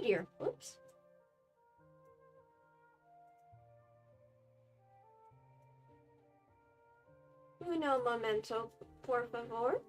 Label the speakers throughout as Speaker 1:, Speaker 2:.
Speaker 1: dear. Oops. Uno momento, por favor.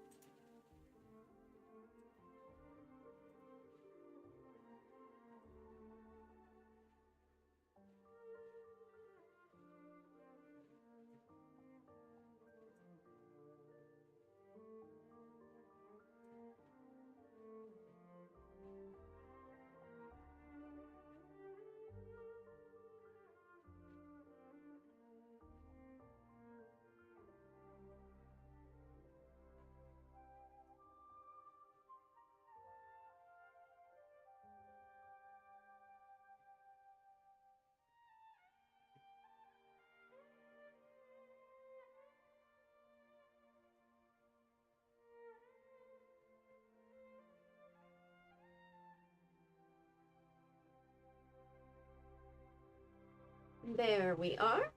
Speaker 1: There we are.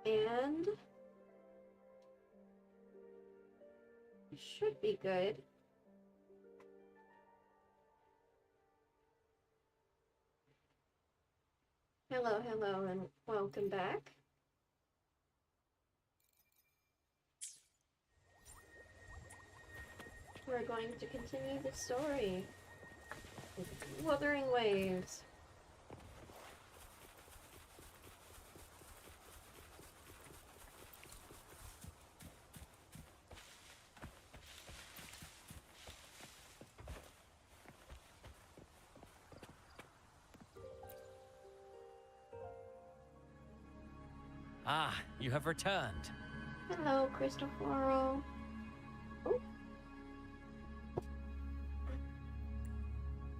Speaker 1: And it should be good. Hello, hello, and welcome back. We're going to continue the story with Wuthering Waves.
Speaker 2: Ah, you have returned.
Speaker 1: Hello, Cristoforo. Oh.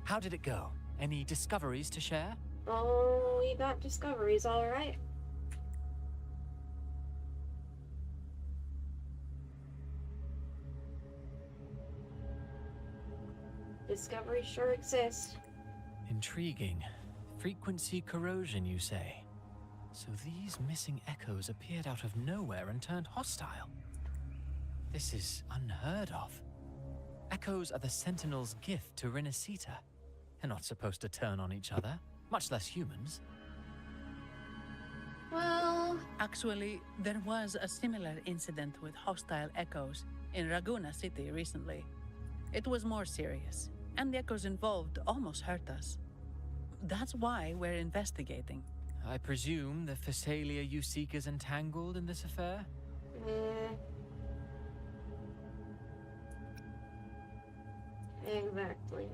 Speaker 2: How did it go? Any discoveries to share?
Speaker 1: Oh, we got discoveries, all right. Discoveries sure exist.
Speaker 2: Intriguing. Frequency corrosion, you say? So these missing echoes appeared out of nowhere and turned hostile. This is unheard of. Echoes are the Sentinel's gift to Renacita. They're not supposed to turn on each other, much less humans.
Speaker 1: Well,
Speaker 3: Actually, there was a similar incident with hostile echoes in Raguna City recently. It was more serious, and the echoes involved almost hurt us. That's why we're investigating.
Speaker 2: I presume the Phasalia you seek is entangled in this affair?
Speaker 1: Exactly.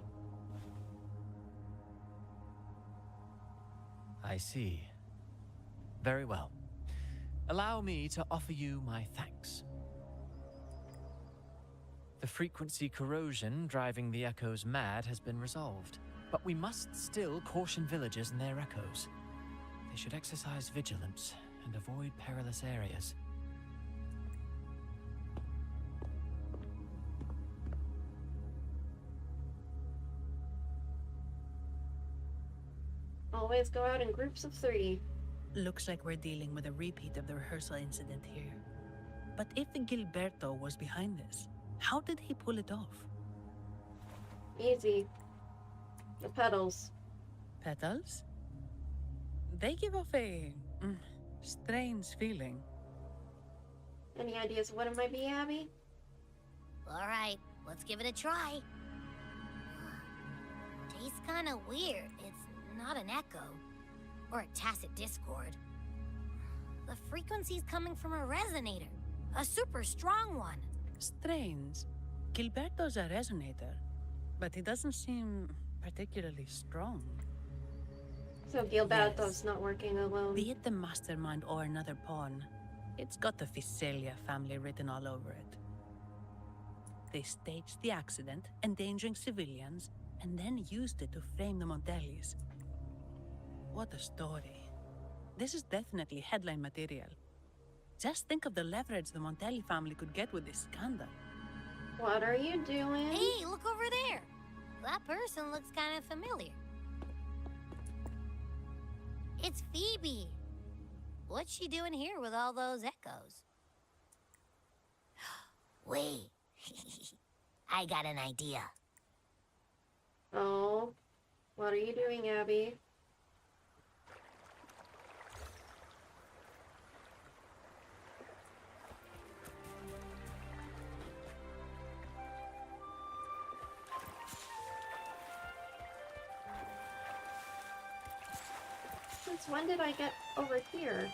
Speaker 2: I see. Very well. Allow me to offer you my thanks. The frequency corrosion driving the echoes mad has been resolved, but we must still caution villagers and their echoes. They should exercise vigilance and avoid perilous areas.
Speaker 1: Always go out in groups of 3.
Speaker 3: Looks like we're dealing with a repeat of the rehearsal incident here. But if Gilberto was behind this, how did he pull it off?
Speaker 1: Easy. The pedals.
Speaker 3: Petals? They give off a strange feeling.
Speaker 1: Any ideas what it might be, Abby?
Speaker 4: All right, let's give it a try. Tastes kind of weird. It's not an echo or a tacit discord. The frequency's coming from a resonator, a super strong one.
Speaker 3: Strange. Gilberto's a resonator, but he doesn't seem particularly strong.
Speaker 1: So Gilberto's not working alone.
Speaker 3: Be it the mastermind or another pawn, it's got the Phasalia family written all over it. They staged the accident, endangering civilians, and then used it to frame the Montellis. What a story. This is definitely headline material. Just think of the leverage the Montelli family could get with this scandal.
Speaker 1: What are you doing?
Speaker 4: Hey, look over there. That person looks kind of familiar. It's Phoebe. What's she doing here with all those echoes? Wait. I got an idea.
Speaker 1: Oh, what are you doing, Abby? Since when did I get over here?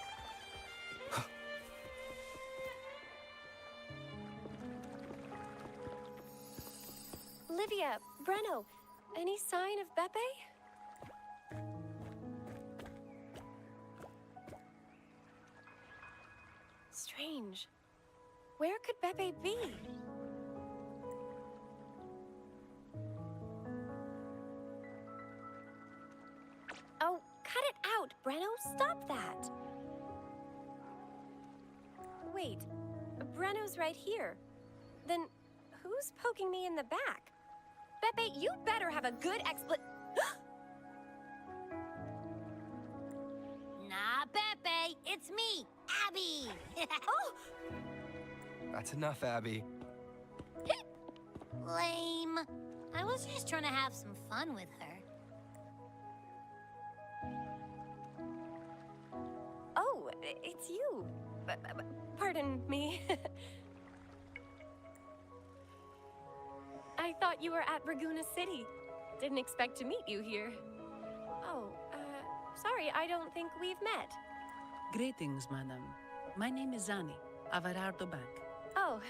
Speaker 5: Livia, Breno, any sign of Beppe? Strange. Where could Beppe be? Oh, cut it out, Breno. Stop that. Wait, Breno's right here. Then who's poking me in the back? Beppe, you better have a good
Speaker 4: Nah, Pepe, it's me, Abby.
Speaker 5: Oh!
Speaker 6: That's enough, Abby.
Speaker 4: Lame. I was just trying to have some fun with her.
Speaker 5: Oh, it's you. Pardon me. I thought you were at Raguna City. Didn't expect to meet you here. Oh, sorry, I don't think we've met.
Speaker 3: Greetings, madam. My name is Zani, Avarardo Bank.
Speaker 5: Oh,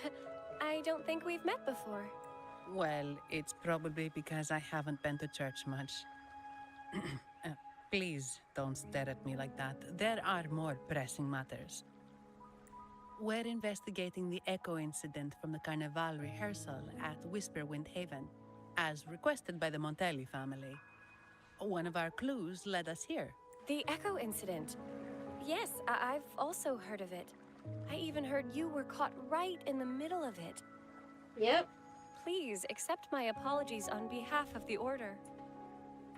Speaker 5: I don't think we've met before.
Speaker 3: Well, it's probably because I haven't been to church much. Please don't stare at me like that. There are more pressing matters. We're investigating the echo incident from the Carnivale rehearsal at Whisperwind Haven, as requested by the Montelli family. One of our clues led us here.
Speaker 5: The Echo incident. Yes, I've also heard of it. I even heard you were caught right in the middle of it.
Speaker 1: Yep,
Speaker 5: Please accept my apologies on behalf of the Order.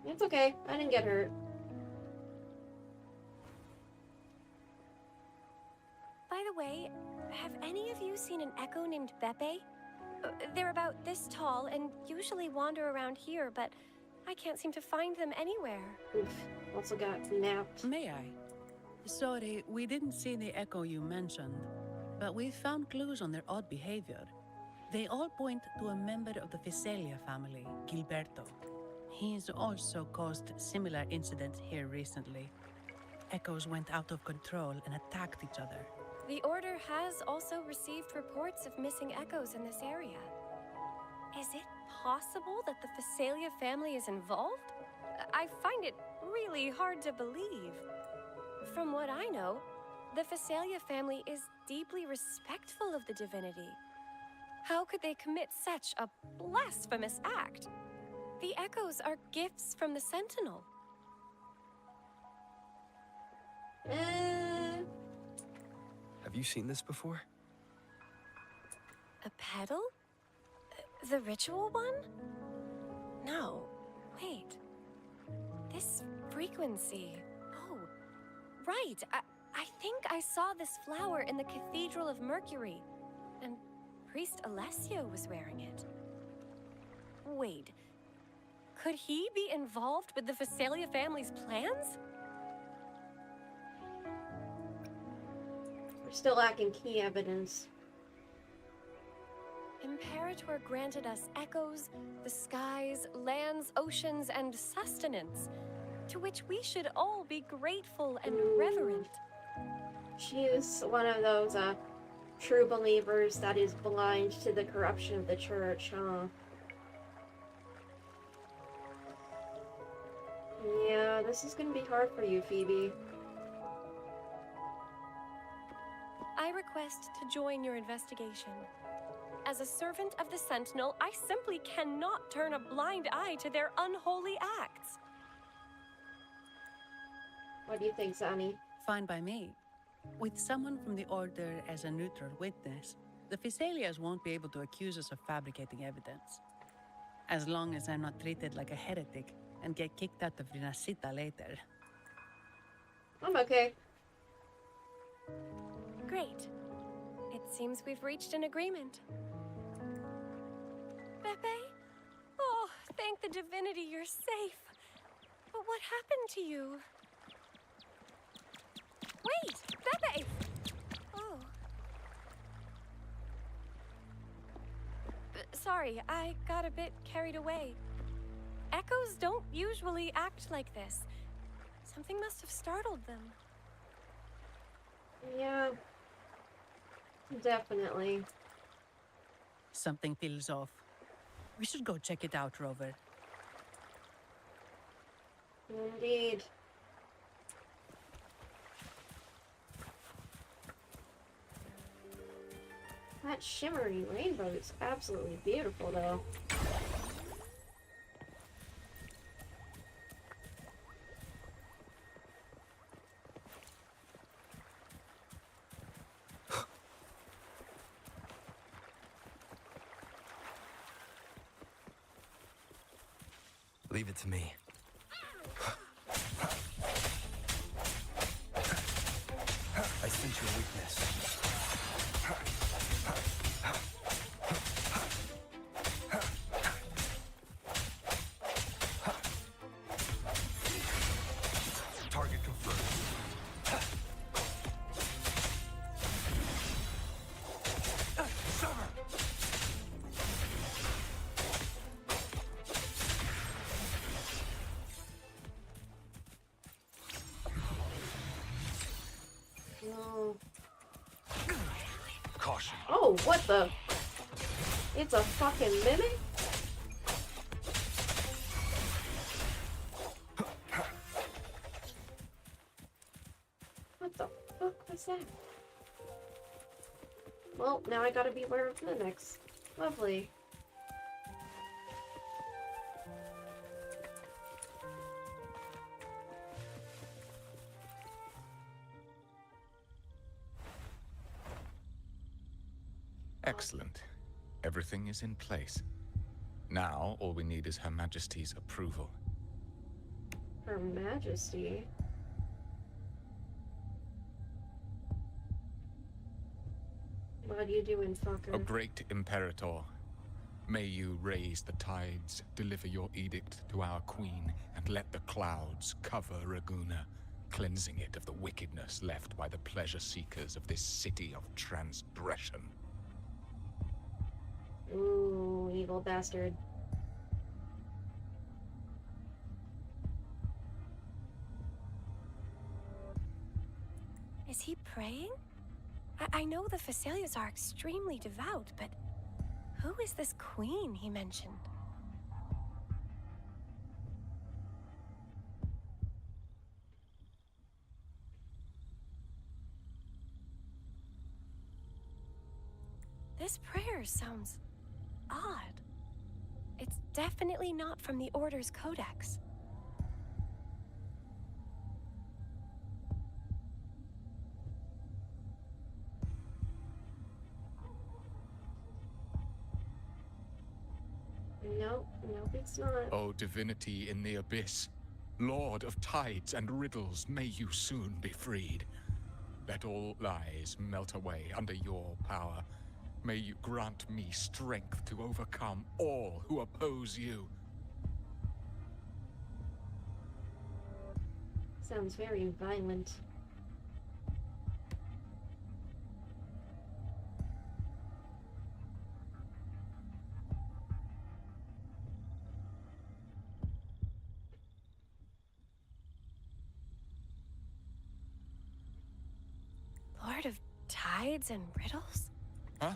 Speaker 1: it's okay. I didn't get hurt.
Speaker 5: By the way, have any of you seen an echo named Beppe? They're about this tall and usually wander around here, but I can't seem to find them anywhere.
Speaker 1: Oof. Also got napped.
Speaker 3: May I? Sorry, we didn't see the echo you mentioned, but we found clues on their odd behavior. They all point to a member of the Visalia family, Gilberto. He's also caused similar incidents here recently. Echoes went out of control and attacked each other.
Speaker 5: The Order has also received reports of missing echoes in this area. Is it possible that the Visalia family is involved? I find it really hard to believe. From what I know, the Visalia family is deeply respectful of the divinity. How could they commit such a blasphemous act? The echoes are gifts from the Sentinel.
Speaker 6: Have you seen this before?
Speaker 5: A pedal? The ritual one? No. Wait. This frequency. Oh, right. I think I saw this flower in the Cathedral of Mercury, and Priest Alessio was wearing it. Wait. Could he be involved with the Visalia family's plans?
Speaker 1: We're still lacking key evidence.
Speaker 5: Imperator granted us echoes, the skies, lands, oceans, and sustenance, to which we should all be grateful and reverent.
Speaker 1: She is one of those, true believers that is blind to the corruption of the church, huh? Yeah, this is gonna be hard for you, Phoebe.
Speaker 5: I request to join your investigation. As a servant of the Sentinel, I simply cannot turn a blind eye to their unholy acts.
Speaker 1: What do you think, Zani?
Speaker 3: Fine by me. With someone from the Order as a neutral witness, the Visalias won't be able to accuse us of fabricating evidence. As long as I'm not treated like a heretic and get kicked out of Rinascita later.
Speaker 1: I'm okay.
Speaker 5: Great. It seems we've reached an agreement. Pepe? Oh, thank the divinity you're safe. But what happened to you? Wait! Pepe! Oh. Sorry, I got a bit carried away. Echoes don't usually act like this. Something must have startled them.
Speaker 1: Yeah. Definitely.
Speaker 3: Something feels off. We should go check it out, Rover.
Speaker 1: Indeed. That shimmery rainbow is absolutely beautiful, though.
Speaker 6: Leave it to me. I sense your weakness. Target confirmed. Summer!
Speaker 1: No.
Speaker 6: Caution.
Speaker 1: Oh, what the? It's a fucking mimic? What the fuck was that? Well, now I gotta beware of mimics. Lovely.
Speaker 7: Excellent. Everything is in place. Now, all we need is Her Majesty's approval.
Speaker 1: Her Majesty. What are you doing, fucker?
Speaker 7: O great Imperator, may you raise the tides, deliver your edict to our queen, and let the clouds cover Raguna, cleansing it of the wickedness left by the pleasure-seekers of this city of transgression.
Speaker 1: Ooh, evil bastard.
Speaker 5: Is he praying? I know the Facilias are extremely devout, but who is this queen he mentioned? This prayer sounds odd. It's definitely not from the Order's Codex.
Speaker 1: Nope, nope, it's not.
Speaker 7: O divinity in the abyss, Lord of tides and riddles, may you soon be freed. Let all lies melt away under your power. May you grant me strength to overcome all who oppose you.
Speaker 1: Sounds very violent.
Speaker 5: Lord of Tides and Riddles?
Speaker 7: Huh?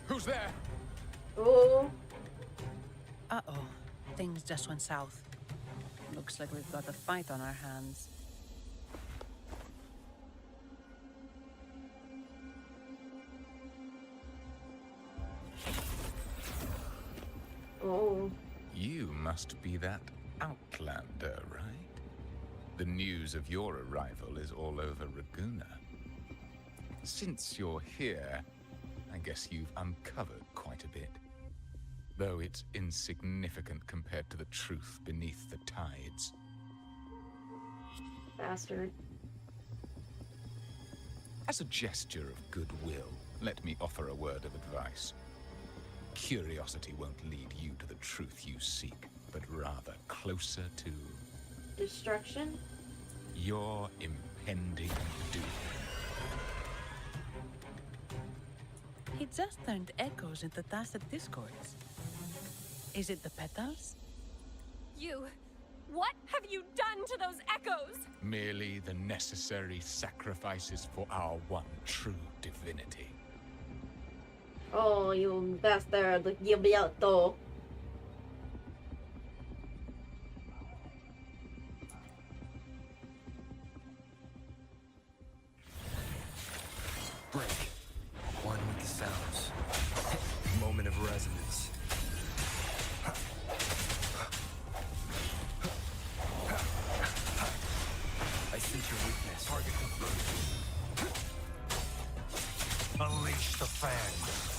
Speaker 7: Who's there?
Speaker 1: Oh,
Speaker 3: Uh-oh. Things just went south. Looks like we've got a fight on our hands.
Speaker 1: oh.
Speaker 7: You must be that outlander, right? The news of your arrival is all over Raguna. Since you're here, I guess you've uncovered quite a bit. Though it's insignificant compared to the truth beneath the tides.
Speaker 1: Bastard.
Speaker 7: As a gesture of goodwill, let me offer a word of advice. Curiosity won't lead you to the truth you seek, but rather closer to
Speaker 1: Destruction?
Speaker 7: your impending doom.
Speaker 3: He just turned echoes into tacit discords. Is it the petals?
Speaker 5: What have you done to those echoes?
Speaker 7: Merely the necessary sacrifices for our one true divinity.
Speaker 1: Oh, you bastard, Gilberto.
Speaker 6: Break. One with the sounds. Moment of resonance. I sense your weakness. Target confirmed. Unleash the fangs.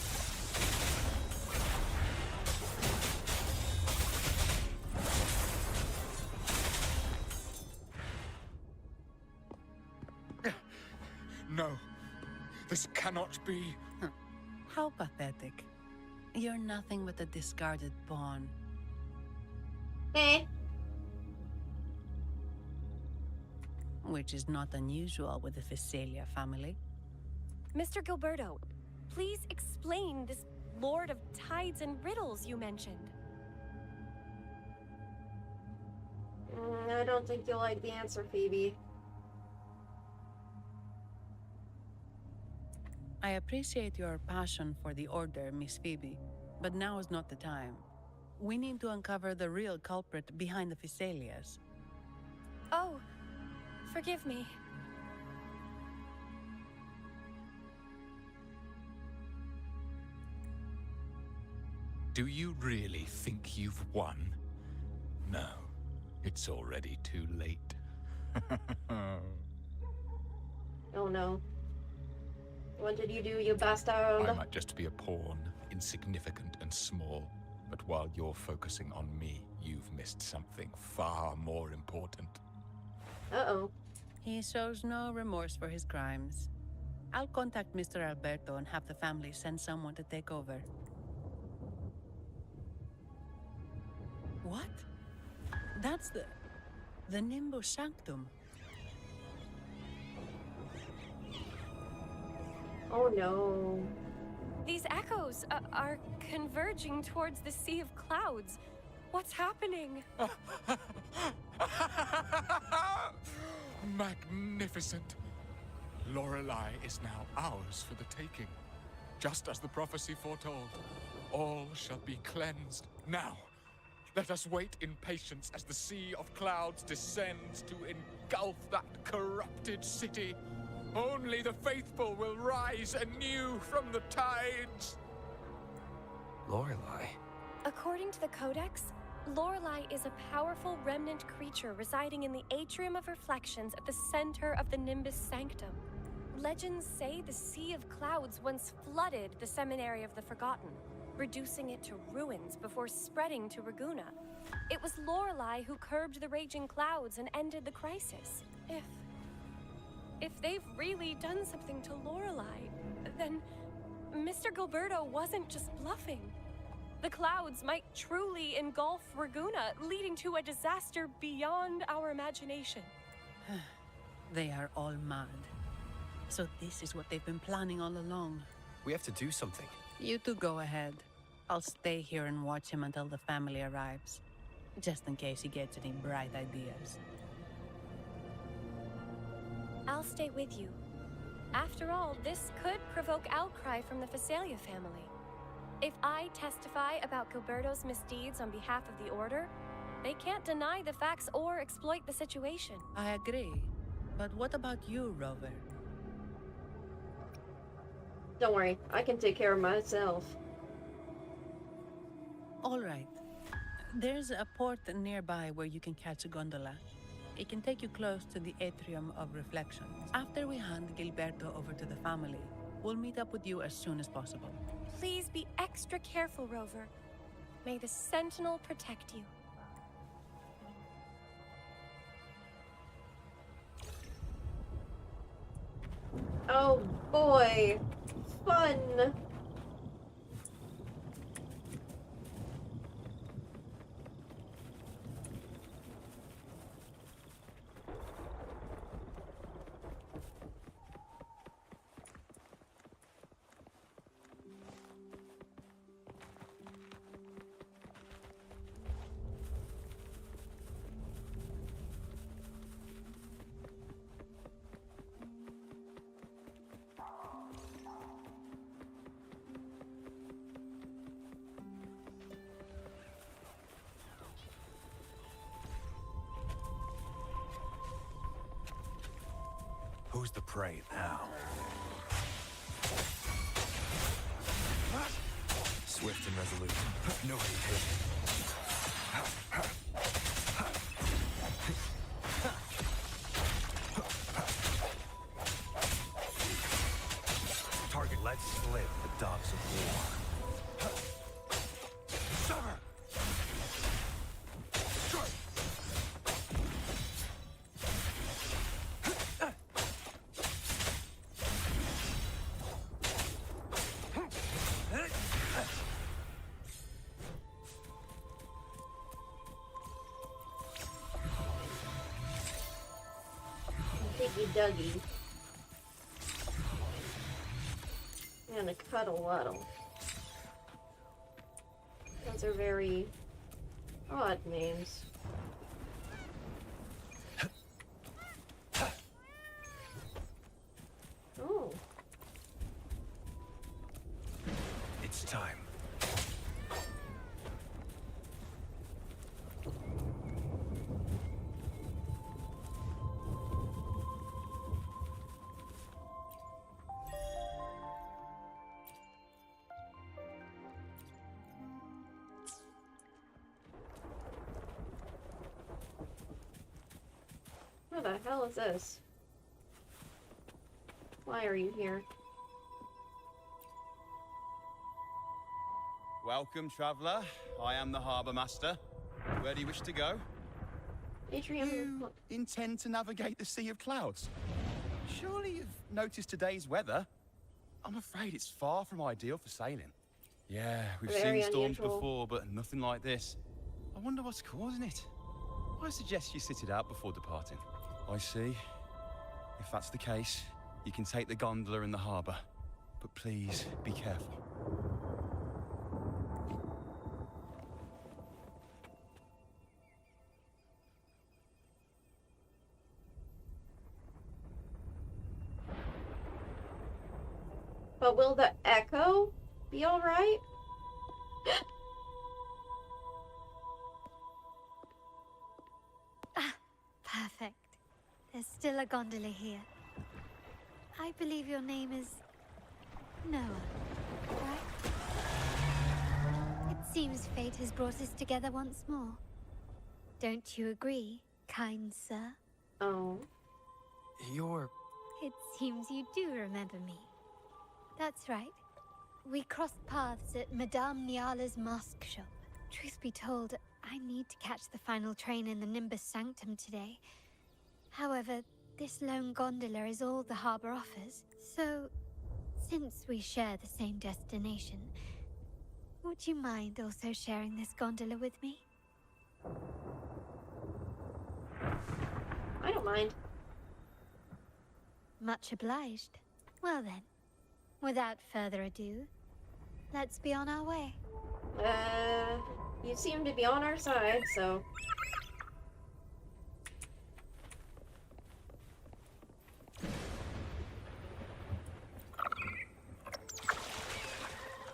Speaker 7: No, this cannot be.
Speaker 3: How pathetic. You're nothing but a discarded pawn.
Speaker 1: Eh?
Speaker 3: Which is not unusual with the Visalia family.
Speaker 5: Mr. Gilberto, please explain this Lord of Tides and Riddles you mentioned.
Speaker 1: I don't think you'll like the answer, Phoebe.
Speaker 3: I appreciate your passion for the Order, Miss Phoebe, but now is not the time. We need to uncover the real culprit behind the Visalias.
Speaker 5: Oh, forgive me.
Speaker 7: Do you really think you've won? No, it's already too late.
Speaker 1: Oh no. What did you do, you bastard?
Speaker 7: I might just be a pawn, insignificant and small, but while you're focusing on me, you've missed something far more important.
Speaker 1: Uh-oh.
Speaker 3: He shows no remorse for his crimes. I'll contact Mr. Alberto and have the family send someone to take over. What? That's the Nimbus Sanctum.
Speaker 1: Oh no.
Speaker 5: These echoes are converging towards the Sea of Clouds. What's happening?
Speaker 7: Magnificent! Lorelei is now ours for the taking. Just as the prophecy foretold, all shall be cleansed. Now, let us wait in patience as the Sea of Clouds descends to engulf that corrupted city. Only the faithful will rise anew from the tides.
Speaker 6: Lorelei.
Speaker 5: According to the Codex, Lorelei is a powerful remnant creature residing in the Atrium of Reflections at the center of the Nimbus Sanctum. Legends say the Sea of Clouds once flooded the Seminary of the Forgotten, reducing it to ruins before spreading to Raguna. It was Lorelei who curbed the raging clouds and ended the crisis. If they've really done something to Lorelei, then Mr. Gilberto wasn't just bluffing. The clouds might truly engulf Raguna, leading to a disaster beyond our imagination.
Speaker 3: They are all mad. So this is what they've been planning all along.
Speaker 6: We have to do something.
Speaker 3: You two go ahead. I'll stay here and watch him until the family arrives. Just in case he gets any bright ideas.
Speaker 5: I'll stay with you. After all, this could provoke outcry from the Visalia family. If I testify about Gilberto's misdeeds on behalf of the Order, they can't deny the facts or exploit the situation.
Speaker 3: I agree. But what about you, Rover?
Speaker 1: Don't worry, I can take care of myself.
Speaker 3: All right. There's a port nearby where you can catch a gondola. It can take you close to the Atrium of Reflections. After we hand Gilberto over to the family, we'll meet up with you as soon as possible.
Speaker 5: Please be extra careful, Rover. May the Sentinel protect you.
Speaker 1: Oh boy. Fun.
Speaker 6: Who's the prey now? Swift and resolute. No hesitation. Target, let's slip the dogs of war. Sever! Strike!
Speaker 1: Diggy Duggy. And a Cuddle Waddle. Those are very odd names. Oh.
Speaker 6: It's time.
Speaker 1: What the hell is this? Why are you here?
Speaker 8: Welcome, traveller. I am the harbour master. Where do you wish to go?
Speaker 1: Atrium.
Speaker 8: You intend to navigate the Sea of Clouds? Surely you've noticed today's weather? I'm afraid it's far from ideal for sailing. Yeah, we've
Speaker 1: Very
Speaker 8: seen storms
Speaker 1: unusual.
Speaker 8: before, but nothing like this. I wonder what's causing it. I suggest you sit it out before departing. I see. If that's the case, you can take the gondola in the harbour. But please, be careful.
Speaker 1: But will the echo be alright?
Speaker 9: Perfect. There's still a gondola here. I believe your name is Noah, right? It seems fate has brought us together once more. Don't you agree, kind sir?
Speaker 1: Oh.
Speaker 6: You're...
Speaker 9: It seems you do remember me. That's right. We crossed paths at Madame Niala's mask shop. Truth be told, I need to catch the final train in the Nimbus Sanctum today. However, this lone gondola is all the harbour offers. So, since we share the same destination, would you mind also sharing this gondola with me?
Speaker 1: I don't mind.
Speaker 9: Much obliged. Well then, without further ado, let's be on our way.
Speaker 1: You seem to be on our side, so...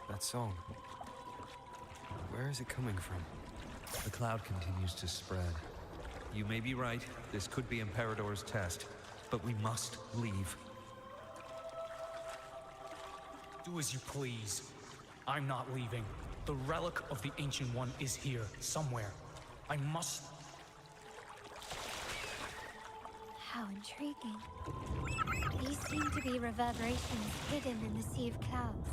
Speaker 6: That song. Where is it coming from?
Speaker 10: The cloud continues to spread. You may be right, this could be Imperador's test, but we must leave.
Speaker 11: Do as you please. I'm not leaving. The relic of the Ancient One is here, somewhere. I must...
Speaker 9: How intriguing. These seem to be reverberations hidden in the Sea of Clouds.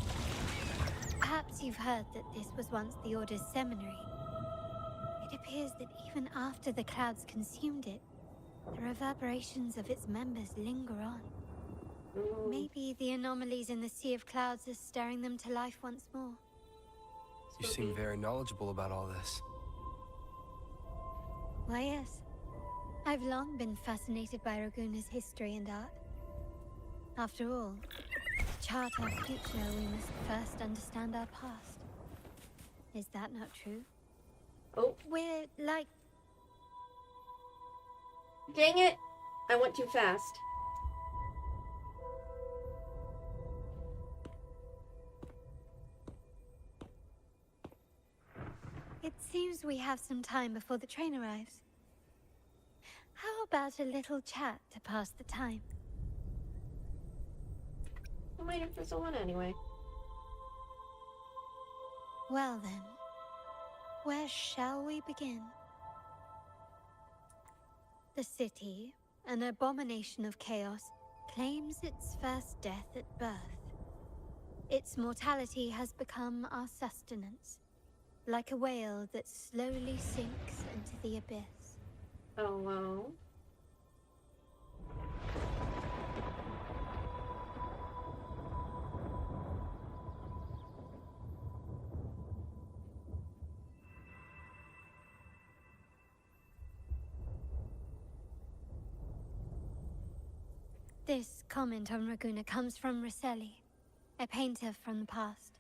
Speaker 9: Perhaps you've heard that this was once the Order's seminary. It appears that even after the clouds consumed it, the reverberations of its members linger on.
Speaker 1: Ooh.
Speaker 9: Maybe the anomalies in the Sea of Clouds are stirring them to life once more.
Speaker 6: You seem very knowledgeable about all this.
Speaker 9: Why, yes. I've long been fascinated by Raguna's history and art. After all, to chart our future, we must first understand our past. Is that not true?
Speaker 1: Oh.
Speaker 9: We're like...
Speaker 1: Dang it! I went too fast.
Speaker 9: It seems we have some time before the train arrives. How about a little chat to pass the time?
Speaker 1: I'm waiting for someone anyway.
Speaker 9: Well then, where shall we begin? The city, an abomination of chaos, claims its first death at birth. Its mortality has become our sustenance, like a whale that slowly sinks into the abyss.
Speaker 1: Oh, well.
Speaker 9: This comment on Raguna comes from Rosselli, a painter from the past.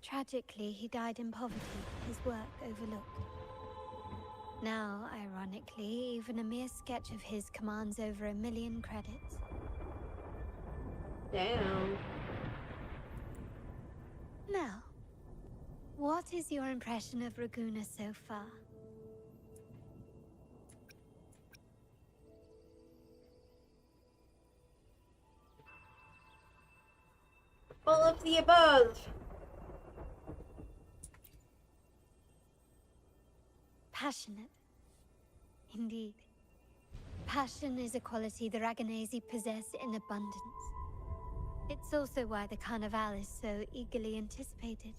Speaker 9: Tragically, he died in poverty, his work overlooked. Now, ironically, even a mere sketch of his commands over 1 million credits.
Speaker 1: Damn.
Speaker 9: Now, what is your impression of Raguna so far?
Speaker 1: All of the above.
Speaker 9: Passionate. Indeed. Passion is a quality the Raganesi possess in abundance. It's also why the Carnivale is so eagerly anticipated.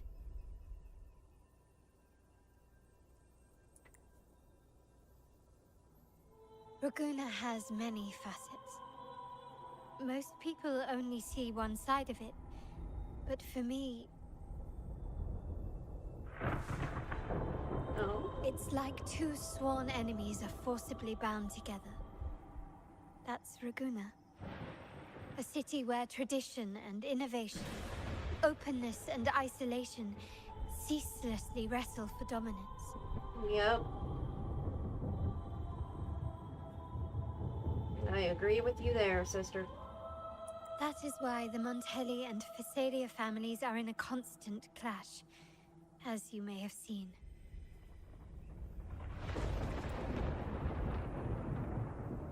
Speaker 9: Raguna has many facets. Most people only see one side of it, but for me...
Speaker 1: Oh?
Speaker 9: It's like two sworn enemies are forcibly bound together. That's Raguna. A city where tradition and innovation, openness and isolation ceaselessly wrestle for dominance.
Speaker 1: Yep. I agree with you there, sister.
Speaker 9: That is why the Montelli and Phasalia families are in a constant clash, as you may have seen.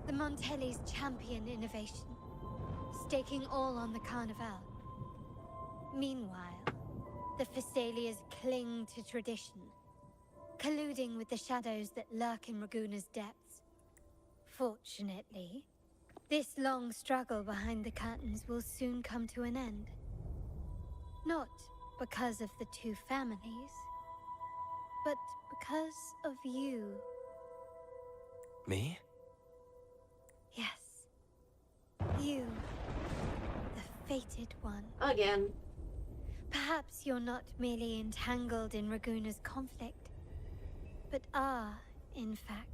Speaker 9: The Montellis champion innovation, staking all on the Carnivale. Meanwhile, the Phasalias cling to tradition, colluding with the shadows that lurk in Raguna's depths. Fortunately, this long struggle behind the curtains will soon come to an end. Not because of the two families, but because of you.
Speaker 6: Me?
Speaker 9: Yes. You. The fated one.
Speaker 1: Again.
Speaker 9: Perhaps you're not merely entangled in Raguna's conflict, but are, in fact,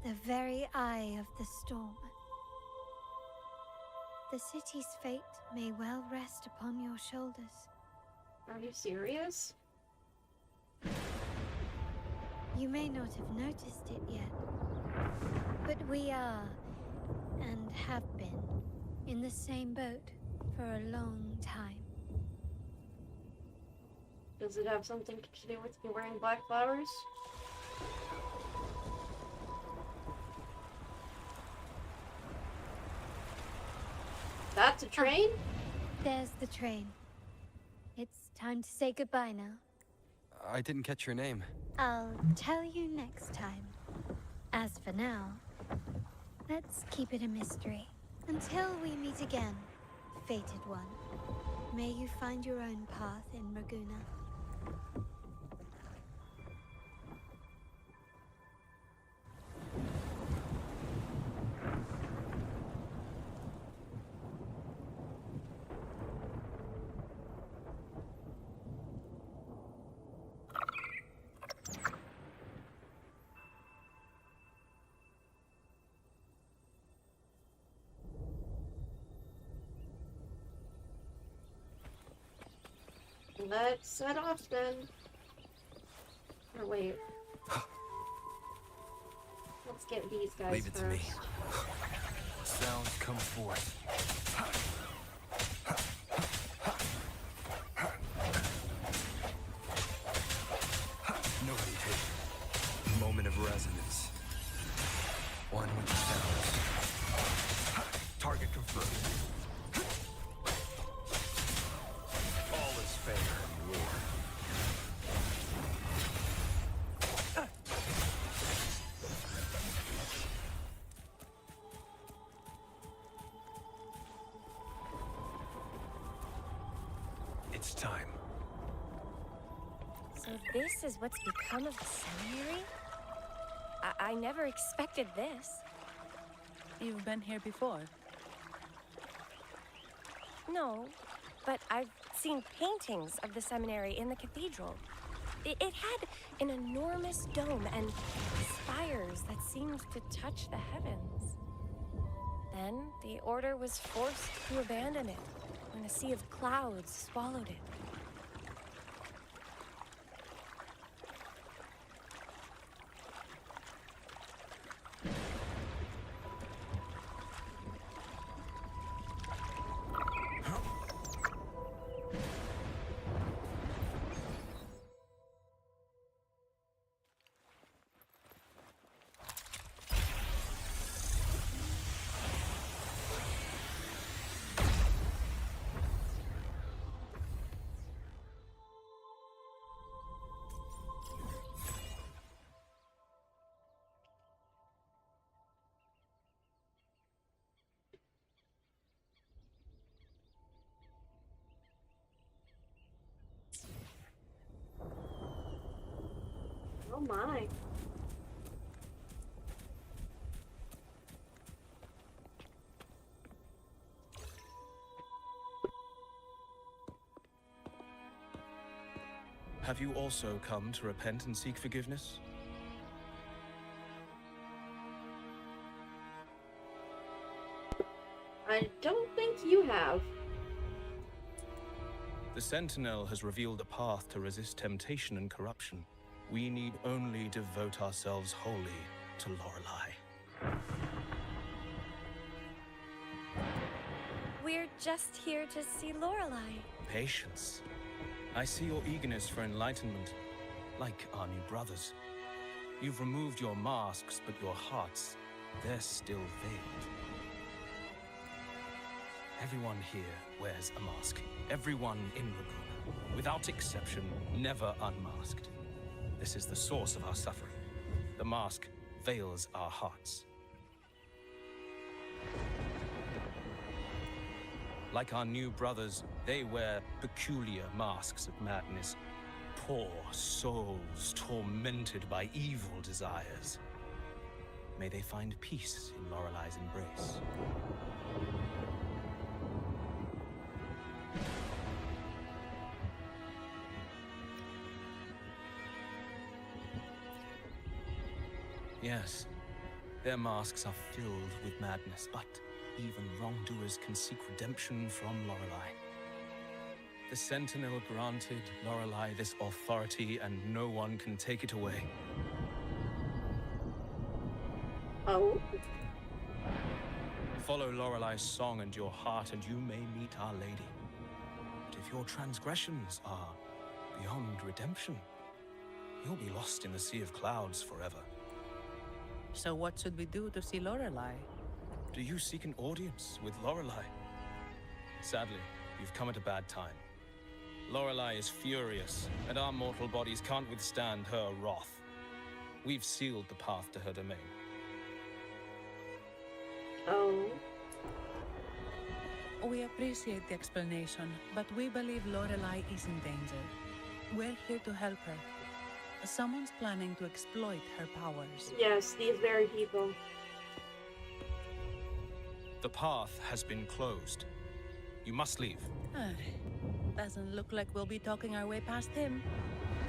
Speaker 9: the very eye of the storm. The city's fate may well rest upon your shoulders.
Speaker 1: Are you serious?
Speaker 9: You may not have noticed it yet, but we are, and have been, in the same boat for a long time.
Speaker 1: Does it have something to do with you wearing black flowers? That's a train?
Speaker 9: There's the train. It's time to say goodbye now.
Speaker 6: I didn't catch your name.
Speaker 9: I'll tell you next time. As for now, let's keep it a mystery. Until we meet again, fated one. May you find your own path in Raguna.
Speaker 1: Let's set off then. Or wait. Let's get these guys
Speaker 6: Leave it
Speaker 1: first.
Speaker 6: to me. Sounds come forth. No hesitation. Moment of resonance. One with the sounds. Target confirmed. All is fair in war. It's time.
Speaker 5: So this is what's become of the seminary? I never expected this.
Speaker 3: You've been here before.
Speaker 5: No, but I've seen paintings of the seminary in the cathedral. It had an enormous dome and spires that seemed to touch the heavens. Then the order was forced to abandon it when a sea of clouds swallowed it.
Speaker 1: Oh my.
Speaker 12: Have you also come to repent and seek forgiveness?
Speaker 1: I don't think you have.
Speaker 12: The Sentinel has revealed a path to resist temptation and corruption. We need only devote ourselves wholly to Lorelei.
Speaker 5: We're just here to see Lorelei.
Speaker 12: Patience. I see your eagerness for enlightenment, like our new brothers. You've removed your masks, but your hearts, they're still veiled. Everyone here wears a mask. Everyone in Ragusa, without exception, never unmasked. This is the source of our suffering. The mask veils our hearts. Like our new brothers, they wear peculiar masks of madness. Poor souls tormented by evil desires. May they find peace in Lorelei's embrace. Yes, their masks are filled with madness, but even wrongdoers can seek redemption from Lorelei. The Sentinel granted Lorelei this authority, and no one can take it away.
Speaker 1: Oh?
Speaker 12: Follow Lorelei's song and your heart, and you may meet Our Lady. But if your transgressions are beyond redemption, you'll be lost in the sea of clouds forever.
Speaker 3: So what should we do to see Lorelei?
Speaker 12: Do you seek an audience with Lorelei? Sadly, you've come at a bad time. Lorelei is furious, and our mortal bodies can't withstand her wrath. We've sealed the path to her domain.
Speaker 1: Oh.
Speaker 3: We appreciate the explanation, but we believe Lorelei is in danger. We're here to help her. Someone's planning to exploit her powers.
Speaker 1: Yes, these very people.
Speaker 12: The path has been closed. You must leave.
Speaker 3: Doesn't look like we'll be talking our way past him.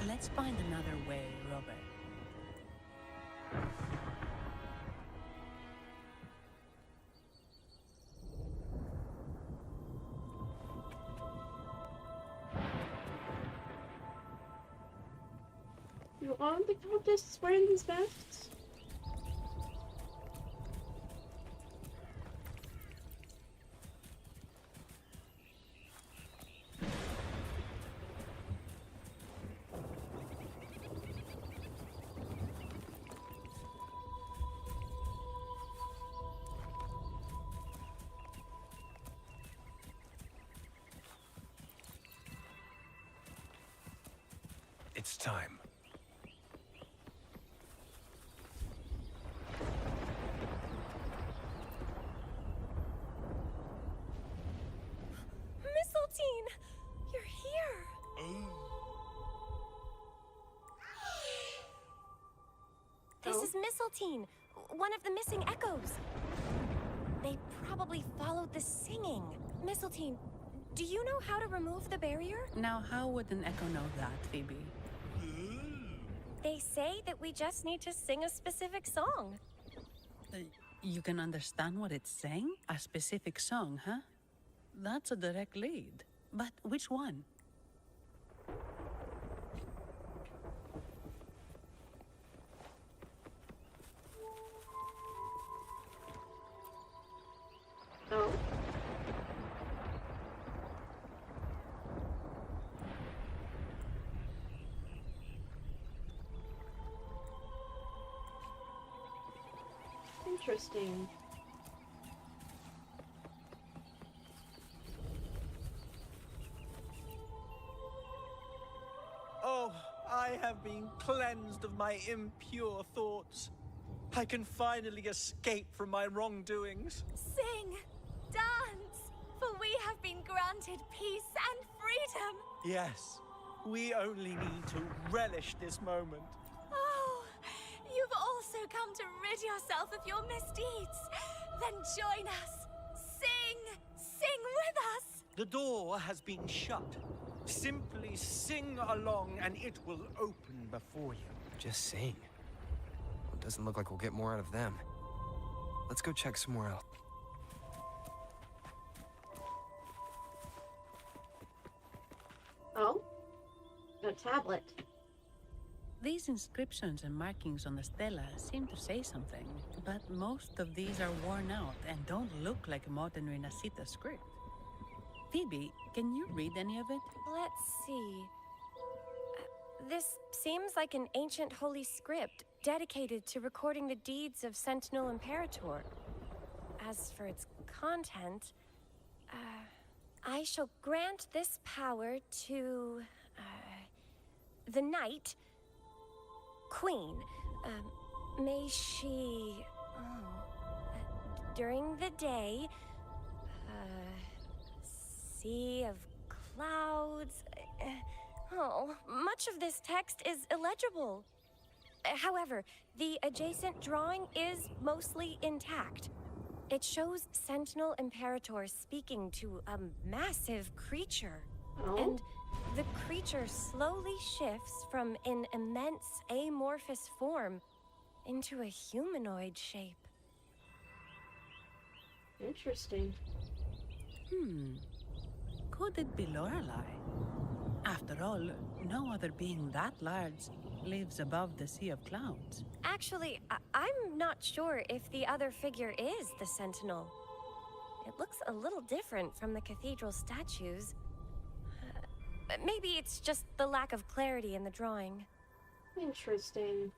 Speaker 3: Let's find another way, Robert.
Speaker 1: Do all the cultists wearing these masks?
Speaker 6: It's time.
Speaker 5: Mistletoe! You're here! This is Mistletoe, one of the missing echoes. They probably followed the singing. Mistletoe, do you know how to remove the barrier?
Speaker 3: Now, how would an echo know that, Phoebe?
Speaker 5: They say that we just need to sing a specific song.
Speaker 3: You can understand what it's saying? A specific song, huh? That's a direct lead. But which one?
Speaker 1: Oh. Interesting.
Speaker 13: Oh, I have been cleansed of my impure thoughts. I can finally escape from my wrongdoings.
Speaker 5: Sing, dance, for we have been granted peace and freedom.
Speaker 13: Yes, we only need to relish this moment.
Speaker 5: Oh, you've also come to rid yourself of your misdeeds. Then join us. Sing, sing with us.
Speaker 13: The door has been shut. Simply sing along and it will open before you.
Speaker 6: Just sing. It doesn't look like we'll get more out of them. Let's go check somewhere else.
Speaker 1: Oh? A tablet.
Speaker 3: These inscriptions and markings on the stela seem to say something, but most of these are worn out and don't look like modern Renacita script. Phoebe, can you read any of it?
Speaker 5: Let's see. This seems like an ancient holy script dedicated to recording the deeds of Sentinel Imperator. As for its content, I shall grant this power to the Knight Queen. May she, during the day, sea of clouds. Much of this text is illegible. However, the adjacent drawing is mostly intact. It shows Sentinel Imperator speaking to a massive creature.
Speaker 1: Oh.
Speaker 5: And the creature slowly shifts from an immense amorphous form into a humanoid shape.
Speaker 1: Interesting.
Speaker 3: Could it be Lorelei? After all, no other being that large lives above the sea of clouds.
Speaker 5: Actually, I'm not sure if the other figure is the Sentinel. It looks a little different from the cathedral statues. Maybe it's just the lack of clarity in the drawing.
Speaker 1: Interesting.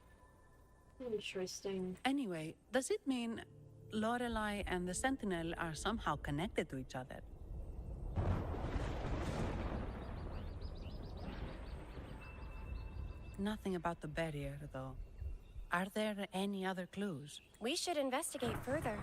Speaker 1: Interesting.
Speaker 3: Anyway, does it mean Lorelei and the Sentinel are somehow connected to each other? Nothing about the barrier, though. Are there any other clues?
Speaker 5: We should investigate further.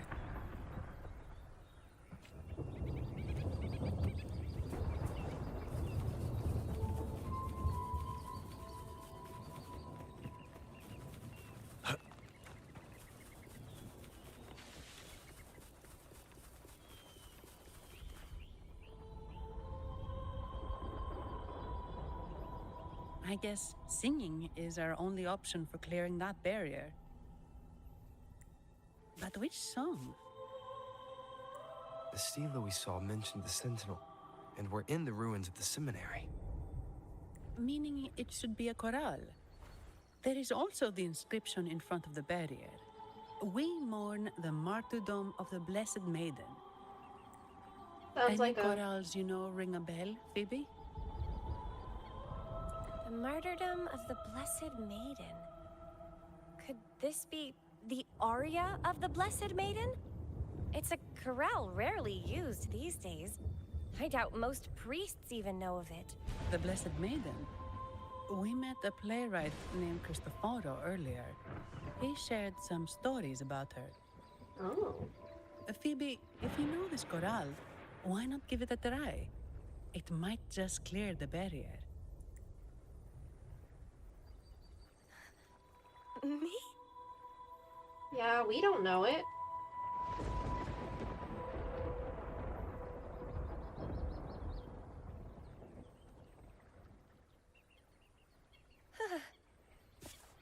Speaker 3: I guess singing is our only option for clearing that barrier. But which song?
Speaker 6: The stela we saw mentioned the Sentinel, and we're in the ruins of the seminary.
Speaker 3: Meaning it should be a chorale. There is also the inscription in front of the barrier. We mourn the martyrdom of the Blessed Maiden.
Speaker 1: Sounds
Speaker 3: Any
Speaker 1: like a
Speaker 3: chorales you know ring a bell, Phoebe?
Speaker 5: The martyrdom of the Blessed Maiden. Could this be the aria of the Blessed Maiden? It's a chorale rarely used these days. I doubt most priests even know of it.
Speaker 3: The Blessed Maiden? We met a playwright named Cristoforo earlier. He shared some stories about her.
Speaker 1: oh.
Speaker 3: Phoebe, if you know this chorale, why not give it a try? It might just clear the barrier.
Speaker 5: Me?
Speaker 1: Yeah, we don't know it.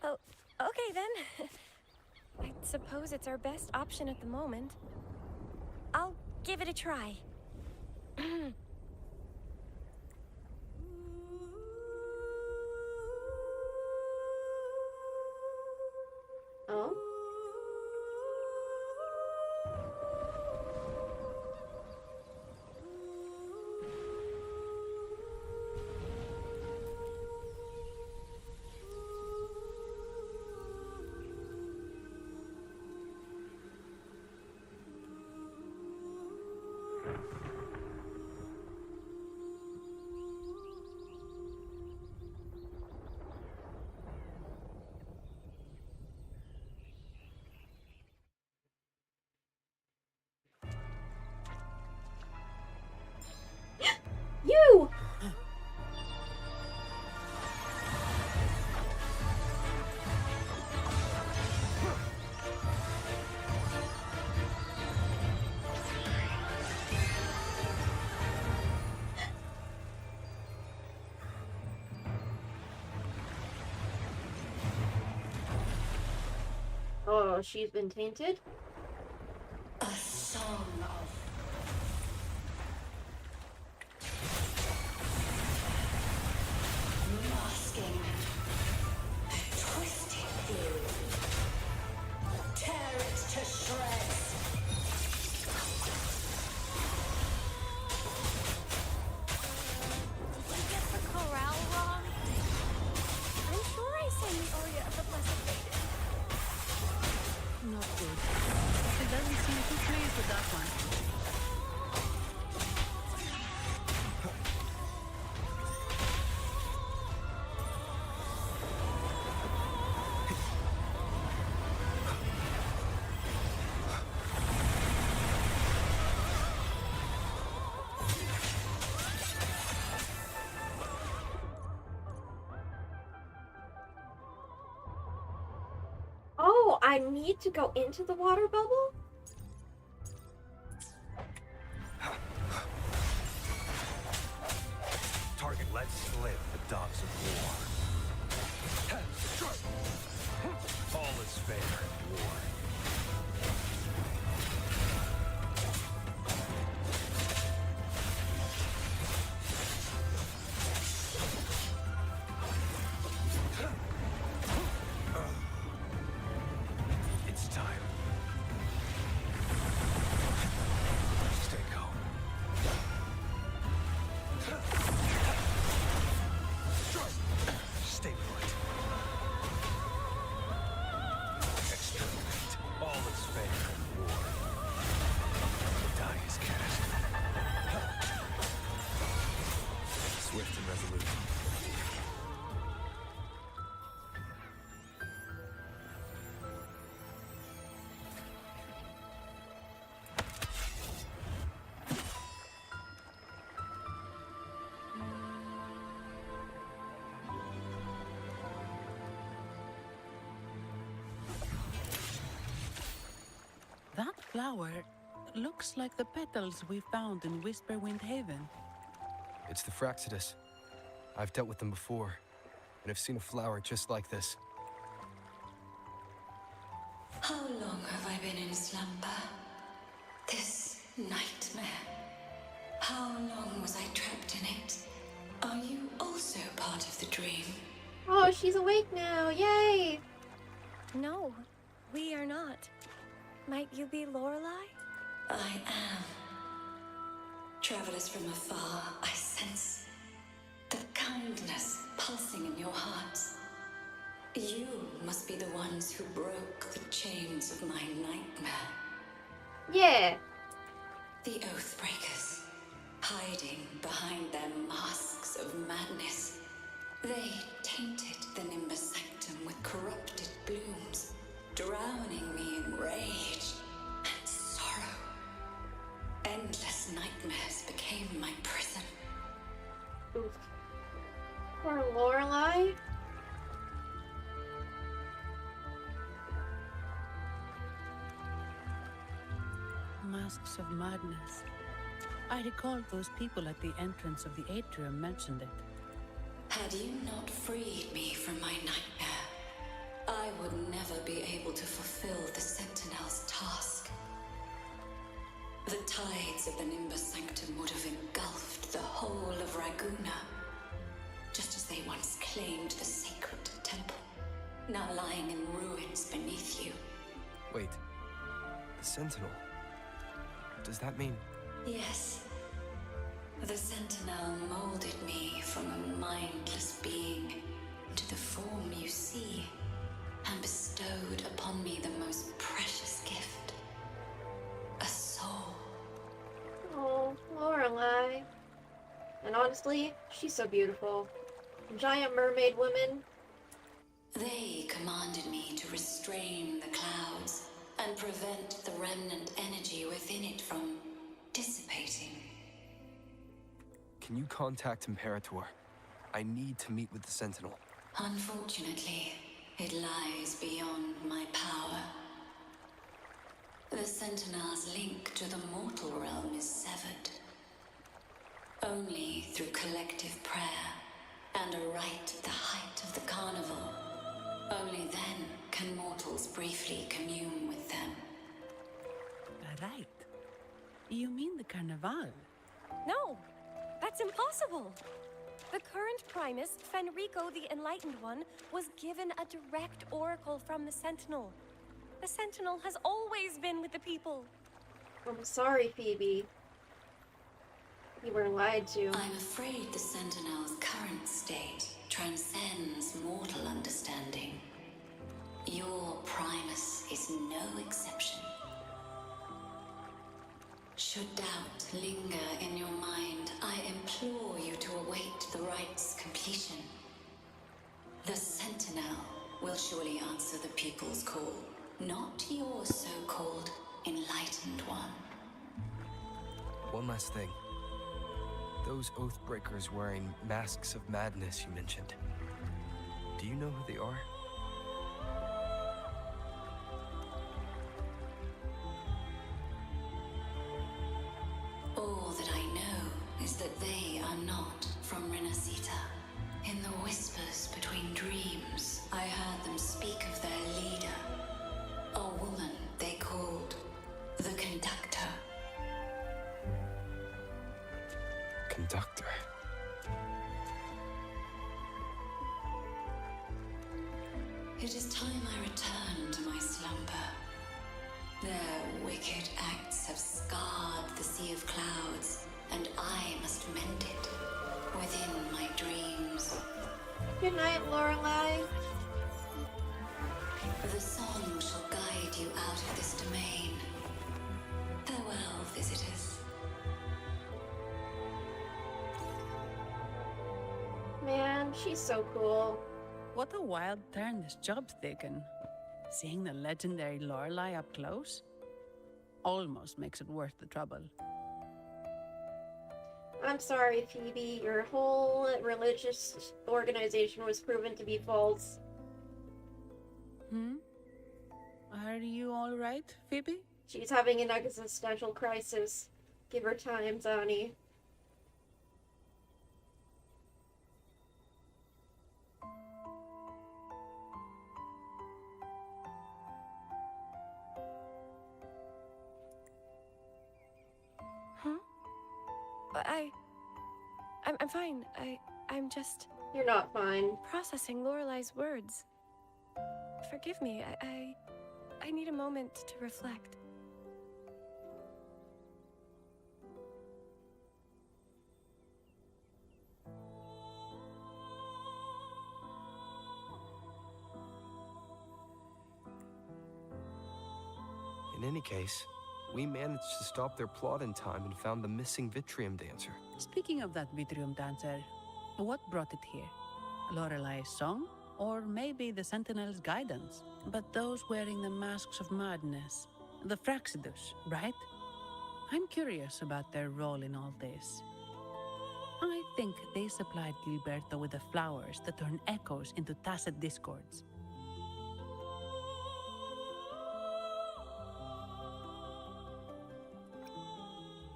Speaker 5: Oh, okay then. I suppose it's our best option at the moment. I'll give it a try.
Speaker 1: Oh. You! Oh, she's been tainted?
Speaker 14: A song of masking, twisted blue, tear it to shreds.
Speaker 5: Did you get the chorale wrong? I'm sure I sang the aria of the Blessed Maiden.
Speaker 3: Not good. She doesn't seem too pleased with that one.
Speaker 1: Oh, I need to go into the water bubble?
Speaker 10: Target let slip the dogs of war. All is fair in war. It's time. Stay calm. Stay put. Exterminate. All is fair in war. The die is cast. Swift and resolute.
Speaker 3: That flower looks like the petals we found in Whisperwind Haven.
Speaker 6: It's the Fraxidus. I've dealt with them before, and have seen a flower just like this.
Speaker 14: How long have I been in slumber? This nightmare. How long was I trapped in it? Are you also part of the dream?
Speaker 1: Oh, she's awake now! Yay!
Speaker 5: No, we are not. Might you be Lorelei?
Speaker 14: I am. Travelers from afar, I sense the kindness pulsing in your hearts. You must be the ones who broke the chains of my nightmare.
Speaker 1: Yeah.
Speaker 14: The Oathbreakers, hiding behind their masks of madness. They tainted the Nimbus Sanctum with corrupted blooms, drowning me in rage and sorrow. Endless nightmares became my prison.
Speaker 1: Oof. Poor Lorelei.
Speaker 3: Masks of madness. I recall those people at the entrance of the atrium mentioned it.
Speaker 14: Had you not freed me from my nightmare, I would never be able to fulfill the Sentinel's task. The tides of the Nimbus Sanctum would have engulfed the whole of Raguna, just as they once claimed the sacred temple, now lying in ruins beneath you.
Speaker 6: Wait. The Sentinel. Does that mean...
Speaker 14: Yes. The Sentinel molded me from a mindless being into the form you see, and bestowed upon me the most precious gift. A soul.
Speaker 1: Oh, Lorelei. And honestly, she's so beautiful. Giant mermaid woman.
Speaker 14: They commanded me to restrain the clouds and prevent the remnant energy within it from dissipating.
Speaker 6: Can you contact Imperator? I need to meet with the Sentinel.
Speaker 14: Unfortunately, it lies beyond my power. The Sentinel's link to the mortal realm is severed. Only through collective prayer and a rite at the height of the Carnivale. Only then can mortals briefly commune with them.
Speaker 3: Right. You mean the Carnivale?
Speaker 5: No, that's impossible. The current Primus, Fenrico the Enlightened One, was given a direct oracle from the Sentinel. The Sentinel has always been with the people.
Speaker 1: I'm sorry, Phoebe. You were lied to.
Speaker 14: I'm afraid the Sentinel's current state transcends mortal understanding. Your Primus is no exception. Should doubt linger in your mind, I implore you to await the rite's completion. The Sentinel will surely answer the people's call, not your so-called Enlightened One.
Speaker 6: One last thing. Those Oathbreakers wearing masks of madness you mentioned. Do you know who they are?
Speaker 14: All that I know is that they are not from Renacita. In the whispers between dreams, I heard them speak of their leader, a woman they called the Conductor.
Speaker 6: Conductor.
Speaker 14: It is time I return to my slumber. Their wicked acts have scarred the Sea of Clouds, and I must mend it within my dreams.
Speaker 1: Good night, Lorelei.
Speaker 14: The song shall guide you out of this domain. Farewell, visitors.
Speaker 1: Man, she's so cool.
Speaker 3: What a wild turn this job's taken. Seeing the legendary Lorelei up close almost makes it worth the trouble.
Speaker 1: I'm sorry, Phoebe. Your whole religious organization was proven to be false.
Speaker 3: Are you all right, Phoebe?
Speaker 1: She's having an existential crisis. Give her time, Zani.
Speaker 5: I'm fine. I'm just...
Speaker 1: You're not fine.
Speaker 5: Processing Lorelai's words. Forgive me, I need a moment to reflect.
Speaker 6: In any case, we managed to stop their plot in time and found the missing Vitrium dancer.
Speaker 3: Speaking of that Vitrium dancer, what brought it here? Lorelai's song? Or maybe the Sentinel's guidance? But those wearing the masks of madness, the Fraxidus, right? I'm curious about their role in all this. I think they supplied Gilberto with the flowers that turn echoes into tacit discords.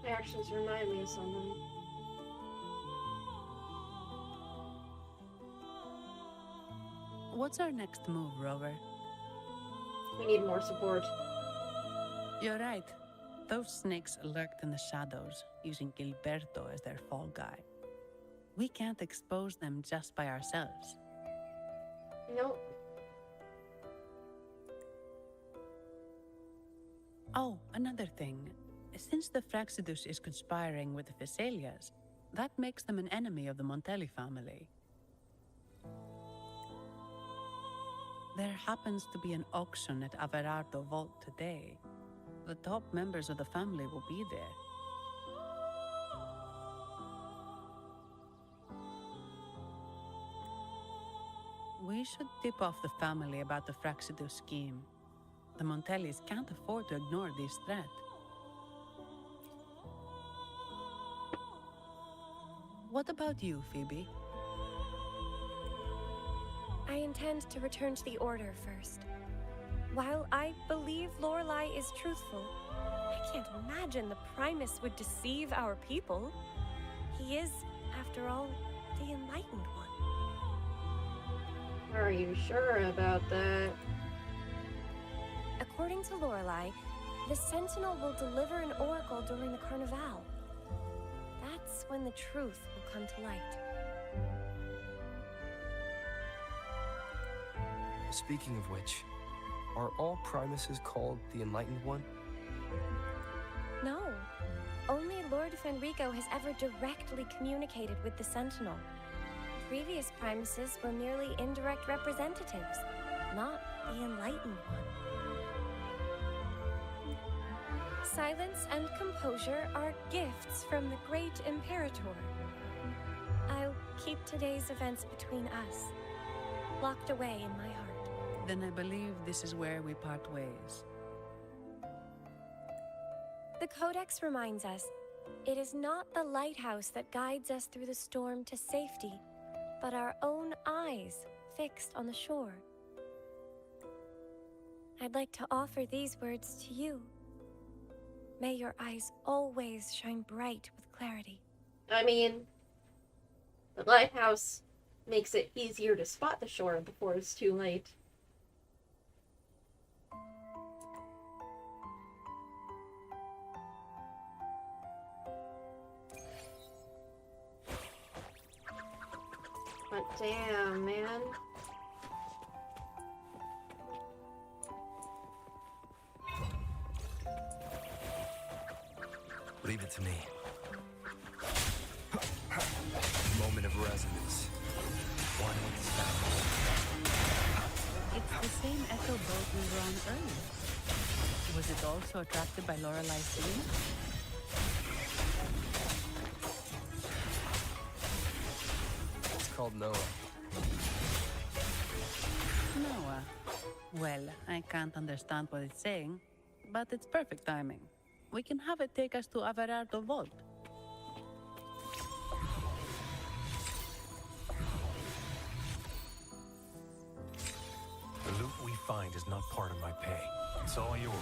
Speaker 1: Their actions remind me of someone.
Speaker 3: What's our next move, Rover?
Speaker 1: We need more support.
Speaker 3: You're right. Those snakes lurked in the shadows, using Gilberto as their fall guy. We can't expose them just by ourselves.
Speaker 1: Nope.
Speaker 3: Oh, another thing. Since the Fraxidus is conspiring with the Physaelias, that makes them an enemy of the Montelli family. There happens to be an auction at Averardo Vault today. The top members of the family will be there. We should tip off the family about the Fraxidus scheme. The Montellis can't afford to ignore this threat. What about you, Phoebe?
Speaker 5: I intend to return to the Order first. While I believe Lorelai is truthful, I can't imagine the Primus would deceive our people. He is, after all, the Enlightened One.
Speaker 1: Are you sure about that?
Speaker 5: According to Lorelai, the Sentinel will deliver an oracle during the Carnivale. That's when the truth will come to light.
Speaker 6: Speaking of which, are all Primuses called the Enlightened One?
Speaker 5: No. Only Lord Fenrico has ever directly communicated with the Sentinel. Previous Primuses were merely indirect representatives, not the Enlightened One. Silence and composure are gifts from the Great Imperator. I'll keep today's events between us, locked away in my heart.
Speaker 3: Then I believe this is where we part ways.
Speaker 5: The Codex reminds us, it is not the lighthouse that guides us through the storm to safety, but our own eyes fixed on the shore. I'd like to offer these words to you. May your eyes always shine bright with clarity.
Speaker 1: I mean, the lighthouse makes it easier to spot the shore before it's too late. But damn, man.
Speaker 6: Leave it to me. Moment of resonance. One with the sound.
Speaker 3: It's the same echo boat we were on earlier. Was it also attracted by Lorelai's singing?
Speaker 6: It's called Noah.
Speaker 3: Noah. Well, I can't understand what it's saying, but it's perfect timing. We can have it take us to Averardo Vault.
Speaker 10: The loot we find is not part of my pay. It's all yours.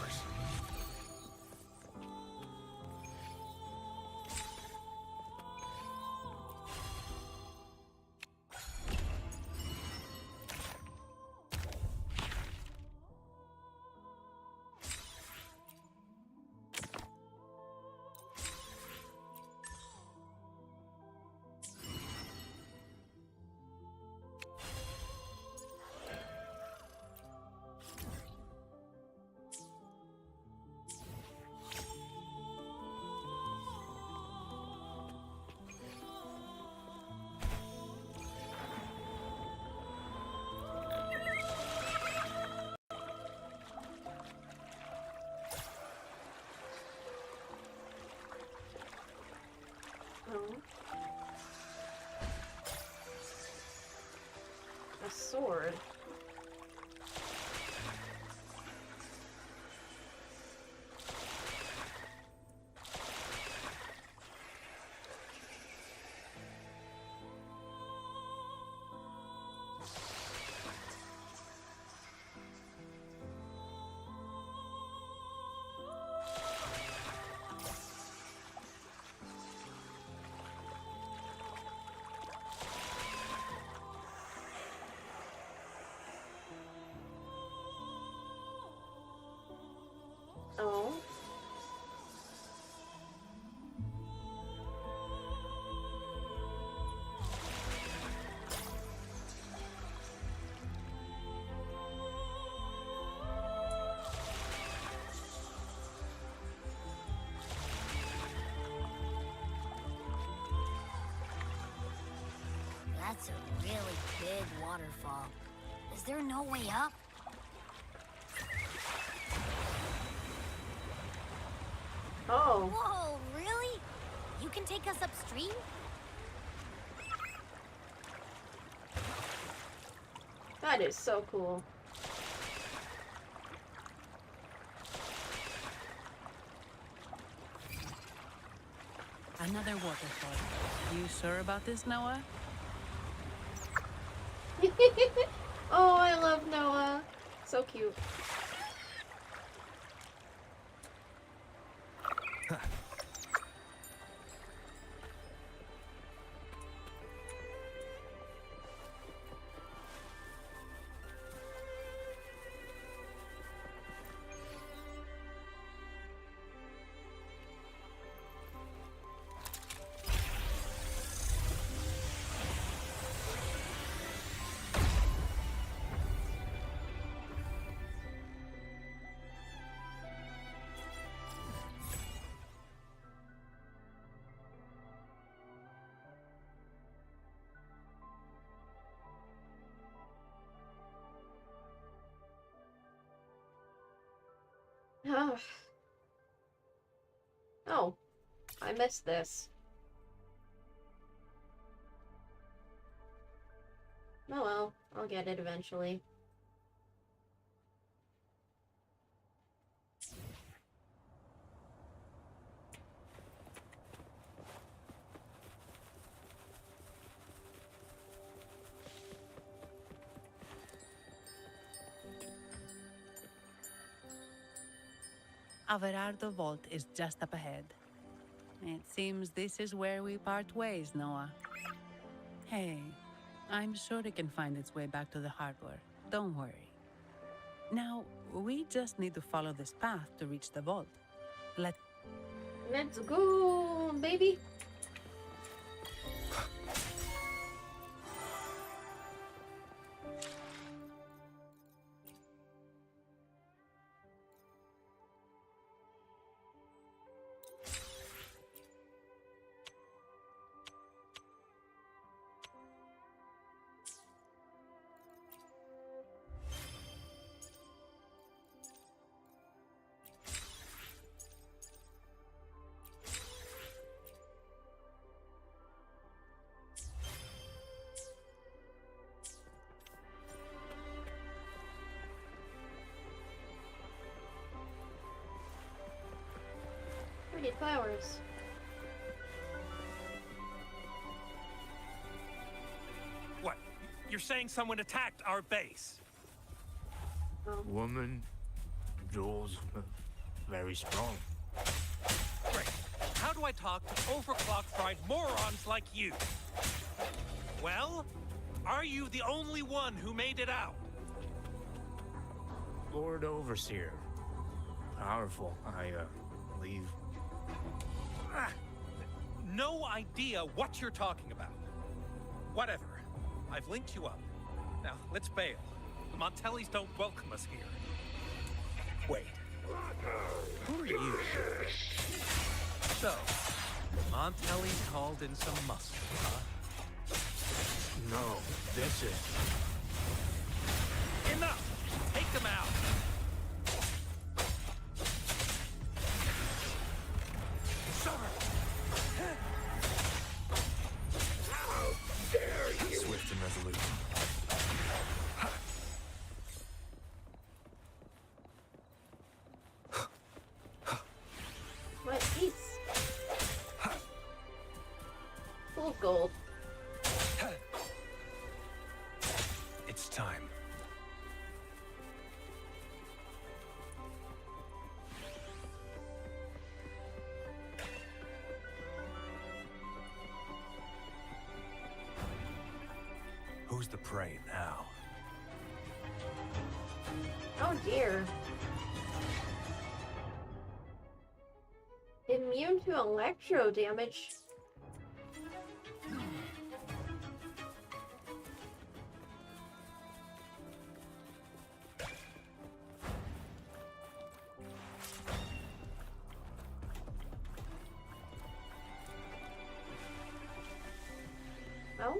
Speaker 1: sword. Oh.
Speaker 4: That's a really big waterfall. Is there no way up?
Speaker 1: Oh.
Speaker 4: Whoa, really? You can take us upstream?
Speaker 1: That is so cool.
Speaker 3: Another waterfall. You sure about this, Noah?
Speaker 1: Oh, I love Noah. So cute. Oh, I missed this. Oh well, I'll get it eventually.
Speaker 3: Averardo Vault is just up ahead. It seems this is where we part ways, Noah. Hey, I'm sure it can find its way back to the hardware. Don't worry. Now, we just need to follow this path to reach the vault.
Speaker 1: Let's go, baby. Pretty flowers.
Speaker 15: What? You're saying someone attacked our base?
Speaker 16: Woman, jewels, very strong.
Speaker 15: Great. How do I talk to overclock-fried morons like you? Well, are you the only one who made it out?
Speaker 16: Lord Overseer. Powerful, I believe.
Speaker 15: No idea what you're talking about. Whatever. I've linked you up. Now, let's bail. The Montellis don't welcome us here. Wait. Who are you? So, Montelli called in some muscle, huh?
Speaker 16: No, this is...
Speaker 15: Enough! Take them out!
Speaker 16: Swift and resolute. Who's the prey now?
Speaker 1: Oh dear. Immune to electro damage. Oh?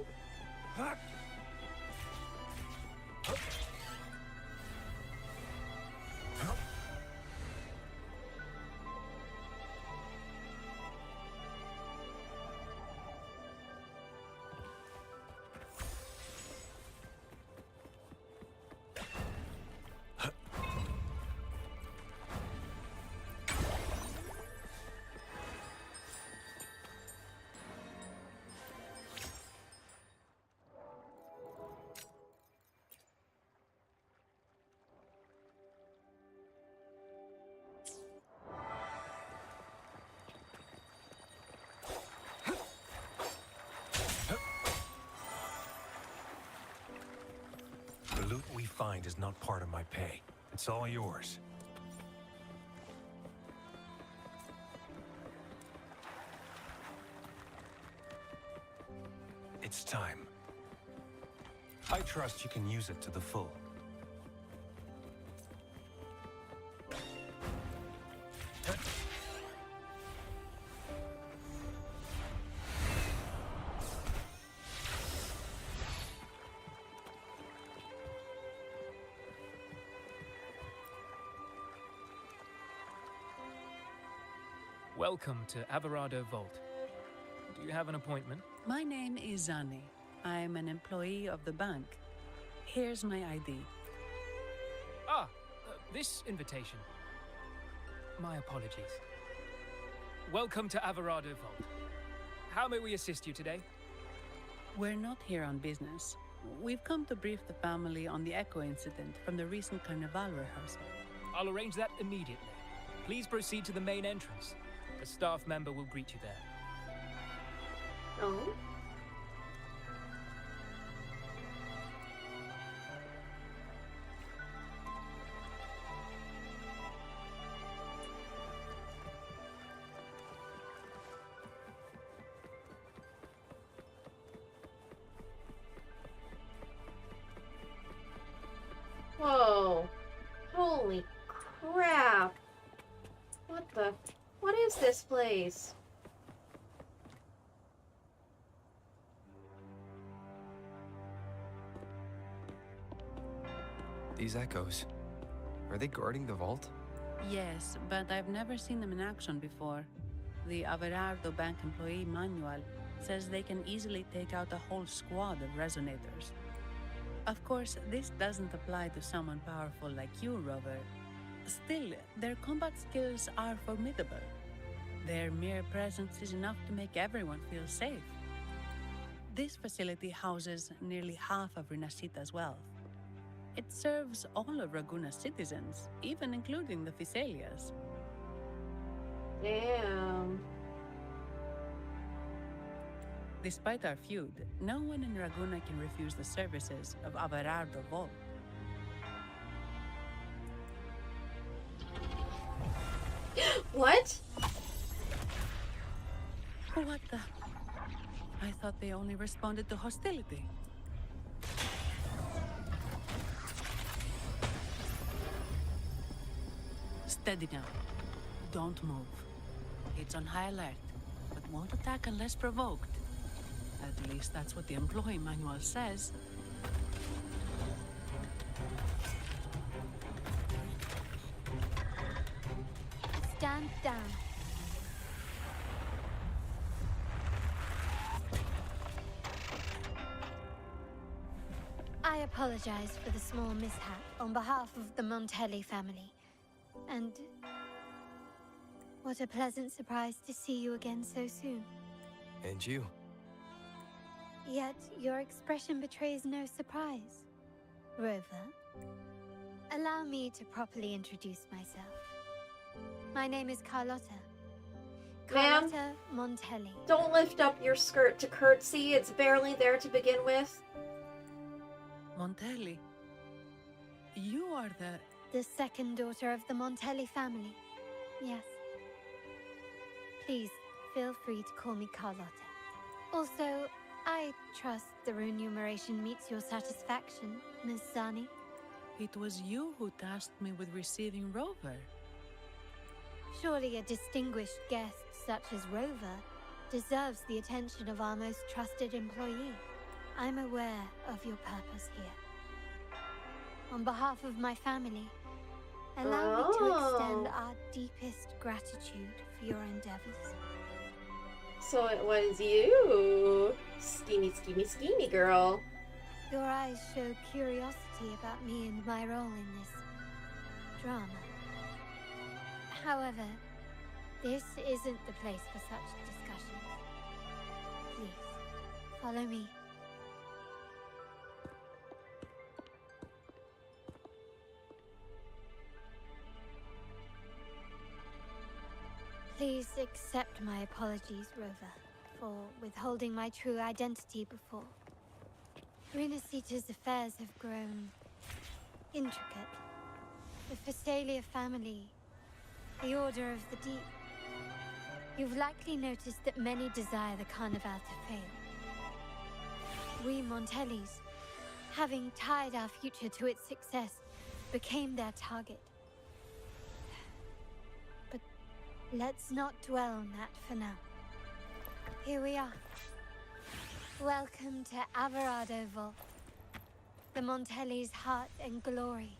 Speaker 16: The loot we find is not part of my pay. It's all yours. It's time. I trust you can use it to the full.
Speaker 11: Welcome to Averado Vault. Do you have an appointment?
Speaker 3: My name is ZANI. I'm an employee of the bank. Here's my ID.
Speaker 11: This invitation. My apologies. Welcome to Averado Vault. How may we assist you today?
Speaker 3: We're not here on business. We've come to brief the family on the Echo incident from the recent Carnivale rehearsal.
Speaker 11: I'll arrange that immediately. Please proceed to the main entrance. A staff member will greet you there.
Speaker 1: Oh? Whoa. Holy crap. What is this place?
Speaker 6: These echoes, are they guarding the vault?
Speaker 3: Yes, but I've never seen them in action before. The Averardo Bank employee manual says they can easily take out a whole squad of resonators. Of course, this doesn't apply to someone powerful like you, Rover. Still, their combat skills are formidable. Their mere presence is enough to make everyone feel safe. This facility houses nearly half of Rinascita's wealth. It serves all of Raguna's citizens, even including the Fiselias.
Speaker 1: Damn.
Speaker 3: Despite our feud, no one in Raguna can refuse the services of Averardo Vault.
Speaker 1: What?
Speaker 3: What the? I thought they only responded to hostility. Steady now. Don't move. It's on high alert, but won't attack unless provoked. At least that's what the employee manual says.
Speaker 9: Stand down. I apologize for the small mishap on behalf of the Montelli family. And what a pleasant surprise to see you again so soon.
Speaker 6: And you.
Speaker 9: Yet your expression betrays no surprise. Rover, allow me to properly introduce myself. My name is Carlotta.
Speaker 1: Ma'am,
Speaker 9: Carlotta Montelli.
Speaker 1: don't lift up your skirt to curtsy. It's barely there to begin with.
Speaker 3: Montelli. You are
Speaker 9: The second daughter of the Montelli family. Yes. Please, feel free to call me Carlotta. Also, I trust the remuneration meets your satisfaction, Miss Zani.
Speaker 3: It was you who tasked me with receiving Rover.
Speaker 9: Surely a distinguished guest such as Rover deserves the attention of our most trusted employee. I'm aware of your purpose here. On behalf of my family, allow me to extend our deepest gratitude for your endeavors.
Speaker 1: So it was you, schemy, schemy, schemy girl.
Speaker 9: Your eyes show curiosity about me and my role in this drama. However, this isn't the place for such discussions. Please, follow me. Please accept my apologies, Rover, for withholding my true identity before. Renacita's affairs have grown intricate. The Phasalia family, the Order of the Deep. You've likely noticed that many desire the Carnivale to fail. We Montellis, having tied our future to its success, became their target. But let's not dwell on that for now. Here we are. Welcome to Averado Vault, the Montelli's heart and glory.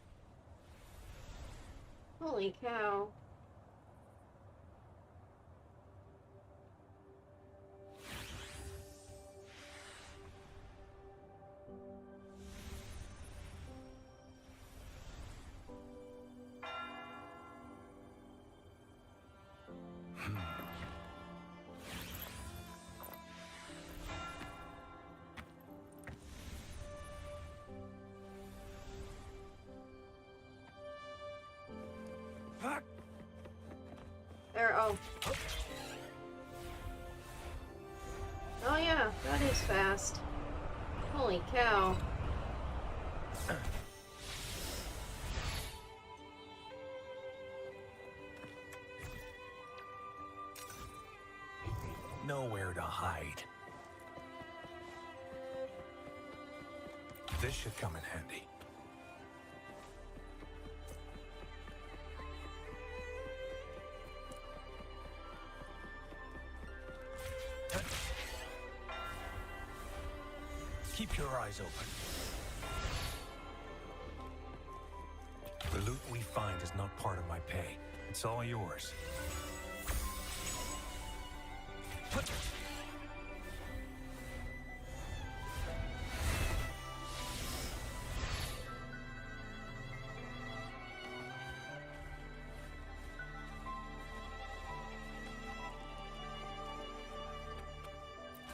Speaker 1: Holy cow. There, oh. Oh yeah, that is fast. Holy cow.
Speaker 16: Nowhere to hide. This should come in handy. Keep your eyes open. The loot we find is not part of my pay. It's all yours.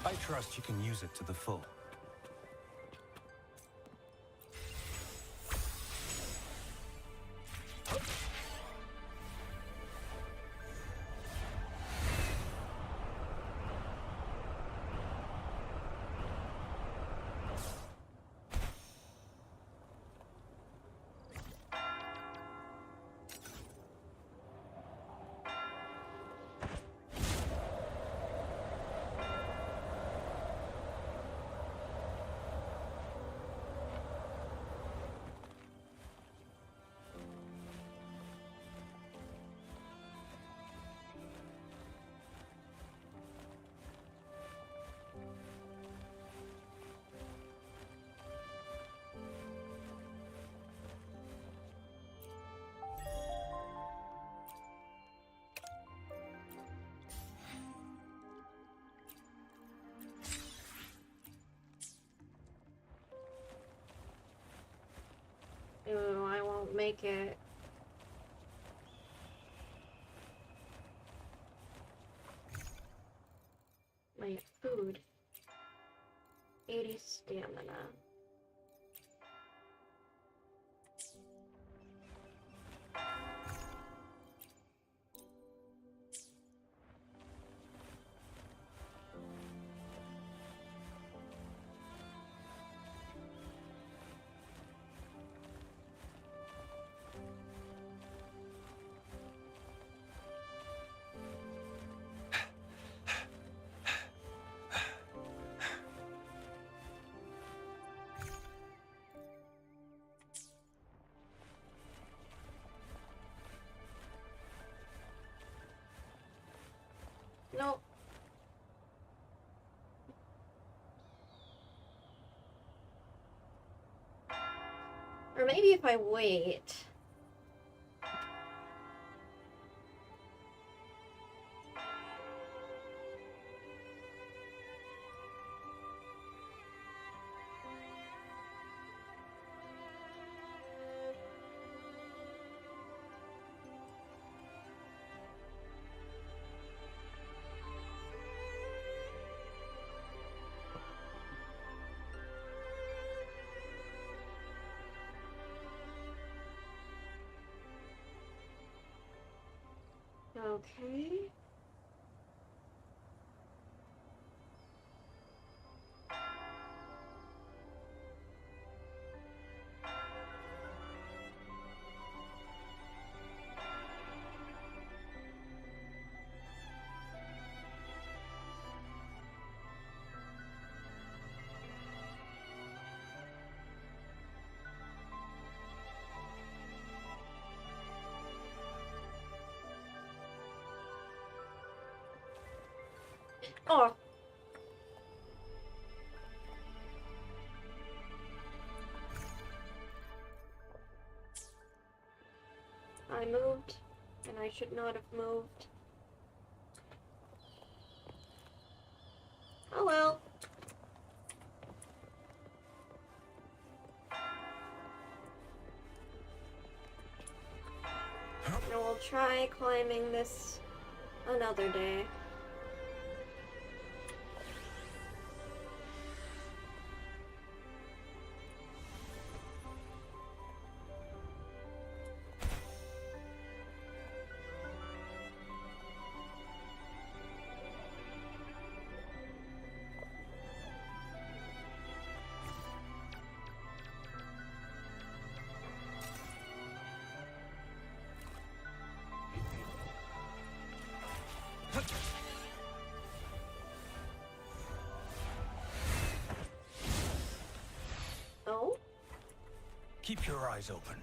Speaker 16: I trust you can use it to the full.
Speaker 1: Ew, I won't make it. My food. 80 stamina. Nope. Or maybe if I wait. Okay. Oh. I moved, and I should not have moved. Oh well. And we'll try climbing this another day. Oh?
Speaker 16: Keep your eyes open.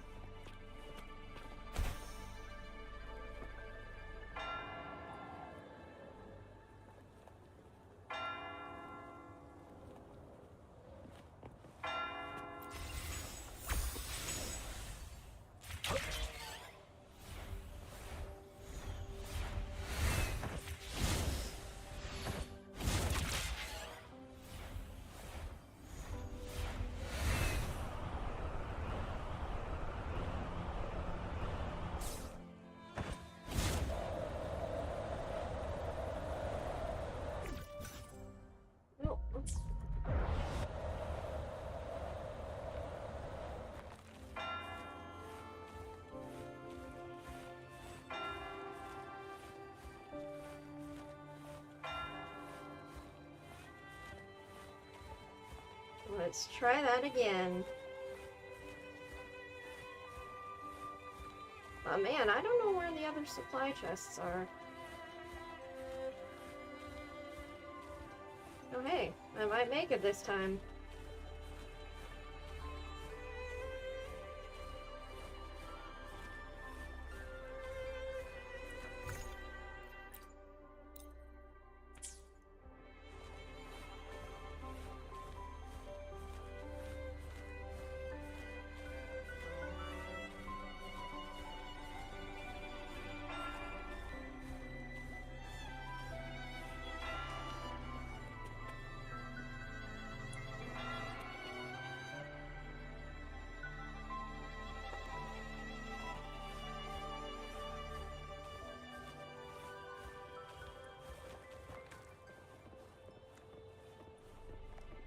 Speaker 1: No. Let's try that again. Oh man, I don't know where the other supply chests are. Oh hey, I might make it this time.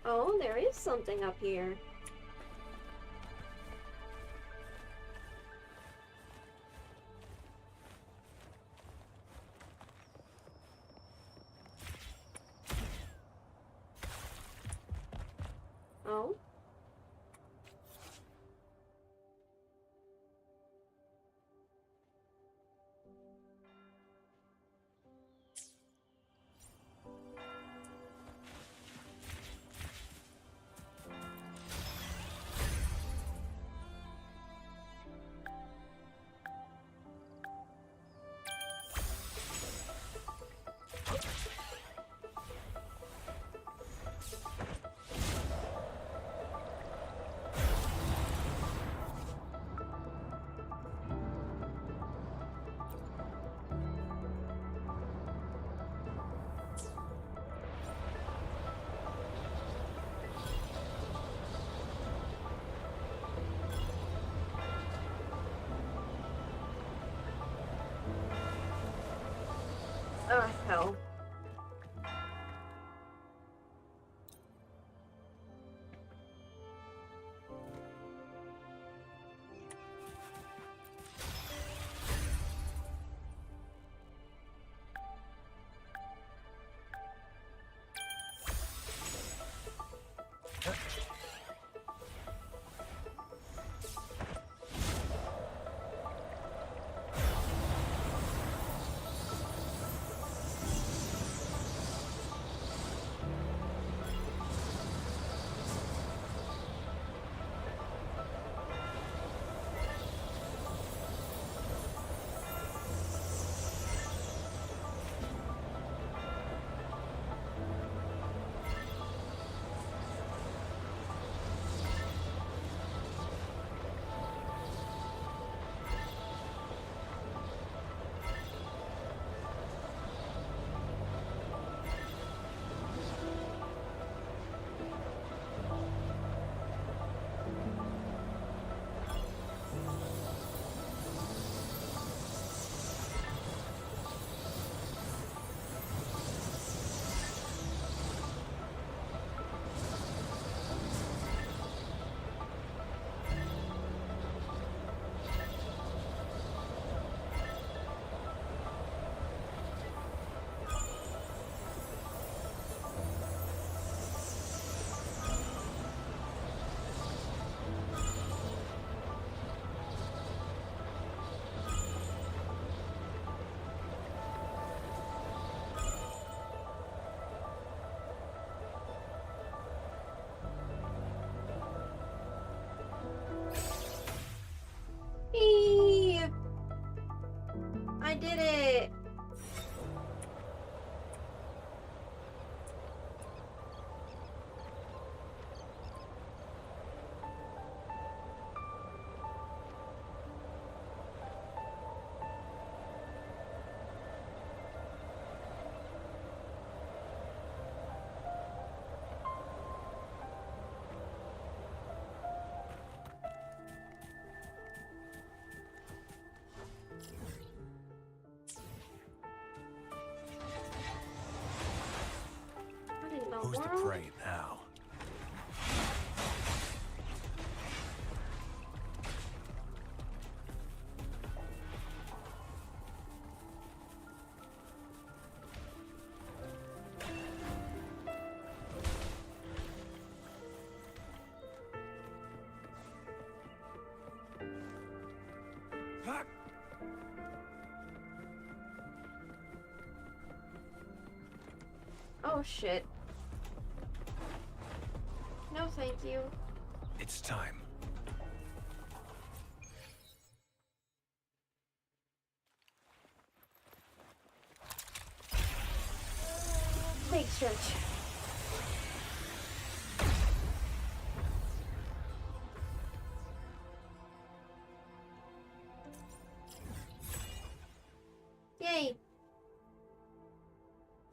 Speaker 1: Oh, there is something up here. Oh? I did it!
Speaker 16: Who's the prey now?
Speaker 1: Oh shit. No, thank you.
Speaker 16: It's time.
Speaker 1: Big stretch. Yay!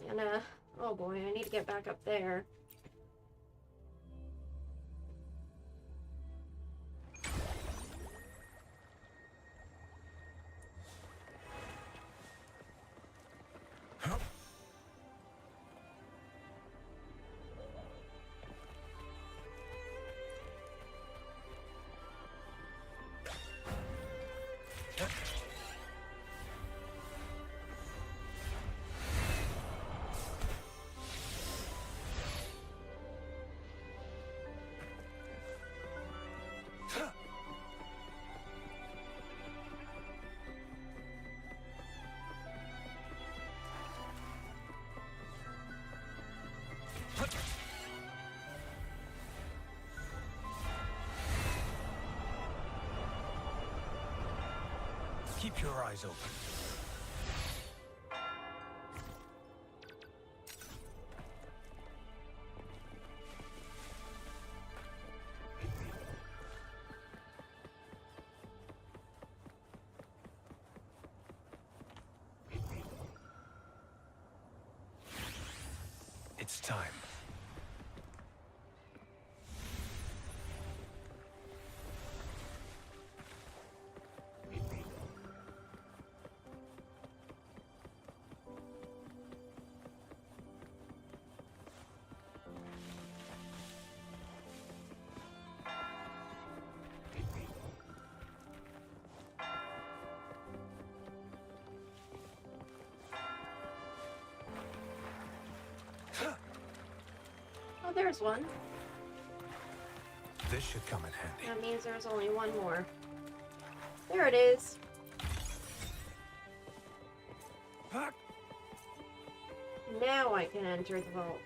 Speaker 1: And oh boy, I need to get back up there.
Speaker 16: Keep your eyes open. It's time.
Speaker 1: Oh, there's one.
Speaker 16: This should come in handy.
Speaker 1: That means there's only one more. There it is. Now I can enter the vault.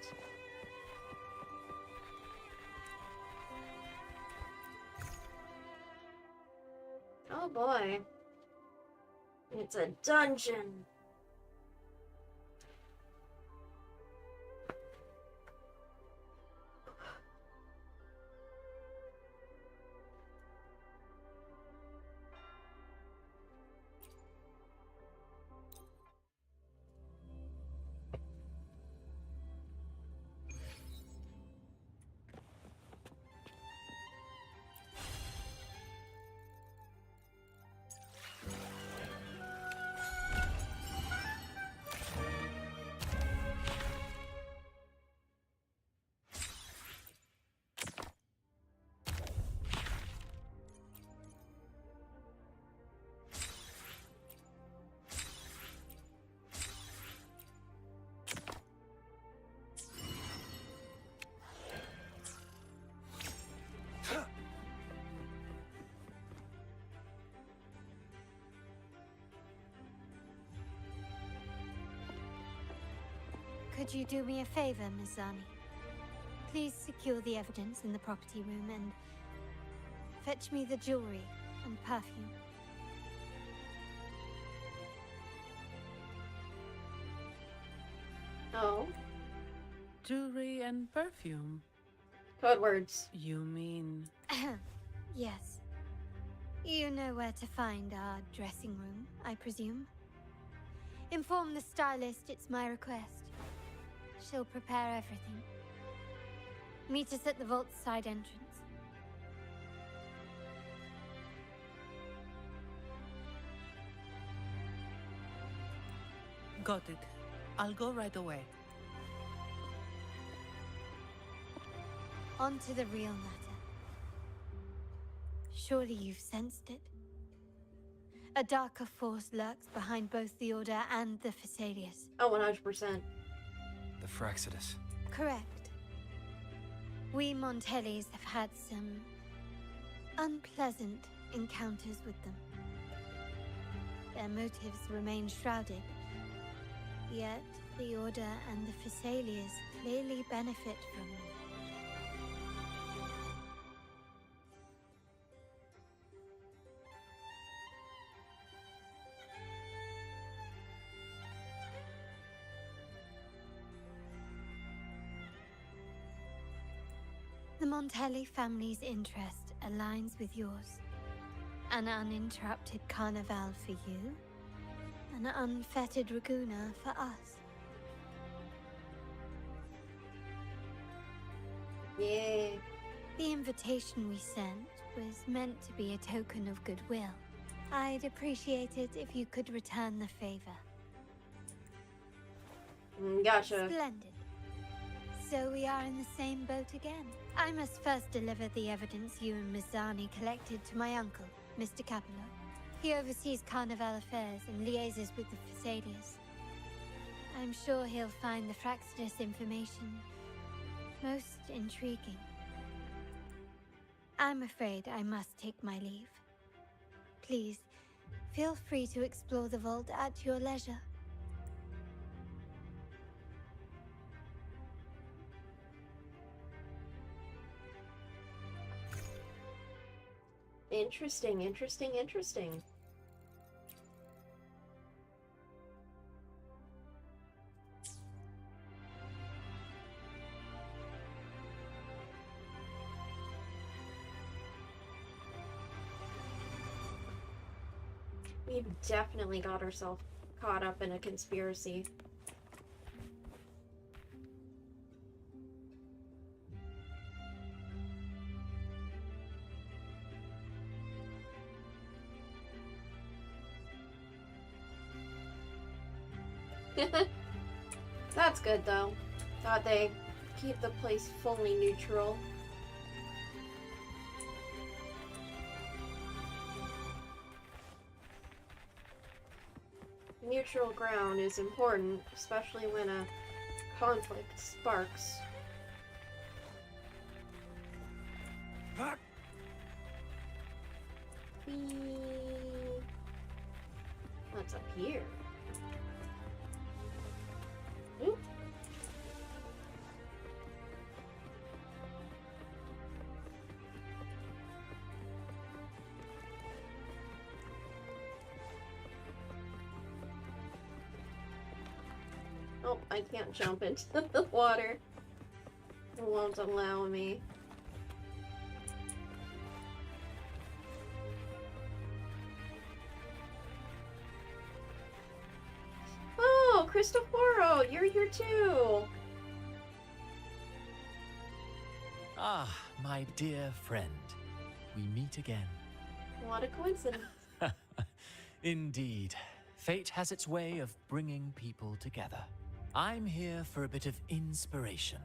Speaker 1: Oh boy. It's a dungeon.
Speaker 9: Could you do me a favor, Miss Zani? Please secure the evidence in the property room and fetch me the jewelry and perfume.
Speaker 1: Oh.
Speaker 3: Jewelry and perfume.
Speaker 1: Code words.
Speaker 3: You mean...
Speaker 9: Yes. You know where to find our dressing room, I presume? Inform the stylist it's my request. She'll prepare everything. Meet us at the vault's side entrance.
Speaker 3: Got it. I'll go right away.
Speaker 9: On to the real matter. Surely you've sensed it. A darker force lurks behind both the Order and the Phasaelius.
Speaker 1: Oh, 100%.
Speaker 6: The Fraxidus.
Speaker 9: Correct. We Montellis have had some unpleasant encounters with them. Their motives remain shrouded. Yet, the Order and the Phasaelius clearly benefit from them. The Montelli family's interest aligns with yours. An uninterrupted Carnivale for you, an unfettered Raguena for us.
Speaker 1: Yay.
Speaker 9: The invitation we sent was meant to be a token of goodwill. I'd appreciate it if you could return the favor.
Speaker 1: Gotcha.
Speaker 9: Splendid. So we are in the same boat again. I must first deliver the evidence you and Miss ZANI collected to my uncle, Mr. Capello. He oversees Carnivale affairs and liaises with the Phasaelius. I'm sure he'll find the Fraxidus information most intriguing. I'm afraid I must take my leave. Please, feel free to explore the vault at your leisure.
Speaker 1: Interesting, interesting, interesting. We've definitely got ourselves caught up in a conspiracy. That's good though. Thought they keep the place fully neutral. Neutral ground is important, especially when a conflict sparks. What's up here? Ooh. Oh, I can't jump into the water. It won't allow me. Oh, Cristoforo, you're here too.
Speaker 2: Ah, my dear friend. We meet again.
Speaker 1: What a coincidence.
Speaker 2: Indeed. Fate has its way of bringing people together. I'm here for a bit of inspiration.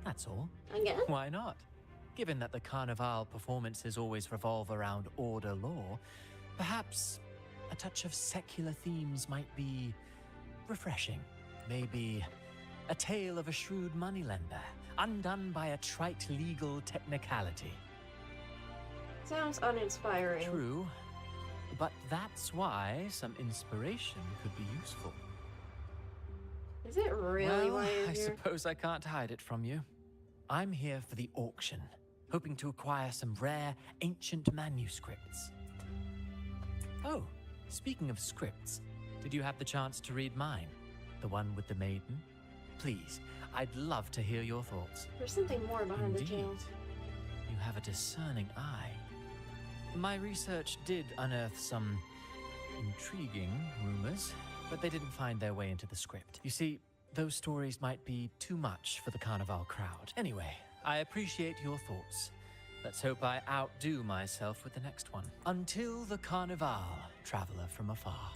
Speaker 2: That's all.
Speaker 1: Again?
Speaker 2: Why not? Given that the Carnivale performances always revolve around order law, perhaps a touch of secular themes might be refreshing. Maybe a tale of a shrewd moneylender, undone by a trite legal technicality.
Speaker 1: Sounds uninspiring.
Speaker 2: True, but that's why some inspiration could be useful.
Speaker 1: Is it really why you're
Speaker 2: I
Speaker 1: here?
Speaker 2: suppose I can't hide it from you. I'm here for the auction, hoping to acquire some rare, ancient manuscripts. Oh, speaking of scripts, did you have the chance to read mine? The one with the maiden? please, I'd love to hear your thoughts.
Speaker 1: There's something more behind the jail.
Speaker 2: You have a discerning eye. My research did unearth some intriguing rumors, but they didn't find their way into the script. You see, those stories might be too much for the Carnivale crowd. Anyway, I appreciate your thoughts. Let's hope I outdo myself with the next one. Until the Carnivale, traveler from afar.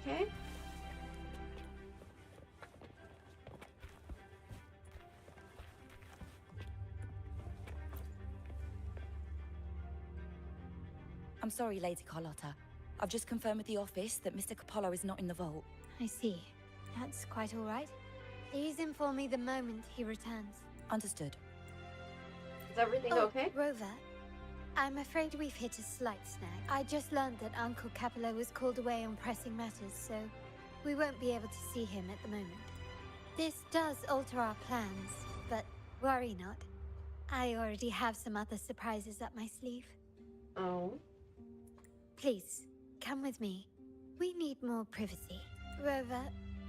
Speaker 1: Okay.
Speaker 17: I'm sorry, Lady Carlotta. I've just confirmed with the office that Mr. Capolo is not in the vault.
Speaker 9: I see. That's quite all right. Please inform me the moment he returns.
Speaker 17: Understood.
Speaker 1: Is everything okay?
Speaker 9: Rover, I'm afraid we've hit a slight snag. I just learned that Uncle Capolo was called away on pressing matters, so we won't be able to see him at the moment. This does alter our plans, but worry not. I already have some other surprises up my sleeve.
Speaker 1: Oh?
Speaker 9: Please, come with me. We need more privacy. Rover,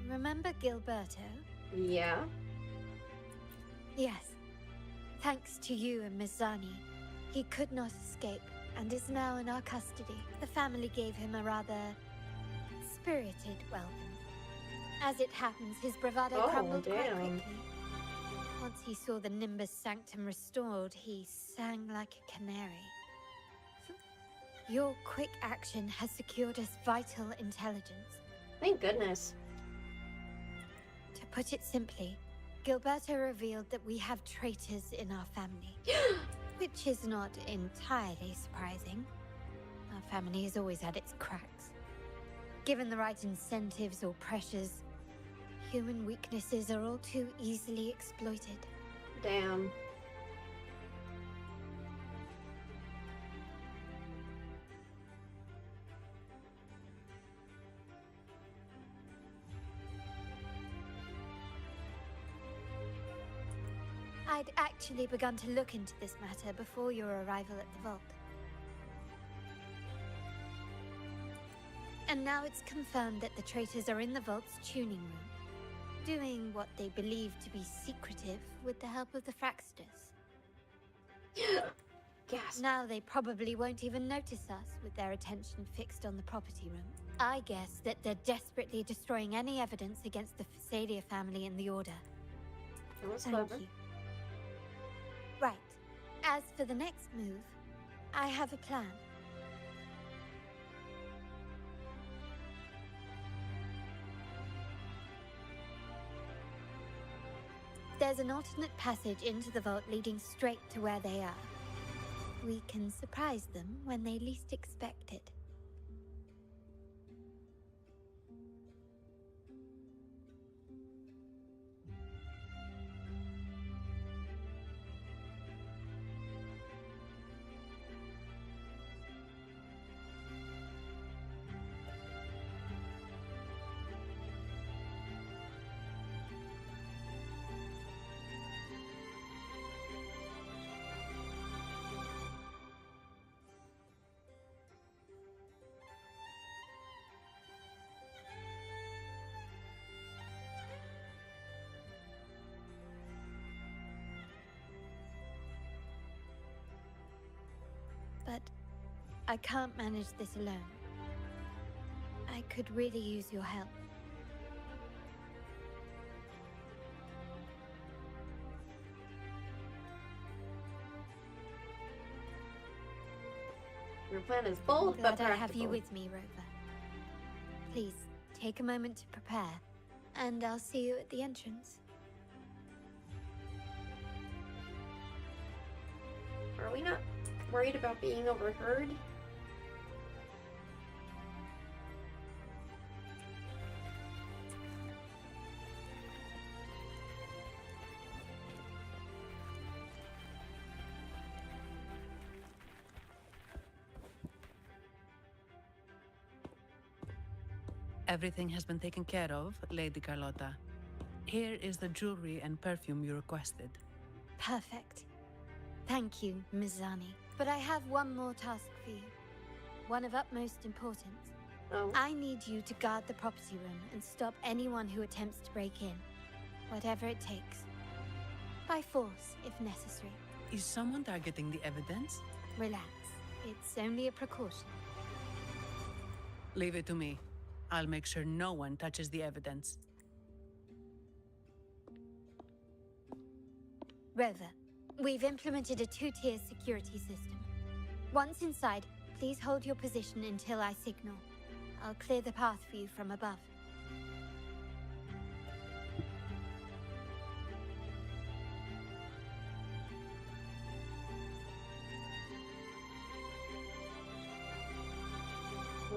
Speaker 9: remember Gilberto?
Speaker 1: Yeah?
Speaker 9: Yes. Thanks to you and Miss Zani, he could not escape and is now in our custody. The family gave him a rather spirited welcome. As it happens, his bravado crumbled quite quickly. Once he saw the Nimbus Sanctum restored, he sang like a canary. Your quick action has secured us vital intelligence.
Speaker 1: Thank goodness.
Speaker 9: To put it simply, Gilberto revealed that we have traitors in our family. Which is not entirely surprising. Our family has always had its cracks. Given the right incentives or pressures, human weaknesses are all too easily exploited.
Speaker 1: Damn.
Speaker 9: I'd actually begun to look into this matter before your arrival at the vault. And now it's confirmed that the traitors are in the vault's tuning room, doing what they believe to be secretive with the help of the Fraxters.
Speaker 1: Yes.
Speaker 9: Now they probably won't even notice us with their attention fixed on the property room. I guess that they're desperately destroying any evidence against the Phasalia family in the Order.
Speaker 1: That was
Speaker 9: Thank
Speaker 1: clever.
Speaker 9: you. Right. As for the next move, I have a plan. There's an alternate passage into the vault leading straight to where they are. We can surprise them when they least expect it. But I can't manage this alone. I could really use your help.
Speaker 1: Your plan is bold,
Speaker 9: Glad
Speaker 1: but
Speaker 9: I
Speaker 1: practical.
Speaker 9: have you with me, Rover. Please, take a moment to prepare, and I'll see you at the entrance.
Speaker 1: Are we not worried about being overheard?
Speaker 3: Everything has been taken care of, Lady Carlotta. Here is the jewelry and perfume you requested.
Speaker 9: Perfect. Thank you, Ms. Zani. But I have one more task for you. One of utmost importance.
Speaker 1: Oh.
Speaker 9: I need you to guard the property room and stop anyone who attempts to break in. Whatever it takes. By force, if necessary.
Speaker 3: Is someone targeting the evidence?
Speaker 9: Relax. It's only a precaution.
Speaker 3: Leave it to me. I'll make sure no one touches the evidence.
Speaker 9: Rover, we've implemented a two-tier security system. Once inside, please hold your position until I signal. I'll clear the path for you from above.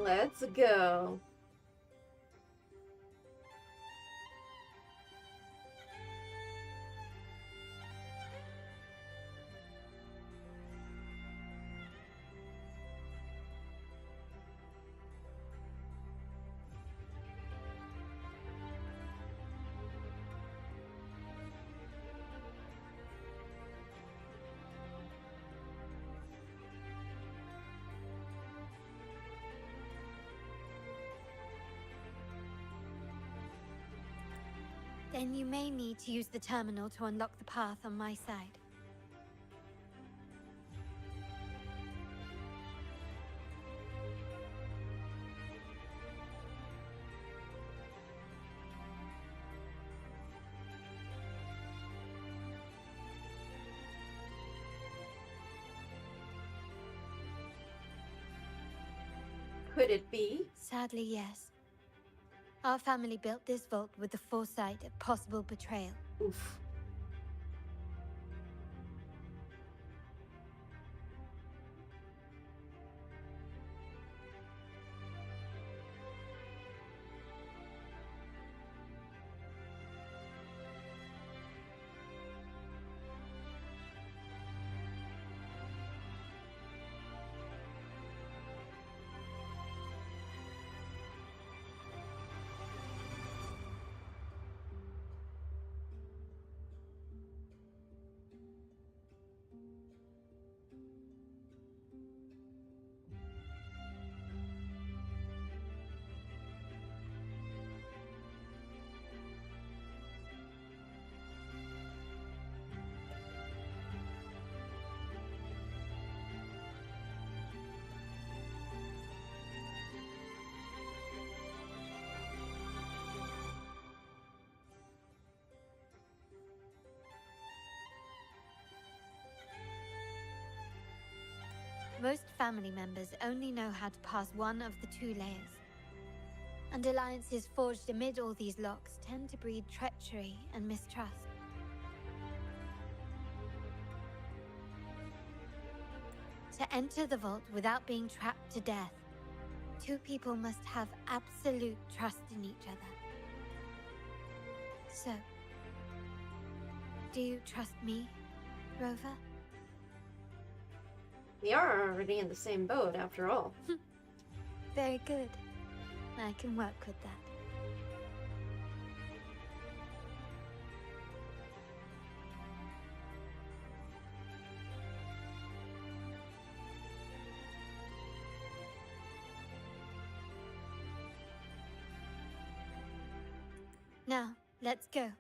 Speaker 1: Let's go.
Speaker 9: Then you may need to use the terminal to unlock the path on my side.
Speaker 1: Could it be?
Speaker 9: Sadly, yes. Our family built this vault with the foresight of possible betrayal.
Speaker 1: Oof.
Speaker 9: Most family members only know how to pass one of the two layers. And alliances forged amid all these locks tend to breed treachery and mistrust. To enter the vault without being trapped to death, two people must have absolute trust in each other. So, do you trust me, Rover?
Speaker 1: We are already in the same boat, after all.
Speaker 9: Very good. I can work with that. Now, let's go.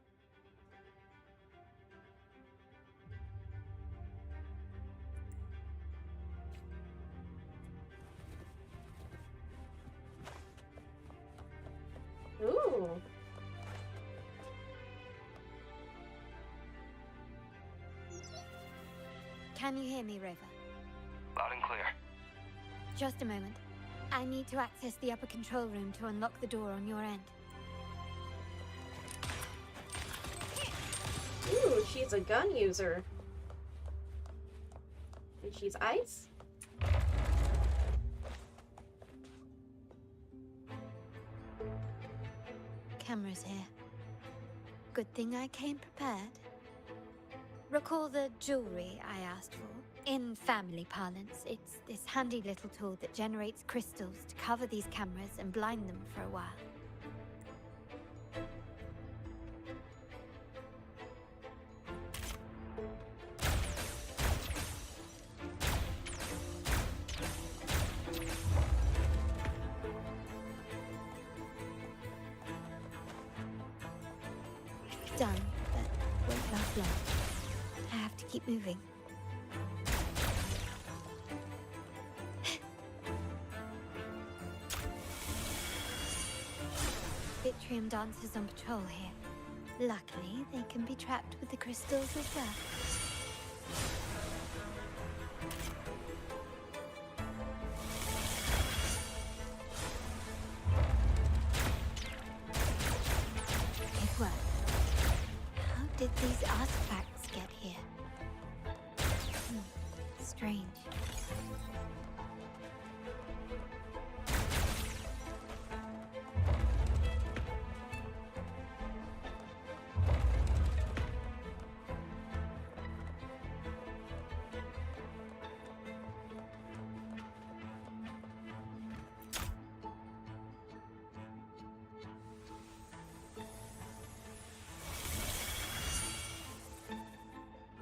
Speaker 1: Ooh.
Speaker 9: Can you hear me, Rover?
Speaker 18: Loud and clear.
Speaker 9: Just a moment. I need to access the upper control room to unlock the door on your end.
Speaker 1: Ooh, she's a gun user. And she's ice?
Speaker 9: Cameras here. Good thing I came prepared. Recall the jewelry I asked for? In family parlance, it's this handy little tool that generates crystals to cover these cameras and blind them for a while. Done, but won't last long. I have to keep moving. Yttrium dancers on patrol here. Luckily, they can be trapped with the crystals as well. Good work. How did these artifacts get here? Strange.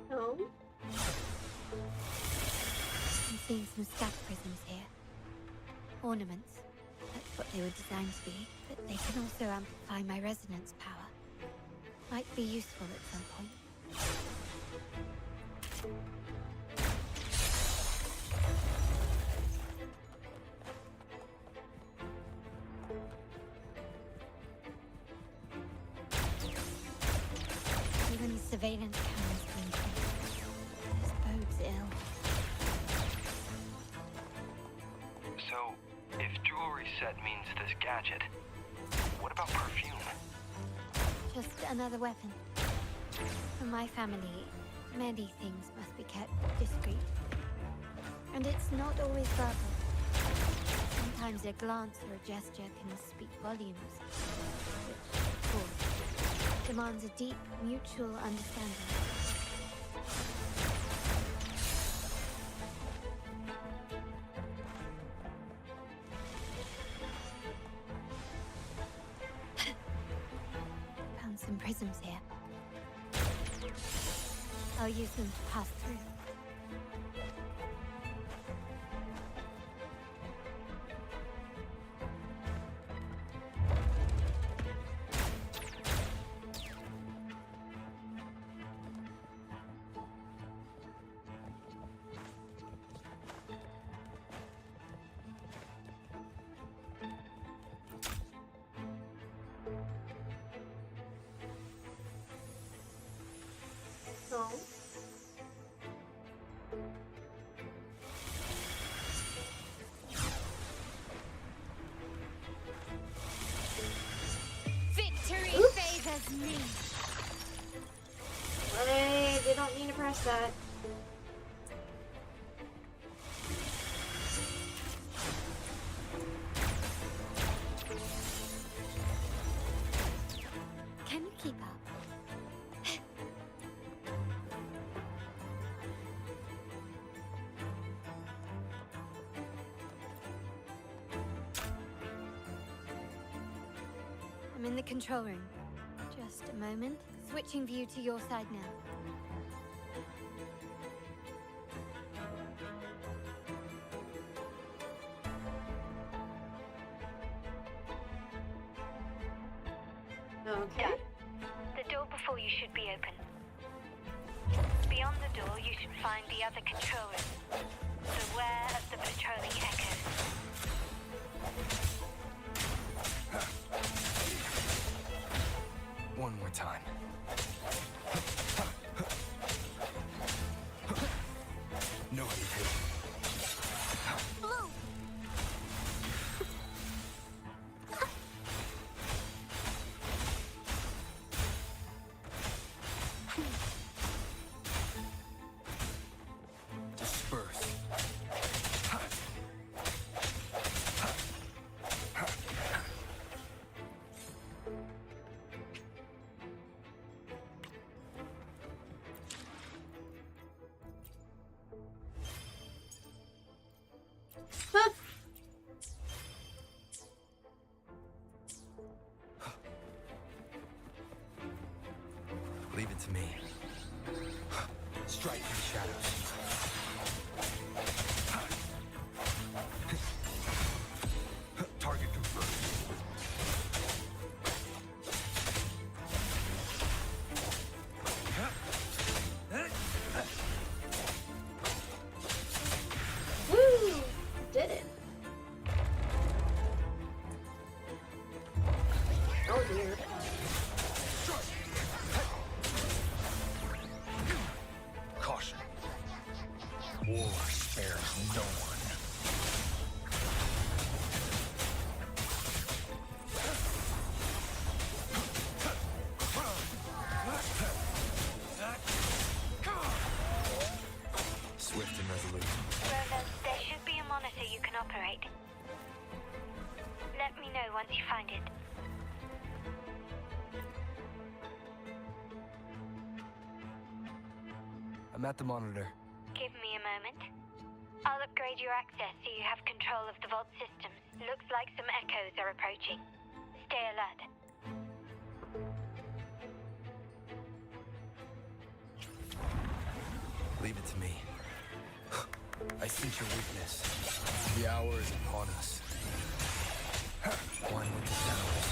Speaker 1: No.
Speaker 9: I'm seeing some scatter prisms here. Ornaments. That's what they were designed to be, but they can also amplify my resonance power. Might be useful at some point. Even surveillance cameras being placed. This bodes ill.
Speaker 18: So, if jewelry set means this gadget, what about perfume?
Speaker 9: Just another weapon. For my family, many things must be kept discreet. And it's not always verbal. Sometimes a glance or a gesture can speak volumes, which, of course, demands a deep mutual understanding. Found some prisms here. I'll use them to pass through.
Speaker 1: No.
Speaker 9: Victory favors me.
Speaker 1: They don't need to press that.
Speaker 9: Can you keep up? I'm in the control room. Just a moment. Switching view to your side now.
Speaker 1: Okay.
Speaker 19: The door before you should be open. Beyond the door, you should find the other control room. Beware of the patrolling echoes.
Speaker 6: One more time. No hesitation. Disperse. Leave it to me. Strike in the shadows. Target confirmed.
Speaker 1: Woo! Did it. Oh dear.
Speaker 16: Caution. War spares no one.
Speaker 6: Swift and resolute.
Speaker 19: Rover, there should be a monitor you can operate. Let me know once you find it.
Speaker 6: I'm at the monitor.
Speaker 19: Give me a moment. I'll upgrade your access so you have control of the vault systems. Looks like some echoes are approaching. Stay alert.
Speaker 6: Leave it to me. I sense your weakness. The hour is upon us. One with the sounds.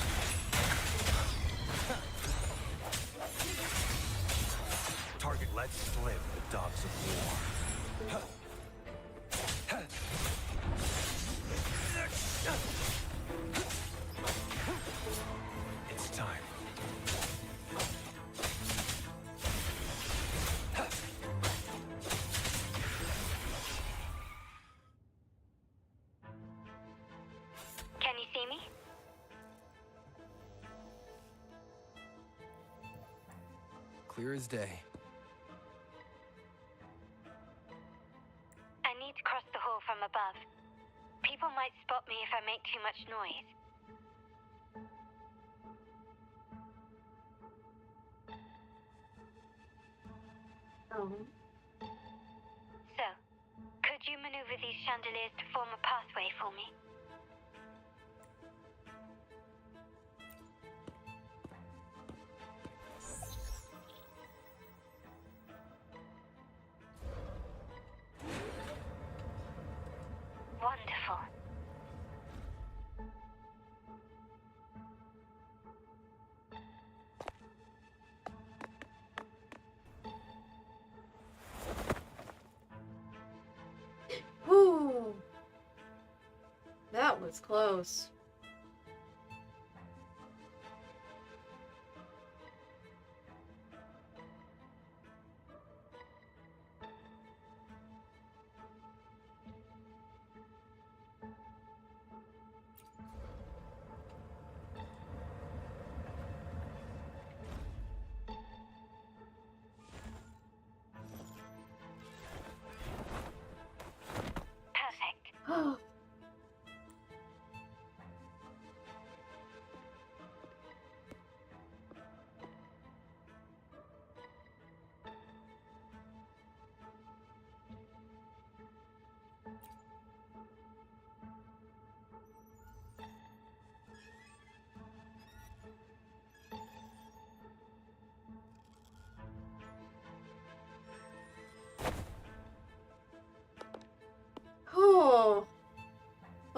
Speaker 16: Target let slip the dogs of war. It's time.
Speaker 19: Can you see me?
Speaker 6: Clear as day.
Speaker 19: I need to cross the hall from above. People might spot me if I make too much noise.
Speaker 1: Oh.
Speaker 19: So, could you maneuver these chandeliers to form a pathway for me? Wonderful.
Speaker 1: Whew. That was close.
Speaker 19: Perfect.
Speaker 1: Oh.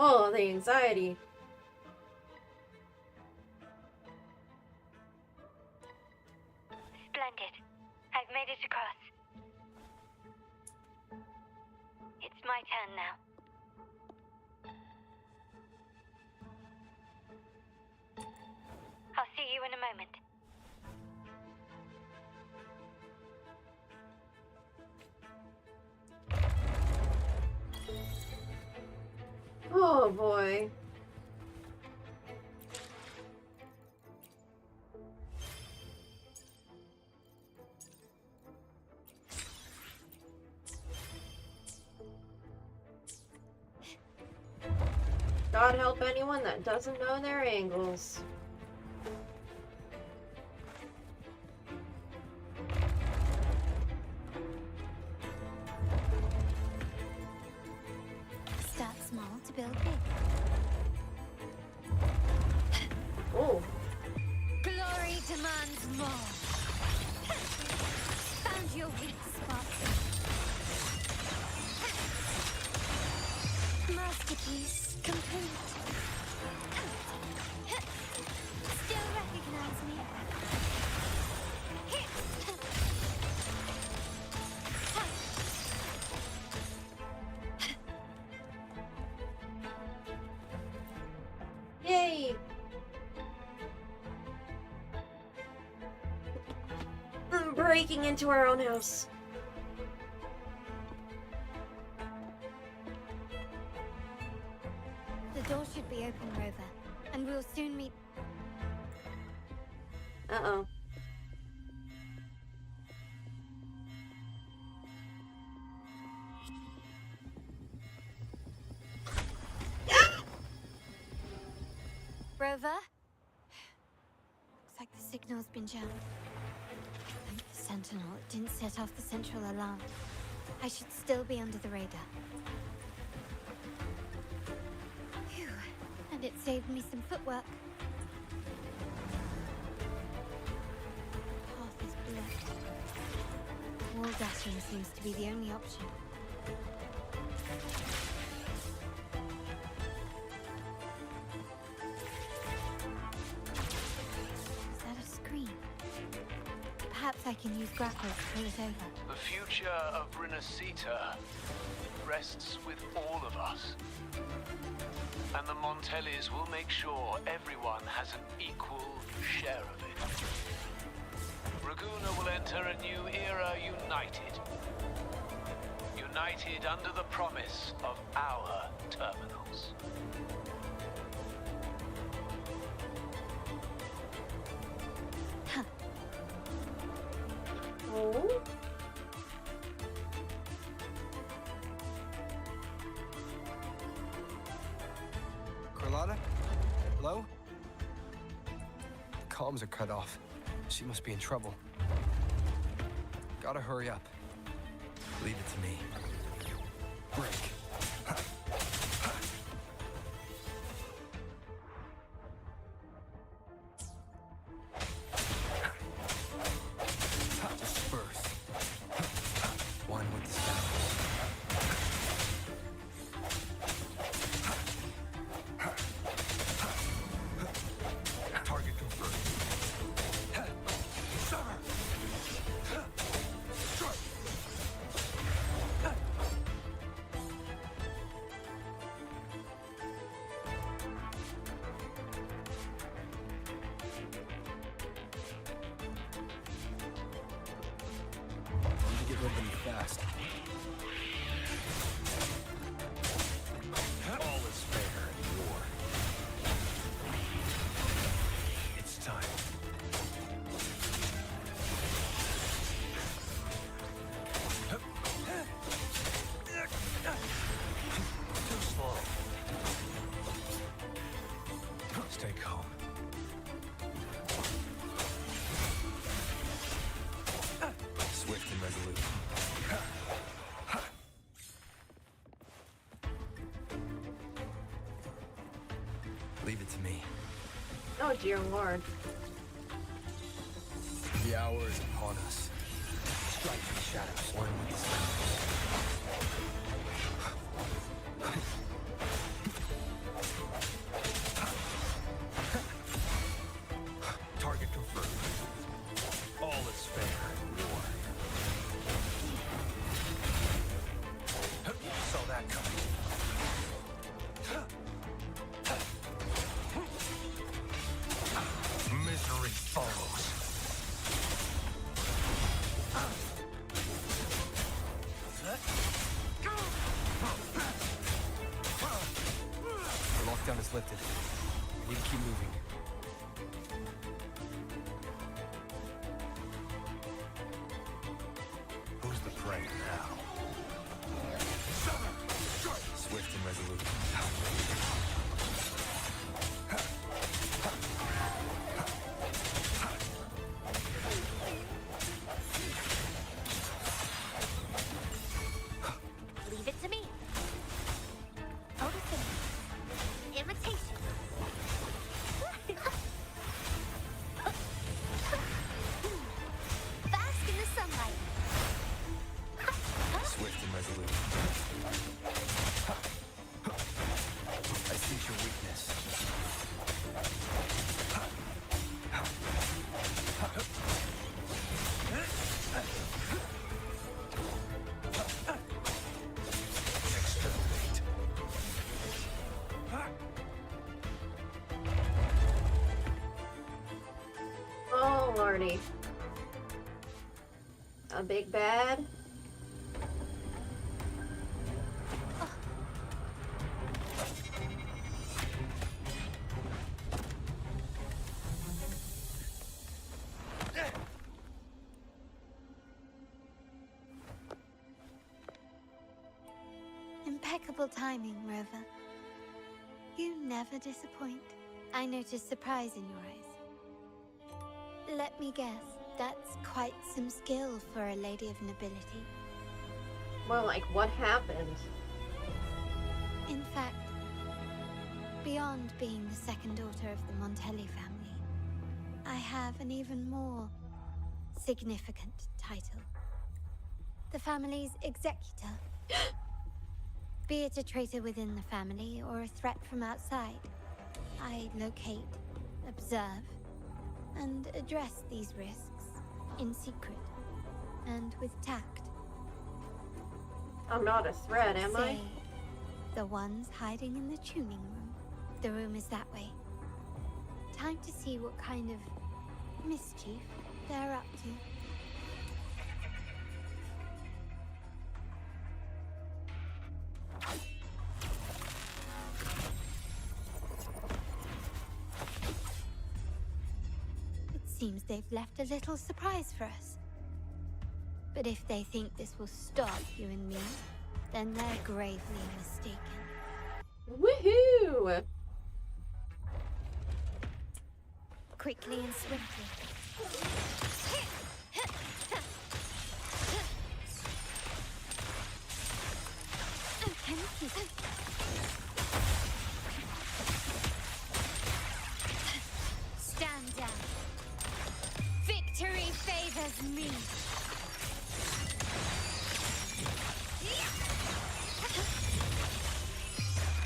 Speaker 1: Oh, the anxiety.
Speaker 19: Splendid. I've made it across. It's my turn now. I'll see you in a moment.
Speaker 1: Oh boy. God help anyone that doesn't know their angles.
Speaker 9: Start small to build big.
Speaker 1: Oh.
Speaker 9: Glory demands more. Use your weak spot. Masterpiece complete. Still recognize me?
Speaker 1: Yay! Breaking into our own house.
Speaker 9: The door should be open, Rover, and we'll soon meet.
Speaker 1: Uh-oh.
Speaker 9: Rover? Looks like the signal's been jammed. Thank the Sentinel, it didn't set off the central alarm. I should still be under the radar. Phew, and it saved me some footwork. The path is blocked. Wall dashing seems to be the only option. Is that a screen? Perhaps I can use grapples to pull it over.
Speaker 20: The future of Renacita rests with all of us. And the Montellis will make sure everyone has an equal share of it. Raguna will enter a new era united. United under the promise of our terminals.
Speaker 1: Oh?
Speaker 6: Carlotta? Hello? The comms are cut off. She must be in trouble. Gotta hurry up. Leave it to me. Break. Disperse. One with the sound. Target confirmed. Sever. Strike. Need to get rid of them fast. All is fair in war. It's time. Too slow. Stay calm. Swift and resolute. Leave it to me.
Speaker 1: Oh dear lord.
Speaker 6: The hour is upon us. Strike the shadows. One with the sound. Target confirmed. All is fair in war. Saw that coming. Misery follows. The lockdown is lifted. We need to keep moving. Who's the prey now? Swift and resolute.
Speaker 4: Leave it to me. Noticing. Imitation. Bask in the sunlight.
Speaker 1: party? A big bad?
Speaker 9: Impeccable timing, Rover. You never disappoint. I notice surprise in your eyes. Let me guess, that's quite some skill for a lady of nobility.
Speaker 1: More like, what happened?
Speaker 9: In fact, beyond being the second daughter of the Montelli family, I have an even more significant title. The family's executor. Be it a traitor within the family or a threat from outside, I locate, observe, and address these risks in secret and with tact.
Speaker 1: I'm not a threat, am I?
Speaker 9: Say, the ones hiding in the tuning room. The room is that way. Time to see what kind of mischief they're up to. Seems they've left a little surprise for us. But if they think this will stop you and me, then they're gravely mistaken.
Speaker 1: Woohoo!
Speaker 9: Quickly and swiftly. Stand down. Victory favors me.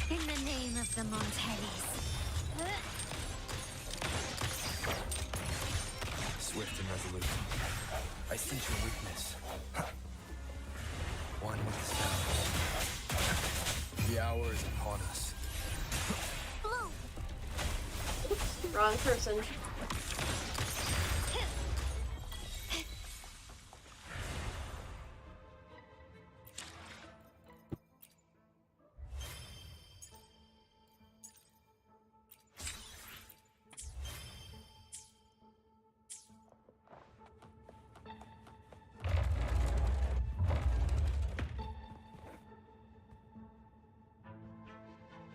Speaker 9: In the name of the Montellis.
Speaker 6: Swift and resolute. I sense your weakness. One with the sound. The hour is upon us.
Speaker 1: Oops, wrong person.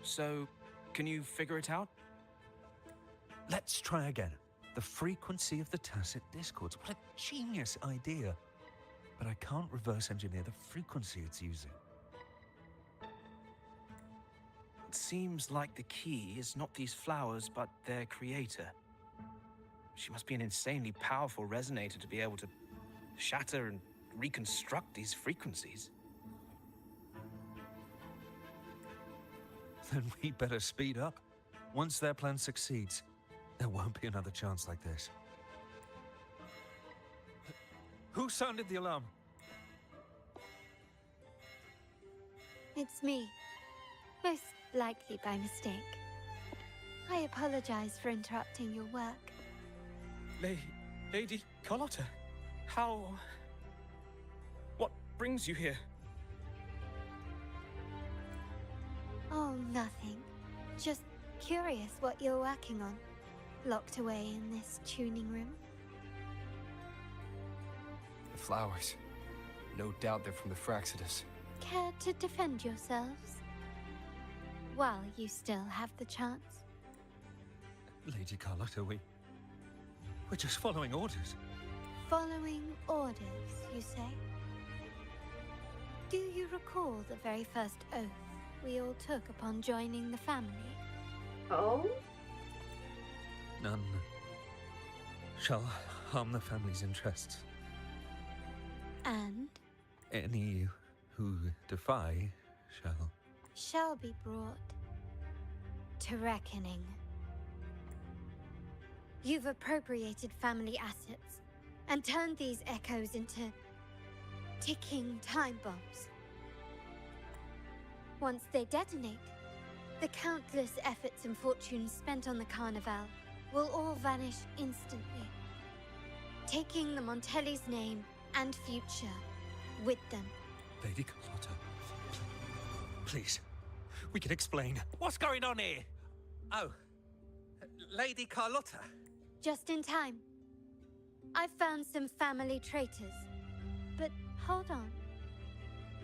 Speaker 21: So, can you figure it out?
Speaker 10: Let's try again. The frequency of the tacit discords. What a genius idea. But I can't reverse engineer the frequency it's using.
Speaker 21: It seems like the key is not these flowers, but their creator. She must be an insanely powerful resonator to be able to shatter and reconstruct these frequencies.
Speaker 10: Then we better speed up. Once their plan succeeds, there won't be another chance like this. Who sounded the alarm?
Speaker 9: It's me. Most likely by mistake. I apologize for interrupting your work.
Speaker 12: Lady Carlotta, how... What brings you here?
Speaker 9: Oh, nothing. Just curious what you're working on. Locked away in this tuning room.
Speaker 6: The flowers. No doubt they're from the Fraxidus.
Speaker 9: Care to defend yourselves? While you still have the chance.
Speaker 10: Lady Carlotta, we're just following orders.
Speaker 9: Following orders, you say? Do you recall the very first oath we all took upon joining the family?
Speaker 1: Oh?
Speaker 10: None shall harm the family's interests.
Speaker 9: And?
Speaker 10: Any who defy
Speaker 9: shall be brought to reckoning. You've appropriated family assets and turned these echoes into ticking time bombs. Once they detonate, the countless efforts and fortunes spent on the Carnivale will all vanish instantly. taking the Montelli's name and future with them.
Speaker 10: Lady Carlotta, please, we can explain.
Speaker 15: What's going on here? Oh, Lady Carlotta.
Speaker 9: Just in time. I found some family traitors. But hold on.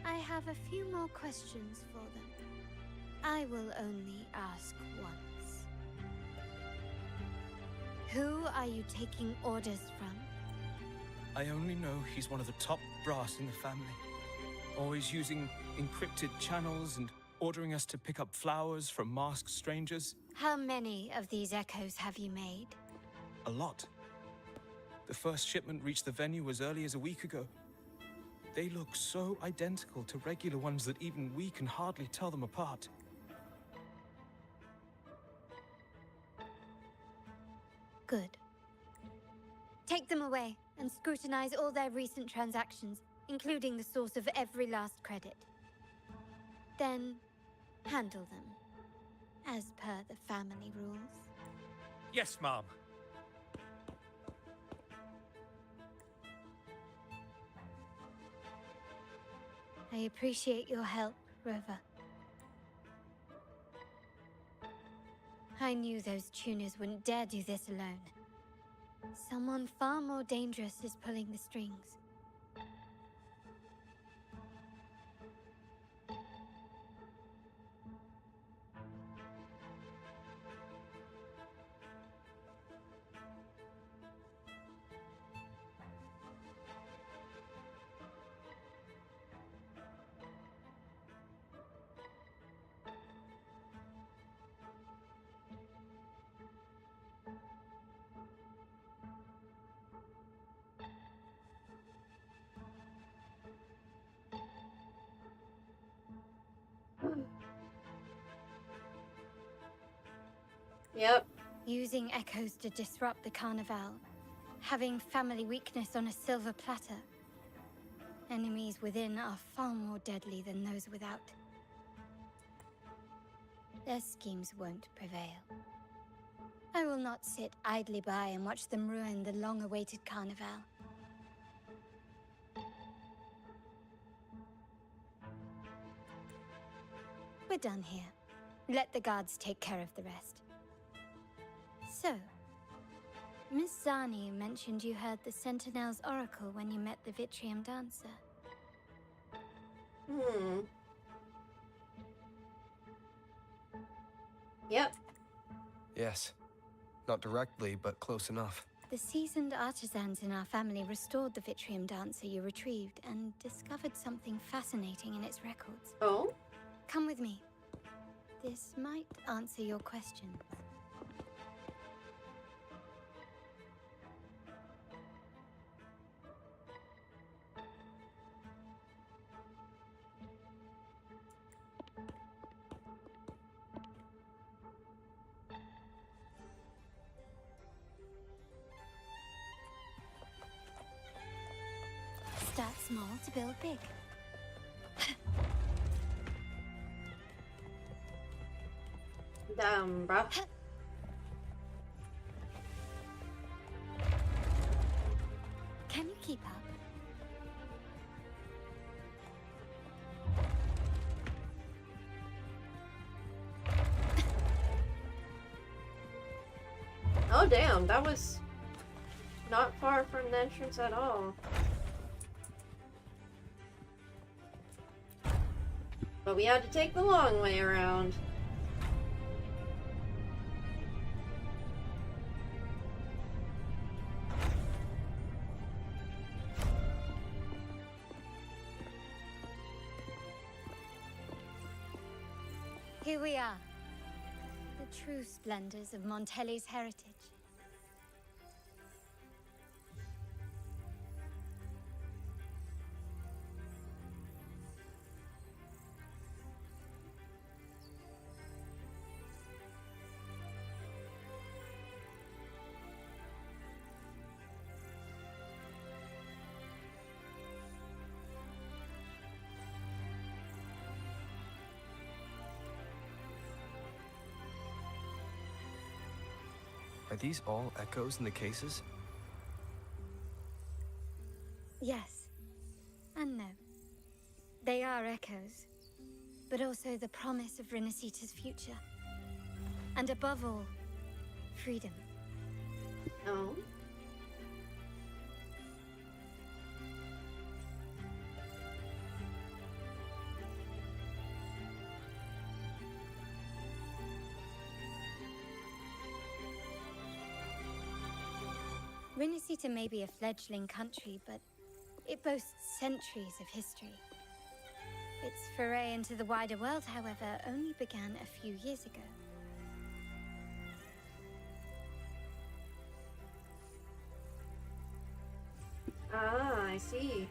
Speaker 9: I have a few more questions for them. I will only ask once. Who are you taking orders from?
Speaker 12: I only know he's one of the top brass in the family. Always using encrypted channels and ordering us to pick up flowers from masked strangers.
Speaker 9: How many of these echoes have you made?
Speaker 12: A lot. The first shipment reached the venue as early as a week ago. They look so identical to regular ones that even we can hardly tell them apart.
Speaker 9: Good. Take them away and scrutinize all their recent transactions, including the source of every last credit. Then, handle them, as per the family rules.
Speaker 15: Yes, Mom.
Speaker 9: I appreciate your help, Rover. I knew those tuners wouldn't dare do this alone. Someone far more dangerous is pulling the strings.
Speaker 1: Yep.
Speaker 9: Using echoes to disrupt the Carnivale. Having family weakness on a silver platter. Enemies within are far more deadly than those without. Their schemes won't prevail. I will not sit idly by and watch them ruin the long-awaited Carnivale. We're done here. Let the guards take care of the rest. So, Miss Zani mentioned you heard the Sentinel's oracle when you met the Vitrium dancer.
Speaker 1: Yep.
Speaker 6: Yes. Not directly, but close enough.
Speaker 9: The seasoned artisans in our family restored the Vitrium dancer you retrieved and discovered something fascinating in its records.
Speaker 1: Oh?
Speaker 9: Come with me. This might answer your questions. Start small to build big.
Speaker 1: Damn, bruh.
Speaker 9: Can you keep up?
Speaker 1: Oh damn, that was not far from the entrance at all. But we had to take the long way around.
Speaker 9: Here we are. The true splendors of Montelli's heritage.
Speaker 6: Are these all echoes in the cases?
Speaker 9: Yes. And no. They are echoes, but also the promise of Renacita's future. And above all, freedom.
Speaker 1: Oh?
Speaker 9: Renacita may be a fledgling country, but it boasts centuries of history. Its foray into the wider world, however, only began a few years ago.
Speaker 1: Ah, I see.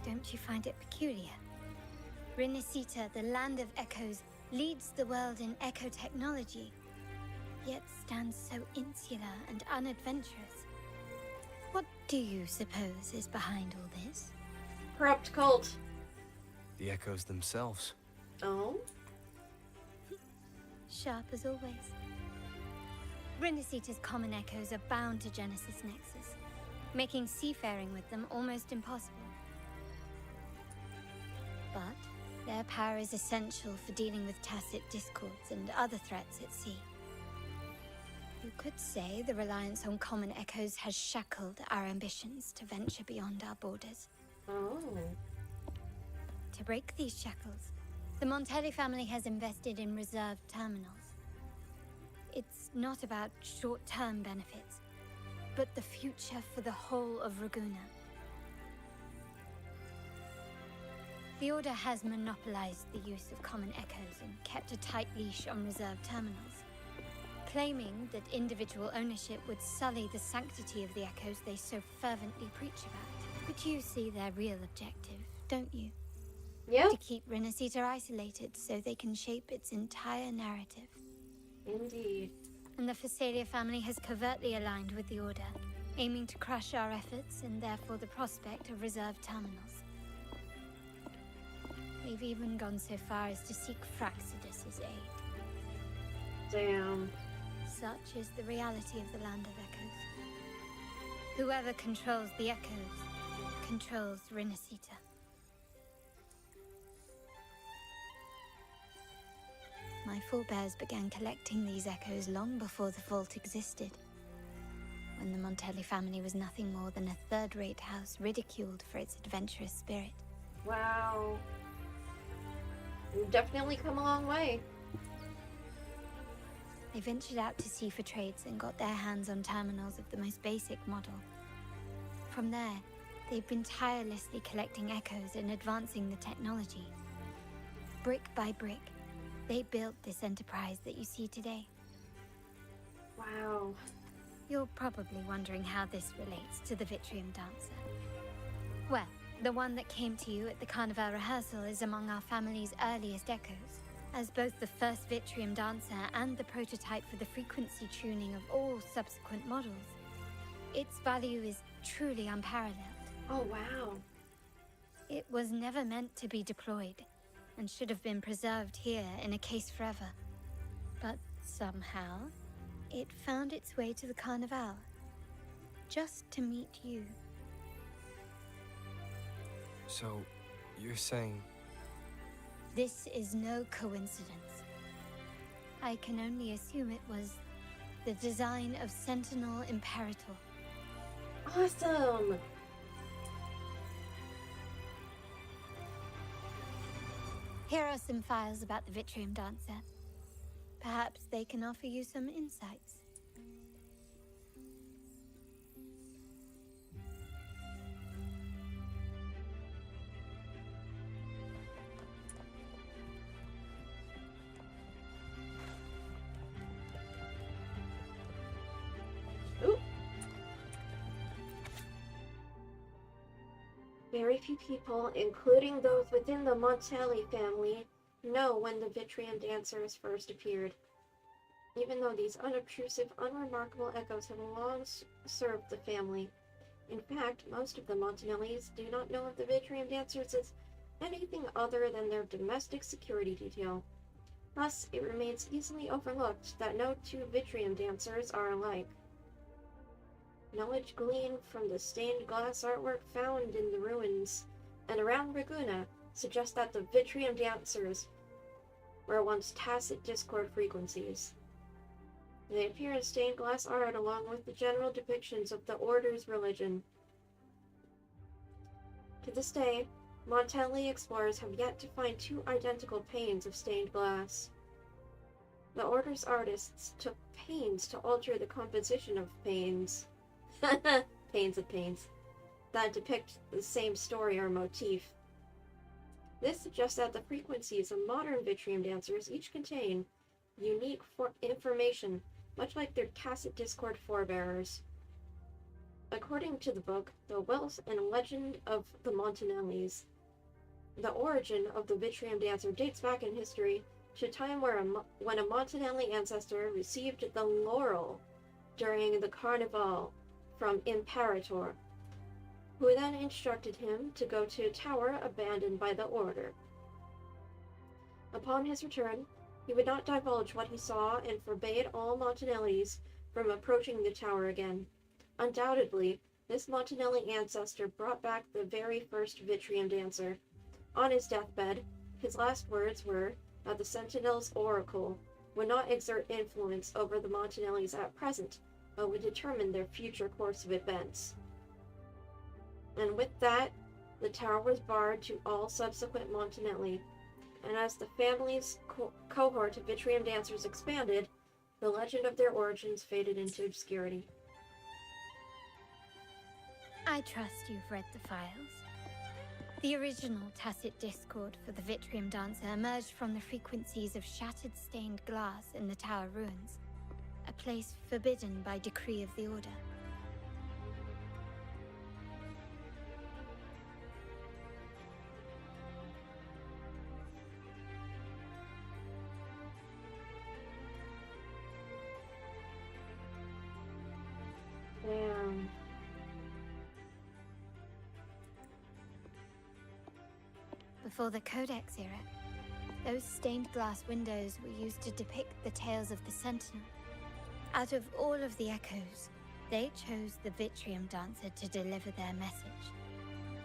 Speaker 9: Don't you find it peculiar? Renacita, the land of echoes, leads the world in echo technology, yet stands so insular and unadventurous. What do you suppose is behind all this?
Speaker 1: Corrupt cult.
Speaker 6: The echoes themselves.
Speaker 1: Oh?
Speaker 9: Sharp as always. Renacita's common echoes are bound to Genesis Nexus, making seafaring with them almost impossible. But their power is essential for dealing with tacit discords and other threats at sea. You could say the reliance on common echoes has shackled our ambitions to venture beyond our borders.
Speaker 1: Oh.
Speaker 9: To break these shackles, the Montelli family has invested in reserved terminals. It's not about short-term benefits, but the future for the whole of Raguna. The Order has monopolized the use of common echoes and kept a tight leash on reserved terminals, claiming that individual ownership would sully the sanctity of the echoes they so fervently preach about. But you see their real objective, don't you?
Speaker 1: Yeah.
Speaker 9: To keep Renacita isolated so they can shape its entire narrative.
Speaker 1: Indeed.
Speaker 9: And the Phasalia family has covertly aligned with the Order, aiming to crush our efforts and therefore the prospect of reserved terminals. They've even gone so far as to seek Fraxidus's aid.
Speaker 1: Damn.
Speaker 9: Such is the reality of the Land of Echoes. Whoever controls the Echoes controls Renacita. My forebears began collecting these echoes long before the vault existed, when the Montelli family was nothing more than a third-rate house ridiculed for its adventurous spirit.
Speaker 1: Wow. You've definitely come a long way.
Speaker 9: They ventured out to sea for trades and got their hands on terminals of the most basic model. From there, they've been tirelessly collecting echoes and advancing the technology. Brick by brick, they built this enterprise that you see today.
Speaker 1: Wow.
Speaker 9: You're probably wondering how this relates to the Vitrium Dancer. Well, the one that came to you at the Carnivale rehearsal is among our family's earliest echoes, as both the first Vitrium Dancer and the prototype for the frequency tuning of all subsequent models. Its value is truly unparalleled.
Speaker 1: Oh, wow.
Speaker 9: It was never meant to be deployed, and should have been preserved here in a case forever. But somehow, it found its way to the Carnivale, just to meet you.
Speaker 6: So, you're saying...
Speaker 9: This is no coincidence. I can only assume it was the design of Sentinel Imperator.
Speaker 1: Awesome!
Speaker 9: Here are some files about the Vitrium Dancer. Perhaps they can offer you some insights.
Speaker 1: Very few people, including those within the Montelli family, know when the Vitrium Dancers first appeared. Even though these unobtrusive, unremarkable echoes have long served the family. In fact, most of the Montanellis do not know of the Vitrium Dancers as anything other than their domestic security detail. Thus, it remains easily overlooked that no two Vitrium Dancers are alike. Knowledge gleaned from the stained glass artwork found in the ruins and around Raguna suggests that the Vitrium dancers were once tacit discord frequencies. They appear in stained glass art along with the general depictions of the Order's religion. To this day, Montelli explorers have yet to find two identical panes of stained glass. The Order's artists took pains to alter the composition of panes. Panes of panes. That depict the same story or motif. This suggests that the frequencies of modern Vitrium dancers each contain unique information, much like their tacit discord forebearers. According to the book, The Wealth and Legend of the Montanellis, the origin of the Vitrium dancer dates back in history to a time when a Montanelli ancestor received the laurel during the Carnivale from Imperator, who then instructed him to go to a tower abandoned by the Order. Upon his return, he would not divulge what he saw and forbade all Montanellis from approaching the tower again. Undoubtedly, this Montanelli ancestor brought back the very first Vitrium dancer. On his deathbed, his last words were that the Sentinel's oracle would not exert influence over the Montanellis at present, but would determine their future course of events. And with that, the tower was barred to all subsequent Montanelli, and as the family's cohort of Vitrium dancers expanded, the legend of their origins faded into obscurity.
Speaker 9: I trust you've read the files. The original tacit discord for the Vitrium dancer emerged from the frequencies of shattered stained glass in the tower ruins, a place forbidden by decree of the Order.
Speaker 1: Damn.
Speaker 9: Before the Codex era, those stained glass windows were used to depict the tales of the Sentinel. Out of all of the echoes, they chose the Vitrium dancer to deliver their message.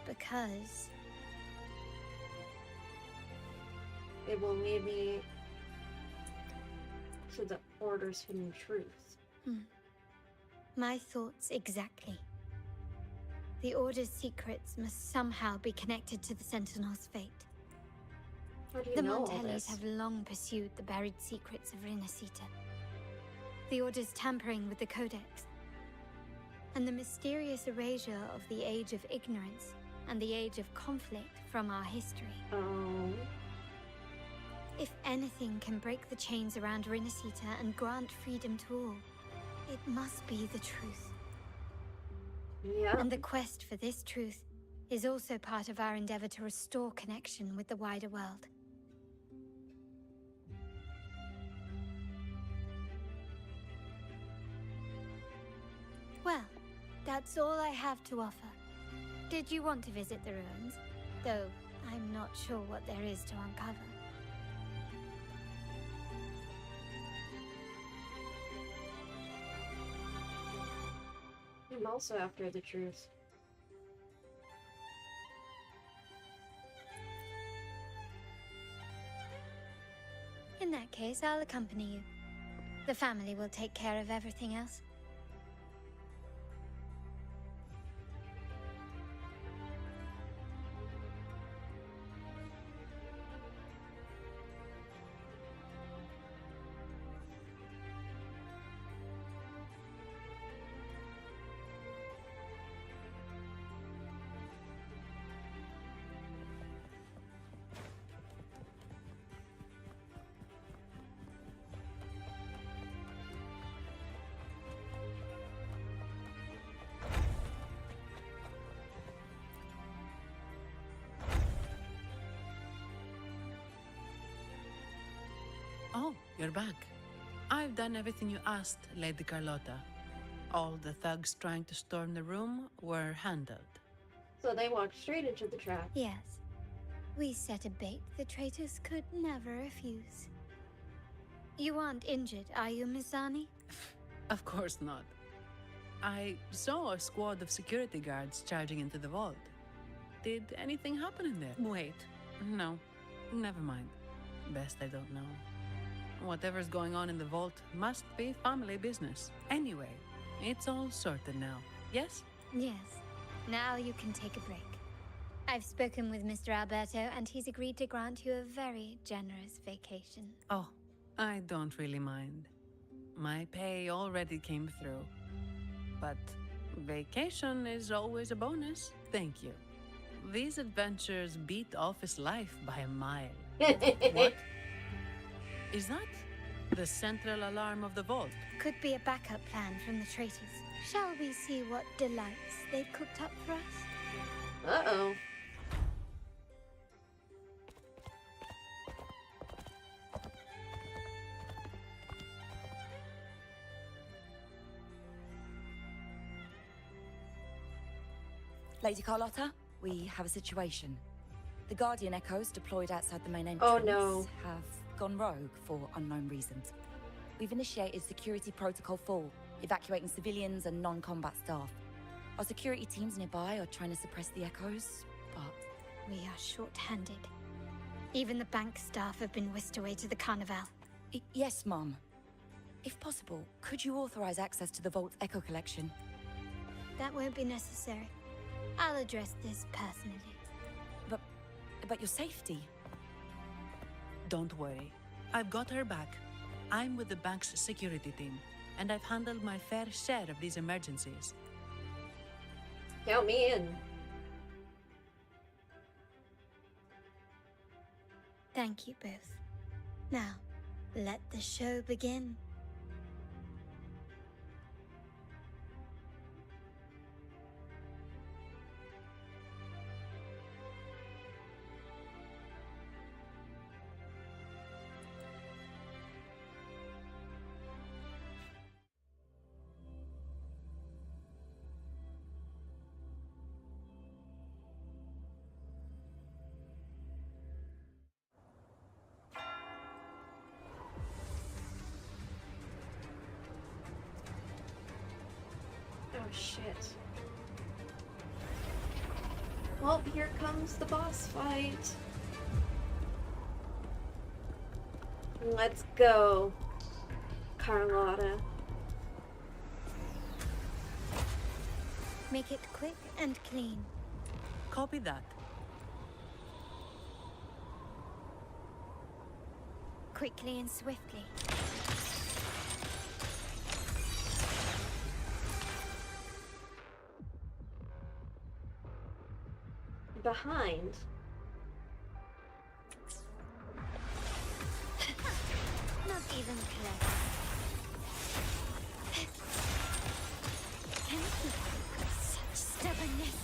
Speaker 9: Because
Speaker 1: it will lead me to the Order's hidden truth.
Speaker 9: My thoughts exactly. The Order's secrets must somehow be connected to the Sentinel's fate.
Speaker 1: How do you
Speaker 9: The
Speaker 1: know all
Speaker 9: Montellis
Speaker 1: this?
Speaker 9: have long pursued the buried secrets of Rinascita. The Order's tampering with the Codex, and the mysterious erasure of the Age of Ignorance and the Age of Conflict from our history.
Speaker 1: Oh.
Speaker 9: If anything can break the chains around Rinascita and grant freedom to all, it must be the truth.
Speaker 1: Yeah.
Speaker 9: And the quest for this truth is also part of our endeavor to restore connection with the wider world. Well, that's all I have to offer. Did you want to visit the ruins? Though I'm not sure what there is to uncover.
Speaker 1: I'm also after the truth.
Speaker 9: In that case, I'll accompany you. The family will take care of everything else.
Speaker 3: Oh, you're back. I've done everything you asked, Lady Carlotta. All the thugs trying to storm the room were handled.
Speaker 1: So they walked straight into the trap.
Speaker 9: Yes. We set a bait the traitors could never refuse. You aren't injured, are you, Miss Zani?
Speaker 3: Of course not. I saw a squad of security guards charging into the vault. Did anything happen in there? Wait, no, never mind. Best I don't know. Whatever's going on in the vault must be family business. Anyway, it's all sorted now, yes?
Speaker 9: Yes. Now you can take a break. I've spoken with Mr. Alberto, and he's agreed to grant you a very generous vacation.
Speaker 3: Oh, I don't really mind. My pay already came through. But vacation is always a bonus. Thank you. These adventures beat office life by a mile. What? Is that the central alarm of the vault?
Speaker 9: Could be a backup plan from the traitors. Shall we see what delights they've cooked up for us?
Speaker 1: Uh-oh.
Speaker 17: Lady Carlotta, we have a situation. The Guardian Echoes deployed outside the main entrance have gone rogue for unknown reasons. We've initiated Security Protocol 4, evacuating civilians and non-combat staff. Our security teams nearby are trying to suppress the Echoes, but...
Speaker 9: We are short-handed. Even the bank staff have been whisked away to the Carnivale.
Speaker 17: Yes, Mum. If possible, could you authorize access to the Vault's Echo collection?
Speaker 9: That won't be necessary. I'll address this personally.
Speaker 17: But your safety?
Speaker 3: Don't worry. I've got her back. I'm with the bank's security team, and I've handled my fair share of these emergencies.
Speaker 1: Count me in.
Speaker 9: Thank you both. Now, let the show begin.
Speaker 1: Oh shit. Well, here comes the boss fight. Let's go, Carlotta.
Speaker 9: Make it quick and clean.
Speaker 3: Copy that.
Speaker 9: Quickly and swiftly.
Speaker 1: Behind.
Speaker 9: Not even close. Can you such stubbornness?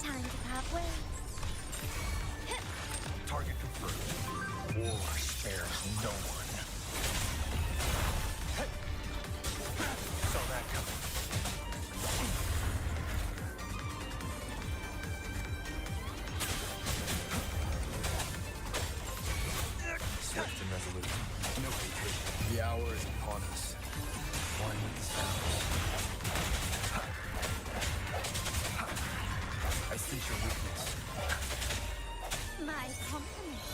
Speaker 9: Time to part ways.
Speaker 16: Target confirmed. War spares no one. Saw that coming.
Speaker 6: Swift and resolute. No hesitation. The hour is upon us. One with the sound. I sense your weakness.
Speaker 9: My compliments.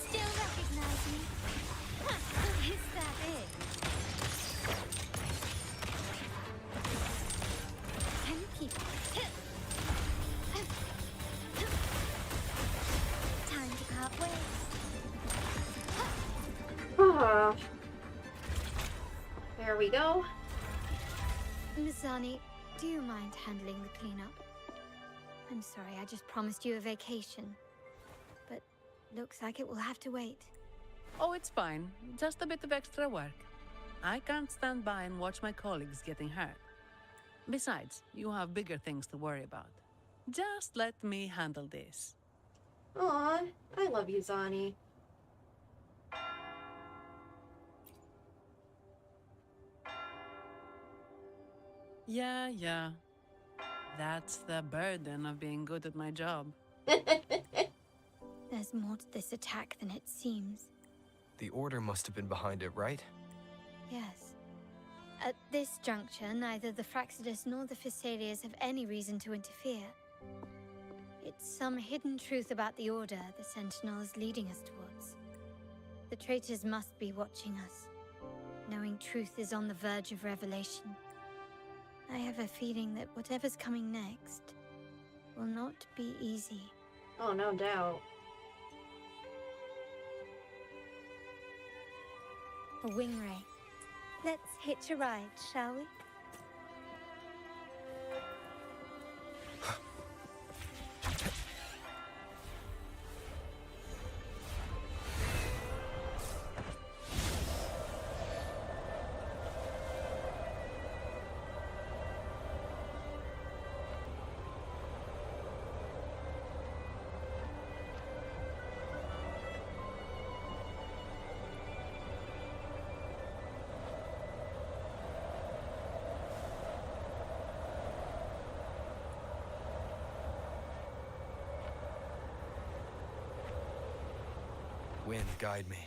Speaker 9: Still recognize me? Is that it? Can you keep it? Time to part ways.
Speaker 1: Ah. There we go.
Speaker 9: Miss ZANI, do you mind handling the cleanup? I'm sorry, I just promised you a vacation. But looks like it will have to wait.
Speaker 3: Oh, it's fine. Just a bit of extra work. I can't stand by and watch my colleagues getting hurt. Besides, you have bigger things to worry about. Just let me handle this.
Speaker 1: Aw, I love you, ZANI.
Speaker 3: Yeah. That's the burden of being good at my job.
Speaker 9: There's more to this attack than it seems.
Speaker 6: The Order must have been behind it, right?
Speaker 9: Yes. At this juncture, neither the Fraxidus nor the Physaelias have any reason to interfere. It's some hidden truth about the Order the Sentinel is leading us towards. The traitors must be watching us, knowing truth is on the verge of revelation. I have a feeling that whatever's coming next will not be easy.
Speaker 1: Oh, no doubt.
Speaker 9: A wing ray. Let's hitch a ride, shall we?
Speaker 6: Wind, guide me.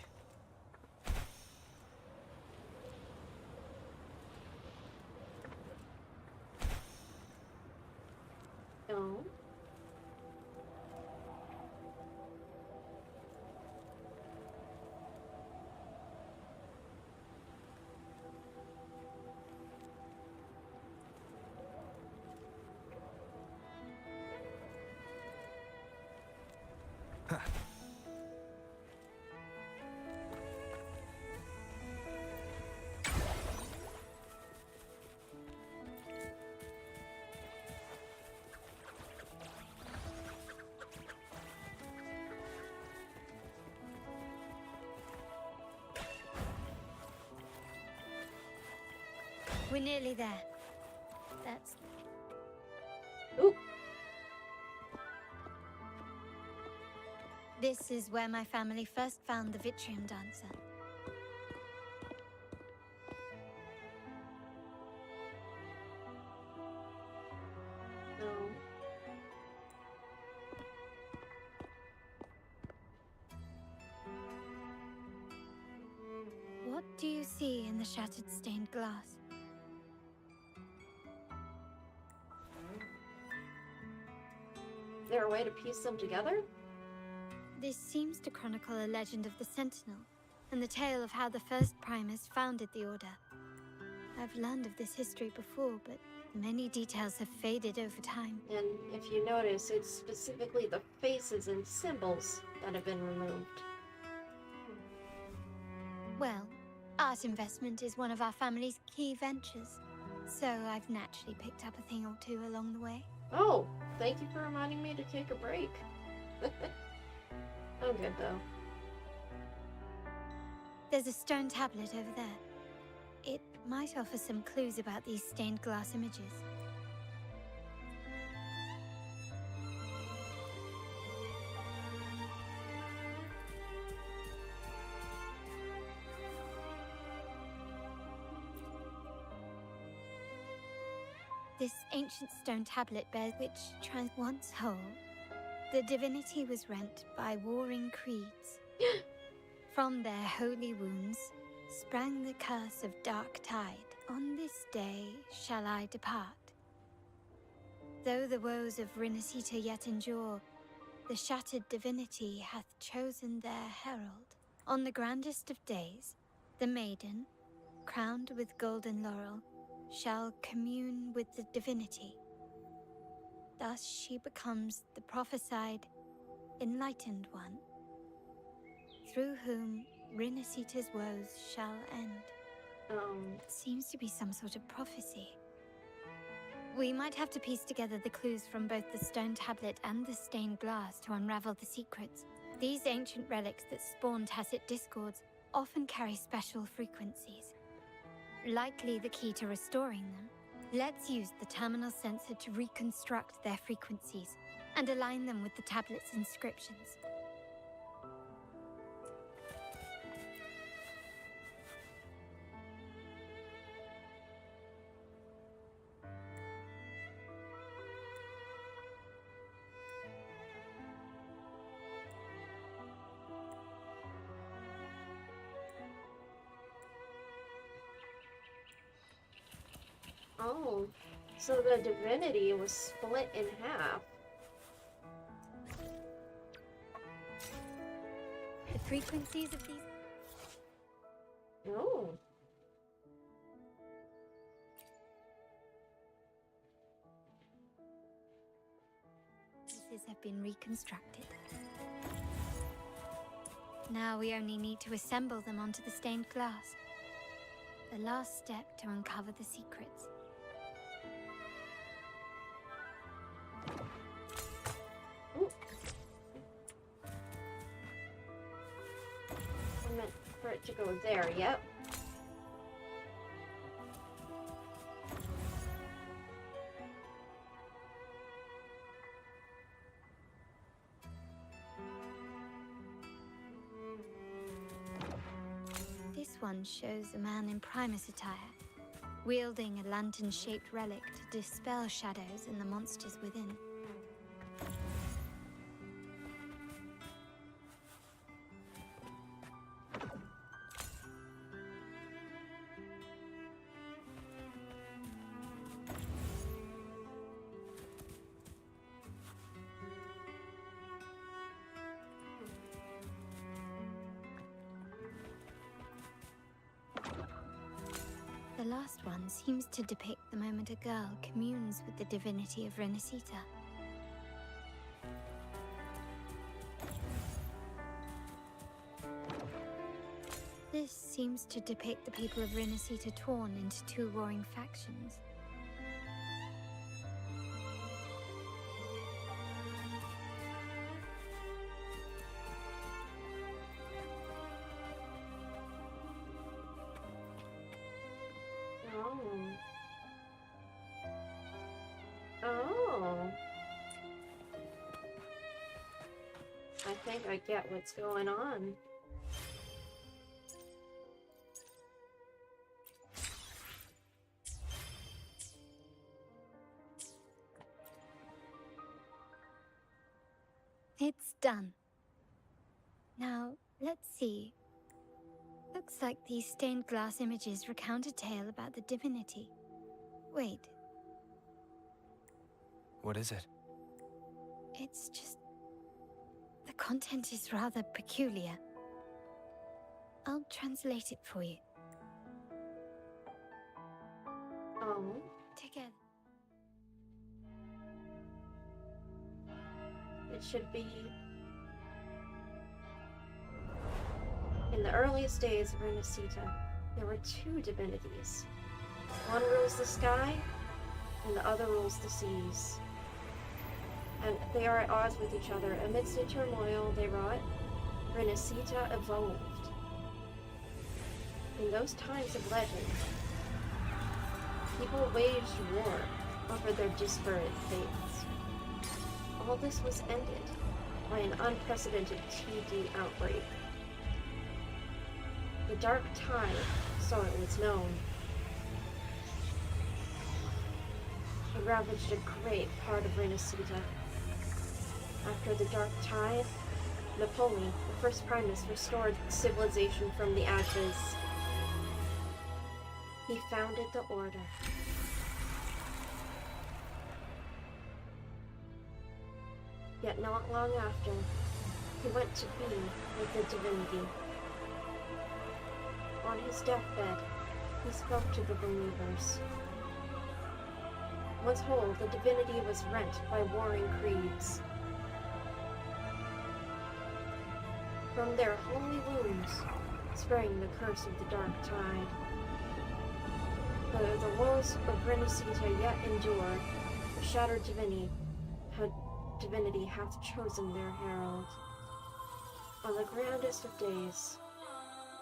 Speaker 1: No.
Speaker 9: We're nearly there. That's...
Speaker 1: Ooh.
Speaker 9: This is where my family first found the Vitrium Dancer.
Speaker 1: No.
Speaker 9: What do you see in the shattered stained glass?
Speaker 1: Is there a way to piece them together?
Speaker 9: This seems to chronicle a legend of the Sentinel, and the tale of how the first Primus founded the Order. I've learned of this history before, but many details have faded over time.
Speaker 1: And if you notice, it's specifically the faces and symbols that have been removed.
Speaker 9: Well, art investment is one of our family's key ventures, so I've naturally picked up a thing or two along the way.
Speaker 1: Oh, thank you for reminding me to take a break. I'm good, though.
Speaker 9: There's a stone tablet over there. It might offer some clues about these stained glass images. This ancient stone tablet bears which, once whole, the divinity was rent by warring creeds. From their holy wounds sprang the curse of dark tide. On this day shall I depart. Though the woes of Rinasita yet endure, the shattered divinity hath chosen their herald. On the grandest of days, the maiden, crowned with golden laurel, shall commune with the divinity. Thus she becomes the prophesied, enlightened one, through whom Rinasita's woes shall end. It seems to be some sort of prophecy. We might have to piece together the clues from both the stone tablet and the stained glass to unravel the secrets. These ancient relics that spawn tacit discords often carry special frequencies. Likely the key to restoring them. Let's use the terminal sensor to reconstruct their frequencies and align them with the tablet's inscriptions.
Speaker 1: Oh, so the divinity was split in half.
Speaker 9: The frequencies of these...
Speaker 1: Oh.
Speaker 9: Pieces have been reconstructed. Now we only need to assemble them onto the stained glass. The last step to uncover the secrets.
Speaker 1: I meant for it to go there, yep.
Speaker 9: This one shows a man in Primus attire, wielding a lantern-shaped relic to dispel shadows and the monsters within. The last one seems to depict the moment a girl communes with the divinity of Renacita. This seems to depict the people of Renacita torn into two warring factions.
Speaker 1: Oh. I think I get what's going on.
Speaker 9: It's done. Now, let's see. Looks like these stained glass images recount a tale about the divinity. Wait,
Speaker 6: What is it?
Speaker 9: it's just... the content is rather peculiar. I'll translate it for you.
Speaker 1: Oh.
Speaker 9: Together.
Speaker 1: It should be... In the earliest days of Renacita, there were two divinities. One rules the sky, and the other rules the seas. And they are at odds with each other. Amidst the turmoil they wrought, Renacita evolved. In those times of legend, people waged war over their disparate faiths. All this was ended by an unprecedented TD outbreak. The Dark Tide, so it was known, had ravaged a great part of Renacita. After the Dark Tide, Napoleon, the first Primus, restored civilization from the ashes. He founded the Order. Yet not long after, he went to be with the divinity. On his deathbed, he spoke to the believers. Once whole, the divinity was rent by warring creeds. From their holy wounds sprang the curse of the Dark Tide. Though the woes of Renacita yet endure, the shattered divinity hath chosen their herald. On the grandest of days,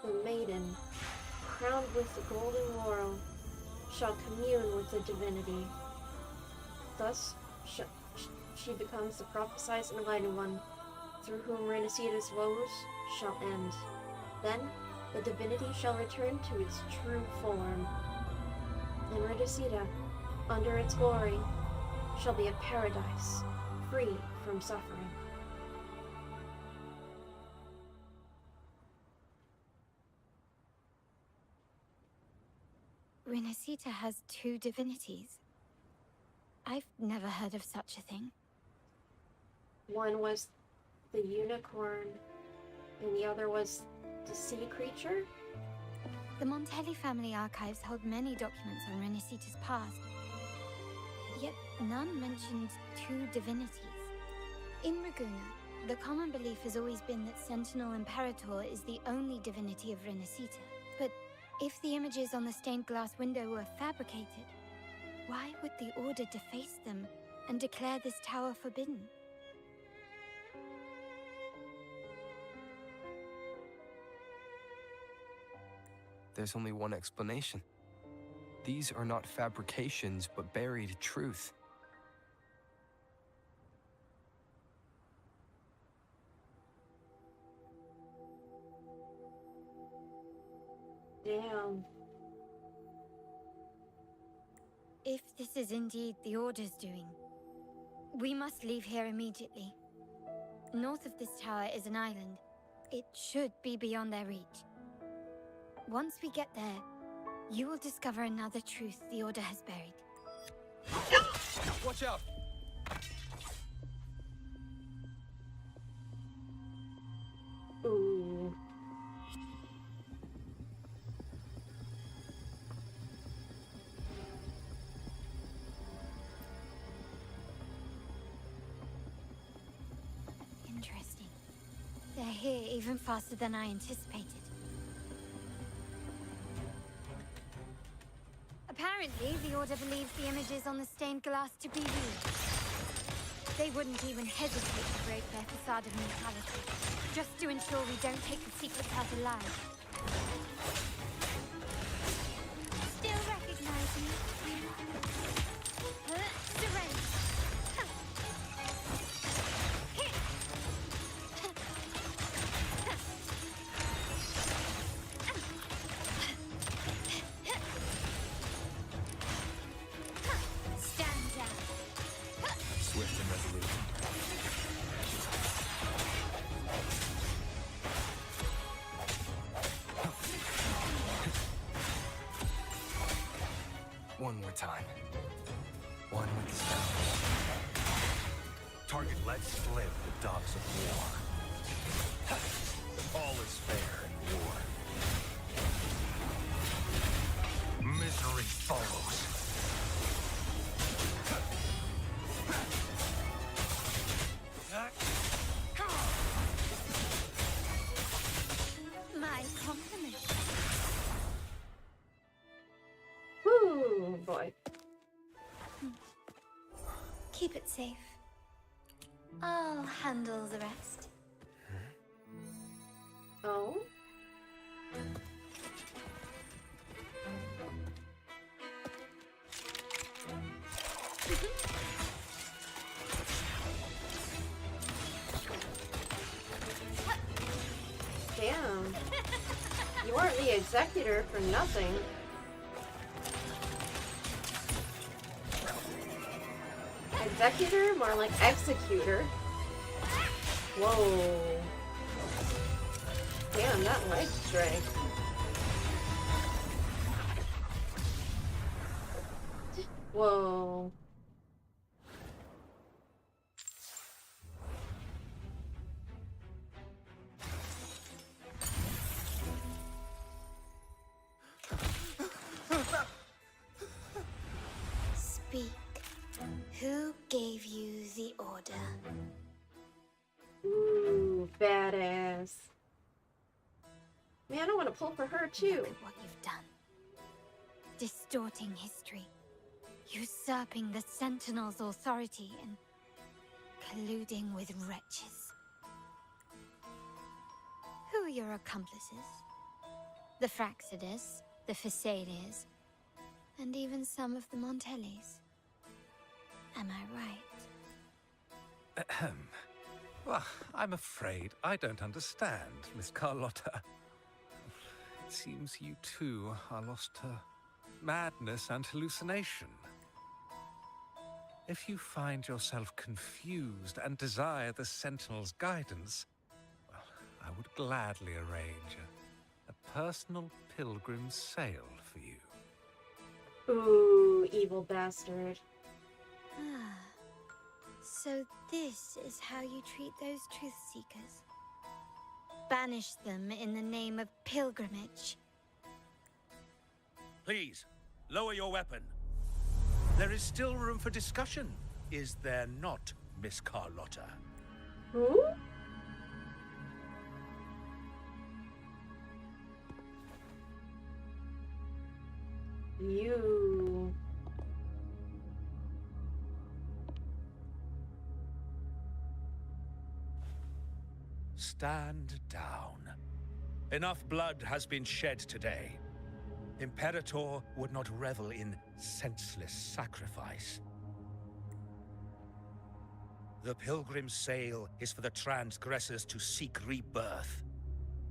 Speaker 1: the maiden, crowned with the golden laurel, shall commune with the divinity. Thus she becomes the prophesied enlightened one, through whom Renacita's woes shall end. Then the divinity shall return to its true form, and Renacita, under its glory, shall be a paradise, free from suffering.
Speaker 9: Rinasita has two divinities. I've never heard of such a thing.
Speaker 1: One was the unicorn, and the other was the sea creature?
Speaker 9: The Montelli family archives hold many documents on Rinasita's past, yet none mentioned two divinities. In Raguna, the common belief has always been that Sentinel Imperator is the only divinity of Rinasita. But if the images on the stained glass window were fabricated, why would the Order deface them and declare this tower forbidden?
Speaker 6: There's only one explanation. These are not fabrications, but buried truth.
Speaker 1: Damn.
Speaker 9: If this is indeed the Order's doing, we must leave here immediately. North of this tower is an island. It should be beyond their reach. Once we get there, you will discover another truth the Order has buried.
Speaker 6: Watch out!
Speaker 1: Ooh.
Speaker 9: Interesting. They're here even faster than I anticipated. Apparently, the Order believes the images on the stained glass to be real. They wouldn't even hesitate to break their facade of neutrality, just to ensure we don't take the secrets out alive. Still recognize me? Surrender!
Speaker 10: Swift and resolute.
Speaker 6: One more time. One with the sound.
Speaker 16: Target lets slip the dogs of war. All is fair in war. Misery follows.
Speaker 9: My compliments.
Speaker 1: Woo, boy.
Speaker 9: Keep it safe. I'll handle the rest.
Speaker 1: Oh? Damn. You weren't the executor for nothing. Executor? More like executor. Whoa. Damn, that leg strength. Whoa.
Speaker 9: Speak. Who gave you the order?
Speaker 1: Ooh, badass. Man, I want to pull for her too.
Speaker 9: Look at what you've done. Distorting history. Usurping the Sentinel's authority and colluding with wretches. Who are your accomplices? The Fraxidus, the Phisalias, and even some of the Montellis. Am I right?
Speaker 10: Ahem. Well, I'm afraid I don't understand, Miss Carlotta. It seems you too are lost to madness and hallucination. If you find yourself confused and desire the Sentinel's guidance, well, I would gladly arrange a personal pilgrim's sail for you.
Speaker 1: Ooh, evil bastard.
Speaker 9: Ah. So this is how you treat those truth seekers. Banish them in the name of pilgrimage.
Speaker 15: Please, lower your weapon. There is still room for discussion, is there not, Miss Carlotta?
Speaker 1: Who? You.
Speaker 15: Stand down. Enough blood has been shed today. Imperator would not revel in senseless sacrifice. The pilgrim's sail is for the transgressors to seek rebirth,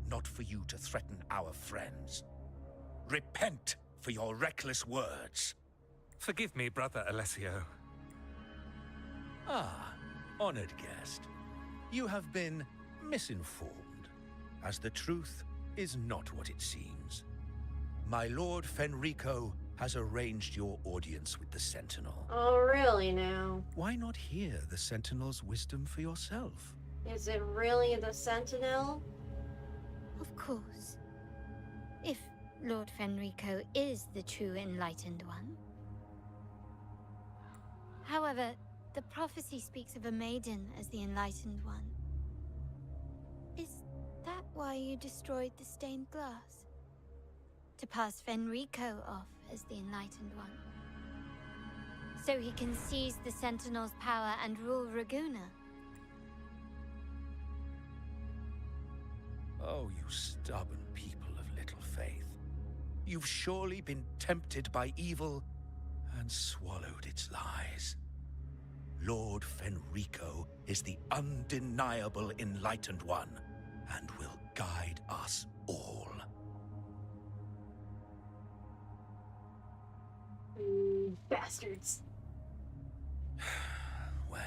Speaker 15: not for you to threaten our friends. Repent for your reckless words.
Speaker 10: Forgive me, Brother Alessio.
Speaker 15: Ah, honored guest. You have been misinformed, as the truth is not what it seems. My Lord Fenrico has arranged your audience with the Sentinel.
Speaker 1: Oh, really now?
Speaker 15: Why not hear the Sentinel's wisdom for yourself?
Speaker 1: Is it really the Sentinel?
Speaker 9: Of course. If Lord Fenrico is the true enlightened one. However, the prophecy speaks of a maiden as the enlightened one. Is that why you destroyed the stained glass? To pass Fenrico off as the enlightened one? So he can seize the Sentinel's power and rule Raguna?
Speaker 15: Oh, you stubborn people of little faith. You've surely been tempted by evil and swallowed its lies. Lord Fenrico is the undeniable enlightened one and will guide us all.
Speaker 1: Bastards.
Speaker 15: Well,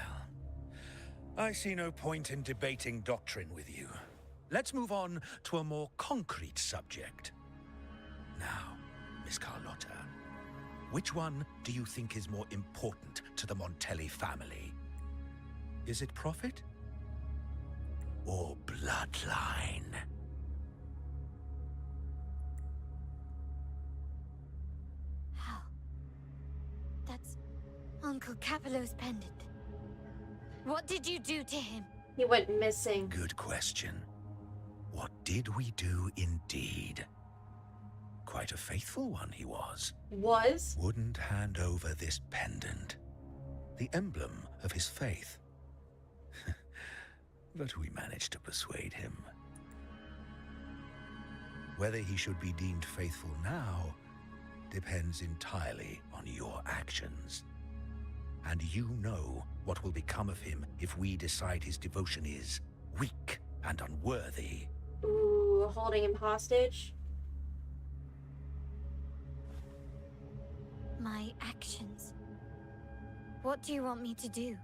Speaker 15: I see no point in debating doctrine with you. Let's move on to a more concrete subject. Now, Miss Carlotta, which one do you think is more important to the Montelli family? Is it profit or bloodline?
Speaker 9: How? That's Uncle Capello's pendant. What did you do to him?
Speaker 1: He went missing.
Speaker 15: Good question. What did we do indeed? Quite a faithful one he was.
Speaker 1: Was?
Speaker 15: Wouldn't hand over this pendant, the emblem of his faith. But we managed to persuade him. Whether he should be deemed faithful now depends entirely on your actions. And you know what will become of him if we decide his devotion is weak and unworthy.
Speaker 1: Ooh, holding him hostage?
Speaker 9: My actions. What do you want me to do?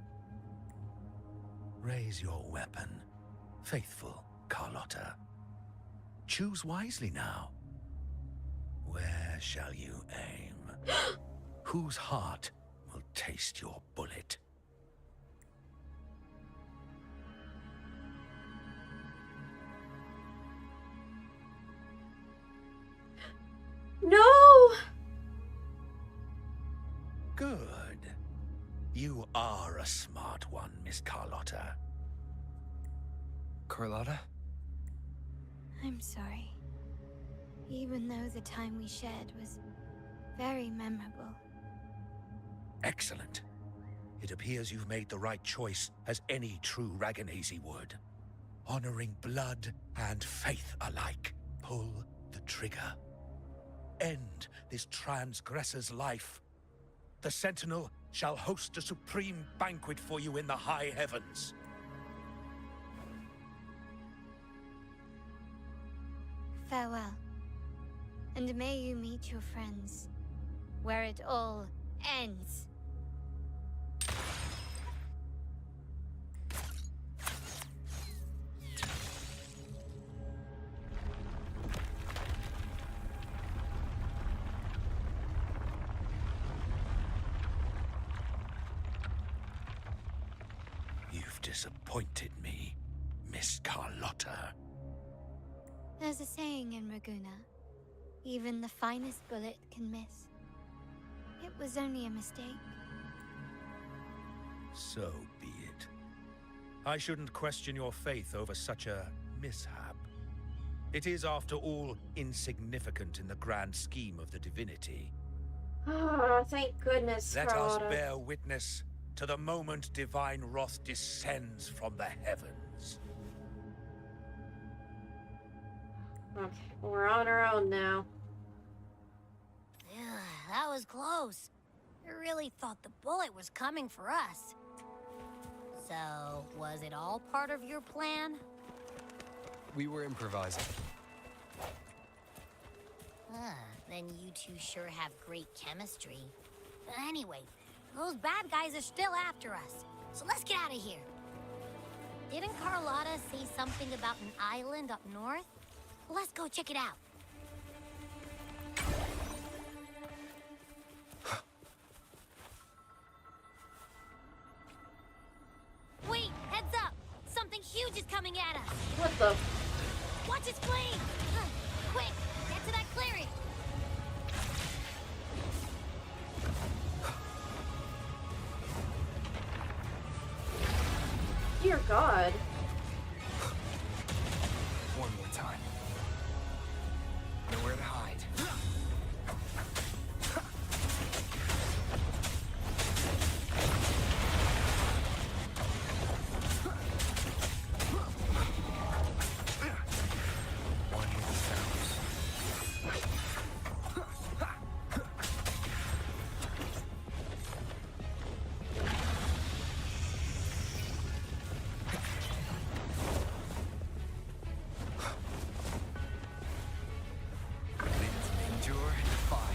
Speaker 15: Raise your weapon, faithful Carlotta. Choose wisely now. Where shall you aim? Whose heart will taste your bullet?
Speaker 1: No!
Speaker 15: Good. You are a smart one, Miss Carlotta.
Speaker 6: Carlotta?
Speaker 9: I'm sorry. Even though the time we shared was very memorable.
Speaker 15: Excellent. It appears you've made the right choice, as any true Raganese would. Honoring blood and faith alike. Pull the trigger. End this transgressor's life. The Sentinel shall host a supreme banquet for you in the high heavens.
Speaker 9: Farewell. And may you meet your friends, where it all ends.
Speaker 15: disappointed me, Miss Carlotta.
Speaker 9: There's a saying in Raguna, even the finest bullet can miss. It was only a mistake.
Speaker 15: So be it. I shouldn't question your faith over such a mishap. It is, after all, insignificant in the grand scheme of the divinity.
Speaker 1: Ah, thank goodness,
Speaker 15: Let us
Speaker 1: Carlotta.
Speaker 15: bear witness to the moment divine wrath descends from the heavens.
Speaker 1: Okay, we're on our own now.
Speaker 4: Ugh, that was close. I really thought the bullet was coming for us. So, was it all part of your plan?
Speaker 6: We were improvising.
Speaker 4: Then you two sure have great chemistry. But anyway, those bad guys are still after us. So let's get out of here. Didn't Carlotta say something about an island up north? Let's go check it out. Wait, heads up! Something huge is coming at us!
Speaker 1: What the?
Speaker 4: Watch its flame! Quick, get to that clearing!
Speaker 1: Dear God.
Speaker 6: One more time. Nowhere to hide. One with the sounds. Endure and defy.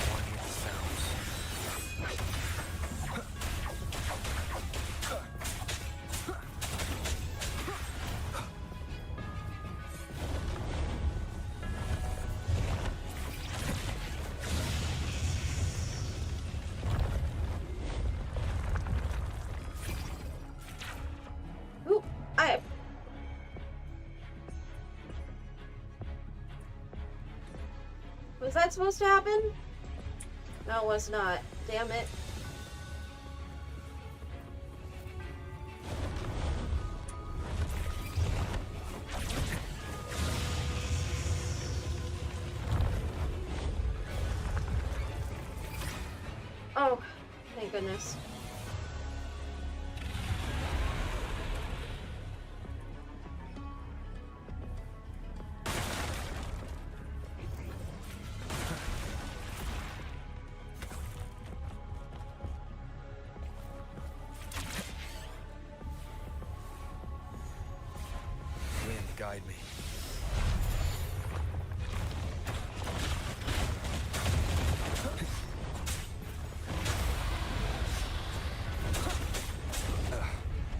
Speaker 6: One with the sounds.
Speaker 1: Ooh, I... Was that supposed to happen? No, it was not. Damn it. Oh, thank goodness.
Speaker 6: Wind, guide me.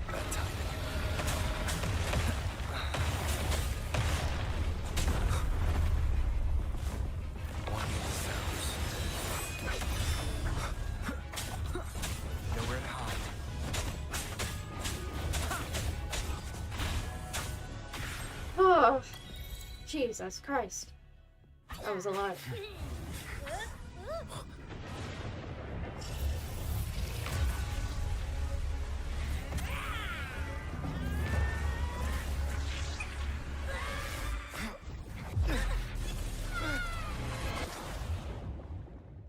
Speaker 6: Bad timing. One with the sounds. Nowhere to hide.
Speaker 1: Oh, Jesus Christ. That was a lot.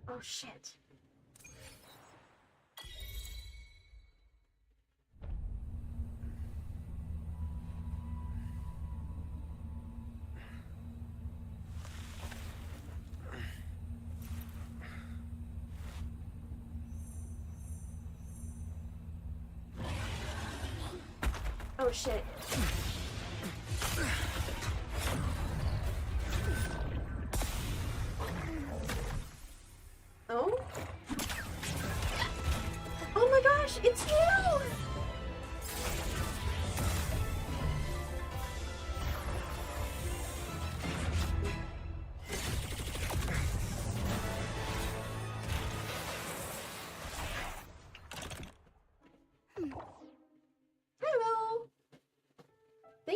Speaker 1: Oh, shit. Oh shit. Oh? Oh my gosh, it's you!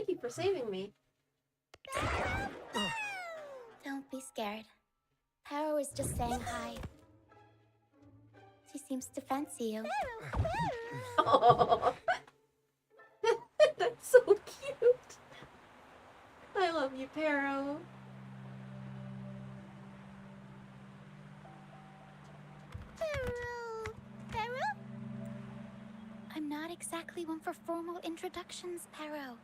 Speaker 1: Thank you for saving me.
Speaker 7: Don't be scared. Paro is just saying hi. She seems to fancy you.
Speaker 1: Oh. That's so cute. I love you, Paro.
Speaker 7: Paro? I'm not exactly one for formal introductions, Paro.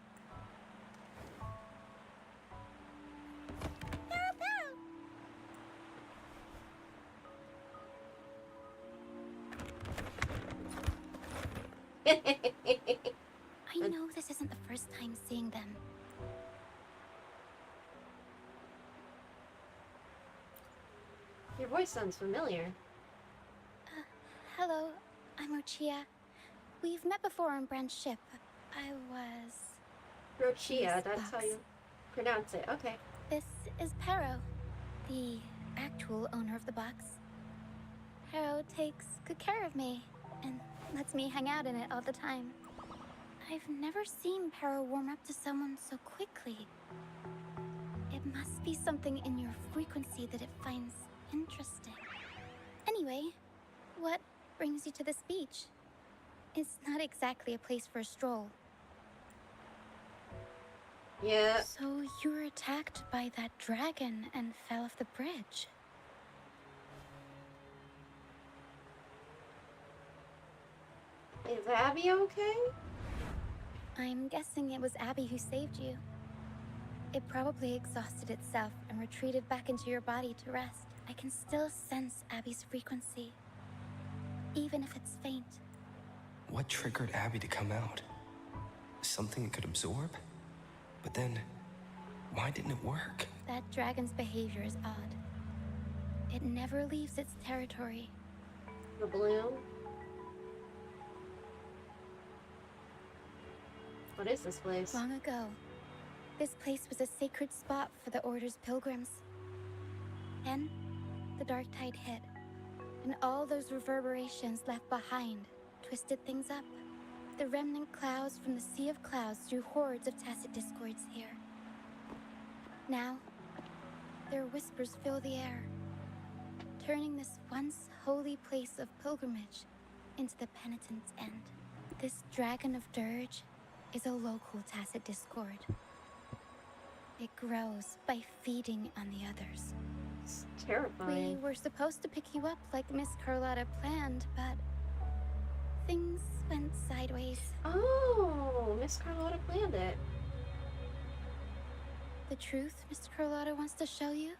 Speaker 7: I know this isn't the first time seeing them.
Speaker 1: Your voice sounds familiar.
Speaker 7: Hello, I'm Rochia. We've met before on Brant's ship. I was...
Speaker 1: Rochia, that's how you pronounce it. Okay.
Speaker 7: This is Paro, the actual owner of the box. Paro takes good care of me and lets me hang out in it all the time. I've never seen Paro warm up to someone so quickly. It must be something in your frequency that it finds interesting. Anyway, what brings you to this beach? It's not exactly a place for a stroll.
Speaker 1: Yeah.
Speaker 7: So you were attacked by that dragon and fell off the bridge.
Speaker 1: Is Abby okay?
Speaker 7: I'm guessing it was Abby who saved you. It probably exhausted itself and retreated back into your body to rest. I can still sense Abby's frequency, even if it's faint.
Speaker 6: What triggered Abby to come out? Something it could absorb? But then, why didn't it work?
Speaker 7: That dragon's behavior is odd. It never leaves its territory.
Speaker 1: The bloom? What is this place?
Speaker 7: Long ago, this place was a sacred spot for the Order's pilgrims. Then, the dark tide hit, and all those reverberations left behind twisted things up. The remnant clouds from the Sea of Clouds drew hordes of tacit discords here. Now, their whispers fill the air, turning this once holy place of pilgrimage into the penitent's end. This dragon of dirge is a local tacit discord. It grows by feeding on the others.
Speaker 1: It's terrifying.
Speaker 7: We were supposed to pick you up like Miss Carlotta planned, but things went sideways.
Speaker 1: Oh, Miss Carlotta planned it.
Speaker 7: The truth Miss Carlotta wants to show you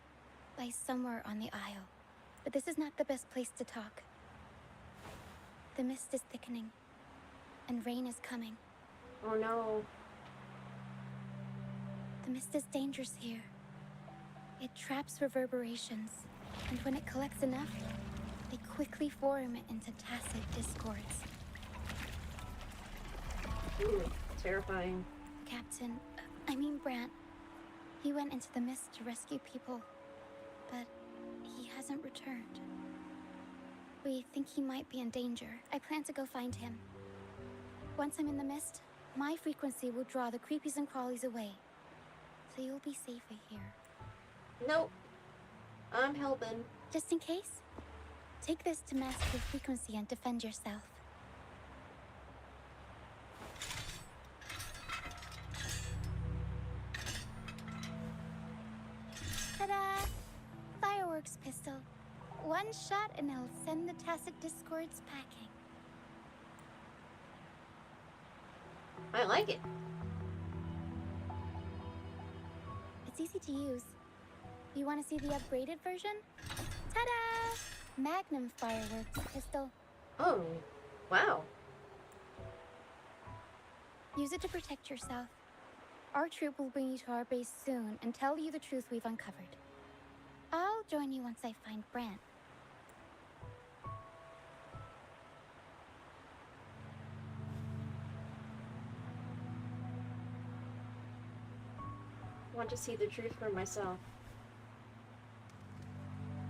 Speaker 7: lies somewhere on the aisle. But this is not the best place to talk. The mist is thickening, and rain is coming.
Speaker 1: Oh no.
Speaker 7: The mist is dangerous here. It traps reverberations, and when it collects enough, they quickly form into tacit discords.
Speaker 1: Ooh, terrifying.
Speaker 7: Captain, Brant, he went into the mist to rescue people, but he hasn't returned. We think he might be in danger. I plan to go find him. Once I'm in the mist, my frequency will draw the creepies and crawlies away, so you'll be safer here.
Speaker 1: Nope. I'm helping.
Speaker 7: Just in case, take this to mask your frequency and defend yourself. Ta-da! Fireworks pistol. One shot and it'll send the tacit discords packing.
Speaker 1: I like it.
Speaker 7: It's easy to use. You want to see the upgraded version? Ta-da! Magnum fireworks pistol.
Speaker 1: Oh, wow.
Speaker 7: Use it to protect yourself. Our troop will bring you to our base soon and tell you the truth we've uncovered. I'll join you once I find Brant.
Speaker 1: Want to see the truth for myself.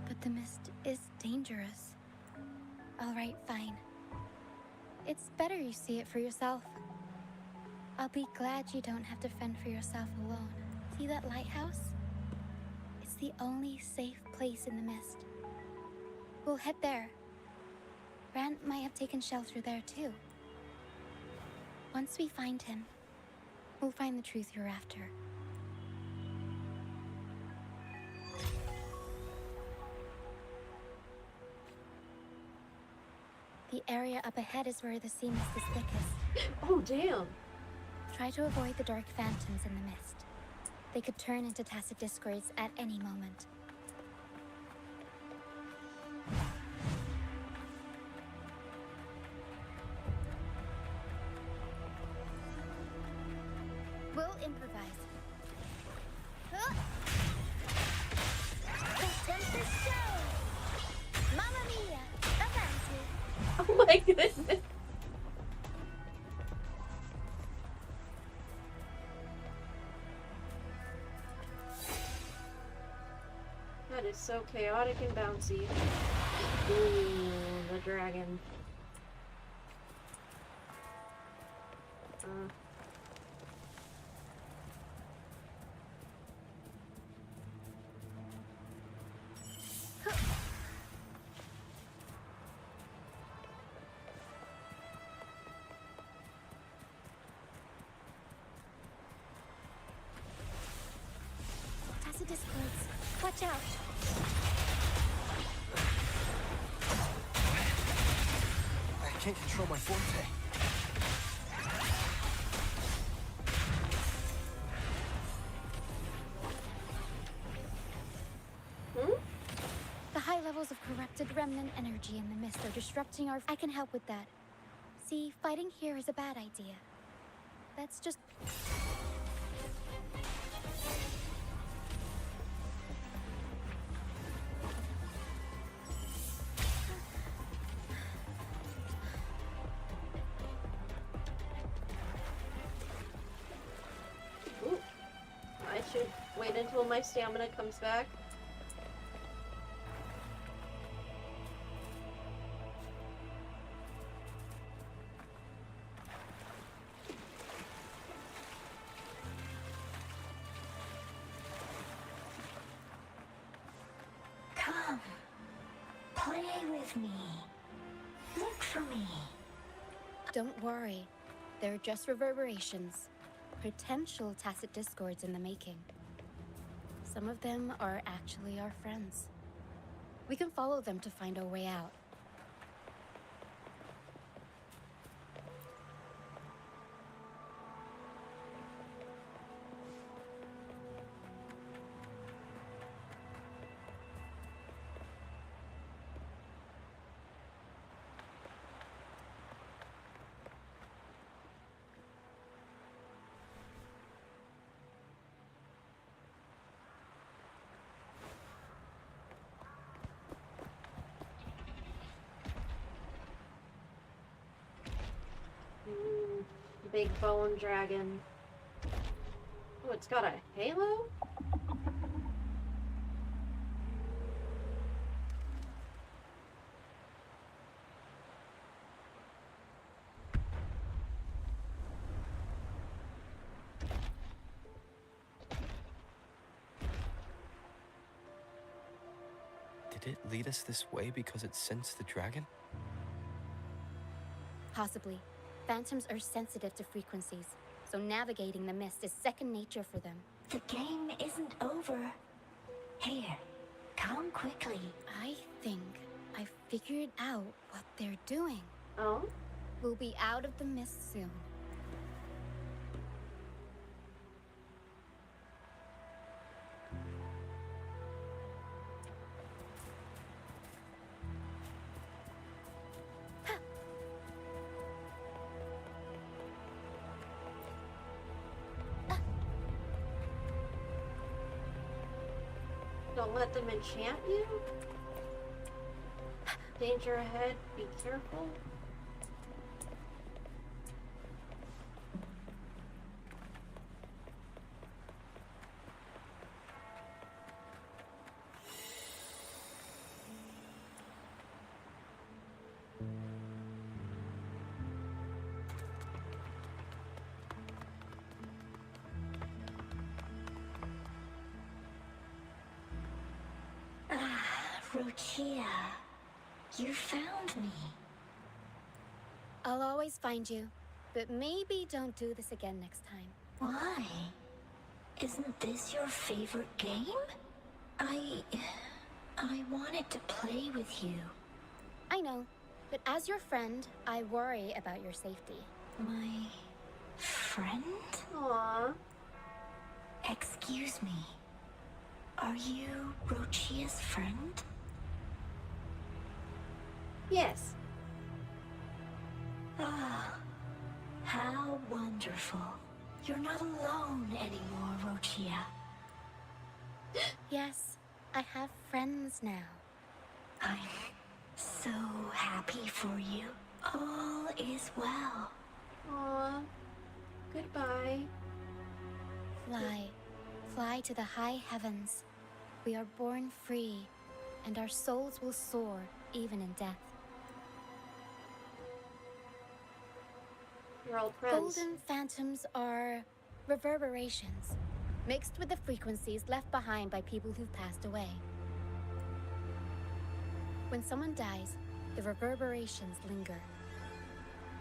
Speaker 7: But the mist is dangerous. All right, fine. It's better you see it for yourself. I'll be glad you don't have to fend for yourself alone. See that lighthouse? It's the only safe place in the mist. We'll head there. Brant might have taken shelter there too. Once we find him, we'll find the truth you're after. The area up ahead is where the sea mist is thickest.
Speaker 1: Oh, damn.
Speaker 7: Try to avoid the dark phantoms in the mist. They could turn into tacit discords at any moment. We'll improvise. Huh? The tempest show! Mamma mia! Avanti!
Speaker 1: Oh my goodness. That is so chaotic and bouncy. Ooh, the dragon.
Speaker 7: Tacit discords. Watch out!
Speaker 6: I can't control my forte.
Speaker 7: The high levels of corrupted remnant energy in the mist are disrupting our... I can help with that. See, fighting here is a bad idea. Let's just...
Speaker 1: Ooh. I should wait until my stamina comes back.
Speaker 8: Come. Play with me. Look for me.
Speaker 7: Don't worry. They're just reverberations. Potential tacit discords in the making. Some of them are actually our friends. We can follow them to find our way out.
Speaker 1: Big bone dragon. Oh, it's got a halo?
Speaker 6: Did it lead us this way because it sensed the dragon?
Speaker 7: Possibly. Phantoms are sensitive to frequencies, so navigating the mist is second nature for them.
Speaker 8: The game isn't over. Here, come quickly.
Speaker 7: I think I figured out what they're doing.
Speaker 1: Oh?
Speaker 7: We'll be out of the mist soon.
Speaker 1: Don't let them enchant you? Danger ahead, be careful.
Speaker 8: Rochia, you found me.
Speaker 9: I'll always find you, but maybe don't do this again next time.
Speaker 8: Why? Isn't this your favorite game? I wanted to play with you.
Speaker 9: I know, but as your friend, I worry about your safety.
Speaker 8: My friend?
Speaker 1: Aww.
Speaker 8: Excuse me. Are you Rochia's friend?
Speaker 1: Yes.
Speaker 8: Ah, how wonderful. You're not alone anymore, Rochia.
Speaker 9: Yes, I have friends now.
Speaker 8: I'm so happy for you. All is well.
Speaker 1: Aww. Goodbye.
Speaker 9: Fly. Fly to the high heavens. We are born free, and our souls will soar even in death.
Speaker 1: You're old friends.
Speaker 9: Golden phantoms are reverberations, mixed with the frequencies left behind by people who've passed away. When someone dies, the reverberations linger.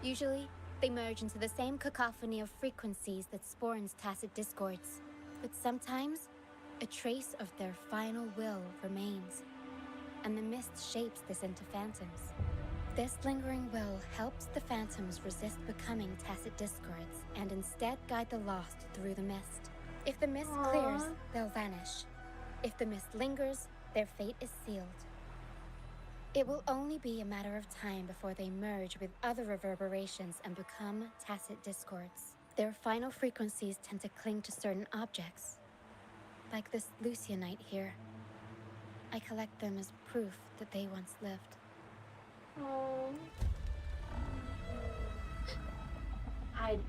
Speaker 9: Usually, they merge into the same cacophony of frequencies that spawns tacit discords. But sometimes, a trace of their final will remains, and the mist shapes this into phantoms. This lingering will helps the phantoms resist becoming tacit discords and instead guide the lost through the mist. If the mist clears, they'll vanish. If the mist lingers, their fate is sealed. It will only be a matter of time before they merge with other reverberations and become tacit discords. Their final frequencies tend to cling to certain objects, like this Lucianite here. I collect them as proof that they once lived.
Speaker 1: Oh. Hide.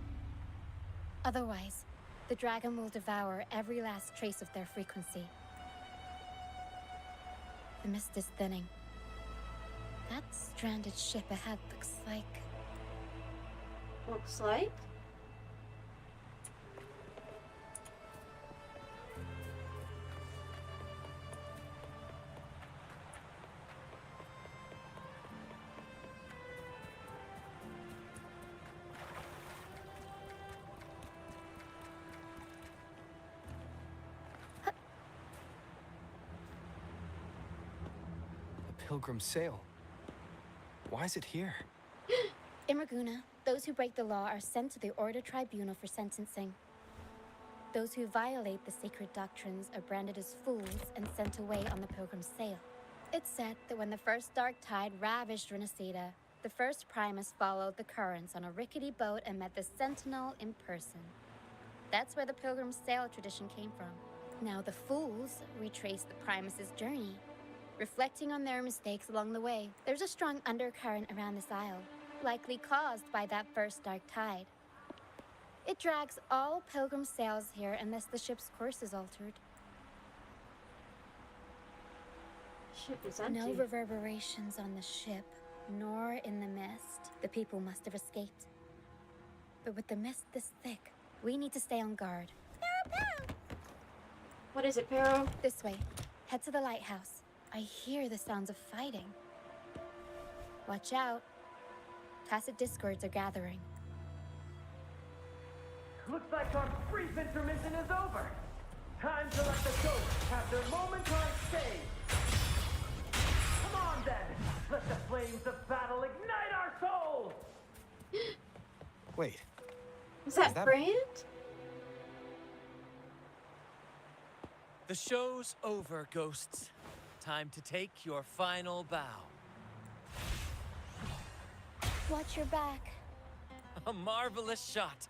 Speaker 9: Otherwise, the dragon will devour every last trace of their frequency. The mist is thinning. That stranded ship ahead looks like...
Speaker 1: Looks like?
Speaker 6: A pilgrim sail. Why is it here?
Speaker 9: In Raguna, those who break the law are sent to the Order Tribunal for sentencing. Those who violate the sacred doctrines are branded as fools and sent away on the pilgrim's sail. It's said that when the first dark tide ravaged Renacida, the first Primus followed the currents on a rickety boat and met the Sentinel in person. That's where the pilgrim's sail tradition came from. Now the fools retrace the Primus's journey, reflecting on their mistakes along the way. There's a strong undercurrent around this isle, likely caused by that first dark tide. It drags all pilgrim sails here unless the ship's course is altered.
Speaker 1: Ship is empty.
Speaker 9: No reverberations on the ship, nor in the mist. The people must have escaped. But with the mist this thick, we need to stay on guard.
Speaker 1: What is it, Pero?
Speaker 9: This way. Head to the lighthouse. I hear the sounds of fighting. Watch out. Tacit discords are gathering.
Speaker 13: Looks like our brief intermission is over. Time to let the ghosts have their momentary stage. Come on then, let the flames of battle ignite our souls!
Speaker 6: Wait.
Speaker 1: Is that Brant?
Speaker 2: The show's over, ghosts. Time to take your final bow.
Speaker 9: Watch your back.
Speaker 2: A marvelous shot.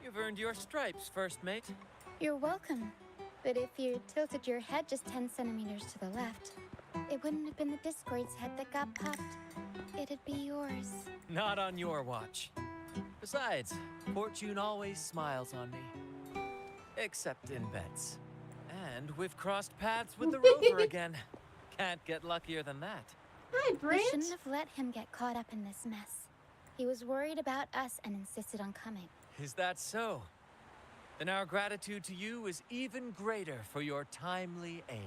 Speaker 2: You've earned your stripes, first mate.
Speaker 9: You're welcome. But if you tilted your head just 10 centimeters to the left, it wouldn't have been the Discord's head that got popped. It'd be yours.
Speaker 2: Not on your watch. Besides, fortune always smiles on me. Except in bets. And we've crossed paths with the Rover again. Can't get luckier than that.
Speaker 1: Hi, Brant.
Speaker 9: We shouldn't have let him get caught up in this mess. He was worried about us and insisted on coming.
Speaker 2: Is that so? Then our gratitude to you is even greater for your timely aid.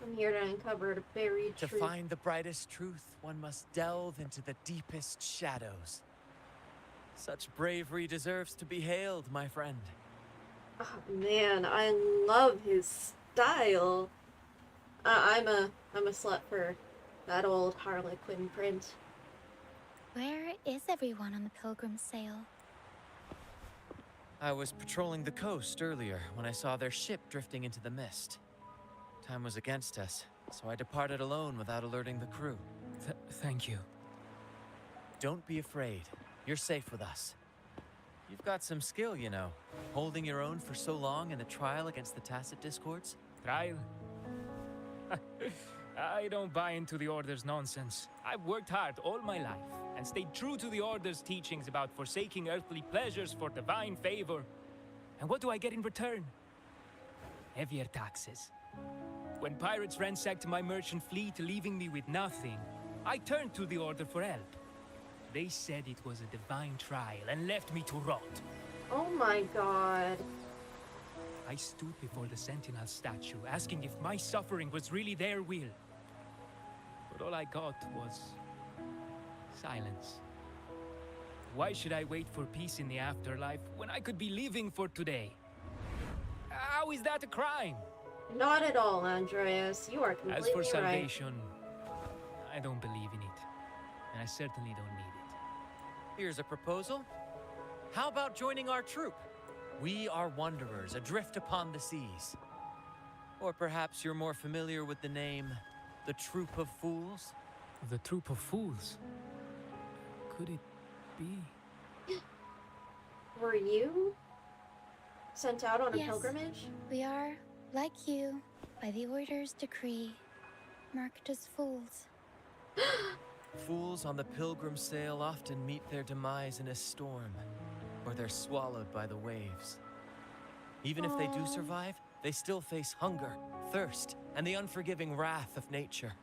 Speaker 1: I'm here to uncover the buried
Speaker 2: To
Speaker 1: truth.
Speaker 2: find the brightest truth, one must delve into the deepest shadows. Such bravery deserves to be hailed, my friend.
Speaker 1: Oh man, I love his style. I'm a slut for that old Harlequin print.
Speaker 7: Where is everyone on the pilgrim sail?
Speaker 2: I was patrolling the coast earlier when I saw their ship drifting into the mist. Time was against us, so I departed alone without alerting the crew.
Speaker 11: Thank you.
Speaker 2: Don't be afraid. You're safe with us. You've got some skill, you know. Holding your own for so long in the trial against the Tacit Discords.
Speaker 11: Trial? I don't buy into the Order's nonsense. I've worked hard all my life and stayed true to the Order's teachings about forsaking earthly pleasures for divine favor. And what do I get in return? Heavier taxes. When pirates ransacked my merchant fleet, leaving me with nothing, I turned to the Order for help. They said it was a divine trial and left me to rot.
Speaker 1: Oh my god.
Speaker 11: I stood before the Sentinel statue, asking if my suffering was really their will. But all I got was silence. Why should I wait for peace in the afterlife when I could be living for today? How is that a crime?
Speaker 1: Not at all, Andreas. You are completely
Speaker 11: As for
Speaker 1: right.
Speaker 11: salvation, I don't believe in it. And I certainly don't need it.
Speaker 2: Here's a proposal. How about joining our troop? We are wanderers adrift upon the seas. Or perhaps you're more familiar with the name, the Troop of Fools?
Speaker 11: The Troop of Fools? Could it be?
Speaker 1: Were you sent out on a
Speaker 7: Yes.
Speaker 1: pilgrimage?
Speaker 7: We are, like you, by the Order's decree, marked as fools.
Speaker 2: Fools on the pilgrim sail often meet their demise in a storm, or they're swallowed by the waves. Even if they do survive, they still face hunger, thirst, and the unforgiving wrath of nature.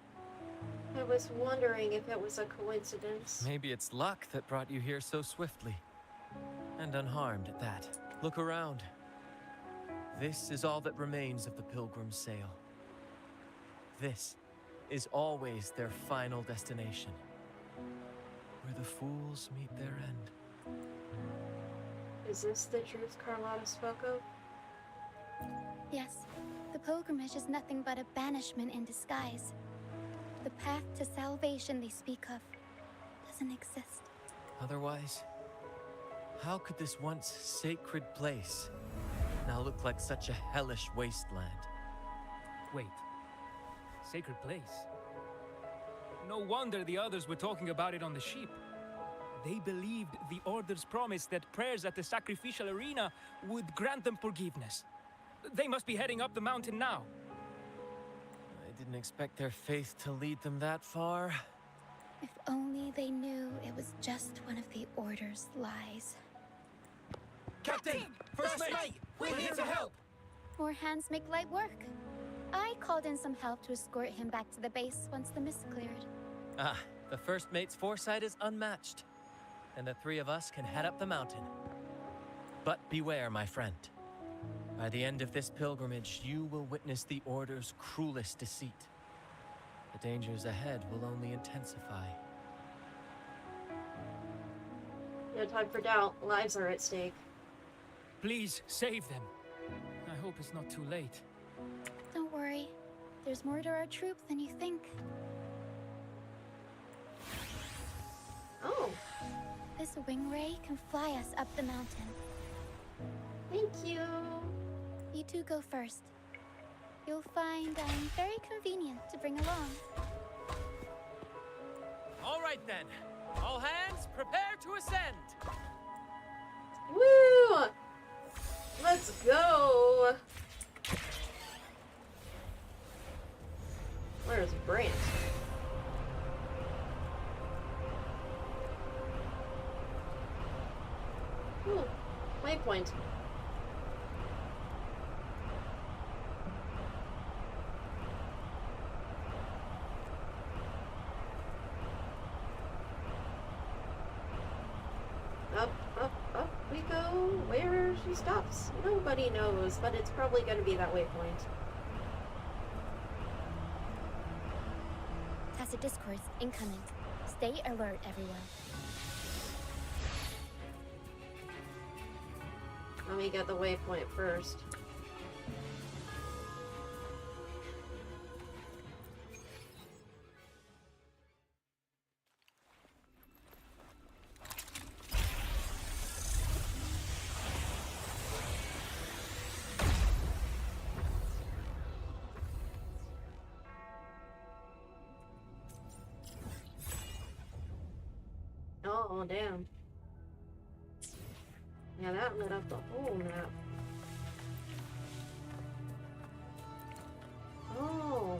Speaker 1: I was wondering if it was a coincidence.
Speaker 2: Maybe it's luck that brought you here so swiftly. And unharmed at that. Look around. This is all that remains of the pilgrim's sail. This is always their final destination. Where the fools meet their end.
Speaker 1: Is this the truth Carlotta spoke of?
Speaker 7: Yes, the pilgrimage is nothing but a banishment in disguise. The path to salvation they speak of doesn't exist.
Speaker 2: Otherwise, how could this once sacred place now look like such a hellish wasteland?
Speaker 11: Wait. Sacred place? No wonder the others were talking about it on the ship. They believed the Order's promise that prayers at the sacrificial arena would grant them forgiveness. They must be heading up the mountain now.
Speaker 2: I didn't expect their faith to lead them that far.
Speaker 7: If only they knew it was just one of the Order's lies.
Speaker 15: Captain! First mate! We're here to help!
Speaker 7: More hands make light work. I called in some help to escort him back to the base once the mist cleared.
Speaker 2: Ah, the first mate's foresight is unmatched. And the three of us can head up the mountain. But beware, my friend. By the end of this pilgrimage, you will witness the Order's cruelest deceit. The dangers ahead will only intensify.
Speaker 1: No time for doubt. Lives are at stake.
Speaker 11: Please, save them. I hope it's not too late.
Speaker 7: Don't worry. There's more to our troop than you think.
Speaker 1: Oh.
Speaker 7: This wing ray can fly us up the mountain.
Speaker 1: Thank you.
Speaker 7: You two go first. You'll find very convenient to bring along.
Speaker 2: All right then. All hands, prepare to ascend.
Speaker 1: Woo! Let's go. Where's Brant? Ooh, waypoint. Up, up, up we go. Where she stops, nobody knows, but it's probably going to be that waypoint.
Speaker 7: tacit discords incoming. Stay alert, everyone.
Speaker 1: Let me get the waypoint first. Oh, damn. Yeah, that lit up the whole map. Oh,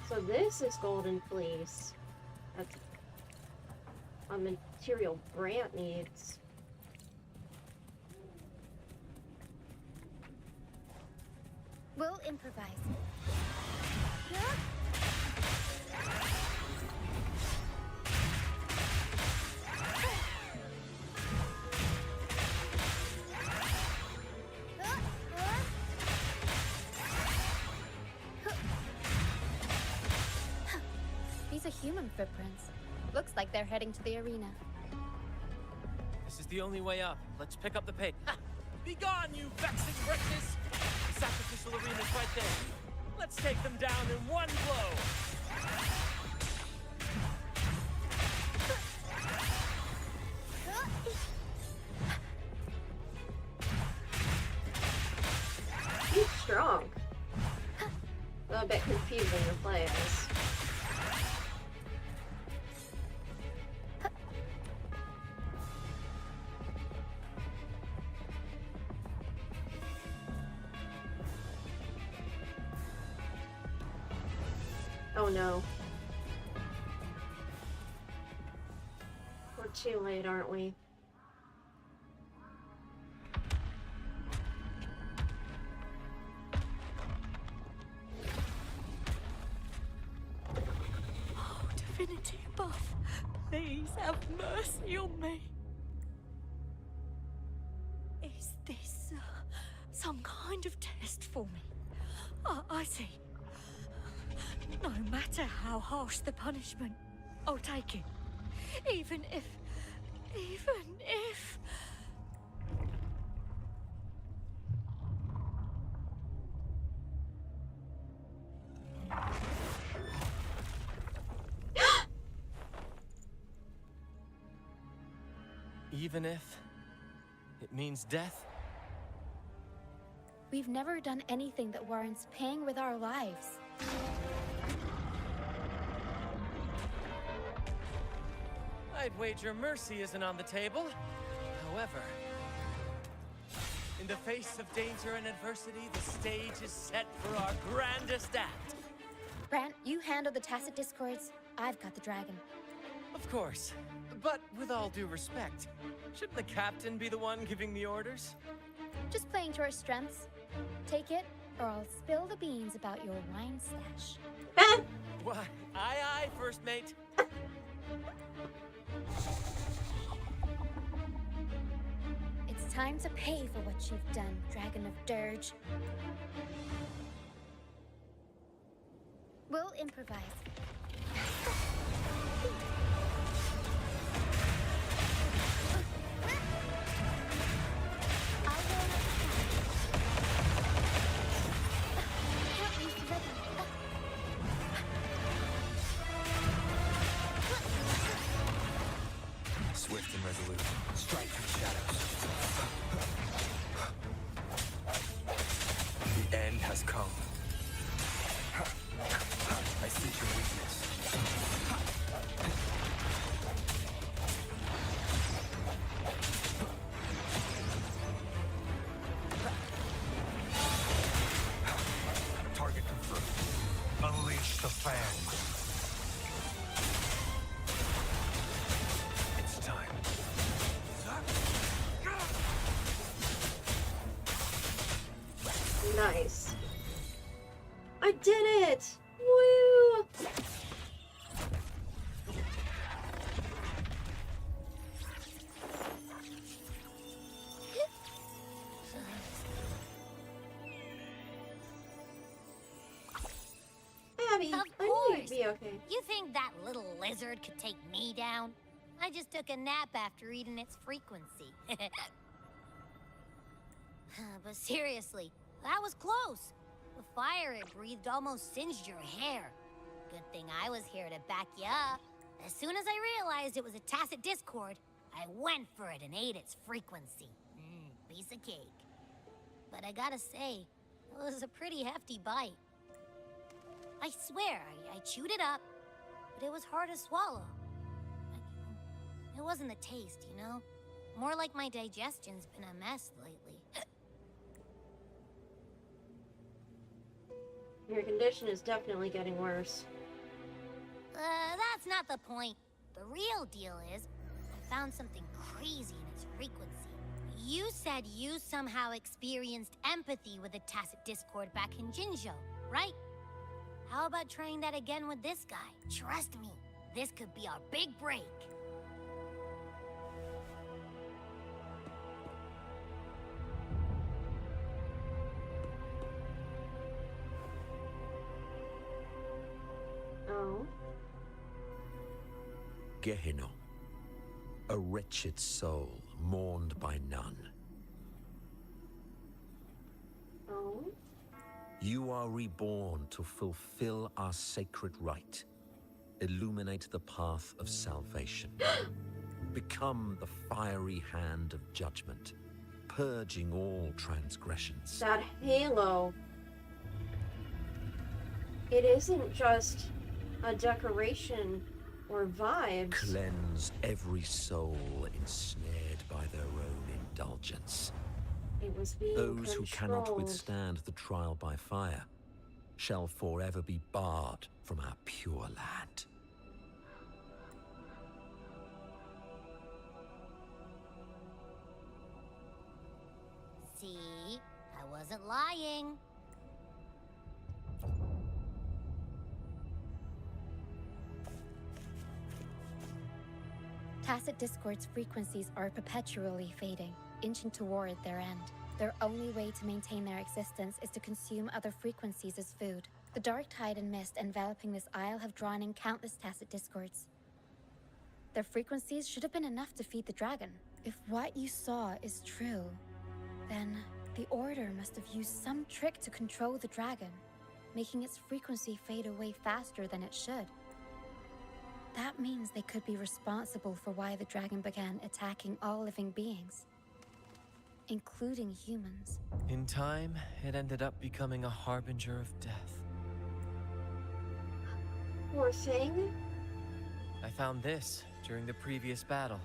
Speaker 1: so this is Golden Fleece. That's a material Brant needs.
Speaker 7: We'll improvise. These are human footprints. Looks like they're heading to the arena.
Speaker 14: This is the only way up. Let's pick up the pace. Ha! Be gone, you vexing wretches! The sacrificial arena's right there. Let's take them down in one blow!
Speaker 1: He's strong. A little bit confusing to play as. Oh no. We're too late, aren't we?
Speaker 8: Oh, divinity above, please have mercy on me. Is this some kind of test for me? I see. No matter how harsh the punishment, I'll take it. Even if...
Speaker 14: Even if it means death?
Speaker 7: We've never done anything that warrants paying with our lives.
Speaker 14: I'd wager mercy isn't on the table. However, in the face of danger and adversity, the stage is set for our grandest act.
Speaker 7: Brant, you handle the tacit discords. I've got the dragon.
Speaker 14: Of course, but with all due respect, shouldn't the captain be the one giving the orders?
Speaker 7: Just playing to our strengths. Take it, or I'll spill the beans about your wine stash.
Speaker 14: Why, aye, first mate.
Speaker 7: It's time to pay for what you've done, Dragon of Dirge. We'll improvise.
Speaker 6: Swift and resolute. Strike through shadows. The end has come. I see your weakness.
Speaker 16: Target confirmed. Unleash the fangs. It's time.
Speaker 1: Nice. I did it! Woo! Abby,
Speaker 4: Of
Speaker 1: I knew
Speaker 4: course.
Speaker 1: you'd be okay.
Speaker 4: You think that little lizard could take me down? I just took a nap after eating its frequency. But seriously, that was close. The fire it breathed almost singed your hair. Good thing I was here to back you up. As soon as I realized it was a tacit discord, I went for it and ate its frequency. Piece of cake. But I gotta say, it was a pretty hefty bite. I swear, I chewed it up, but it was hard to swallow. It wasn't the taste, you know? More like my digestion's been a mess lately.
Speaker 1: Your condition is definitely getting worse.
Speaker 4: That's not the point. The real deal is, I found something crazy in its frequency. You said you somehow experienced empathy with the tacit discord back in Jinzhou, right? How about trying that again with this guy? Trust me, this could be our big break.
Speaker 1: Oh.
Speaker 5: Gehenna, a wretched soul mourned by none.
Speaker 1: Oh.
Speaker 5: You are reborn to fulfill our sacred rite. Illuminate the path of salvation. Become the fiery hand of judgment, purging all transgressions.
Speaker 1: That halo. It isn't just a decoration or vibes.
Speaker 5: Cleanse every soul ensnared by their own indulgence.
Speaker 1: It was being
Speaker 5: Those who cannot
Speaker 1: controlled.
Speaker 5: withstand the trial by fire shall forever be barred from our pure land.
Speaker 4: See? I wasn't lying.
Speaker 7: Tacit Discord's frequencies are perpetually fading, inching toward their end. Their only way to maintain their existence is to consume other frequencies as food. The dark tide and mist enveloping this isle have drawn in countless Tacit Discords. Their frequencies should have been enough to feed the dragon. If what you saw is true, then the Order must have used some trick to control the dragon, making its frequency fade away faster than it should. That means they could be responsible for why the dragon began attacking all living beings, including humans.
Speaker 2: In time, it ended up becoming a harbinger of death.
Speaker 1: Poor thing.
Speaker 2: I found this during the previous battle.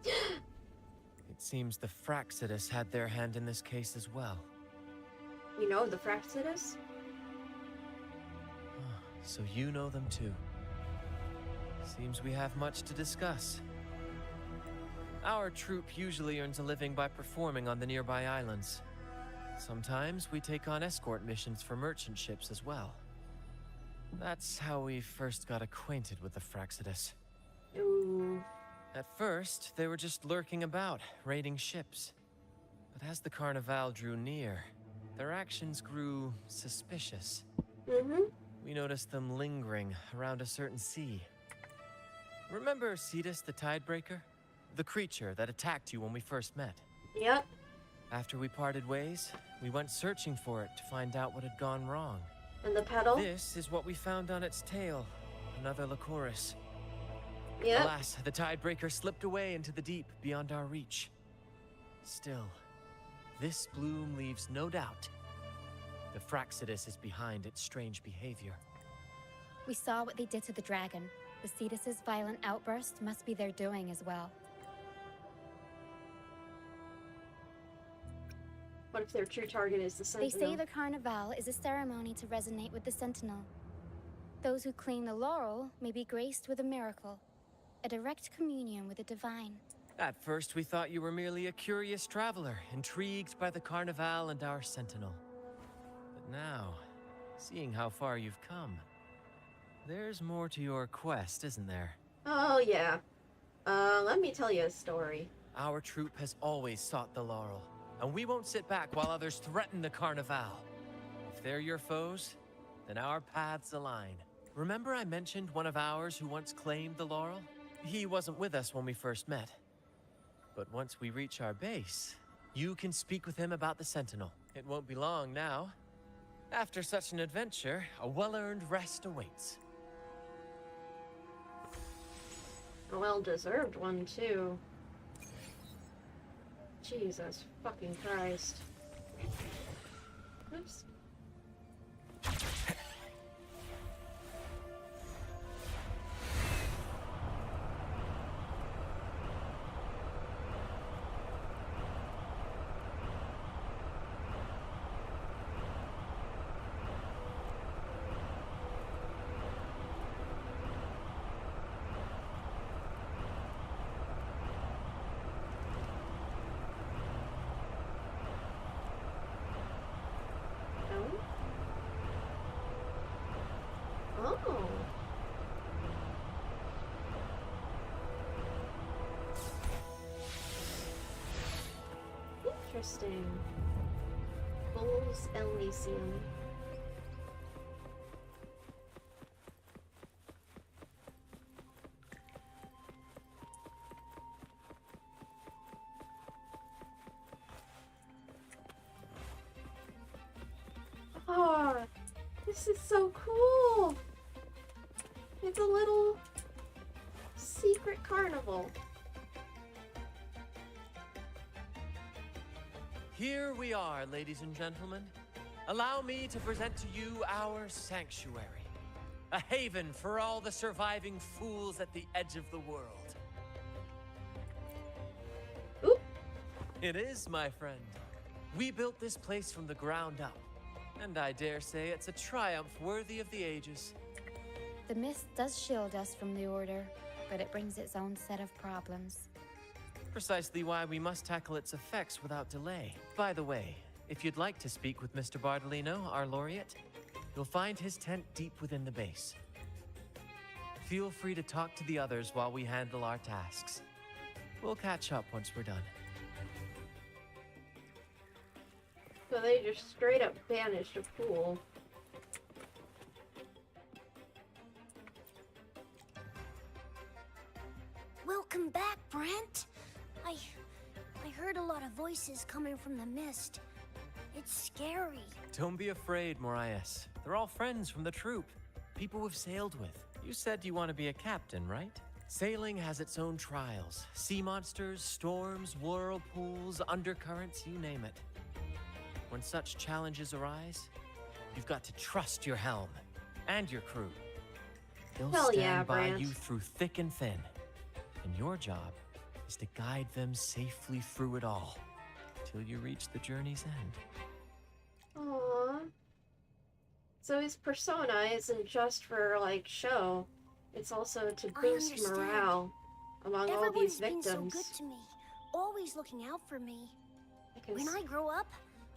Speaker 2: It seems the Fraxidus had their hand in this case as well.
Speaker 1: You know the Fraxidus?
Speaker 2: So you know them too. Seems we have much to discuss. Our troop usually earns a living by performing on the nearby islands. Sometimes we take on escort missions for merchant ships as well. That's how we first got acquainted with the Fraxidus.
Speaker 1: Ooh.
Speaker 2: At first, they were just lurking about, raiding ships. But as the Carnivale drew near, their actions grew suspicious.
Speaker 1: Mm-hmm.
Speaker 2: We noticed them lingering around a certain sea. Remember Cetus the Tidebreaker? The creature that attacked you when we first met?
Speaker 1: Yep.
Speaker 2: After we parted ways, we went searching for it to find out what had gone wrong.
Speaker 1: And the pedal?
Speaker 2: This is what we found on its tail. Another Lycoris.
Speaker 1: Yep.
Speaker 2: Alas, the Tidebreaker slipped away into the deep beyond our reach. Still, this bloom leaves no doubt. The Fraxidus is behind its strange behavior.
Speaker 7: We saw what they did to the dragon. The Cetus's violent outburst must be their doing as well.
Speaker 1: What if their true target is the
Speaker 7: They
Speaker 1: Sentinel?
Speaker 7: say the Carnivale is a ceremony to resonate with the Sentinel. Those who claim the laurel may be graced with a miracle, a direct communion with the divine.
Speaker 2: At first, we thought you were merely a curious traveler, intrigued by the Carnivale and our Sentinel. But now, seeing how far you've come, there's more to your quest, isn't there?
Speaker 1: Oh, yeah. Let me tell you a story.
Speaker 2: Our troop has always sought the laurel, and we won't sit back while others threaten the Carnivale. If they're your foes,
Speaker 14: then our paths align. Remember I mentioned one of ours who once claimed the laurel? He wasn't with us when we first met. But once we reach our base, you can speak with him about the Sentinel. It won't be long now. After such an adventure, a well-earned rest awaits.
Speaker 1: A well-deserved one, too. Jesus fucking Christ. Oops. Oh. Interesting. Bulls Elysium. Oh, this is so cool! It's a little secret carnival.
Speaker 14: Here we are, ladies and gentlemen. Allow me to present to you our sanctuary. A haven for all the surviving fools at the edge of the world.
Speaker 1: Oop.
Speaker 14: It is, my friend. We built this place from the ground up. And I dare say it's a triumph worthy of the ages.
Speaker 7: The mist does shield us from the Order, but it brings its own set of problems.
Speaker 14: Precisely why we must tackle its effects without delay. By the way, if you'd like to speak with Mr. Bardolino, our laureate, you'll find his tent deep within the base. Feel free to talk to the others while we handle our tasks. We'll catch up once we're done.
Speaker 1: So they just straight up banished a pool.
Speaker 4: Welcome back, Brent. I heard a lot of voices coming from the mist. It's scary.
Speaker 14: Don't be afraid, Morias. They're all friends from the troop. People we've sailed with. You said you want to be a captain, right? Sailing has its own trials. Sea monsters, storms, whirlpools, undercurrents, you name it. When such challenges arise, you've got to trust your helm and your crew. They'll
Speaker 1: Hell
Speaker 14: stand
Speaker 1: yeah,
Speaker 14: by
Speaker 1: Brant.
Speaker 14: you through thick and thin. And your job is to guide them safely through it all, till you reach the journey's end.
Speaker 1: Aww. So his persona isn't just for, like, show. It's also to boost morale among all these victims.
Speaker 4: Everyone's been so good to me, always looking out for me.
Speaker 1: Because
Speaker 4: When I grow up,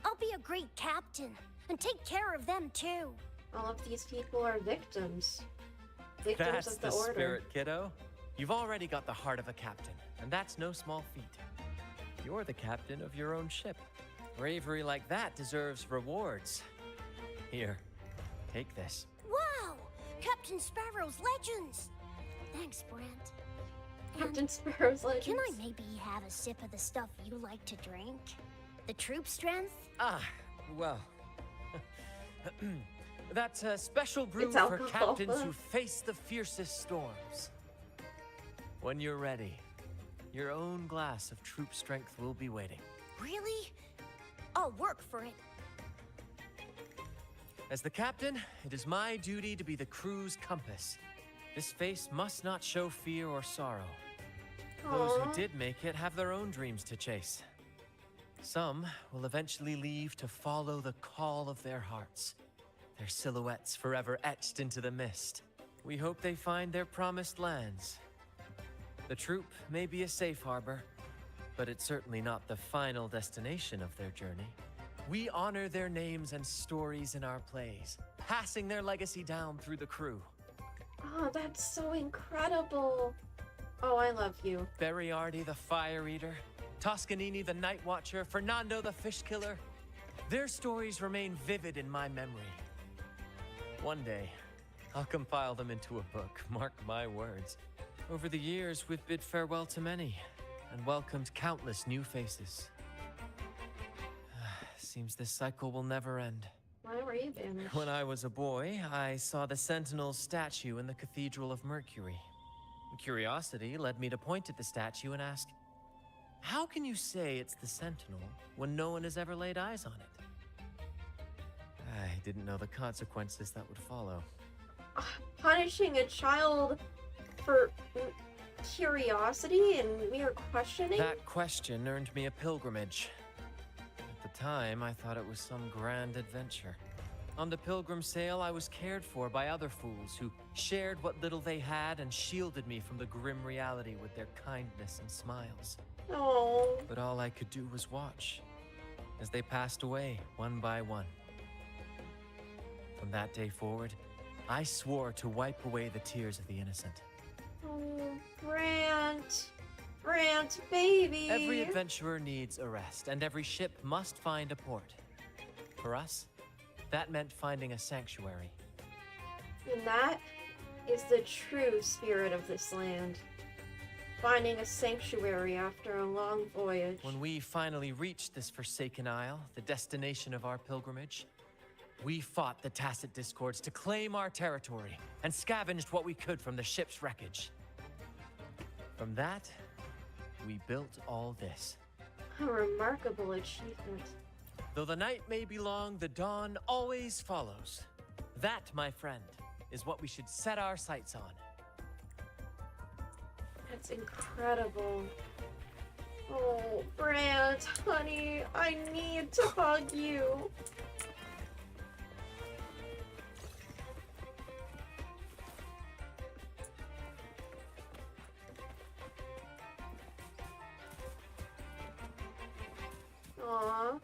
Speaker 4: I'll be a great captain and take care of them too.
Speaker 1: all of these people are victims. Victims
Speaker 14: That's
Speaker 1: of the
Speaker 14: the
Speaker 1: Order.
Speaker 14: spirit, kiddo. You've already got the heart of a captain, and that's no small feat. You're the captain of your own ship. Bravery like that deserves rewards. Here, take this.
Speaker 4: Wow! Captain Sparrow's legends! Thanks, Brent.
Speaker 1: Captain Sparrow's legends.
Speaker 4: Can I maybe have a sip of the stuff you like to drink? The troop strength?
Speaker 14: Ah, well. That's a special brew
Speaker 1: It's
Speaker 14: for
Speaker 1: alcohol.
Speaker 14: captains who face the fiercest storms. When you're ready, your own glass of troop strength will be waiting.
Speaker 4: Really? I'll work for it.
Speaker 14: As the captain, it is my duty to be the crew's compass. This face must not show fear or sorrow. Those who
Speaker 1: Aw.
Speaker 14: did make it have their own dreams to chase. Some will eventually leave to follow the call of their hearts, their silhouettes forever etched into the mist. We hope they find their promised lands. The troop may be a safe harbor, but it's certainly not the final destination of their journey. We honor their names and stories in our plays, passing their legacy down through the crew.
Speaker 1: Oh, that's so incredible. Oh, I love you.
Speaker 14: Beriardi the Fire Eater, Toscanini the Night Watcher, Fernando the Fish Killer. Their stories remain vivid in my memory. One day, I'll compile them into a book, mark my words. Over the years, we've bid farewell to many, and welcomed countless new faces. Seems this cycle will never end.
Speaker 1: Why were you banished?
Speaker 14: When I was a boy, I saw the Sentinel's statue in the Cathedral of Mercury. Curiosity led me to point at the statue and ask, how can you say it's the Sentinel when no one has ever laid eyes on it? I didn't know the consequences that would follow.
Speaker 1: Punishing a child for curiosity and mere questioning?
Speaker 14: That question earned me a pilgrimage. At the time, I thought it was some grand adventure. On the pilgrim sail, I was cared for by other fools who shared what little they had and shielded me from the grim reality with their kindness and smiles.
Speaker 1: Oh.
Speaker 14: But all I could do was watch as they passed away one by one. From that day forward, I swore to wipe away the tears of the innocent.
Speaker 1: Oh, Brant. Brant, baby.
Speaker 14: Every adventurer needs a rest, and every ship must find a port. For us, that meant finding a sanctuary.
Speaker 1: And that is the true spirit of this land. Finding a sanctuary after a long voyage.
Speaker 14: When we finally reached this forsaken isle, the destination of our pilgrimage, we fought the Tacit Discords to claim our territory and scavenged what we could from the ship's wreckage. From that, we built all this.
Speaker 1: A remarkable achievement.
Speaker 14: Though the night may be long, the dawn always follows. That, my friend, is what we should set our sights on.
Speaker 1: That's incredible. Oh, Brant, honey, I need to hug you. Aww.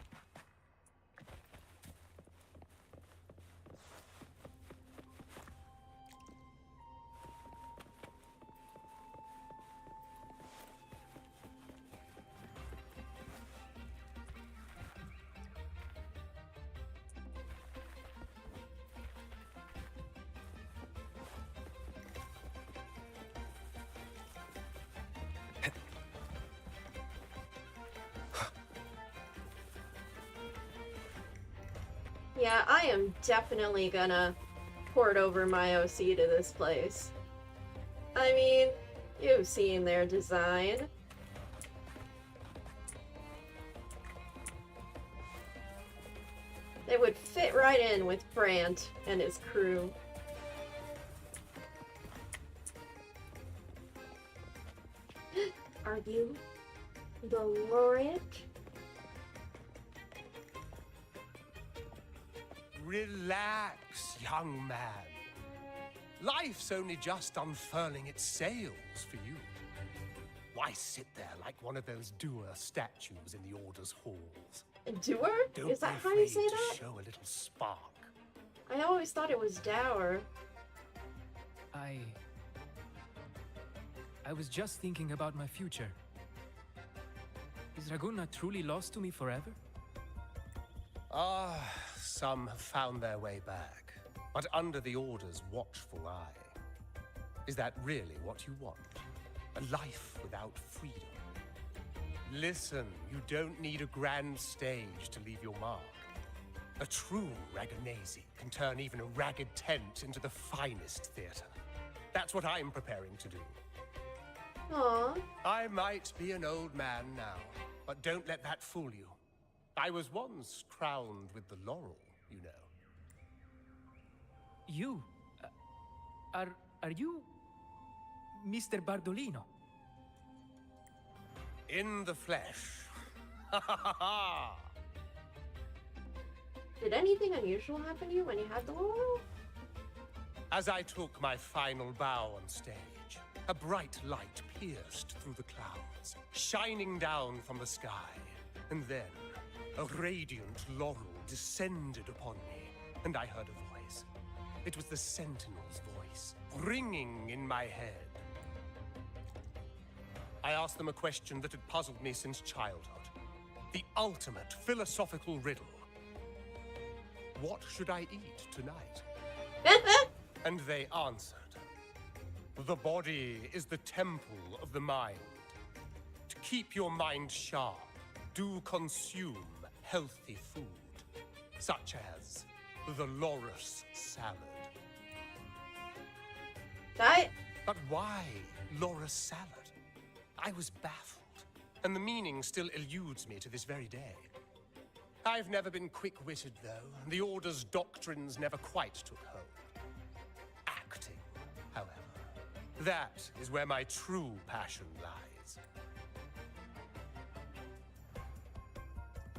Speaker 1: Yeah, I am definitely gonna port over my OC to this place. I mean, you've seen their design. They would fit right in with Brant and his crew. Are you the laureate?
Speaker 15: Relax, young man. Life's only just unfurling its sails for you. Why sit there like one of those doer statues in the Order's halls?
Speaker 1: A doer?
Speaker 15: Don't
Speaker 1: Is that
Speaker 15: be
Speaker 1: how you
Speaker 15: afraid
Speaker 1: say
Speaker 15: to
Speaker 1: that?
Speaker 15: show a little spark.
Speaker 1: I always thought it was dour.
Speaker 11: I was just thinking about my future. Is Raguna truly lost to me forever?
Speaker 15: Ah, some have found their way back, but under the Order's watchful eye. Is that really what you want? A life without freedom? Listen, you don't need a grand stage to leave your mark. A true Raganese can turn even a ragged tent into the finest theater. That's what I'm preparing to do.
Speaker 1: Aww.
Speaker 15: I might be an old man now, but don't let that fool you. I was once crowned with the laurel, you know.
Speaker 11: You? Are you Mr. Bardolino?
Speaker 15: In the flesh. Ha ha ha ha!
Speaker 1: Did anything unusual happen to you when you had the laurel?
Speaker 15: As I took my final bow on stage, a bright light pierced through the clouds, shining down from the sky. And then, a radiant laurel descended upon me, and I heard a voice. It was the Sentinel's voice, ringing in my head. I asked them a question that had puzzled me since childhood. The ultimate philosophical riddle. What should I eat tonight?
Speaker 18: And they answered, "The body is the temple of the mind. To keep your mind sharp, do consume healthy food, such as the loris salad." But why loris salad? I was baffled, and the meaning still eludes me to this very day. I've never been quick-witted, though, and the Order's doctrines never quite took hold. Acting, however, that is where my true passion lies.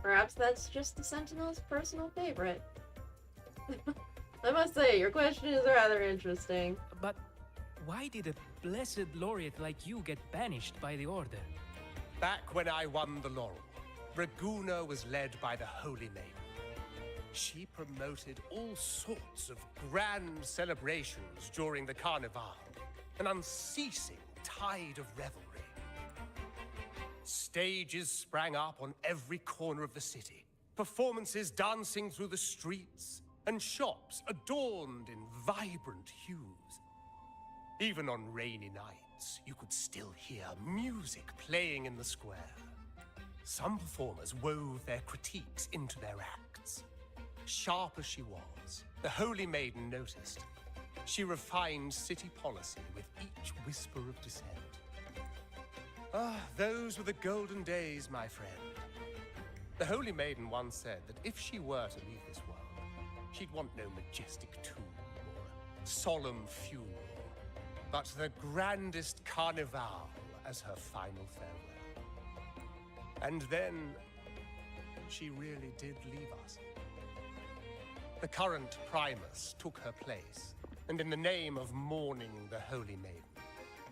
Speaker 1: Perhaps that's just the Sentinel's personal favorite. I must say, your question is rather interesting.
Speaker 11: But why did a blessed laureate like you get banished by the Order?
Speaker 18: Back when I won the laurel, Raguna was led by the Holy Maiden. She promoted all sorts of grand celebrations during the Carnivale, an unceasing tide of revelry. Stages sprang up on every corner of the city, performances dancing through the streets, and shops adorned in vibrant hues. Even on rainy nights, you could still hear music playing in the square. Some performers wove their critiques into their acts. Sharp as she was, the Holy Maiden noticed. She refined city policy with each whisper of dissent. Ah, those were the golden days, my friend. The Holy Maiden once said that if she were to leave this world, she'd want no majestic tomb or solemn funeral, but the grandest Carnivale as her final farewell. And then, she really did leave us. The current Primus took her place, and in the name of mourning the Holy Maiden,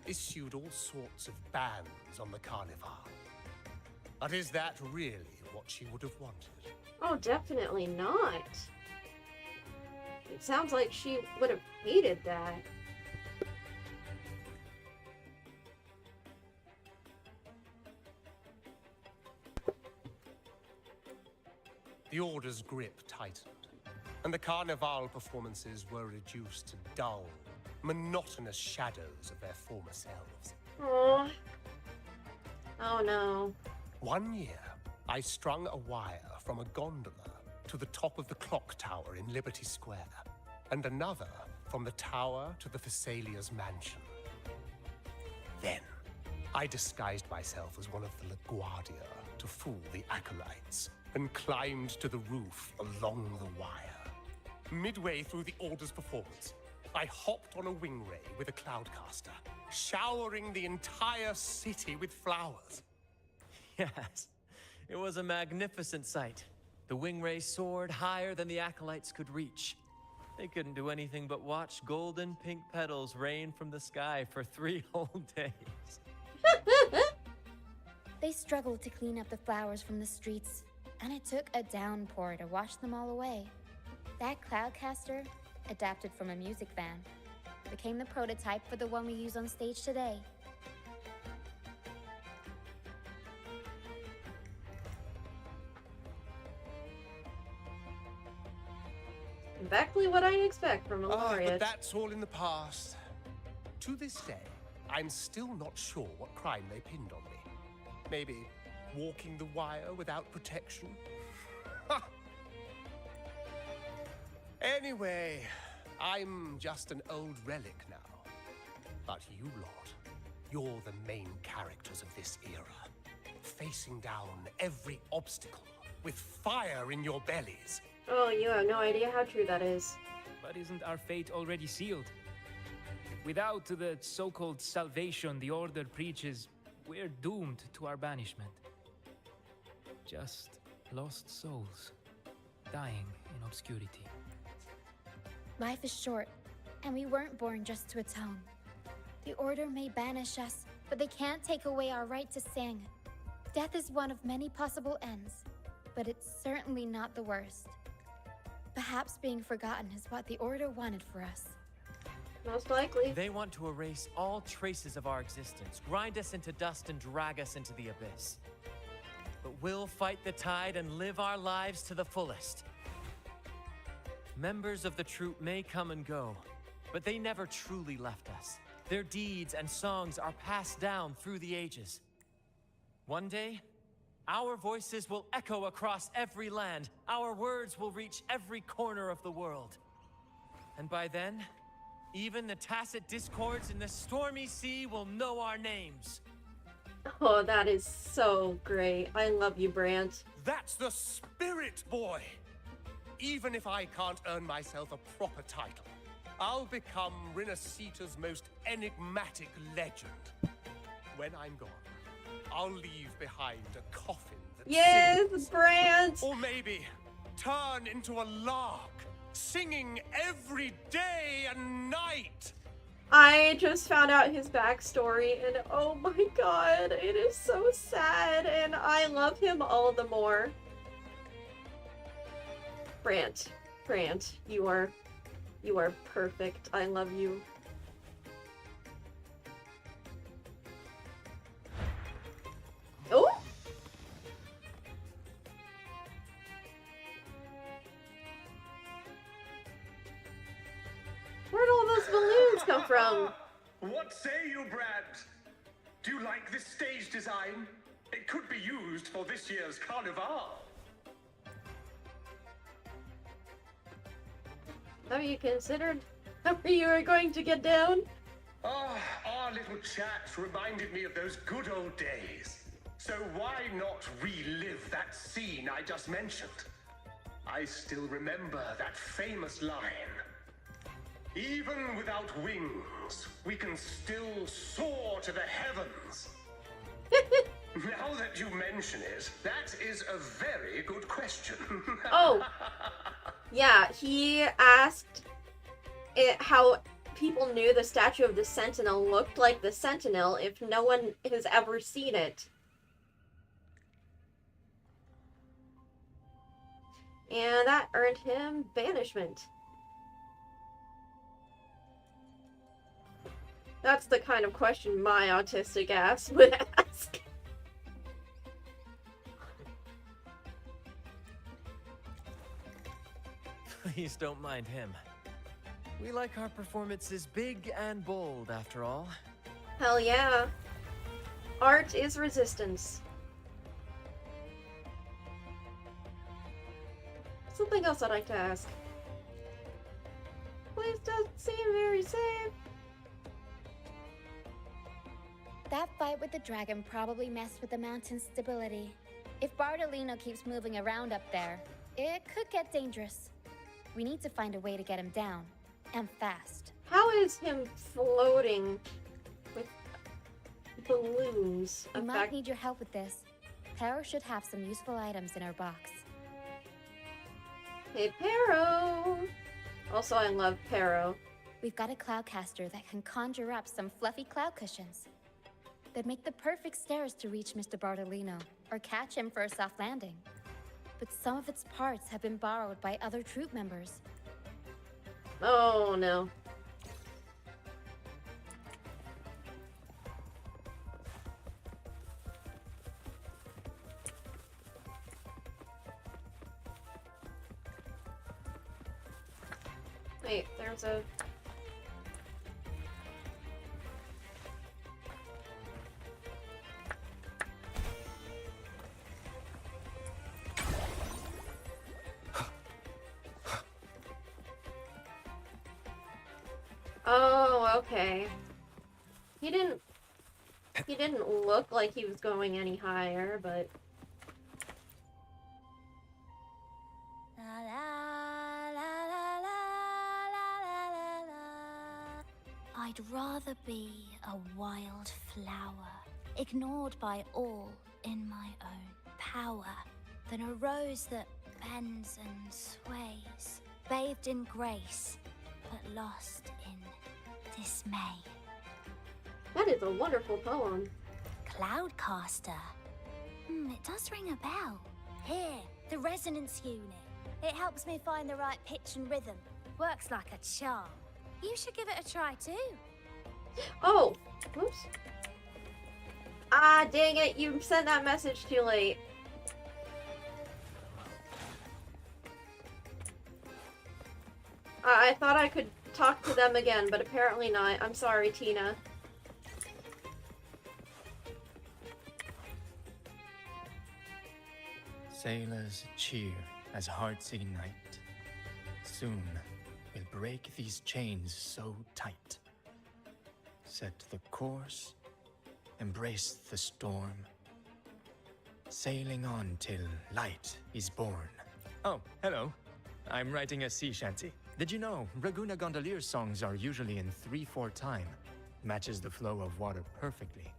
Speaker 18: issued all sorts of bans on the Carnivale. But is that really what she would have wanted?
Speaker 1: Oh, definitely not. It sounds like she would have hated that.
Speaker 18: The Order's grip tightened, and the Carnivale performances were reduced to dull, monotonous shadows of their former selves.
Speaker 1: Aww. Oh no.
Speaker 18: One year, I strung a wire from a gondola to the top of the clock tower in Liberty Square, and another from the tower to the Thessalia's mansion. Then, I disguised myself as one of the LaGuardia to fool the acolytes, and climbed to the roof along the wire. Midway through the Order's performance, I hopped on a wing ray with a cloudcaster, showering the entire city with flowers.
Speaker 14: Yes, it was a magnificent sight. The wing ray soared higher than the acolytes could reach. They couldn't do anything but watch golden pink petals rain from the sky for 3 whole days.
Speaker 7: They struggled to clean up the flowers from the streets, and it took a downpour to wash them all away. That cloudcaster, adapted from a music van, became the prototype for the one we use on stage today.
Speaker 1: Exactly what I'd expect from a laureate.
Speaker 18: But that's all in the past. To this day, I'm still not sure what crime they pinned on me. Maybe walking the wire without protection? Anyway, I'm just an old relic now. But you lot, you're the main characters of this era. Facing down every obstacle with fire in your bellies.
Speaker 1: Oh, you have no idea how true that is.
Speaker 11: But isn't our fate already sealed? Without the so-called salvation the Order preaches, we're doomed to our banishment. Just lost souls, dying in obscurity.
Speaker 7: Life is short, and we weren't born just to atone. The Order may banish us, but they can't take away our right to sing. Death is one of many possible ends, but it's certainly not the worst. Perhaps being forgotten is what the Order wanted for us.
Speaker 1: Most likely.
Speaker 14: They want to erase all traces of our existence, grind us into dust and drag us into the abyss. But we'll fight the tide and live our lives to the fullest. Members of the troupe may come and go, but they never truly left us. Their deeds and songs are passed down through the ages. One day, our voices will echo across every land. Our words will reach every corner of the world. And by then, even the tacit discords in the stormy sea will know our names.
Speaker 1: Oh, that is so great. I love you, Brant.
Speaker 18: That's the spirit, boy! Even if I can't earn myself a proper title, I'll become Rinasita's most enigmatic legend. When I'm gone, I'll leave behind a coffin that sings.
Speaker 1: Brant!
Speaker 18: Or maybe turn into a lark, singing every day and night.
Speaker 1: I just found out his backstory, and oh my god, it is so sad, and I love him all the more. Brant, you are perfect. I love you. Oh! Where'd all those balloons come from?
Speaker 19: What say you, Brant? Do you like this stage design? It could be used for this year's Carnivale.
Speaker 1: Have you considered how you are going to get down?
Speaker 19: Ah, our little chat reminded me of those good old days. So why not relive that scene I just mentioned? I still remember that famous line. Even without wings, we can still soar to the heavens. Now that you mention it, that is a very good question.
Speaker 1: Oh, yeah, he asked how people knew the statue of the Sentinel looked like the Sentinel if no one has ever seen it. And that earned him banishment. That's the kind of question my autistic ass would ask.
Speaker 14: Please don't mind him. We like our performances big and bold, after all.
Speaker 1: Hell yeah. Art is resistance. Something else I'd like to ask. Place doesn't seem very safe.
Speaker 7: That fight with the dragon probably messed with the mountain's stability. If Bartolino keeps moving around up there, it could get dangerous. We need to find a way to get him down, and fast.
Speaker 1: How is him floating with balloons?
Speaker 7: We might need your help with this. Pero should have some useful items in her box.
Speaker 1: Hey, Pero! Also, I love Pero.
Speaker 7: We've got a cloudcaster that can conjure up some fluffy cloud cushions. They'd make the perfect stairs to reach Mr. Bartolino, or catch him for a soft landing. But some of its parts have been borrowed by other troop members.
Speaker 1: Oh no. Wait, there's a... Oh, okay. He didn't look like he was going any higher, but...
Speaker 4: I'd rather be a wild flower, ignored by all in my own power, than a rose that bends and sways, bathed in grace, but lost in dismay.
Speaker 1: That is a wonderful poem.
Speaker 4: Cloudcaster. It does ring a bell. Here, the resonance unit. It helps me find the right pitch and rhythm. Works like a charm. You should give it a try too.
Speaker 1: Oh! Oops. Ah, dang it, you sent that message too late. I thought I could talk to them again, but apparently not. I'm sorry, Tina.
Speaker 2: Sailors cheer as hearts ignite. Soon we'll break these chains so tight. Set the course, embrace the storm, sailing on till light is born. Oh, hello. I'm writing a sea shanty. Did you know Raguna Gondolier's songs are usually in 3/4 time? Matches the flow of water perfectly.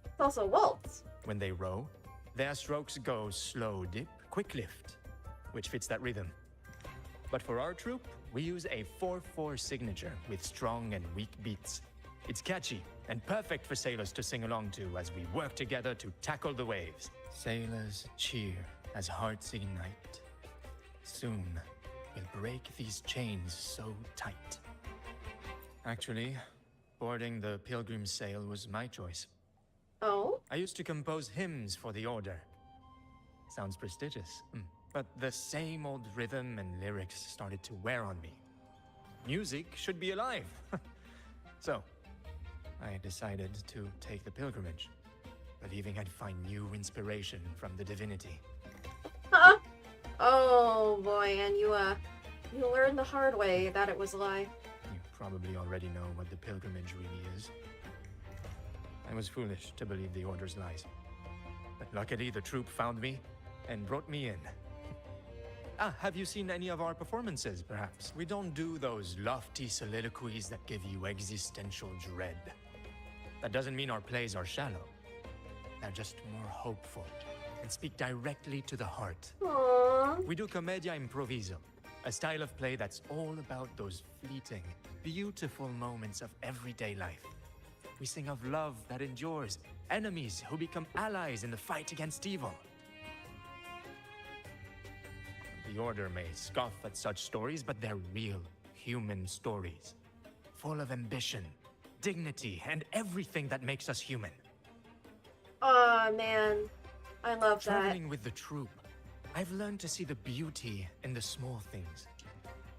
Speaker 1: It's also waltz.
Speaker 2: When they row, their strokes go slow dip, quick lift, which fits that rhythm. But for our troupe, we use a 4/4 signature with strong and weak beats. It's catchy and perfect for sailors to sing along to as we work together to tackle the waves. Sailors cheer as hearts ignite. Soon, we'll break these chains so tight. Actually, boarding the Pilgrim's Sail was my choice.
Speaker 1: Oh?
Speaker 2: I used to compose hymns for the order. Sounds prestigious, but the same old rhythm and lyrics started to wear on me. Music should be alive. So, I decided to take the pilgrimage, believing I'd find new inspiration from the divinity.
Speaker 1: Huh? Oh boy, and you learned the hard way that it was a lie.
Speaker 2: You probably already know what the pilgrimage really is. I was foolish to believe the Order's lies. But luckily the troop found me and brought me in. Have you seen any of our performances, perhaps? We don't do those lofty soliloquies that give you existential dread. That doesn't mean our plays are shallow. They're just more hopeful and speak directly to the heart.
Speaker 1: Aww.
Speaker 2: We do commedia improviso, a style of play that's all about those fleeting, beautiful moments of everyday life. We sing of love that endures, enemies who become allies in the fight against evil. The Order may scoff at such stories, but they're real, human stories. Full of ambition, dignity, and everything that makes us human.
Speaker 1: Aw, man. I love that.
Speaker 2: Traveling with the troop, I've learned to see the beauty in the small things.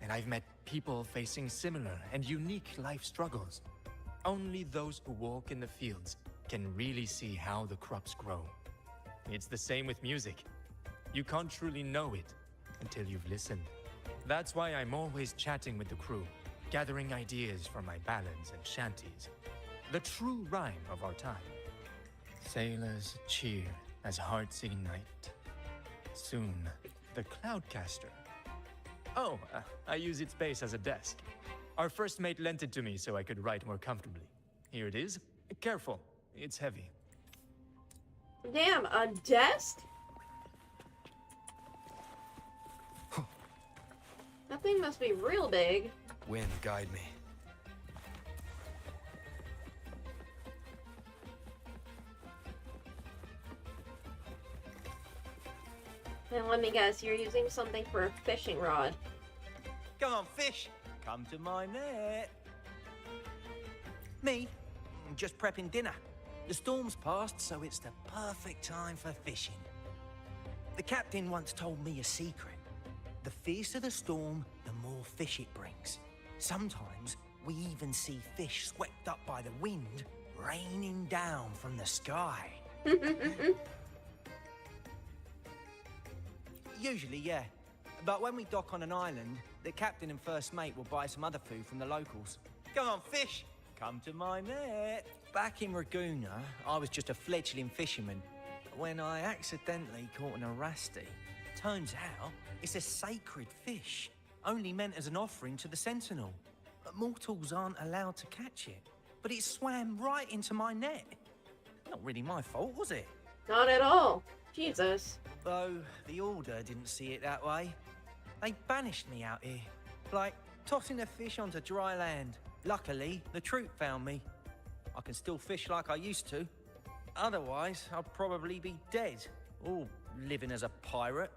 Speaker 2: And I've met people facing similar and unique life struggles. Only those who walk in the fields can really see how the crops grow. It's the same with music. You can't truly know it until you've listened. That's why I'm always chatting with the crew, gathering ideas for my ballads and shanties. The true rhyme of our time. Sailors cheer as hearts ignite. Soon, the Cloudcaster. Oh, I use its base as a desk. Our first mate lent it to me so I could write more comfortably. Here it is. Careful, it's heavy.
Speaker 1: Damn, a desk? That thing must be real big.
Speaker 6: Wind, guide me.
Speaker 1: And let me guess, you're using something for a fishing rod.
Speaker 20: Come on, fish! Come to my net. Me? Just prepping dinner. The storm's passed, so it's the perfect time for fishing. The captain once told me a secret. The fiercer the storm, the more fish it brings. Sometimes we even see fish swept up by the wind, raining down from the sky. Usually, yeah. But when we dock on an island, the captain and first mate will buy some other food from the locals. Come on, fish! Come to my net. Back in Raguna, I was just a fledgling fisherman when I accidentally caught an arasti. Turns out, it's a sacred fish, only meant as an offering to the Sentinel. Mortals aren't allowed to catch it, but it swam right into my net. Not really my fault, was it?
Speaker 1: Not at all. Jesus.
Speaker 20: Though the Order didn't see it that way. They banished me out here, like tossing a fish onto dry land. Luckily, the troop found me. I can still fish like I used to. Otherwise, I'd probably be dead, or living as a pirate.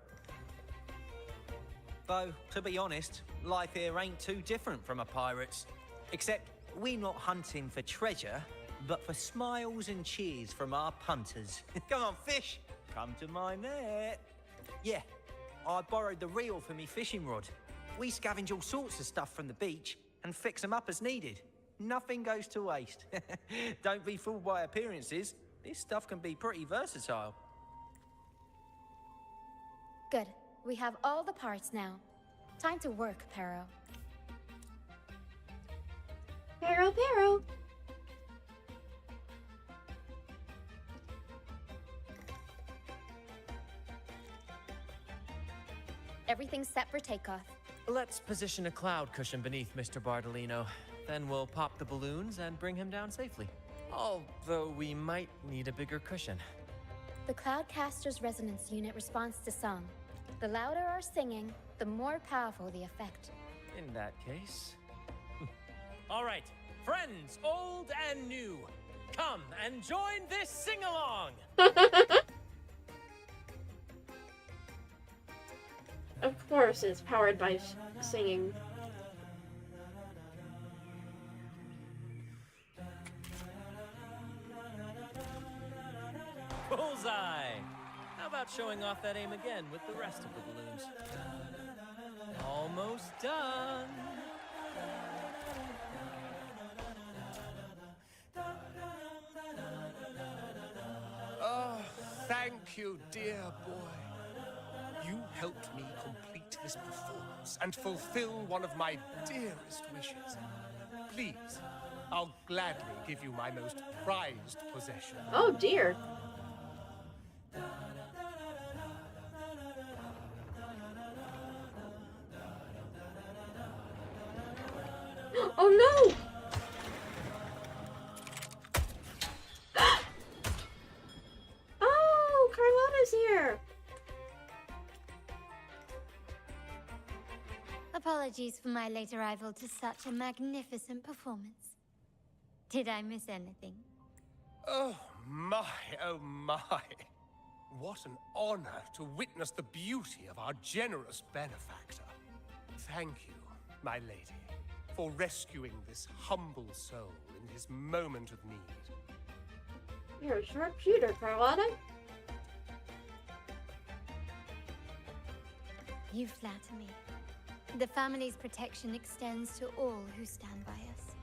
Speaker 20: Though, to be honest, life here ain't too different from a pirate's. Except we're not hunting for treasure, but for smiles and cheers from our punters. Come on, fish! Come to my net. Yeah, I borrowed the reel for me fishing rod. We scavenge all sorts of stuff from the beach and fix them up as needed. Nothing goes to waste. Don't be fooled by appearances. This stuff can be pretty versatile.
Speaker 7: Good. We have all the parts now. Time to work, Pero.
Speaker 1: Pero.
Speaker 7: Everything's set for takeoff.
Speaker 14: Let's position a cloud cushion beneath Mr. Bardolino. Then we'll pop the balloons and bring him down safely. Although we might need a bigger cushion.
Speaker 7: The Cloudcaster's resonance unit responds to song. The louder our singing, the more powerful the effect.
Speaker 14: In that case...
Speaker 2: All right, friends, old and new, come and join this sing-along!
Speaker 1: Of course, it's powered by singing.
Speaker 14: Bullseye! How about showing off that aim again with the rest of the balloons? Almost done!
Speaker 18: Oh, thank you, dear boy. You helped me complete this performance and fulfill one of my dearest wishes. Please, I'll gladly give you my most prized possession.
Speaker 1: Oh, dear. Oh, no! Oh, Carlotta's here!
Speaker 9: Apologies for my late arrival to such a magnificent performance. Did I miss anything?
Speaker 18: Oh my, oh my. What an honor to witness the beauty of our generous benefactor. Thank you, my lady, for rescuing this humble soul in his moment of need.
Speaker 1: You're a sharpshooter, Carlotta.
Speaker 9: You flatter me. The family's protection extends to all who stand by us.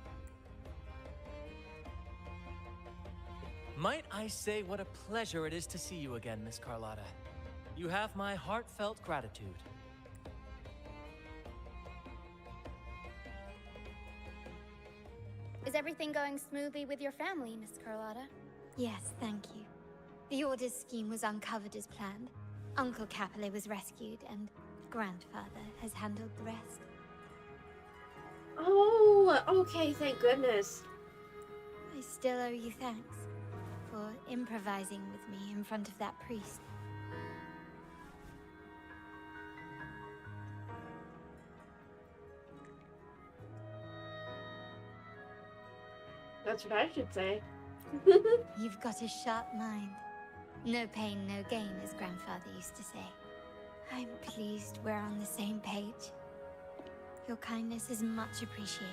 Speaker 14: Might I say what a pleasure it is to see you again, Miss Carlotta. You have my heartfelt gratitude.
Speaker 7: Is everything going smoothly with your family, Miss Carlotta?
Speaker 9: Yes, thank you. The Order's scheme was uncovered as planned. Uncle Capilet was rescued, and grandfather has handled the rest.
Speaker 1: Oh, okay, thank goodness.
Speaker 9: I still owe you thanks for improvising with me in front of that priest.
Speaker 1: That's what I should say.
Speaker 9: You've got a sharp mind. No pain, no gain, as grandfather used to say. I'm pleased we're on the same page. Your kindness is much appreciated.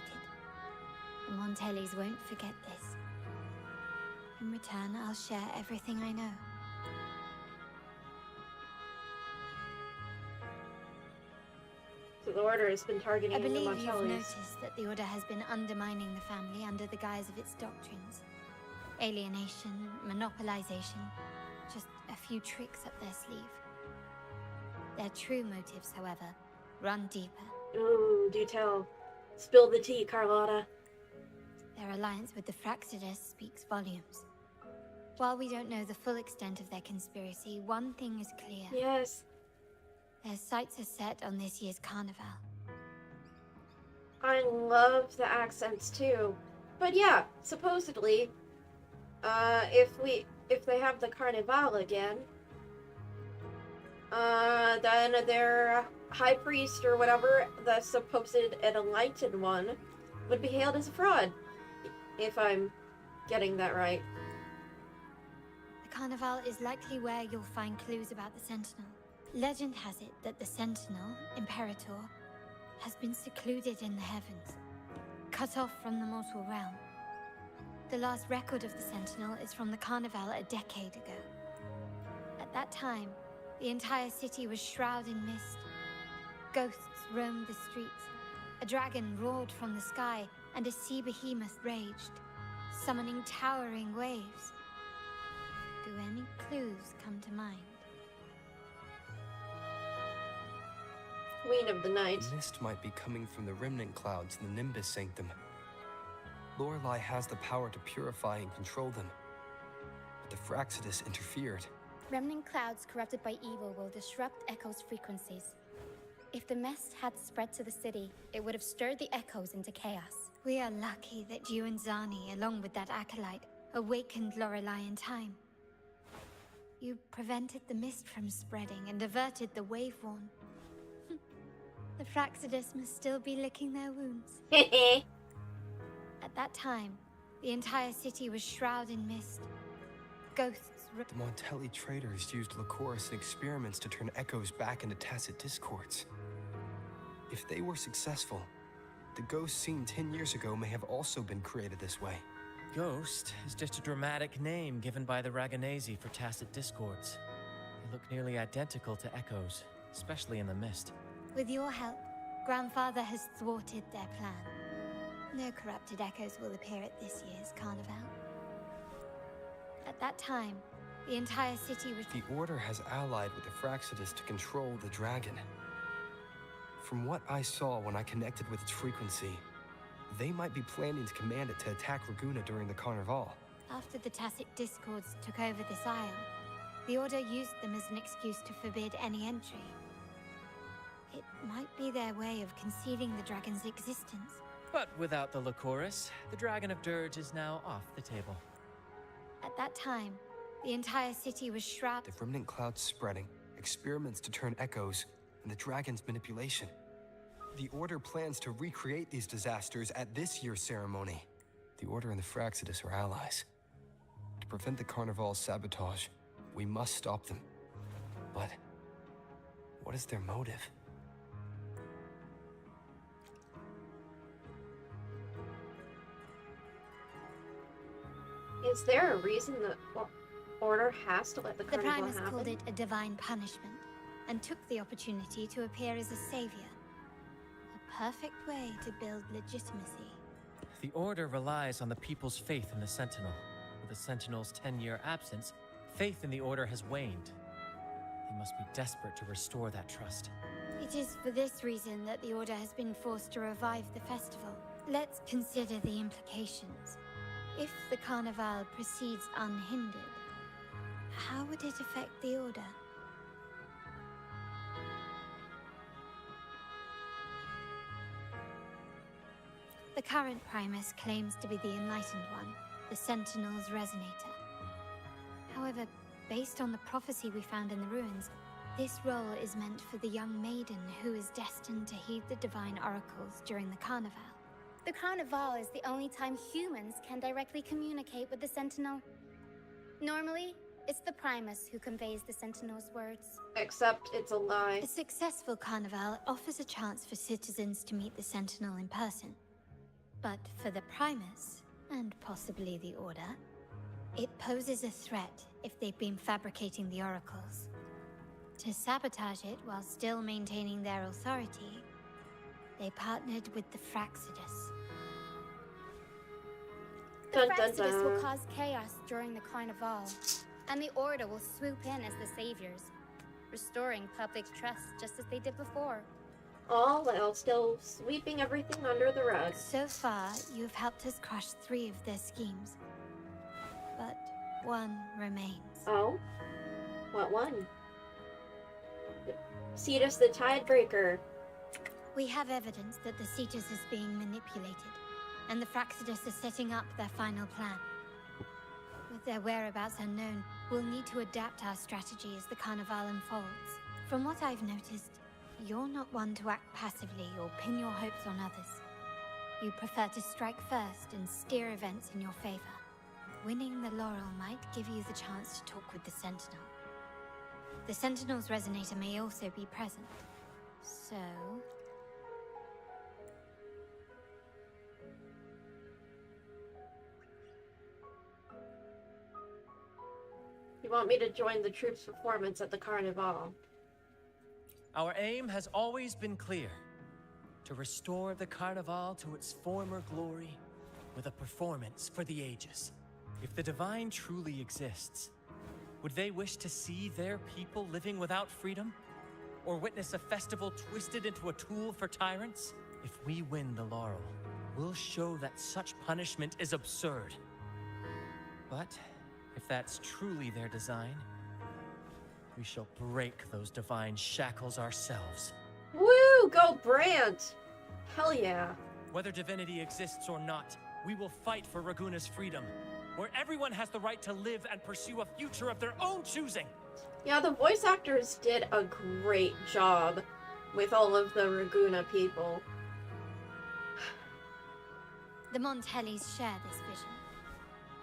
Speaker 9: The Montellis won't forget this. In return, I'll share everything I know.
Speaker 1: So the Order has been targeting
Speaker 9: I
Speaker 1: the
Speaker 9: believe
Speaker 1: Montellis.
Speaker 9: you've noticed that the Order has been undermining the family under the guise of its doctrines. Alienation, monopolization, just a few tricks up their sleeve. Their true motives, however, run deeper.
Speaker 1: Ooh, do tell. Spill the tea, Carlotta.
Speaker 9: Their alliance with the Fraxidus speaks volumes. While we don't know the full extent of their conspiracy, one thing is clear.
Speaker 1: Yes.
Speaker 9: Their sights are set on this year's Carnivale.
Speaker 1: I love the accents too. But yeah, supposedly, if they have the Carnivale again, then their high priest or whatever, the supposed enlightened one, would be hailed as a fraud. If I'm getting that right.
Speaker 9: The Carnivale is likely where you'll find clues about the Sentinel. Legend has it that the Sentinel, Imperator, has been secluded in the heavens, cut off from the mortal realm. The last record of the Sentinel is from the Carnivale a decade ago. At that time, the entire city was shrouded in mist. Ghosts roamed the streets. A dragon roared from the sky, and a sea behemoth raged, summoning towering waves. Do any clues come to mind?
Speaker 1: Queen of the Night.
Speaker 6: The mist might be coming from the remnant clouds in the Nimbus Sanctum. Lorelei has the power to purify and control them. But the Fraxidus interfered.
Speaker 7: Remnant clouds corrupted by evil will disrupt Echo's frequencies. If the mist had spread to the city, it would have stirred the echoes into chaos.
Speaker 9: We are lucky that you and Zani, along with that acolyte, awakened Lorelei in time. You prevented the mist from spreading and averted the wave-worn. The Fraxidus must still be licking their wounds. At that time, the entire city was shrouded in mist. Ghosts
Speaker 6: The Montelli traders used Lycoris and experiments to turn echoes back into tacit discords. If they were successful, the ghosts seen 10 years ago may have also been created this way.
Speaker 14: Ghost is just a dramatic name given by the Raganese for tacit discords. They look nearly identical to echoes, especially in the mist.
Speaker 9: With your help, Grandfather has thwarted their plan. No corrupted echoes will appear at this year's Carnivale. At that time, the entire city was...
Speaker 6: The Order has allied with the Fraxidus to control the dragon. From what I saw when I connected with its frequency, they might be planning to command it to attack Raguna during the Carnivale.
Speaker 9: After the tacit discords took over this isle, the Order used them as an excuse to forbid any entry. It might be their way of concealing the dragon's existence.
Speaker 14: But without the Lycoris, the Dragon of Dirge is now off the table.
Speaker 9: At that time, the entire city was shrouded.
Speaker 6: The remnant clouds spreading, experiments to turn echoes, and the dragon's manipulation. The Order plans to recreate these disasters at this year's ceremony. The Order and the Fraxidus are allies. To prevent the Carnivale's sabotage, we must stop them. But what is their motive?
Speaker 1: Is there a reason the Order has to let the Carnivale
Speaker 9: Primus
Speaker 1: happen?
Speaker 9: called it a divine punishment, and took the opportunity to appear as a savior. A perfect way to build legitimacy.
Speaker 14: The Order relies on the people's faith in the Sentinel. With the Sentinel's 10-year absence, faith in the Order has waned. They must be desperate to restore that trust.
Speaker 9: It is for this reason that the Order has been forced to revive the festival. Let's consider the implications. If the Carnivale proceeds unhindered, how would it affect the Order? The current Primus claims to be the Enlightened One, the Sentinel's Resonator. However, based on the prophecy we found in the ruins, this role is meant for the young maiden who is destined to heed the divine oracles during the Carnivale.
Speaker 7: The Carnivale is the only time humans can directly communicate with the Sentinel. Normally, it's the Primus who conveys the Sentinel's words.
Speaker 1: Except it's a lie.
Speaker 9: A successful Carnivale offers a chance for citizens to meet the Sentinel in person. But for the Primus, and possibly the Order, it poses a threat if they've been fabricating the oracles. To sabotage it while still maintaining their authority, they partnered with the Fraxidus.
Speaker 7: The Fraxidus will cause chaos during the Carnivale, and the Order will swoop in as the saviors, restoring public trust just as they did before.
Speaker 1: All while still sweeping everything under the rug.
Speaker 9: So far, you've helped us crush 3 of their schemes. But one remains.
Speaker 1: Oh? What one? Cetus the Tidebreaker.
Speaker 9: We have evidence that the Cetus is being manipulated, and the Fraxidus is setting up their final plan. With their whereabouts unknown, we'll need to adapt our strategy as the Carnivale unfolds. From what I've noticed, you're not one to act passively or pin your hopes on others. You prefer to strike first and steer events in your favor. Winning the laurel might give you the chance to talk with the Sentinel. The Sentinel's Resonator may also be present. So...
Speaker 1: You want me to join the troops' performance at the Carnivale?
Speaker 14: Our aim has always been clear. to restore the Carnivale to its former glory with a performance for the ages. If the divine truly exists, would they wish to see their people living without freedom? Or witness a festival twisted into a tool for tyrants? If we win the laurel, we'll show that such punishment is absurd. But if that's truly their design, we shall break those divine shackles ourselves.
Speaker 1: Woo! Go Brant! Hell yeah.
Speaker 14: Whether divinity exists or not, we will fight for Raguna's freedom, where everyone has the right to live and pursue a future of their own choosing.
Speaker 1: Yeah, the voice actors did a great job with all of the Raguna people.
Speaker 9: The Montellis share this vision.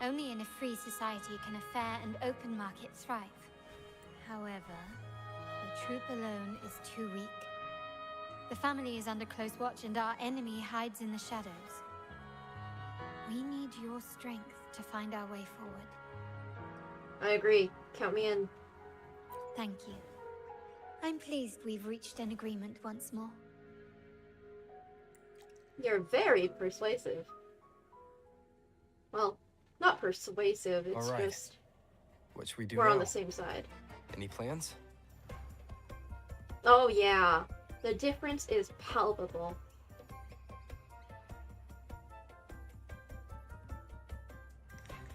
Speaker 9: Only in a free society can a fair and open market thrive. However, the troop alone is too weak. The family is under close watch and our enemy hides in the shadows. We need your strength to find our way forward.
Speaker 1: I agree. Count me in.
Speaker 9: Thank you. I'm pleased we've reached an agreement once more.
Speaker 1: You're very persuasive. Well, not persuasive, it's
Speaker 6: All right.
Speaker 1: just...
Speaker 6: What should we do
Speaker 1: we're
Speaker 6: now?
Speaker 1: on the same side.
Speaker 6: Any plans?
Speaker 1: Oh yeah, the difference is palpable.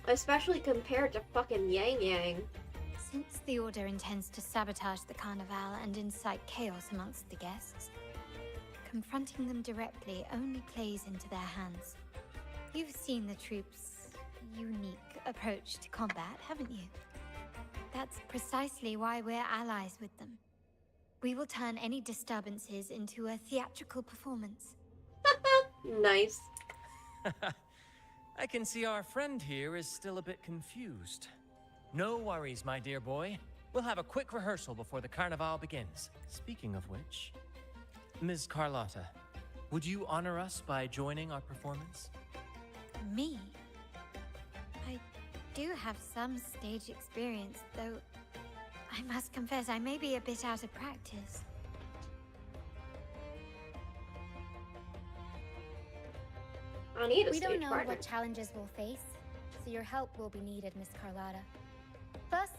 Speaker 1: Especially compared to fucking Yang Yang.
Speaker 9: Since the Order intends to sabotage the Carnivale and incite chaos amongst the guests, confronting them directly only plays into their hands. You've seen the troops' unique approach to combat, haven't you? That's precisely why we're allies with them. We will turn any disturbances into a theatrical performance.
Speaker 1: Nice.
Speaker 14: I can see our friend here is still a bit confused. No worries, my dear boy. We'll have a quick rehearsal before the Carnival begins. Speaking of which, Ms. Carlotta, would you honor us by joining our performance?
Speaker 9: Me? I do have some stage experience, though I must confess I may be a bit out of practice.
Speaker 1: I need a
Speaker 7: We don't
Speaker 1: stage
Speaker 7: know
Speaker 1: partner.
Speaker 7: what challenges we'll face, so your help will be needed, Miss Carlotta. Plus,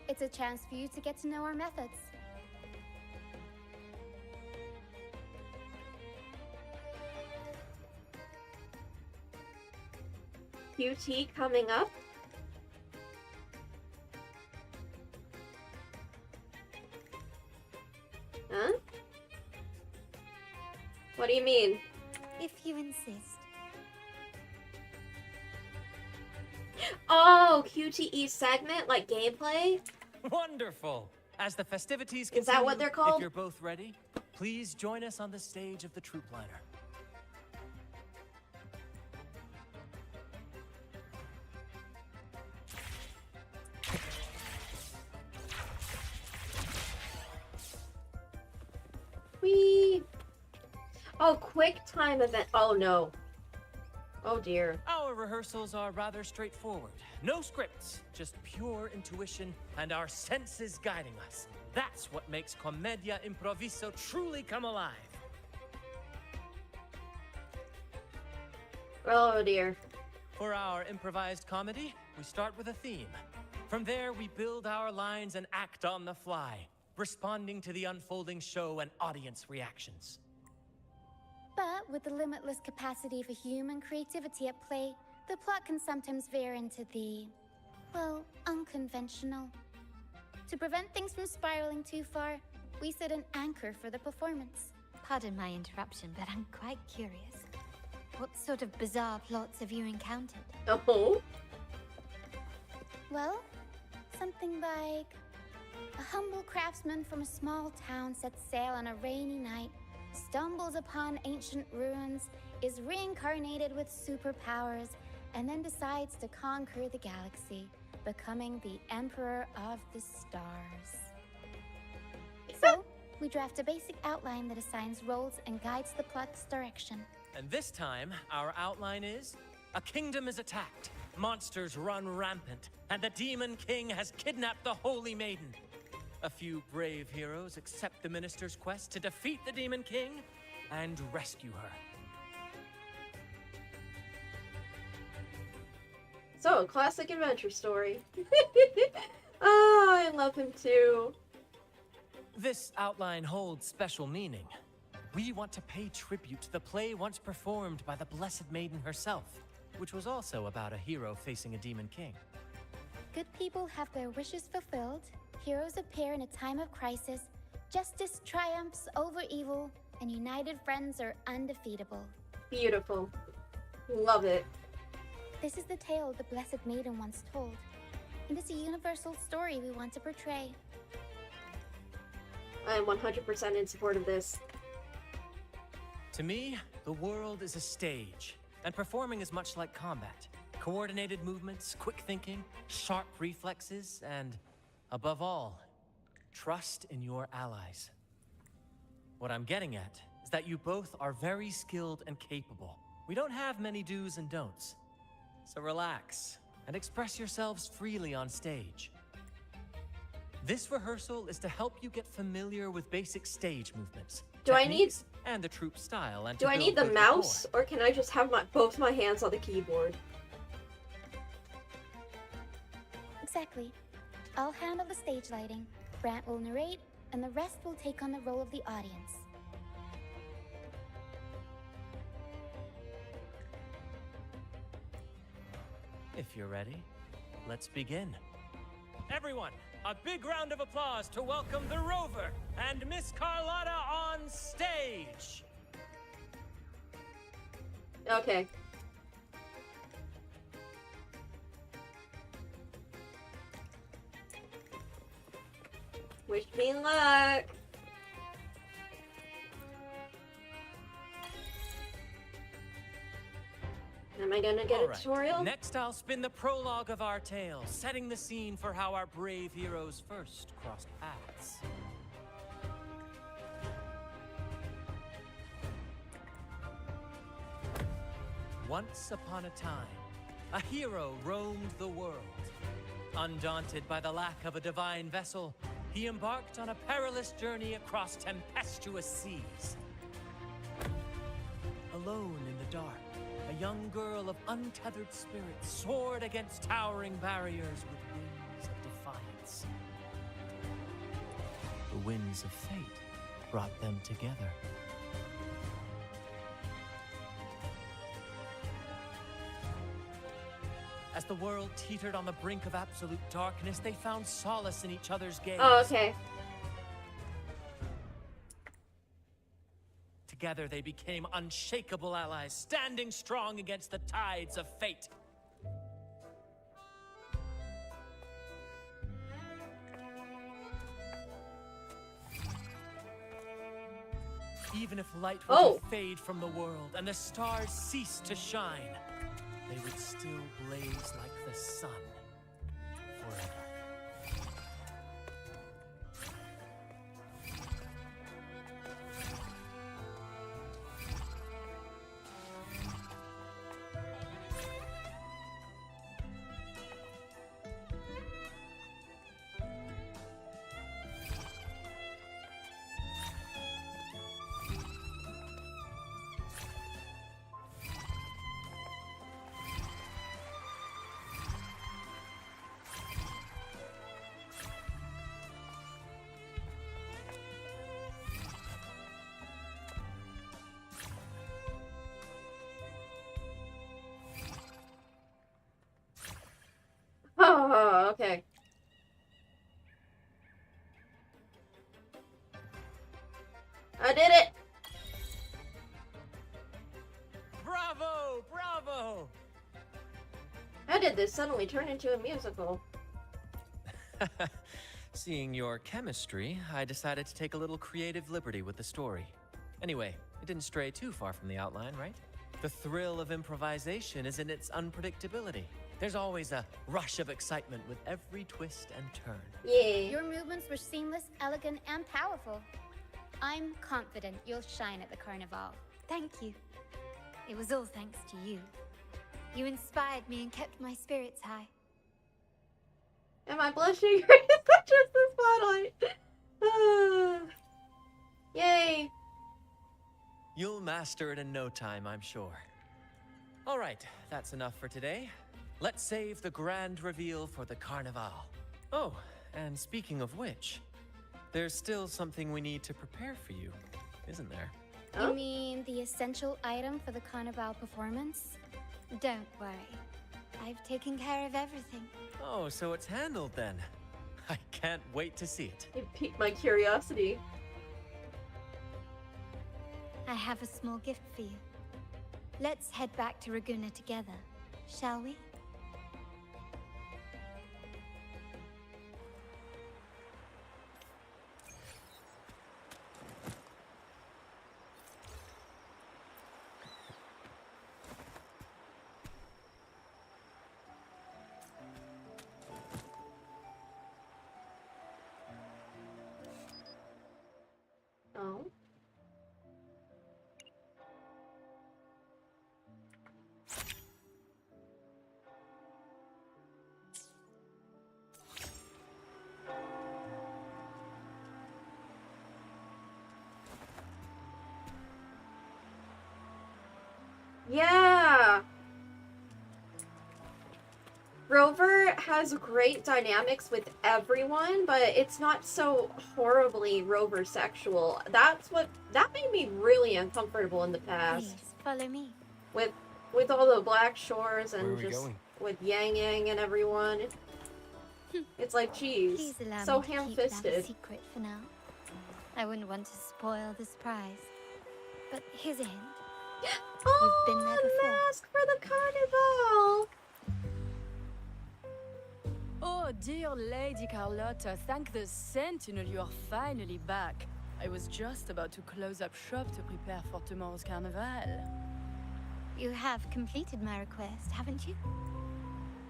Speaker 7: it's a chance for you to get to know our methods.
Speaker 1: QT coming up. Huh? What do you mean?
Speaker 9: If you insist.
Speaker 1: Oh, QTE segment, like gameplay?
Speaker 14: Wonderful! As the festivities
Speaker 1: Is that what
Speaker 14: continue,
Speaker 1: they're called?
Speaker 14: If you're both ready, please join us on the stage of the troop liner.
Speaker 1: Whee! Oh, quick time event. Oh no. Oh dear.
Speaker 14: Our rehearsals are rather straightforward. No scripts, just pure intuition and our senses guiding us. That's what makes Commedia Improviso truly come alive.
Speaker 1: Oh dear.
Speaker 14: For our improvised comedy, we start with a theme. From there, we build our lines and act on the fly, responding to the unfolding show and audience reactions.
Speaker 7: But with the limitless capacity for human creativity at play, the plot can sometimes veer into the, well, unconventional. To prevent things from spiraling too far, we set an anchor for the performance.
Speaker 9: Pardon my interruption, but I'm quite curious. What sort of bizarre plots have you encountered?
Speaker 1: Oh?
Speaker 7: Well, something like a humble craftsman from a small town sets sail on a rainy night, stumbles upon ancient ruins, is reincarnated with superpowers, and then decides to conquer the galaxy, becoming the Emperor of the Stars. So, we draft a basic outline that assigns roles and guides the plot's direction.
Speaker 14: And this time, our outline is, a kingdom is attacked, monsters run rampant, and the Demon King has kidnapped the Holy Maiden. A few brave heroes accept the Minister's quest to defeat the Demon King, and rescue her.
Speaker 1: So, a classic adventure story. Oh, I love him too.
Speaker 14: This outline holds special meaning. We want to pay tribute to the play once performed by the Blessed Maiden herself, which was also about a hero facing a demon king.
Speaker 7: Good people have their wishes fulfilled, heroes appear in a time of crisis, justice triumphs over evil, and united friends are undefeatable.
Speaker 1: Beautiful. Love it.
Speaker 7: This is the tale the Blessed Maiden once told, and it's a universal story we want to portray.
Speaker 1: I am 100% in support of this.
Speaker 14: To me, the world is a stage, and performing is much like combat. Coordinated movements, quick thinking, sharp reflexes, and, above all, trust in your allies. What I'm getting at is that you both are very skilled and capable. We don't have many do's and don'ts. So relax and express yourselves freely on stage. This rehearsal is to help you get familiar with basic stage movements.
Speaker 1: Do I need
Speaker 14: and the troupe style, and
Speaker 1: do I need the mouse, or can I just have both my hands on the keyboard?
Speaker 7: Exactly. I'll handle the stage lighting, Brant will narrate, and the rest will take on the role of the audience.
Speaker 14: If you're ready, let's begin. Everyone, a big round of applause to welcome the Rover and Miss Carlotta on stage!
Speaker 1: Okay. Wish me luck! Am I gonna get a tutorial?
Speaker 14: Next, I'll spin the prologue of our tale, setting the scene for how our brave heroes first crossed paths. Once upon a time, a hero roamed the world. Undaunted by the lack of a divine vessel, he embarked on a perilous journey across tempestuous seas. Alone in the dark, a young girl of untethered spirit soared against towering barriers with wings of defiance. The winds of fate brought them together. As the world teetered on the brink of absolute darkness, they found solace in each other's gaze.
Speaker 1: Oh, okay.
Speaker 14: Together they became unshakable allies, standing strong against the tides of fate. Even if light were to fade from the world and the stars cease to shine, they would still blaze like the sun forever.
Speaker 1: Oh, okay. I did it!
Speaker 14: Bravo! Bravo!
Speaker 1: How did this suddenly turn into a musical?
Speaker 14: Seeing your chemistry, I decided to take a little creative liberty with the story. Anyway, it didn't stray too far from the outline, right? The thrill of improvisation is in its unpredictability. There's always a rush of excitement with every twist and turn.
Speaker 1: Yeah.
Speaker 7: Your movements were seamless, elegant, and powerful. I'm confident you'll shine at the Carnivale.
Speaker 9: Thank you. It was all thanks to you. You inspired me and kept my spirits high.
Speaker 1: Am I blushing? Or is that just the spotlight? Yay!
Speaker 14: You'll master it in no time, I'm sure. All right, that's enough for today. Let's save the grand reveal for the Carnivale. Oh, and speaking of which, there's still something we need to prepare for you, isn't there?
Speaker 7: You mean the essential item for the Carnivale performance?
Speaker 9: Don't worry. I've taken care of everything.
Speaker 14: Oh, so it's handled then. I can't wait to see it.
Speaker 1: It piqued my curiosity.
Speaker 9: I have a small gift for you. Let's head back to Raguna together, shall we?
Speaker 1: Oh. Yeah! Rover has great dynamics with everyone, but it's not so horribly Rover sexual. That made me really uncomfortable in the past.
Speaker 9: Please, follow me.
Speaker 1: With all the Black Shores and
Speaker 6: Where are we
Speaker 1: just
Speaker 6: going?
Speaker 1: with Yang Yang and everyone. It's like, geez,
Speaker 9: Please allow
Speaker 1: so
Speaker 9: me to keep that a
Speaker 1: ham-fisted.
Speaker 9: secret for now. I wouldn't want to spoil the surprise. But here's a hint.
Speaker 1: Oh,
Speaker 9: You've been there before.
Speaker 1: mask for the Carnivale!
Speaker 21: Oh, dear Lady Carlotta, thank the Sentinel you are finally back. I was just about to close up shop to prepare for tomorrow's Carnival.
Speaker 9: You have completed my request, haven't you?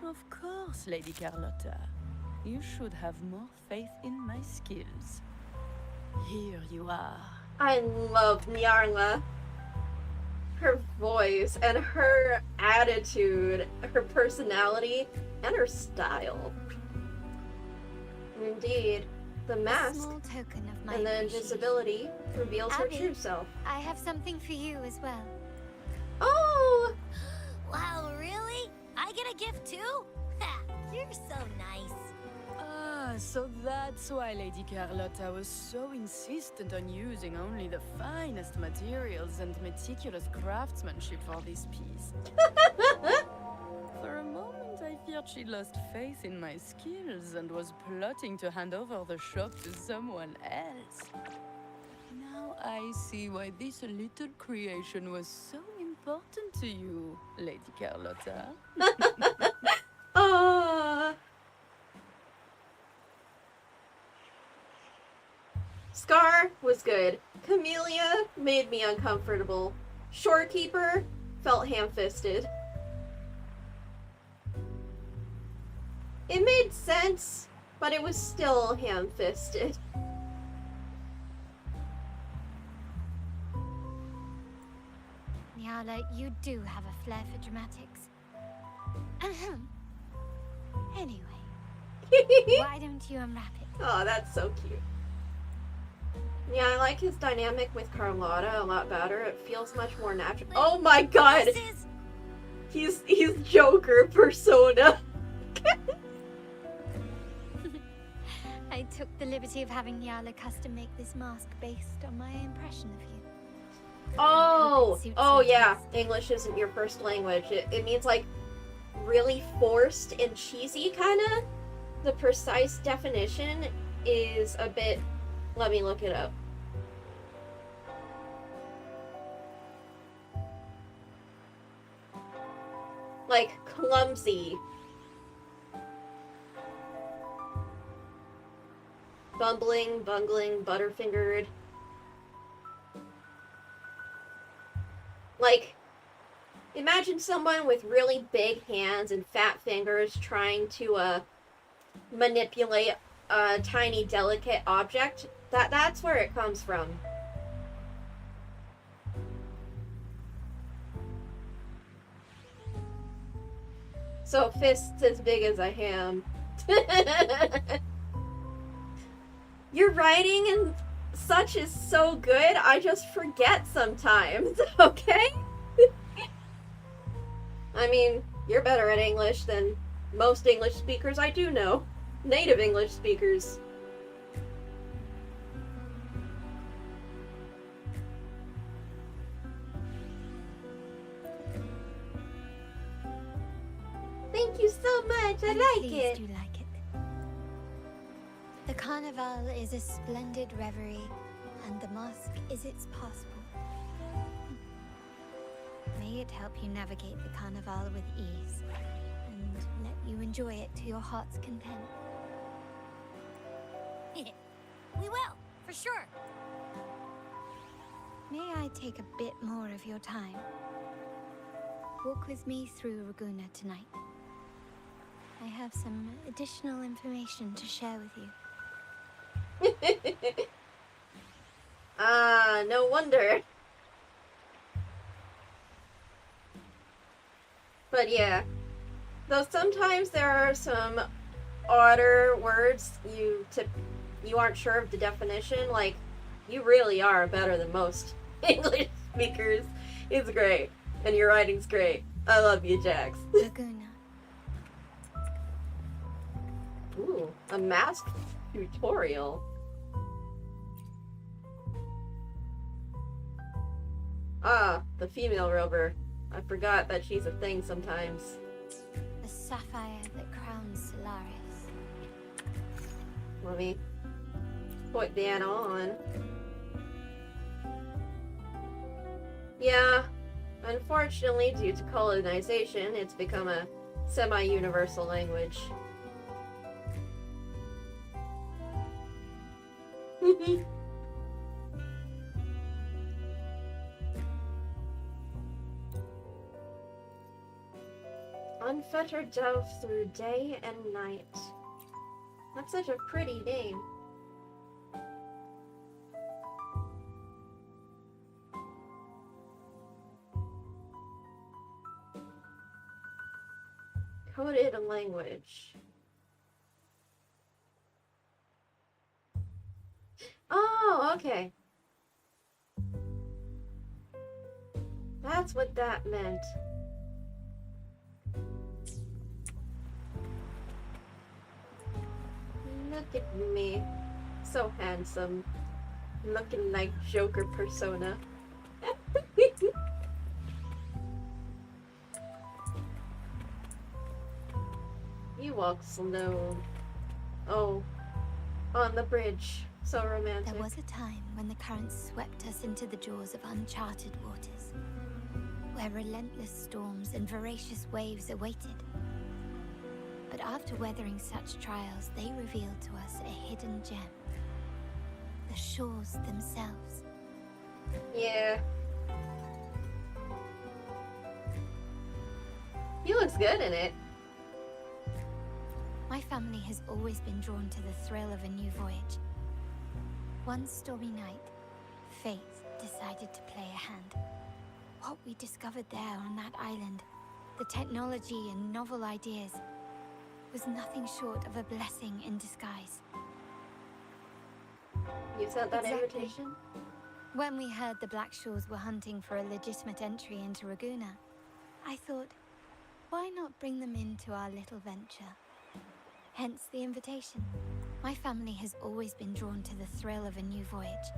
Speaker 21: Of course, Lady Carlotta. You should have more faith in my skills. Here you are.
Speaker 1: I love Nyarla. Her voice and her attitude, her personality, and her style. Indeed, the
Speaker 9: A
Speaker 1: mask
Speaker 9: small token of my
Speaker 1: and the
Speaker 9: appreciation.
Speaker 1: invisibility reveals her
Speaker 9: Abby,
Speaker 1: true self.
Speaker 9: I have something for you as well.
Speaker 1: Oh!
Speaker 4: Wow, really? I get a gift too? Ha, you're so nice.
Speaker 21: Ah, so that's why Lady Carlotta was so insistent on using only the finest materials and meticulous craftsmanship for this piece. For a moment, I feared she lost faith in my skills and was plotting to hand over the shop to someone else. Now I see why this little creation was so important to you, Lady Carlotta.
Speaker 1: Scar was good. Camellia made me uncomfortable. Shorekeeper felt ham-fisted. It made sense, but it was still ham-fisted.
Speaker 9: Nyala, you do have a flair for dramatics. Ahem. Anyway, why don't you unwrap it?
Speaker 1: Oh, that's so cute. Yeah, I like his dynamic with Carlotta a lot better. It feels much more natural. Oh my god! He's Joker persona.
Speaker 9: I took the liberty of having Nyala custom make this mask based on my impression of you.
Speaker 1: Oh!
Speaker 9: Suits
Speaker 1: Oh
Speaker 9: your
Speaker 1: yeah,
Speaker 9: taste.
Speaker 1: English isn't your first language. It means like really forced and cheesy kinda. The precise definition is a bit... Let me look it up. Like, clumsy. Bumbling, bungling, butterfingered. Like, imagine someone with really big hands and fat fingers trying to, manipulate a tiny, delicate object. That's where it comes from. So, fists as big as a ham. You're writing Such is so good, I just forget sometimes, okay? I mean, you're better at English than most English speakers I do know. Native English speakers. Thank you so much, I like it.
Speaker 9: You like it. The Carnivale is a splendid reverie, and the mosque is its passport. May it help you navigate the Carnivale with ease, and let you enjoy it to your heart's content.
Speaker 4: We will, for sure.
Speaker 9: May I take a bit more of your time? Walk with me through Ragunna tonight. I have some additional information to share with you.
Speaker 1: Ah, no wonder. But yeah, though sometimes there are some odder words you aren't sure of the definition, like, you really are better than most English speakers. It's great, and your writing's great. I love you, Jax.
Speaker 9: Laguna.
Speaker 1: Ooh, a mask tutorial. Ah, the female rover. I forgot that she's a thing sometimes.
Speaker 9: The sapphire that crowns Solaris.
Speaker 1: Let me put that on. Yeah, unfortunately, due to colonization, it's become a semi-universal language. Unfettered dove through day and night. That's such a pretty name. Coded language. Oh, okay. That's what that meant. Look at me. So handsome. Looking like Joker persona. You walk slow. Oh, on the bridge. So romantic.
Speaker 9: There was a time when the currents swept us into the jaws of uncharted waters, where relentless storms and voracious waves awaited. But after weathering such trials, they revealed to us a hidden gem. The shores themselves.
Speaker 1: Yeah. He looks good in it.
Speaker 9: My family has always been drawn to the thrill of a new voyage. One stormy night, fate decided to play a hand. What we discovered there on that island, the technology and novel ideas, was nothing short of a blessing in disguise.
Speaker 1: You sent that
Speaker 9: Exactly.
Speaker 1: invitation?
Speaker 9: When we heard the Blackshores were hunting for a legitimate entry into Ragunna, I thought, why not bring them into our little venture? Hence the invitation. My family has always been drawn to the thrill of a new voyage.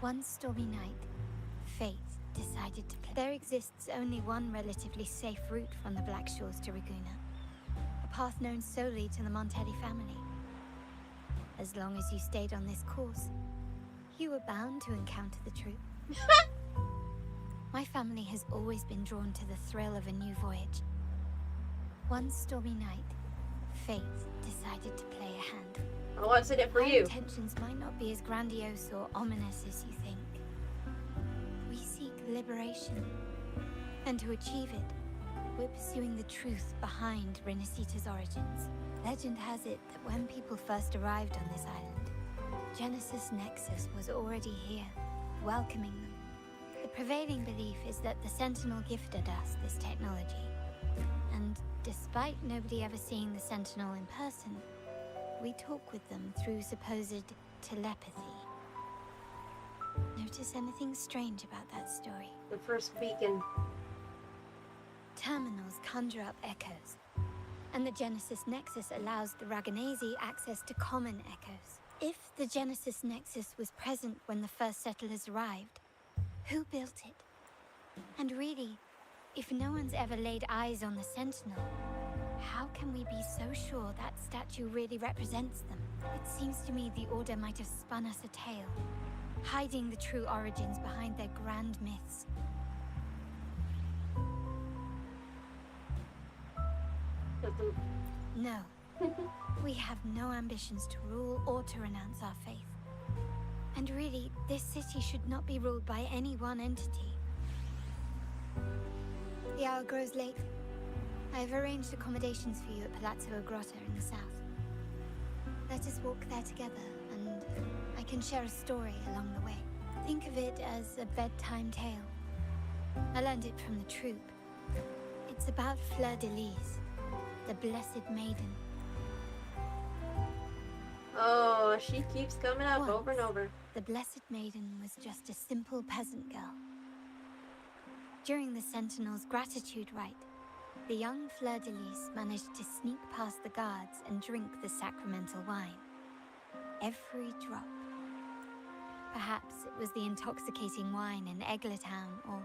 Speaker 9: One stormy night, fate decided to play. There exists only one relatively safe route from the Blackshores to Ragunna. A path known solely to the Montelli family. As long as you stayed on this course, you were bound to encounter the truth. My family has always been drawn to the thrill of a new voyage. One stormy night, fate decided to play a hand.
Speaker 1: Oh, what's in it for you?
Speaker 9: Our intentions might not be as grandiose or ominous as you think. We seek liberation, and to achieve it, we're pursuing the truth behind Renacita's origins. Legend has it that when people first arrived on this island, Genesis Nexus was already here, welcoming them. The prevailing belief is that the Sentinel gifted us this technology, and despite nobody ever seeing the Sentinel in person, we talk with them through supposed telepathy. Notice anything strange about that story?
Speaker 1: The first beacon.
Speaker 9: Terminals conjure up echoes, and the Genesis Nexus allows the Raganazi access to common echoes. If the Genesis Nexus was present when the first settlers arrived, who built it? And really, if no one's ever laid eyes on the Sentinel, how can we be so sure that statue really represents them? It seems to me the Order might have spun us a tale, hiding the true origins behind their grand myths. No. We have no ambitions to rule or to renounce our faith. And really, this city should not be ruled by any one entity. The hour grows late. I have arranged accommodations for you at Palazzo Grotto in the south. Let us walk there together, and I can share a story along the way. Think of it as a bedtime tale. I learned it from the troop. It's about Fleur de Lis, the Blessed Maiden.
Speaker 1: Oh, she keeps coming up over and over.
Speaker 9: The Blessed Maiden was just a simple peasant girl. During the Sentinel's gratitude rite, the young Fleur de Lis managed to sneak past the guards and drink the sacramental wine. Every drop. Perhaps it was the intoxicating wine in Eggletown, or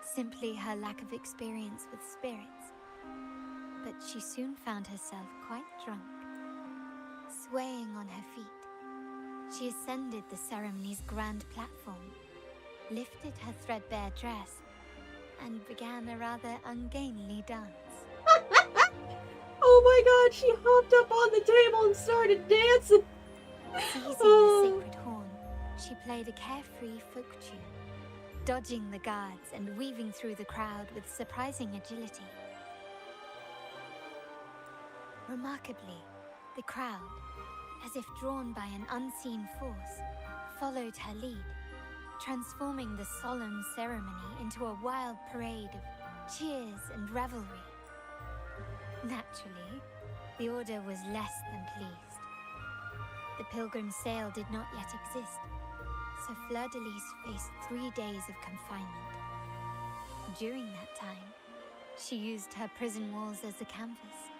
Speaker 9: simply her lack of experience with spirits. But she soon found herself quite drunk. Swaying on her feet, she ascended the ceremony's grand platform, lifted her threadbare dress, and began a rather ungainly dance.
Speaker 1: Oh my god, she hopped up on the table and started dancing!
Speaker 9: Seizing the sacred horn, she played a carefree folk tune, dodging the guards and weaving through the crowd with surprising agility. Remarkably, the crowd, as if drawn by an unseen force, followed her lead, transforming the solemn ceremony into a wild parade of cheers and revelry. Naturally, the Order was less than pleased. The pilgrim sale did not yet exist, so Fleur de Lis faced 3 days of confinement. During that time, she used her prison walls as a canvas.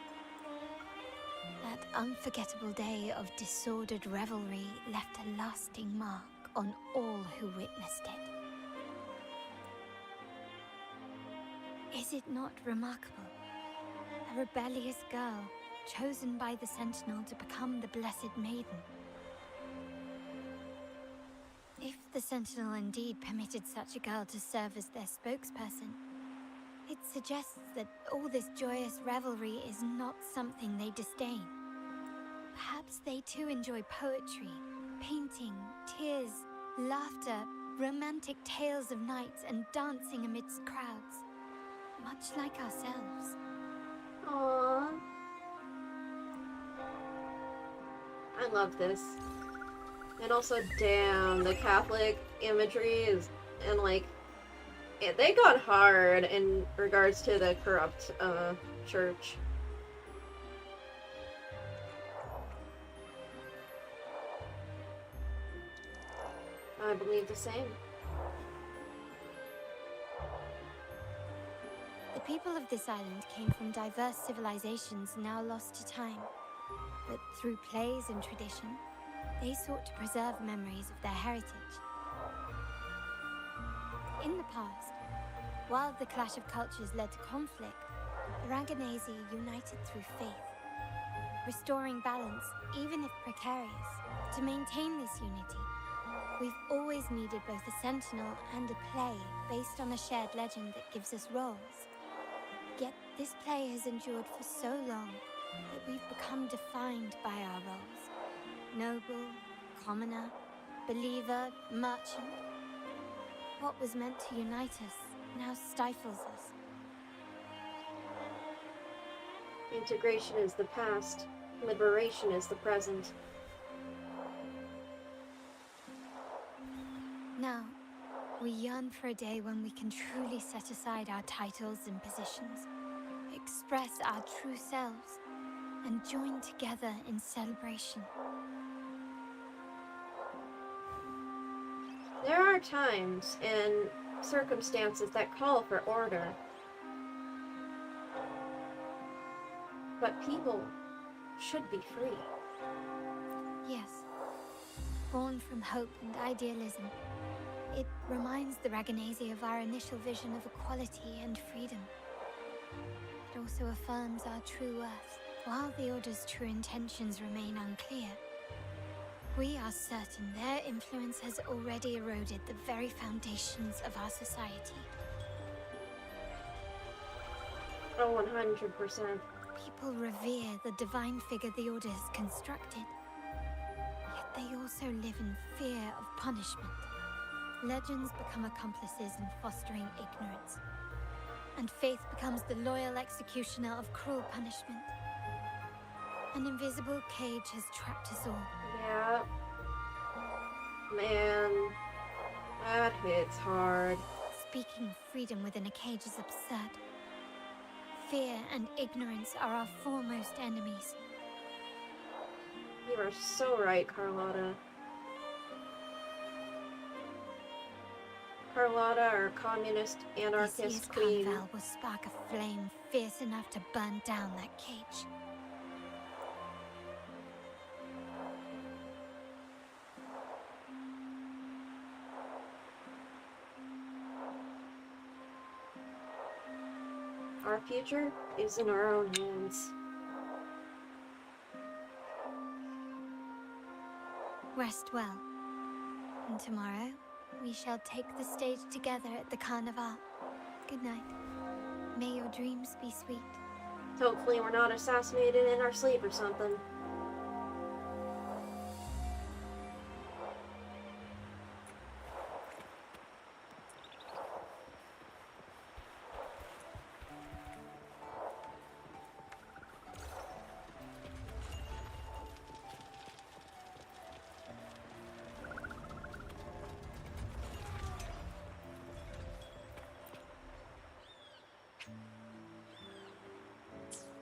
Speaker 9: That unforgettable day of disordered revelry left a lasting mark on all who witnessed it. Is it not remarkable? A rebellious girl, chosen by the Sentinel to become the Blessed Maiden. If the Sentinel indeed permitted such a girl to serve as their spokesperson, it suggests that all this joyous revelry is not something they disdain. Perhaps they too enjoy poetry, painting, tears, laughter, romantic tales of nights, and dancing amidst crowds, much like ourselves.
Speaker 1: Aww. I love this. And also, damn, the Catholic imagery is, and like, they got hard in regards to the corrupt church. I believe the same.
Speaker 9: The people of this island came from diverse civilizations now lost to time, but through plays and tradition, they sought to preserve memories of their heritage. In the past, while the clash of cultures led to conflict, the Raganazi united through faith, restoring balance, even if precarious. To maintain this unity, we've always needed both a sentinel and a play based on a shared legend that gives us roles. Yet this play has endured for so long that we've become defined by our roles. Noble, commoner, believer, merchant. What was meant to unite us now stifles us.
Speaker 1: Integration is the past. Liberation is the present.
Speaker 9: Now, we yearn for a day when we can truly set aside our titles and positions, express our true selves, and join together in celebration.
Speaker 1: There are times and circumstances that call for order. But people should be free.
Speaker 9: Yes. Born from hope and idealism, it reminds the Raganese of our initial vision of equality and freedom. It also affirms our true worth. While the Order's true intentions remain unclear, we are certain their influence has already eroded the very foundations of our society.
Speaker 1: Oh, 100%.
Speaker 9: People revere the divine figure the Order has constructed. Yet they also live in fear of punishment. Legends become accomplices in fostering ignorance. And faith becomes the loyal executioner of cruel punishment. An invisible cage has trapped us all.
Speaker 1: Yeah. Man, that hits hard.
Speaker 9: Speaking of freedom within a cage is absurd. Fear and ignorance are our foremost enemies.
Speaker 1: You are so right, Carlotta. Carlotta, our communist anarchist queen.
Speaker 9: Carnivale will spark a flame fierce enough to burn down that cage.
Speaker 1: Our future is in our own hands.
Speaker 9: Rest well. And tomorrow, we shall take the stage together at the Carnivale. Good night. May your dreams be sweet.
Speaker 1: Hopefully we're not assassinated in our sleep or something.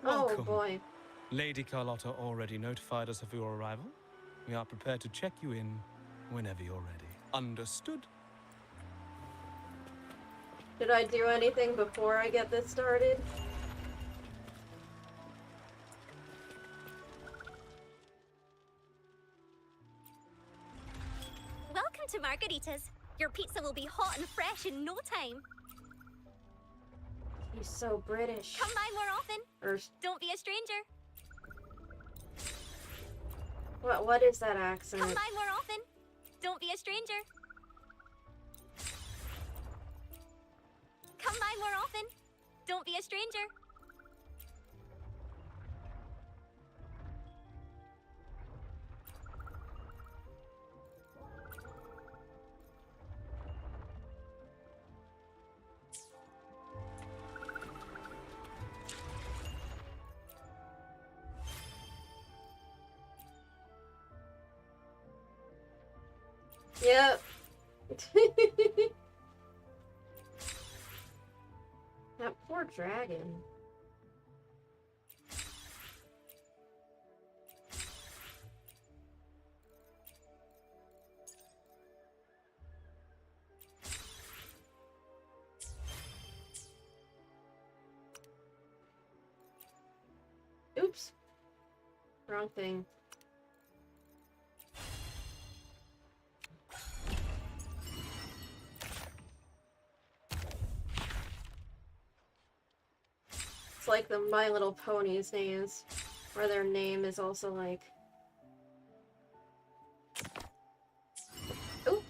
Speaker 12: Welcome.
Speaker 1: Oh boy.
Speaker 12: Lady Carlotta already notified us of your arrival. We are prepared to check you in whenever you're ready. Understood?
Speaker 1: Did I do anything before I get this started?
Speaker 22: Welcome to Margarita's. Your pizza will be hot and fresh in no time.
Speaker 1: He's so British.
Speaker 22: Come by more often.
Speaker 1: Or
Speaker 22: don't be a stranger.
Speaker 1: What is that accent?
Speaker 22: Come by more often. Don't be a stranger. Come by more often. Don't be a stranger.
Speaker 1: Yep. That poor dragon. Oops. Wrong thing. It's like the My Little Ponies names, where their name is also like... Ooh!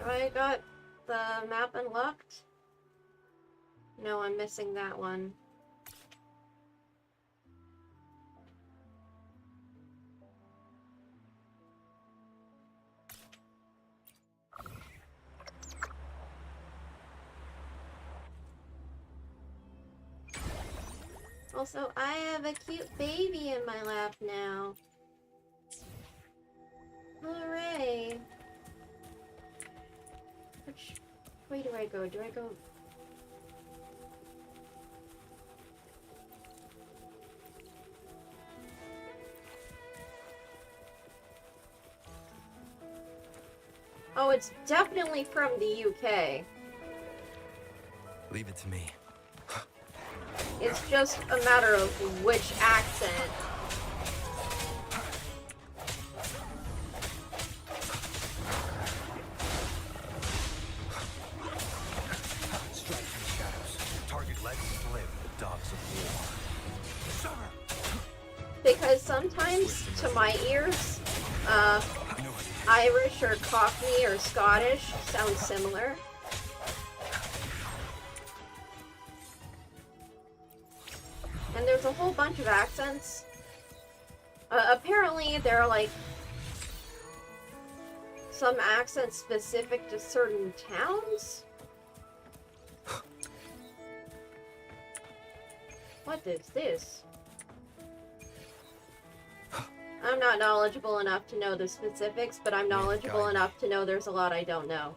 Speaker 1: I got the map unlocked? No, I'm missing that one. Also, I have a cute baby in my lap now. Hooray! Which way do I go? Do I go... Oh, it's definitely from the UK.
Speaker 6: Leave it to me.
Speaker 1: It's just a matter of which accent.
Speaker 16: Strike from the shadows. Target let live the dogs of war.
Speaker 1: Because sometimes, to my ears, Irish or Cockney or Scottish sound similar. And there's a whole bunch of accents. Apparently there are like some accents specific to certain towns. What is this? I'm not knowledgeable enough to know the specifics, but I'm knowledgeable enough to know there's a lot I don't know.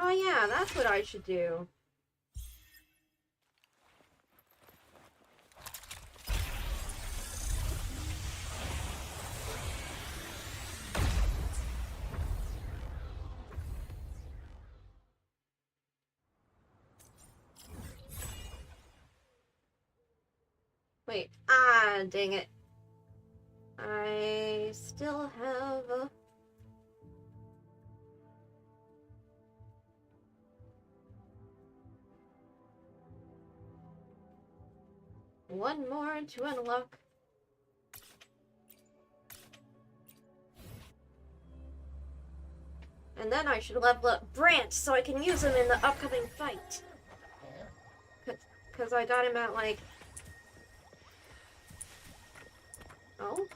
Speaker 1: Oh yeah, that's what I should do. Wait, dang it. I still have a... one more to unlock. And then I should level up Brant so I can use him in the upcoming fight. Because I got him at like... Oh?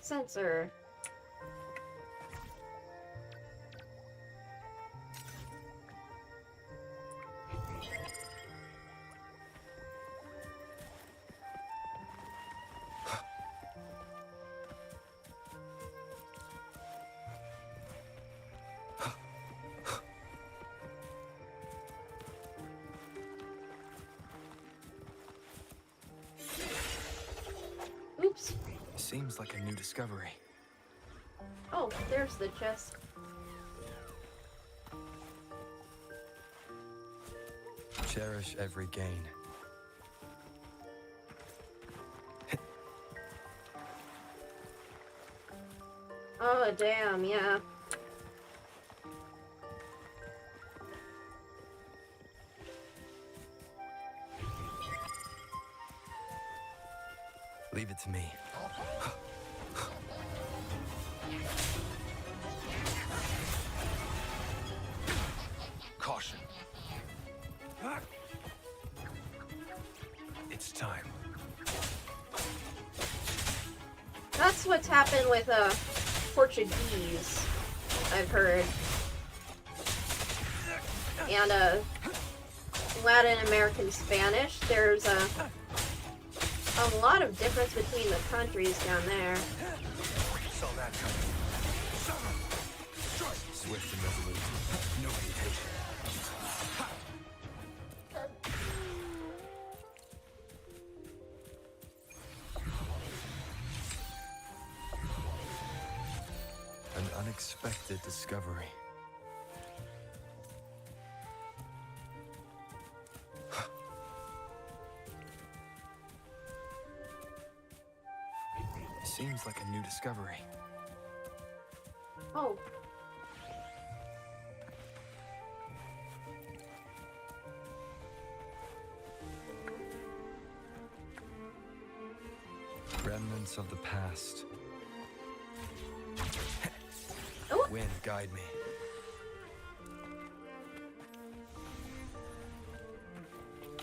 Speaker 1: Sensor. Oops.
Speaker 6: Seems like a new discovery.
Speaker 1: Oh, there's the chest.
Speaker 6: Cherish every gain.
Speaker 1: Oh, damn, yeah.
Speaker 6: Leave it to me.
Speaker 16: Caution. It's time.
Speaker 1: That's what's happened with Portuguese, I've heard. And Latin American Spanish. There's a lot of difference between the countries down there.
Speaker 16: Saw that coming.
Speaker 6: Swift and resolute. No hesitation. An unexpected discovery. Seems like a new discovery.
Speaker 1: Oh.
Speaker 6: Remnants of the past.
Speaker 1: Oh.
Speaker 6: Wind, guide me.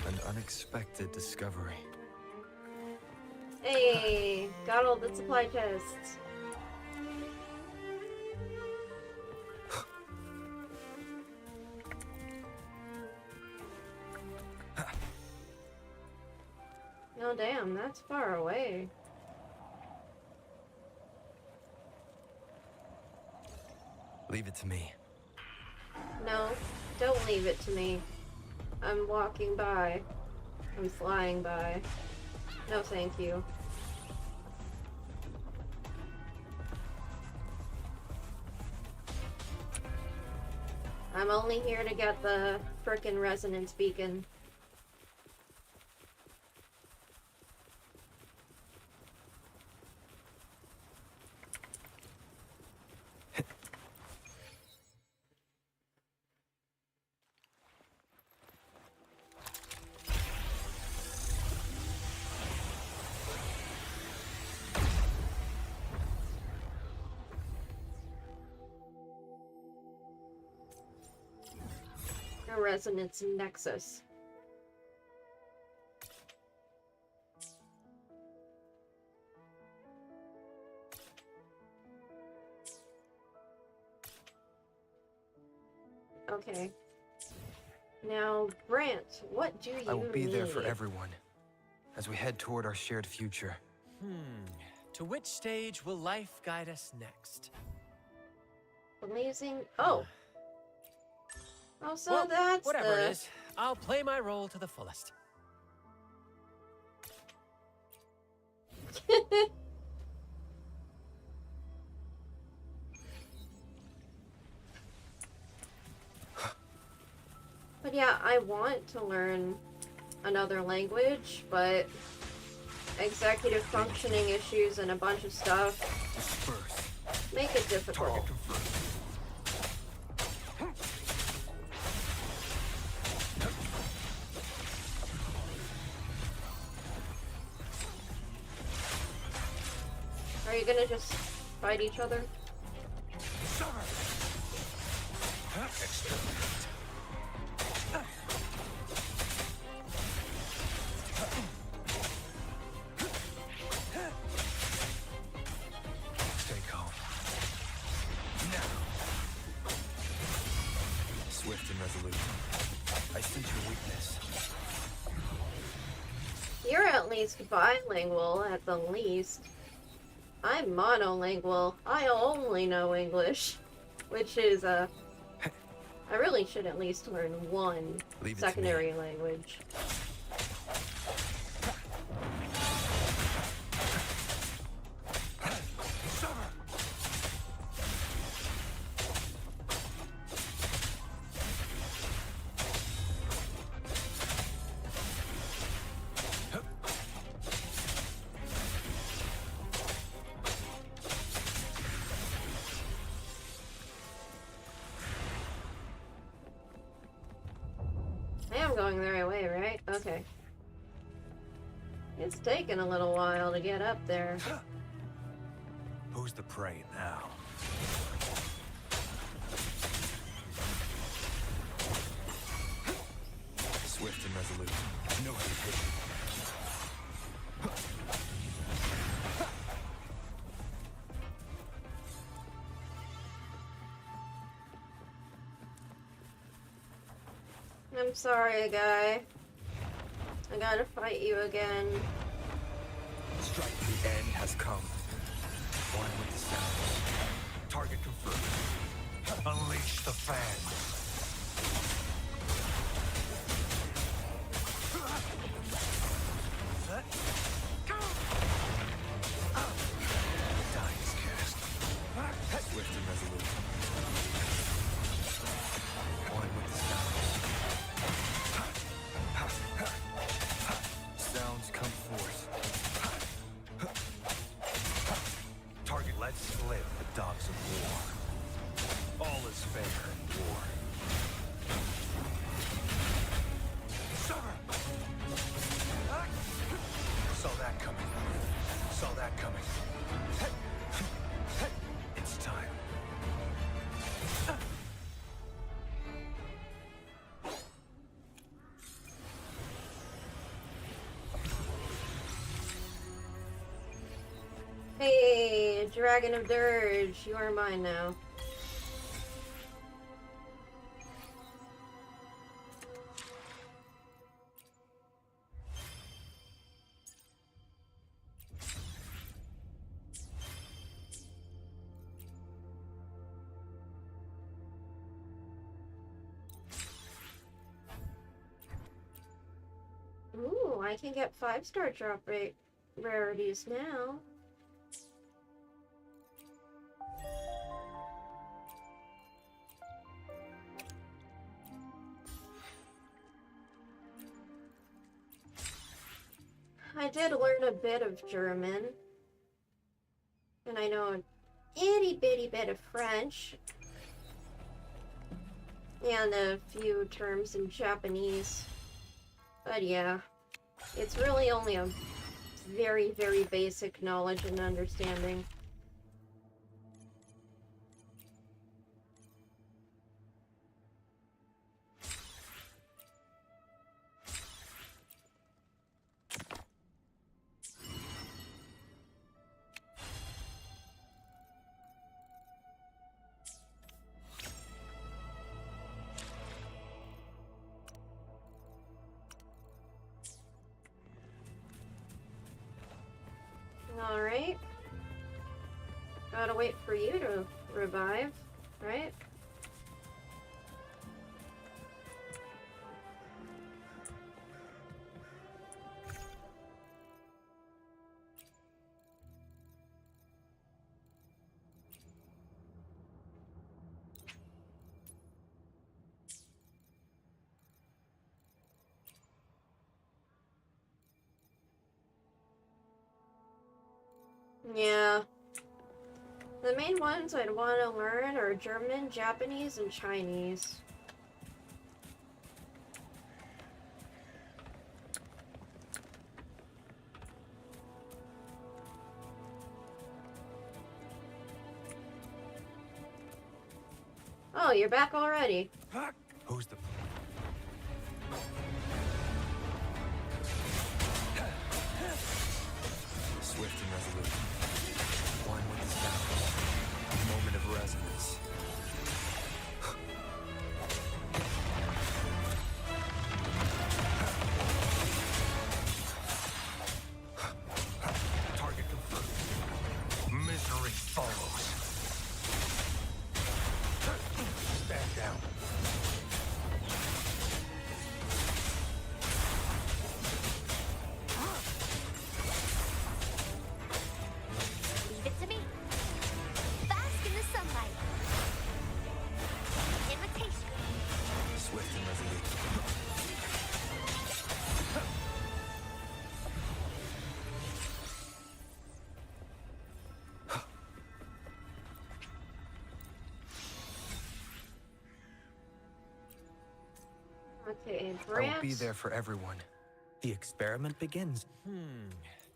Speaker 6: An unexpected discovery.
Speaker 1: Hey, got all the supply chests. Oh damn, that's far away.
Speaker 6: Leave it to me.
Speaker 1: No, don't leave it to me. I'm walking by. I'm flying by. No thank you. I'm only here to get the frickin' resonance beacon. A resonance nexus. Okay. Now, Brant, what do you need?
Speaker 6: I will be there for everyone as we head toward our shared future.
Speaker 14: To which stage will life guide us next?
Speaker 1: Blazing. Oh. Oh, so
Speaker 14: well,
Speaker 1: that's
Speaker 14: whatever it is, I'll play my role to the fullest. But yeah, I want to learn another language, but executive functioning issues and a bunch of stuff make it difficult. Are you gonna just fight each other?
Speaker 6: Stay calm. Now. Swift and resolute. I sense your weakness.
Speaker 1: You're at least bilingual, at the least. I'm monolingual. I only know English. Which is, I really should at least learn one secondary language. I am going the right way, right? Okay. It's taken a little while to get up there.
Speaker 16: Who's the prey now?
Speaker 6: Swift and resolute. No hesitation.
Speaker 1: I'm sorry, guy. I gotta fight you again.
Speaker 6: Strike. The end has come. One with the sound. Target confirmed.
Speaker 16: Unleash the fan.
Speaker 6: Dying is cast. Swift and resolute. One with the sounds come forth.
Speaker 16: Target, let's live the dogs of war. All is fair in war. Saw that coming. Saw that coming. It's time.
Speaker 1: Dragon of Dirge, you are mine now. Ooh, I can get 5-star drop rate rarities now. I did learn a bit of German. And I know an itty bitty bit of French. And a few terms in Japanese. But yeah, it's really only a very, very basic knowledge and understanding. Alright. Gotta wait for you to revive, right? Yeah. The main ones I'd want to learn are German, Japanese, and Chinese. Oh, you're back already.
Speaker 16: Who's the... Swift and resolute. One with the sound. A moment of resonance. Target confirmed. Misery follows. Stand down.
Speaker 4: Leave it to me. Bask in the sunlight. Invitation.
Speaker 16: Swift and resolute.
Speaker 1: Okay,
Speaker 6: I
Speaker 1: Brant.
Speaker 6: will be there for everyone. The experiment begins.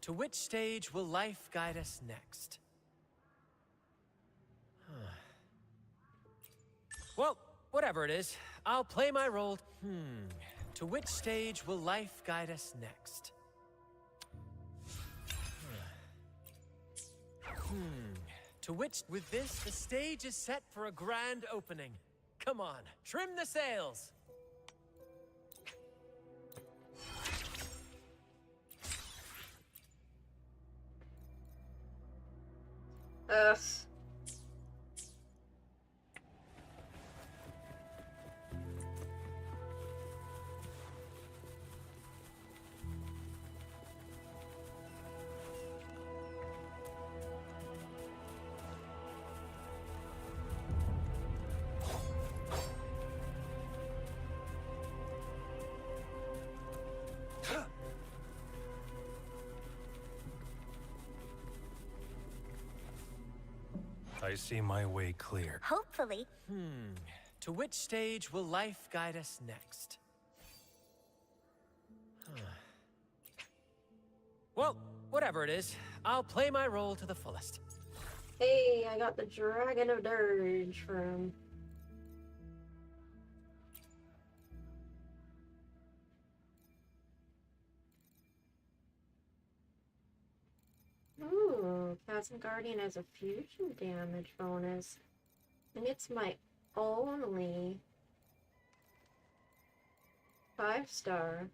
Speaker 14: To which stage will life guide us next? Well, whatever it is, I'll play my role. To which stage will life guide us next? To which, with this, the stage is set for a grand opening. Come on, trim the sails!
Speaker 1: Ugh.
Speaker 16: I see my way clear.
Speaker 22: Hopefully.
Speaker 14: To which stage will life guide us next? Well, whatever it is, I'll play my role to the fullest. Hey, I got the Dragon of Dirge from... Ooh,
Speaker 1: Plasma Guardian as a fusion damage bonus. And it's my only 5-star.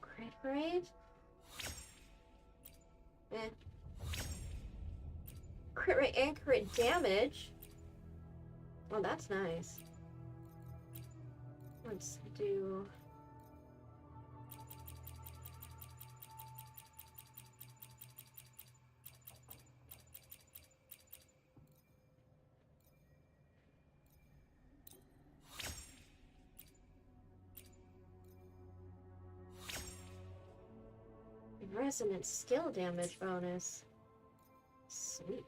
Speaker 1: Crit rate? Eh. Crit rate and crit damage? Well, that's nice. Let's do... Resonant skill damage bonus. Sweet.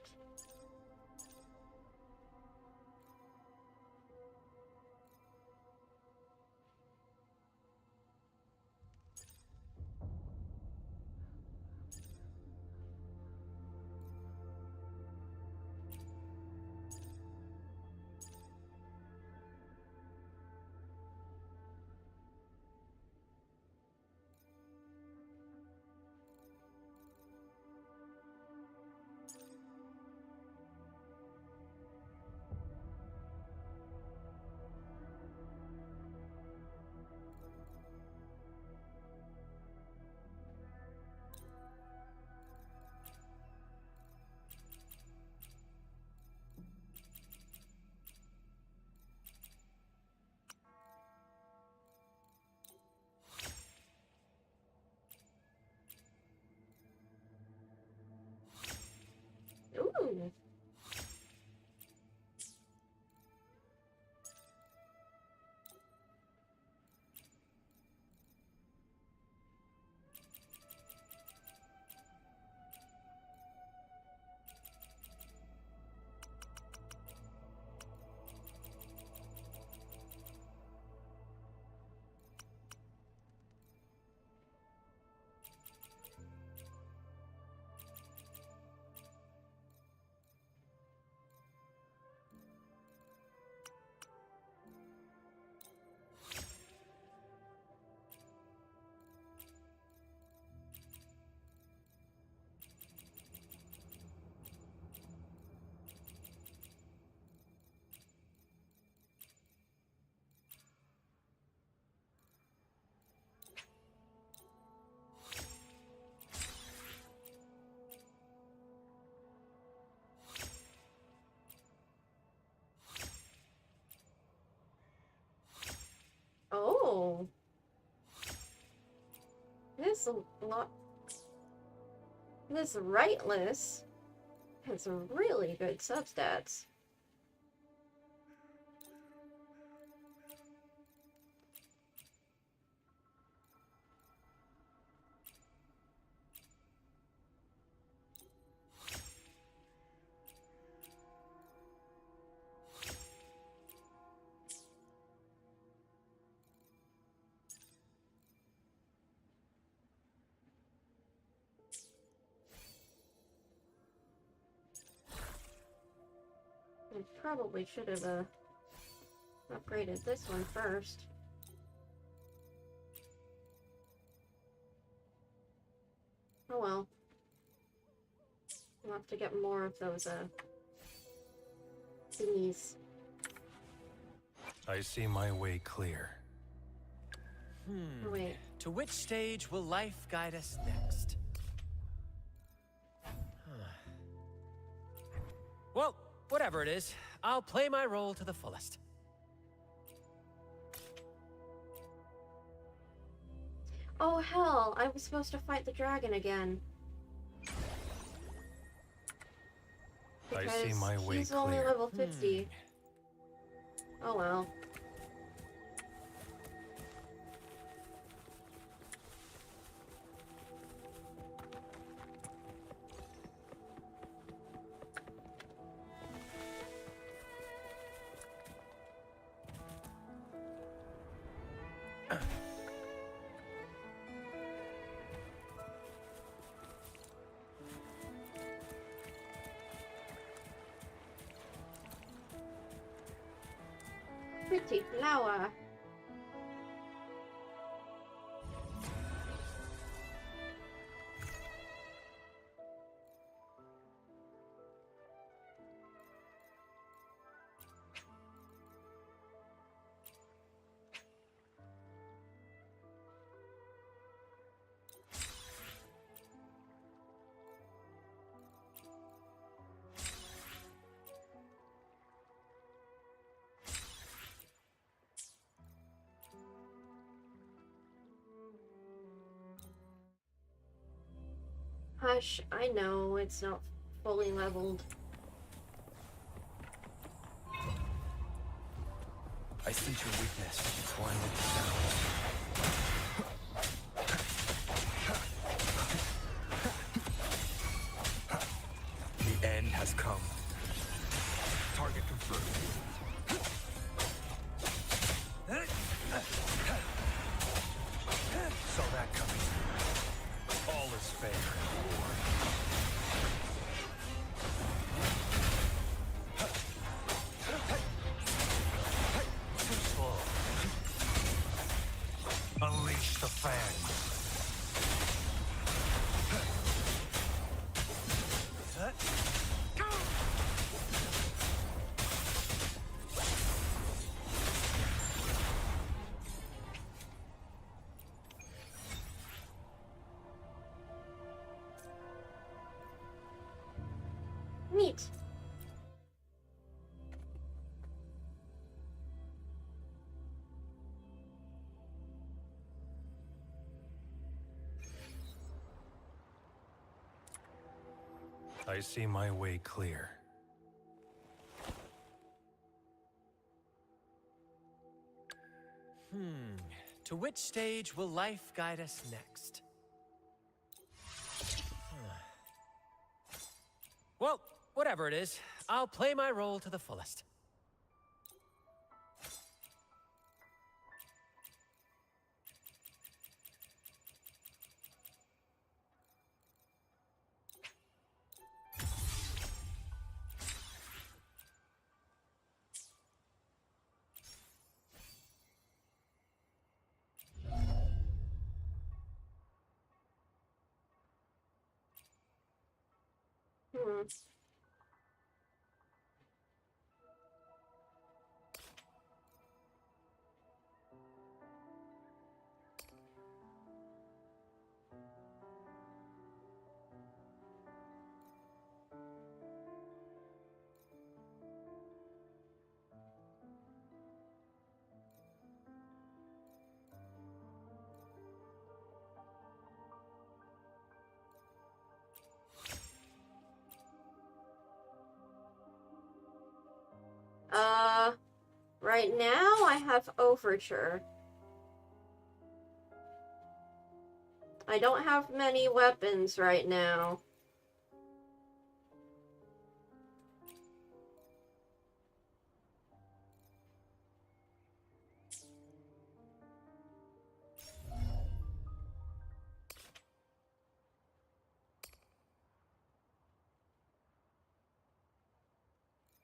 Speaker 1: Ooh. Oh. This lot. This Rightless has really good substats. I probably should have upgraded this one first. Oh well. We'll have to get more of those thingies.
Speaker 15: I see my way clear.
Speaker 1: Wait.
Speaker 14: To which stage will life guide us next? Well, whatever it is, I'll play my role to the fullest.
Speaker 1: Oh hell, I was supposed to fight the dragon again.
Speaker 15: I see my way
Speaker 1: he's only
Speaker 15: clear.
Speaker 1: level 50. Oh well. pretty flower. Hush, I know it's not fully leveled.
Speaker 16: I sense your weakness entwined with the sounds. The end has come. Target confirmed. Saw that coming. All is fair in war. Too slow. Unleash the fangs.
Speaker 1: Neat.
Speaker 16: I see my way clear.
Speaker 14: To which stage will life guide us next? Well, whatever it is, I'll play my role to the fullest.
Speaker 1: Right now I have Overture. I don't have many weapons right now.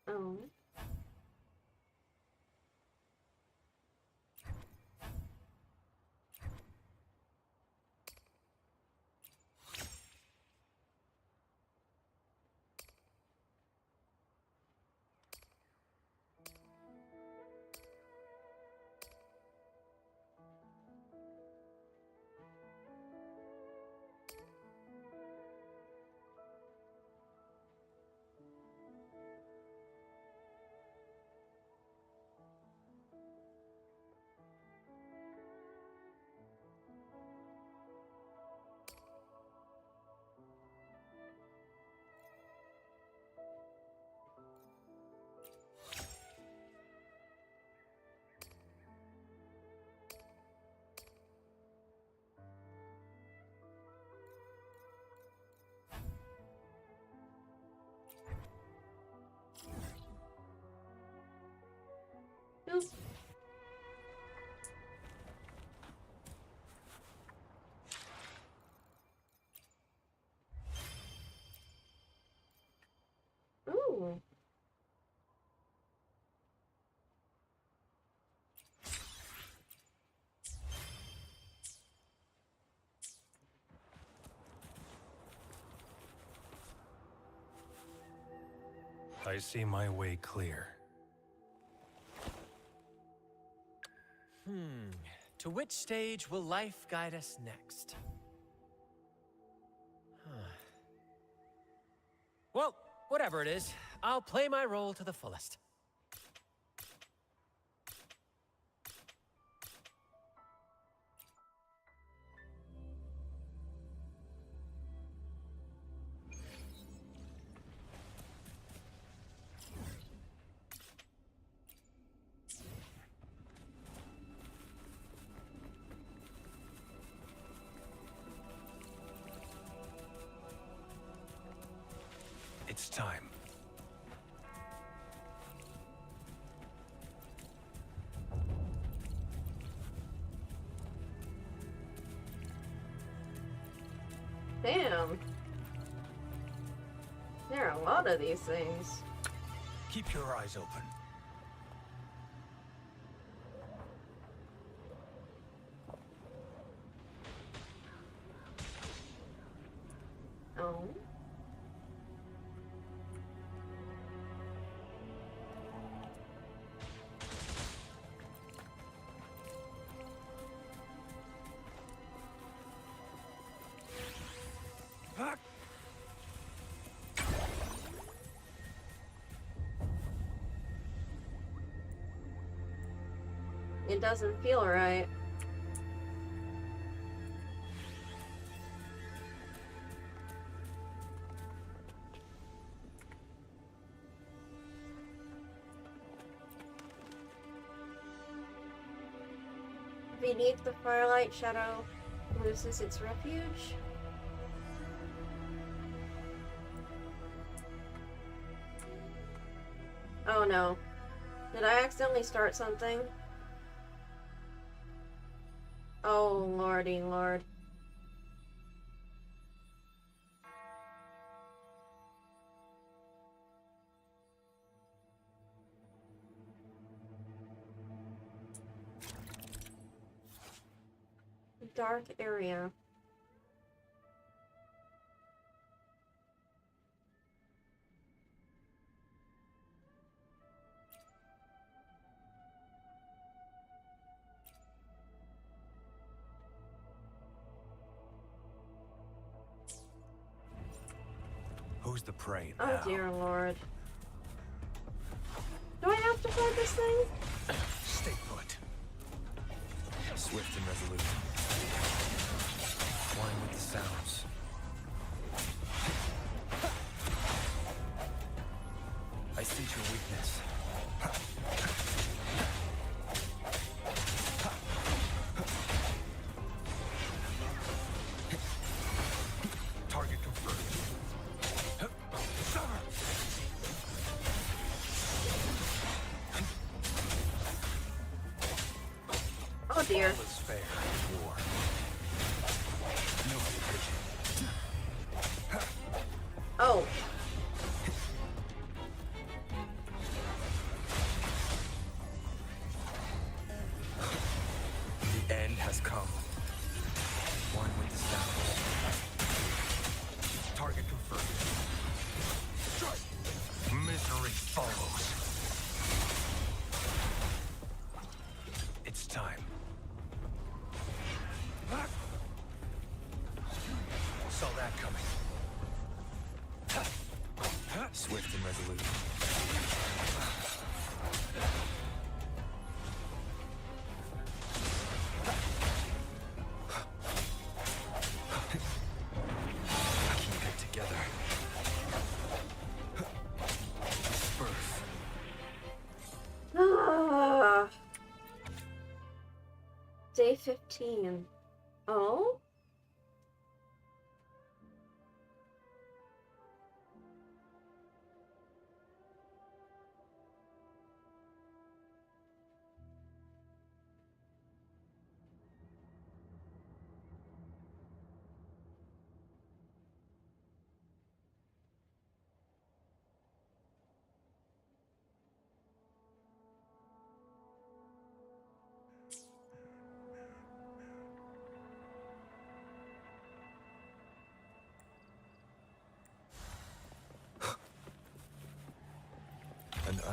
Speaker 1: Oh. Oops. Ooh.
Speaker 16: I see my way clear.
Speaker 14: To which stage will life guide us next? Well, whatever it is, I'll play my role to the fullest.
Speaker 16: It's time.
Speaker 1: Damn. There are a lot of these things.
Speaker 16: Keep your eyes open.
Speaker 1: Oh. It doesn't feel right. Beneath the firelight, shadow loses its refuge. Oh no. Did I accidentally start something? Oh lordy lord. Dark area.
Speaker 16: Who's the prey
Speaker 1: Oh
Speaker 16: now?
Speaker 1: dear lord. Do I have to fight this thing?
Speaker 16: Stay put. Swift and resolute. One with the sounds. I sense your weakness. Target confirmed.
Speaker 1: Oh dear.
Speaker 16: All is fair in war. No division.
Speaker 1: Oh.
Speaker 16: The end has come. One with the sounds. Target confirmed. Strike! Misery follows. It's time. Saw that coming. Swift and resolute. Keep it together. Disperse.
Speaker 1: Ah. Day 15. Oh?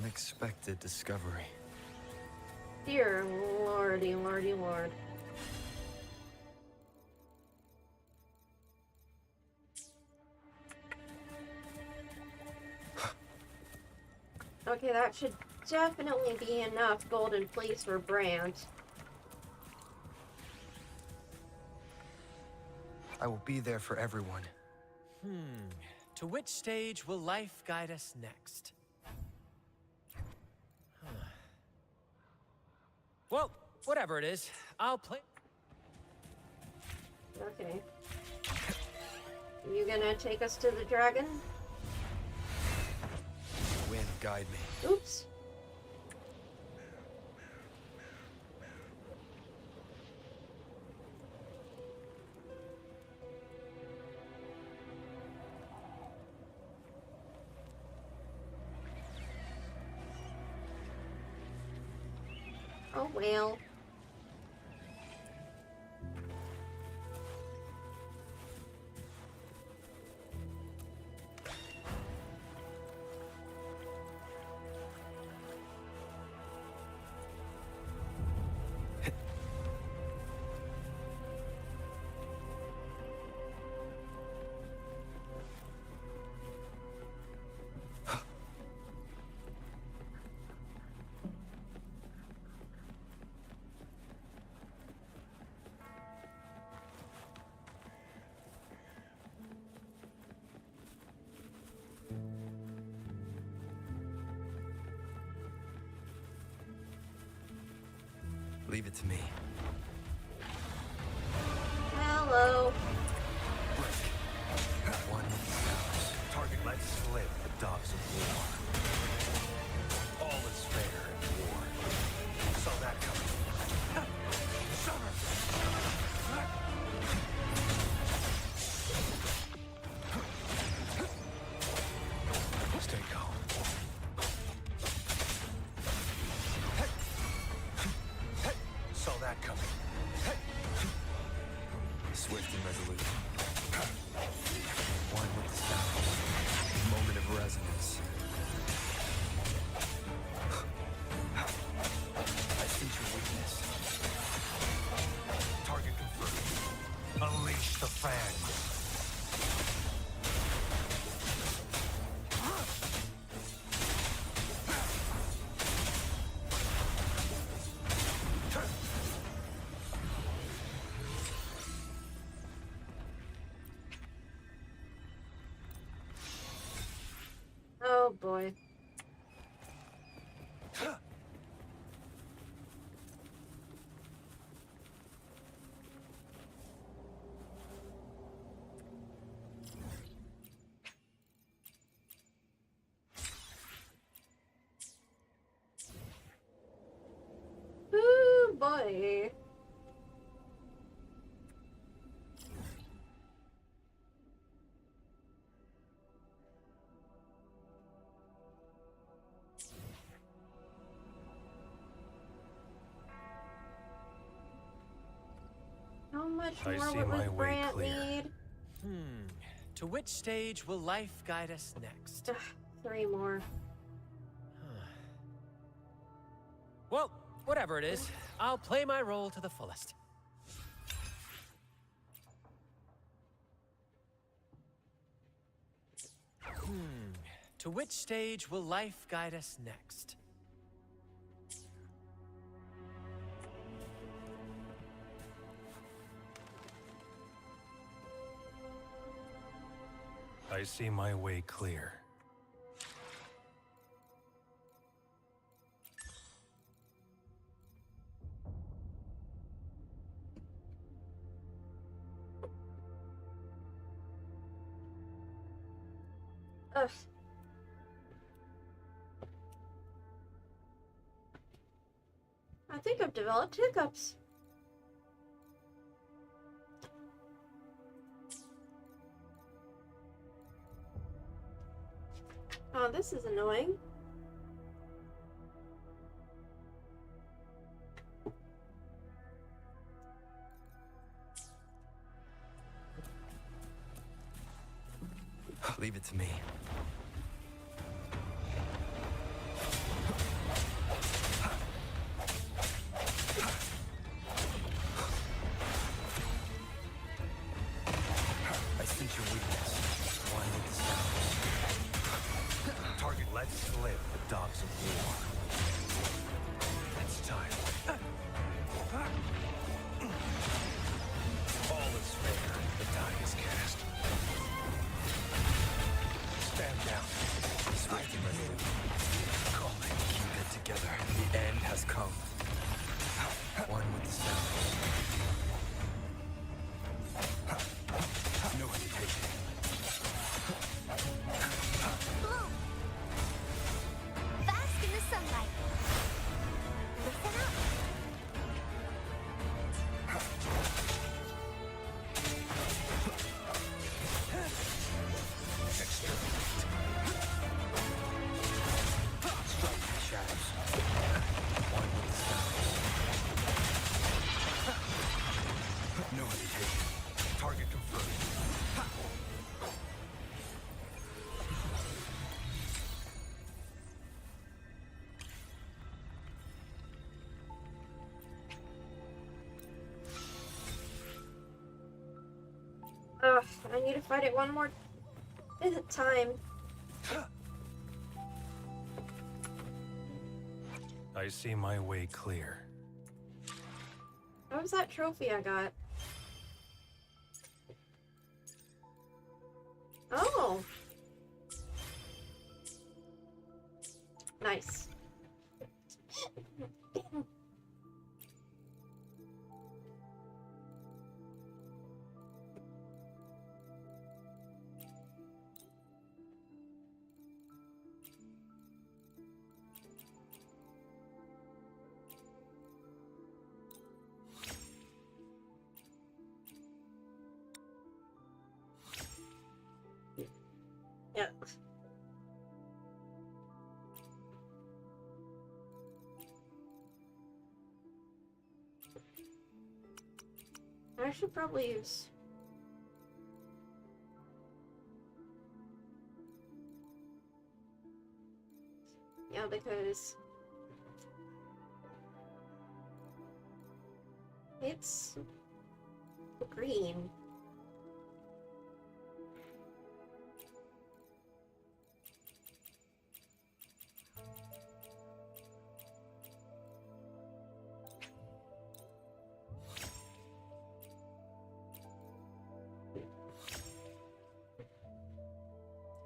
Speaker 6: unexpected discovery.
Speaker 1: Dear lordy, lordy, lord. Okay, that should definitely be enough golden fleece for Brant.
Speaker 6: I will be there for everyone.
Speaker 14: To which stage will life guide us next? Well, whatever it is, I'll play.
Speaker 1: Okay. You gonna take us to the dragon?
Speaker 6: Wind, guide me.
Speaker 1: Oops. Oh well.
Speaker 6: Leave it to me.
Speaker 1: Hello.
Speaker 16: One with the stars. Target let slip the dogs of war. All is fair in war. Saw that coming. Stay calm. Saw that coming. Swift and resolute. One with the stars. Moment of resonance. I sense your weakness. Target confirmed. Unleash the fangs.
Speaker 1: Oh boy. Ooh boy. How much
Speaker 16: I
Speaker 1: more
Speaker 16: see
Speaker 1: would
Speaker 16: my
Speaker 1: Miss
Speaker 16: way
Speaker 1: Brant
Speaker 16: clear.
Speaker 1: need?
Speaker 14: To which stage will life guide us next?
Speaker 1: 3 more.
Speaker 14: Well, whatever it is, I'll play my role to the fullest. To which stage will life guide us next?
Speaker 16: I see my way clear.
Speaker 1: Ugh. I think I've developed hiccups. Oh, this is annoying.
Speaker 6: Leave it to me.
Speaker 16: isn't your weakness. One with the sound. Target lets slip the dogs of war. It's time. All is fair. The die is cast. Stand down. Striking resolute. Calling. Keep it together. The end has come. One with the sound. No hesitation.
Speaker 4: Bloom! Bask in the sunlight. Listen up.
Speaker 16: Exterminate. Strike the shadows. One with the sound. No hesitation. Target confirmed.
Speaker 1: Ugh, I need to fight it one more time.
Speaker 16: I see my way clear.
Speaker 1: What was that trophy I got? Oh! Nice. Yeah. I should probably use... Yeah, because... it's... green.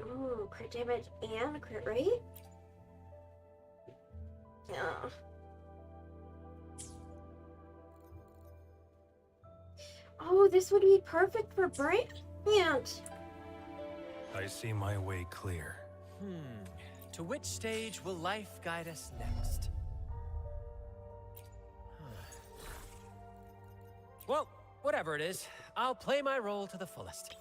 Speaker 1: Ooh, crit damage and crit rate? Yeah. Oh, this would be perfect for Brant.
Speaker 16: I see my way clear.
Speaker 14: To which stage will life guide us next? Well, whatever it is, I'll play my role to the fullest.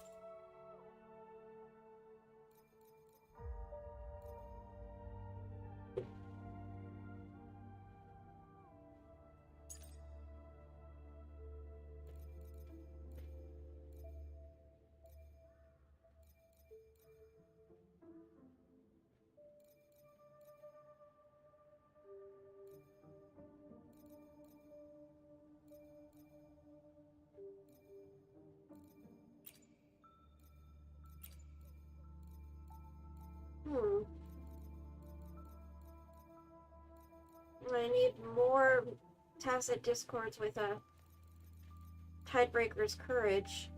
Speaker 1: I need more tacit discords with a Tidebreaker's courage.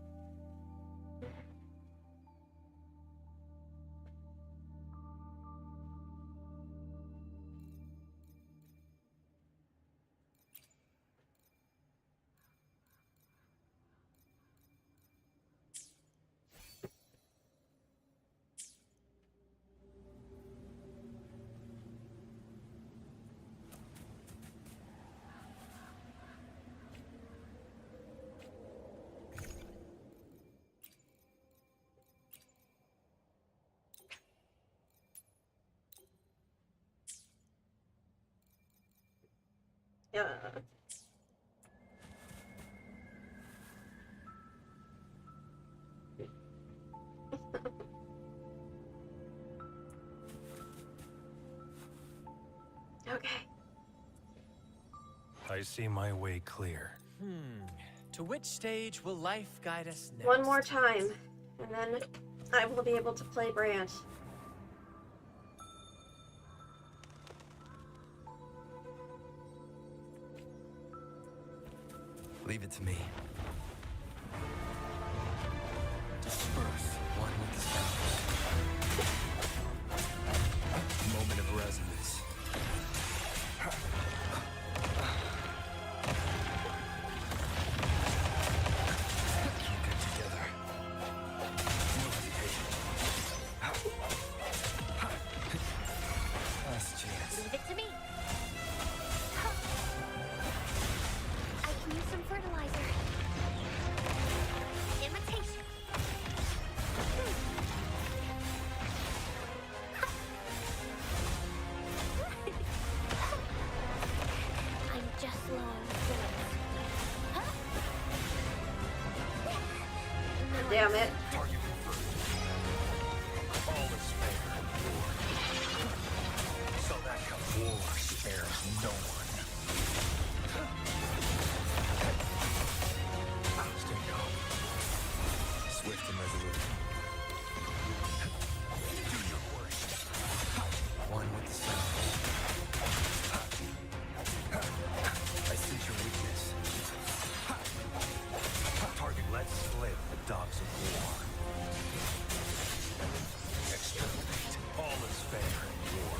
Speaker 1: Yeah. Okay.
Speaker 16: I see my way clear.
Speaker 14: To which stage will life guide us next?
Speaker 1: One more time, And then I will be able to play Brant.
Speaker 6: Leave it to me. Disperse one with the sound. Moment of resonance. Keep it together. Last chance.
Speaker 4: Leave it to me. I can use some fertilizer. Imitation. I'm just low on bullets.
Speaker 1: Damn it.
Speaker 16: Target confirmed. All is fair in war. So that comes war spares no one. Stay calm.
Speaker 6: Swift and resolute.
Speaker 16: Do your worst.
Speaker 6: One with the sound. I sense your weakness.
Speaker 16: Target, let's slip the dogs of war. Exterminate. All is fair in war.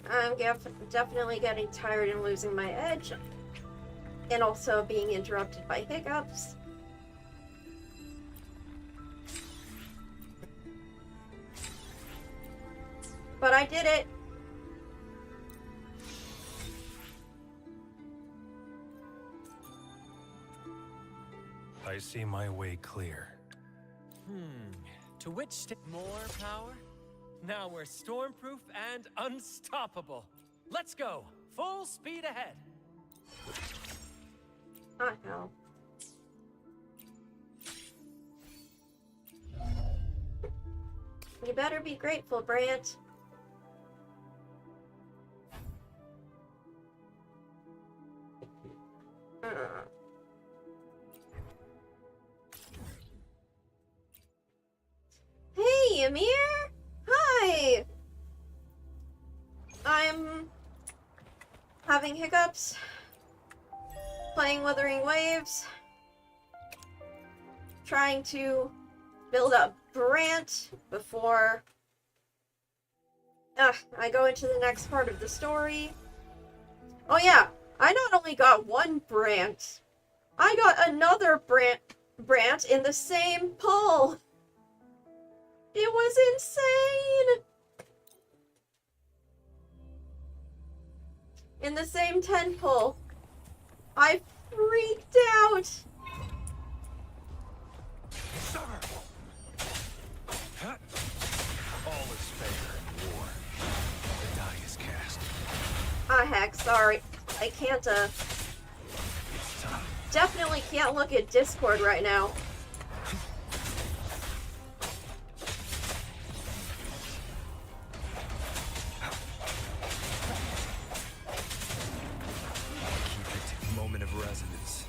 Speaker 1: I'm definitely getting tired and losing my edge, and also being interrupted by hiccups. But I did it!
Speaker 16: I see my way clear.
Speaker 14: To which more power? Now we're stormproof and unstoppable. Let's go! Full speed ahead!
Speaker 1: Ah, hell. You better be grateful, Brant. Hey, Amir! Hi! I'm having hiccups, playing Wuthering Waves, trying to build up Brant before I go into the next part of the story. Oh yeah, I not only got one Brant, I got another Brant in the same pull. It was insane! In the same 10 pull. I freaked out!
Speaker 16: All is fair in war. The die is cast.
Speaker 1: Ah heck, sorry. I can't, definitely can't look at Discord right now.
Speaker 6: Moment of resonance.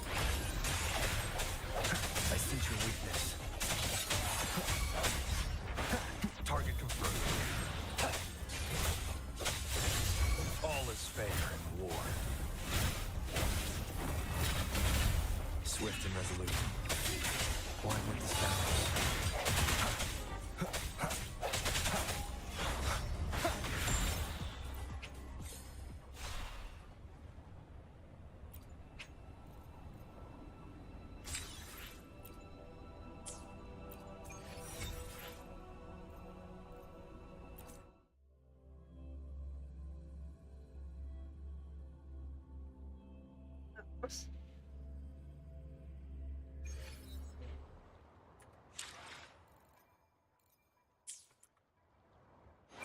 Speaker 6: I sense your weakness.
Speaker 16: Target confirmed. All is fair in war.
Speaker 6: Swift and resolute. One with the sound.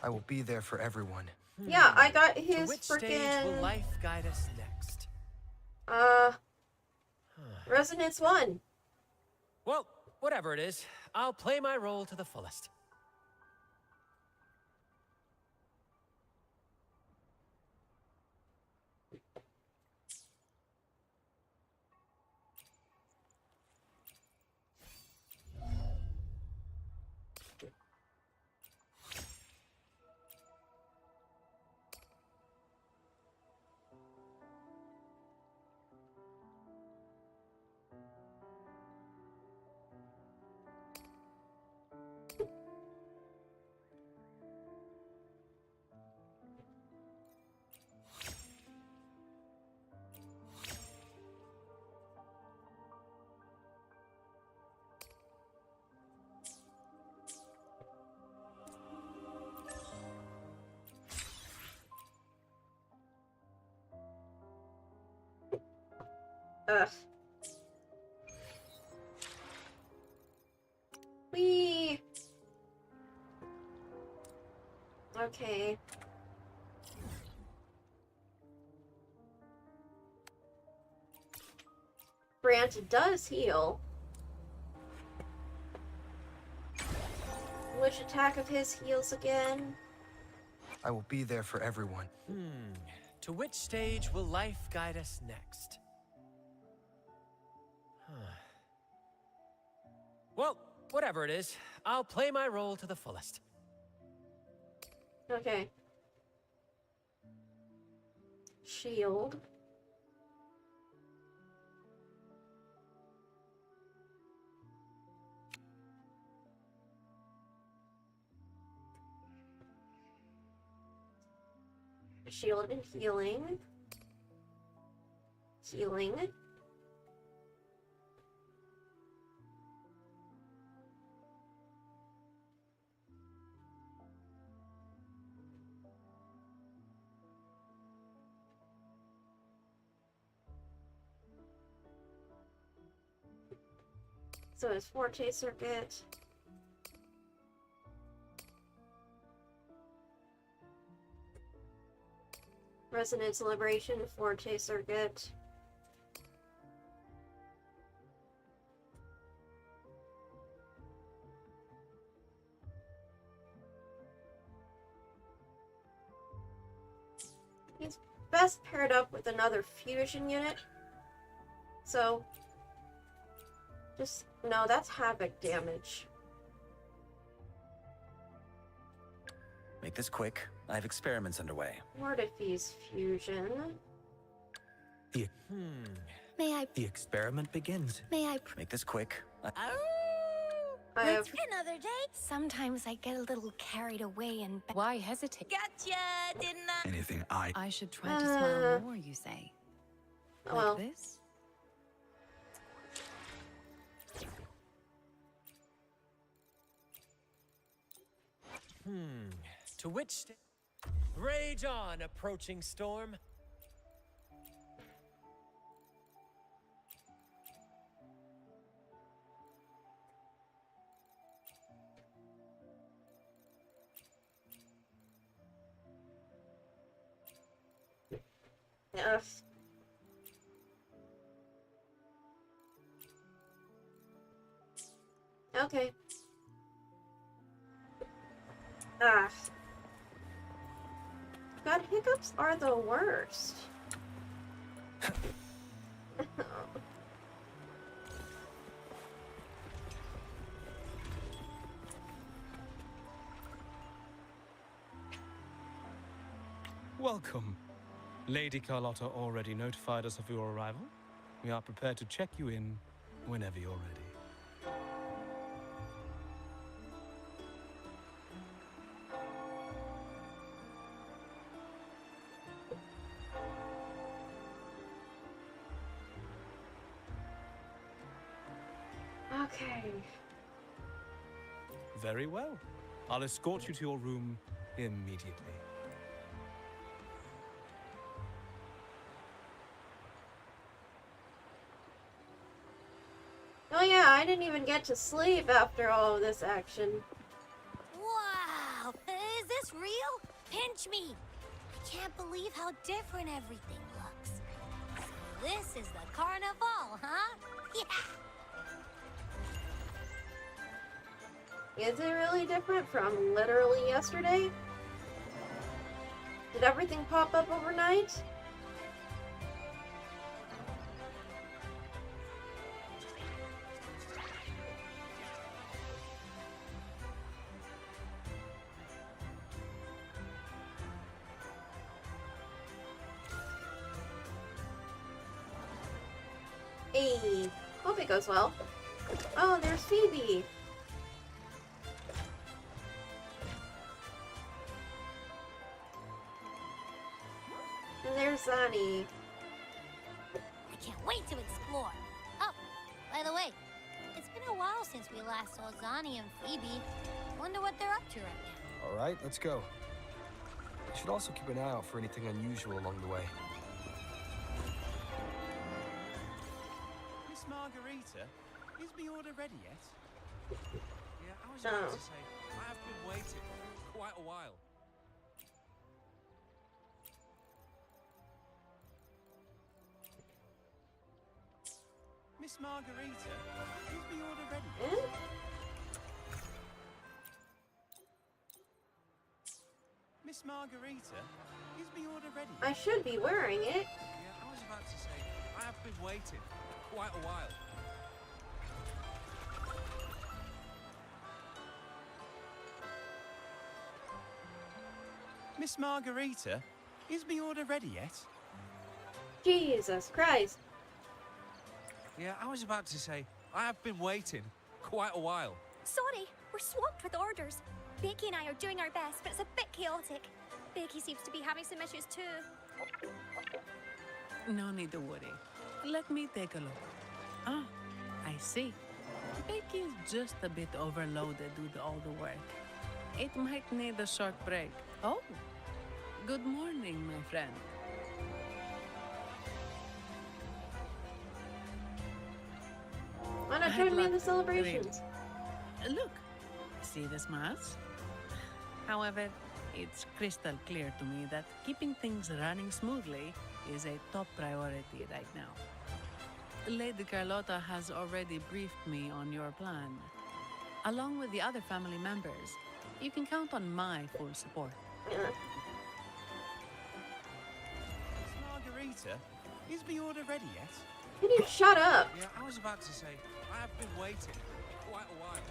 Speaker 6: I will be there for everyone.
Speaker 1: Yeah, I got his
Speaker 14: To which stage will
Speaker 1: frickin'
Speaker 14: life guide us next?
Speaker 1: Resonance 1.
Speaker 14: Well, whatever it is, I'll play my role to the fullest.
Speaker 1: Ugh. Whee! Okay. Brant does heal. Which attack of his heals again?
Speaker 6: I will be there for everyone.
Speaker 14: To which stage will life guide us next? Well, whatever it is, I'll play my role to the fullest.
Speaker 1: Okay. Shield. Shield and healing. Healing. So it's Forte Circuit. Resonance Liberation, Forte Circuit. He's best paired up with another fusion unit. So, just, no, that's havoc damage.
Speaker 3: Make this quick. I have experiments underway.
Speaker 1: Mortifee's fusion.
Speaker 7: May I?
Speaker 3: The experiment begins.
Speaker 7: May I?
Speaker 3: Make this quick.
Speaker 7: Let's another date. Sometimes I get a little carried away and.
Speaker 17: Why hesitate?
Speaker 7: Gotcha, didn't I?
Speaker 3: Anything
Speaker 17: I should try to smile more, you say?
Speaker 1: Well.
Speaker 17: Like this?
Speaker 14: To which rage on, approaching storm.
Speaker 1: Yes. Okay. Ah. God, hiccups are the worst.
Speaker 12: Welcome. Lady Carlotta already notified us of your arrival. We are prepared to check you in whenever you're ready.
Speaker 1: Okay.
Speaker 12: Very well. I'll escort you to your room immediately.
Speaker 1: Oh yeah, I didn't even get to sleep after all of this action.
Speaker 4: Wow! Is this real? Pinch me! I can't believe how different everything looks. So this is the Carnivale, huh? Yeah!
Speaker 1: Is it really different from literally yesterday? Did everything pop up overnight? Hey, hope it goes well. Oh, there's Phoebe. And there's ZANI.
Speaker 4: I can't wait to explore. Oh, by the way, it's been a while since we last saw ZANI and Phoebe. Wonder what they're up to right now.
Speaker 6: All right, let's go. We should also keep an eye out for anything unusual along the way.
Speaker 12: Margarita, is the order ready yet?
Speaker 15: Yeah, I was about to say, I have been waiting for quite a while.
Speaker 12: Miss Margarita, is the order ready yet? Miss Margarita, is the order ready yet?
Speaker 1: I should be wearing it.
Speaker 15: Yeah, I was about to say, I have been waiting for quite a while.
Speaker 12: Miss Margarita, is the order ready yet?
Speaker 1: Jesus Christ.
Speaker 15: Yeah, I was about to say, I have been waiting quite a while.
Speaker 22: Sorry, we're swamped with orders. Becky and I are doing our best, but it's a bit chaotic. Becky seems to be having some issues too.
Speaker 10: No need to worry. Let me take a look. Ah, I see. Becky is just a bit overloaded with all the work. It might need a short break. Oh, good morning, my friend.
Speaker 1: Why not join me in the celebrations?
Speaker 10: Look, see the smiles? However, it's crystal clear to me that keeping things running smoothly is a top priority right now. Lady Carlotta has already briefed me on your plan. Along with the other family members, you can count on my full support.
Speaker 12: Margarita, is the order ready yet?
Speaker 1: Can you shut up?
Speaker 15: Yeah, I was about to say, I have been waiting for quite a while.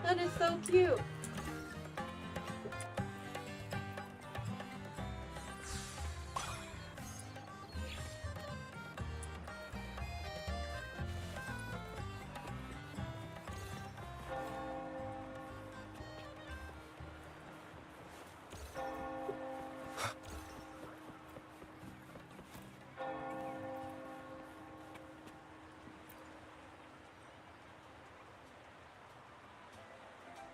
Speaker 1: That is so cute.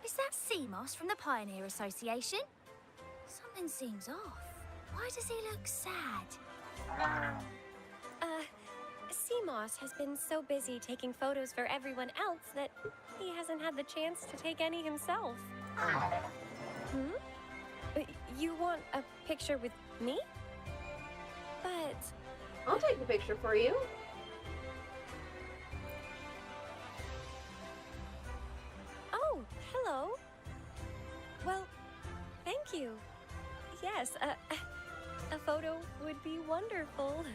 Speaker 22: Is that Seamoss from the Pioneer Association? Something seems off. Why does he look sad?
Speaker 13: Seamoss has been so busy taking photos for everyone else that he hasn't had the chance to take any himself. You want a picture with me? But...
Speaker 1: I'll take the picture for you.
Speaker 13: Oh, hello. Well, thank you. Yes, a photo would be wonderful.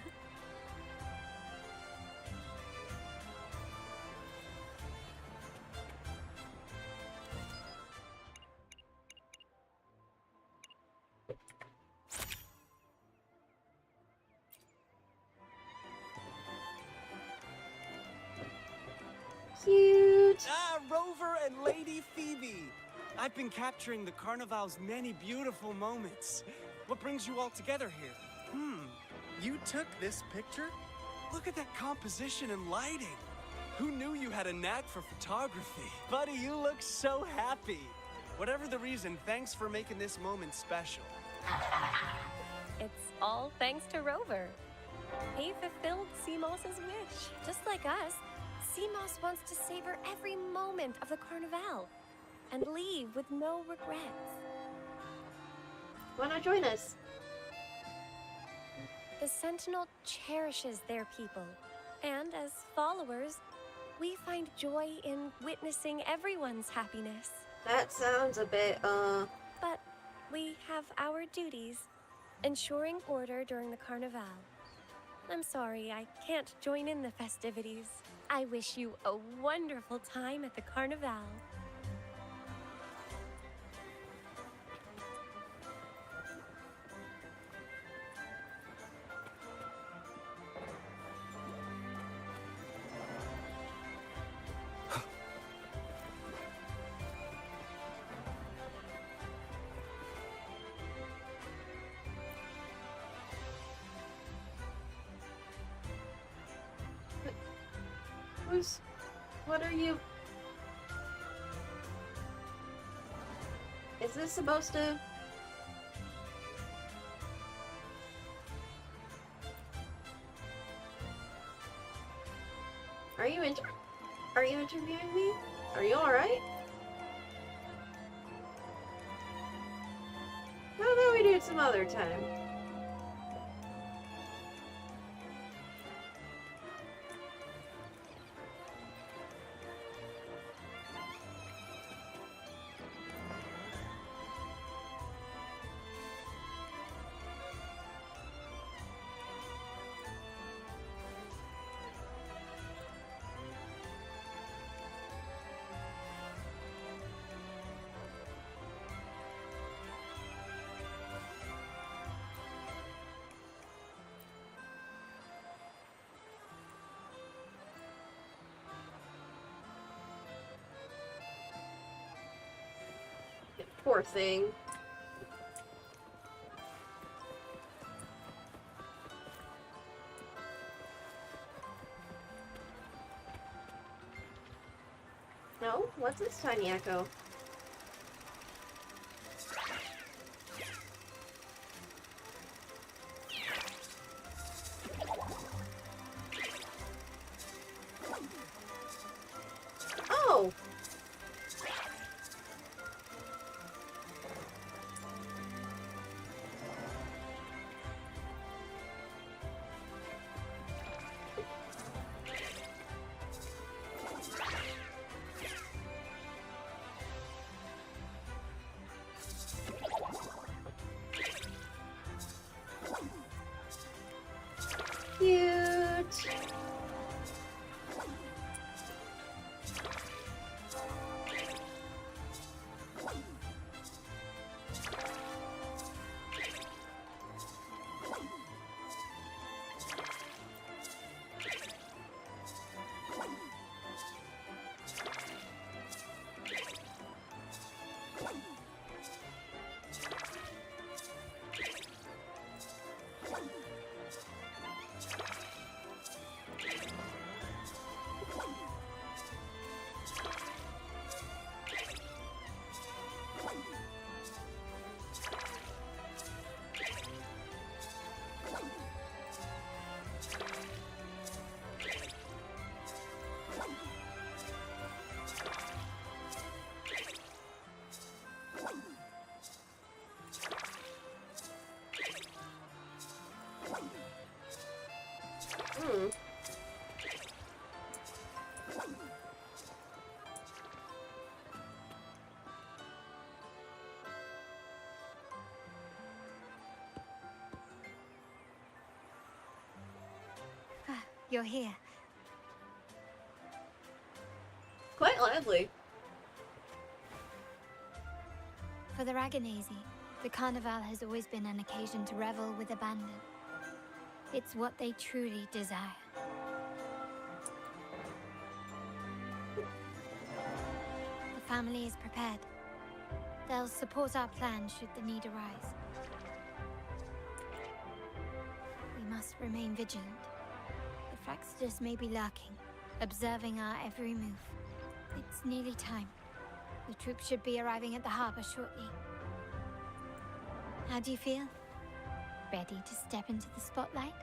Speaker 1: Cute.
Speaker 12: Ah, Rover and Lady Phoebe. I've been capturing the Carnivale's many beautiful moments. What brings you all together here? You took this picture? Look at that composition and lighting. Who knew you had a knack for photography? Buddy, you look so happy. Whatever the reason, thanks for making this moment special.
Speaker 13: It's all thanks to Rover. He fulfilled Seamoss's wish. Just like us, Seamoss wants to savor every moment of the Carnivale and leave with no regrets.
Speaker 1: Why not join us?
Speaker 13: The Sentinel cherishes their people, and as followers, we find joy in witnessing everyone's happiness.
Speaker 1: That sounds a bit,
Speaker 13: But we have our duties, ensuring order during the Carnivale. I'm sorry, I can't join in the festivities. I wish you a wonderful time at the Carnivale.
Speaker 1: echoes? What are you... Is this supposed to... Are you interviewing me? Are you alright? How about we do it some other time? Poor thing. No? What's this tiny echo? Oh! Cute.
Speaker 9: You're here.
Speaker 1: Quite lively.
Speaker 9: For the Raganese, the Carnivale has always been an occasion to revel with abandon. It's what they truly desire. The family is prepared. They'll support our plan should the need arise. We must remain vigilant. The Fraxidus may be lurking, observing our every move. It's nearly time. The troops should be arriving at the harbor shortly. How do you feel? Ready to step into the spotlight?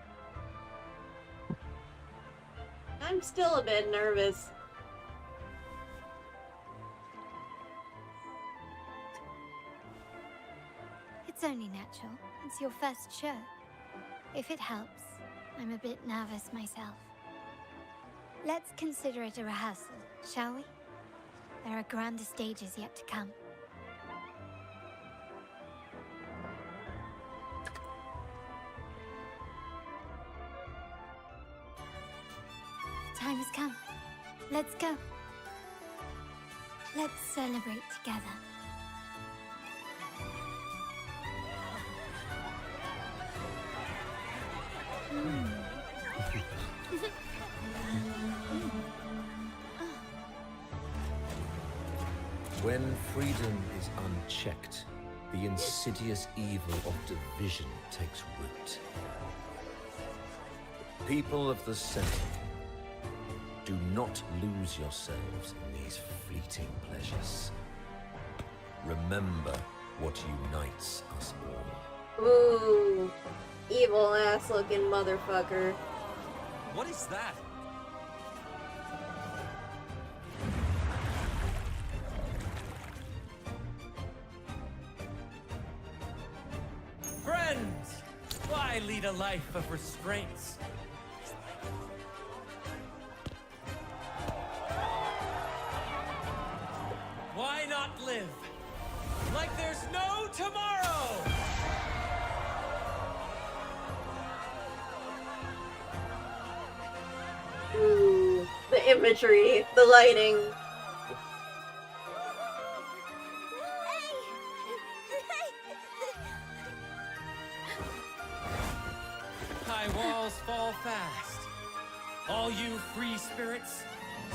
Speaker 1: I'm still a bit nervous.
Speaker 9: It's only natural. It's your first show. If it helps, I'm a bit nervous myself. Let's consider it a rehearsal, shall we? There are grander stages yet to come. The time has come. Let's go. Let's celebrate together.
Speaker 16: When freedom is unchecked, the insidious evil of division takes root. People of the Center, Do not lose yourselves in these fleeting pleasures. Remember what unites us all.
Speaker 1: Ooh, evil ass looking motherfucker.
Speaker 3: What is that?
Speaker 14: Friends! Why lead a life of restraints? Why not live like there's no tomorrow?
Speaker 1: Ooh, the imagery, the lighting.
Speaker 14: High walls fall fast. All you free spirits,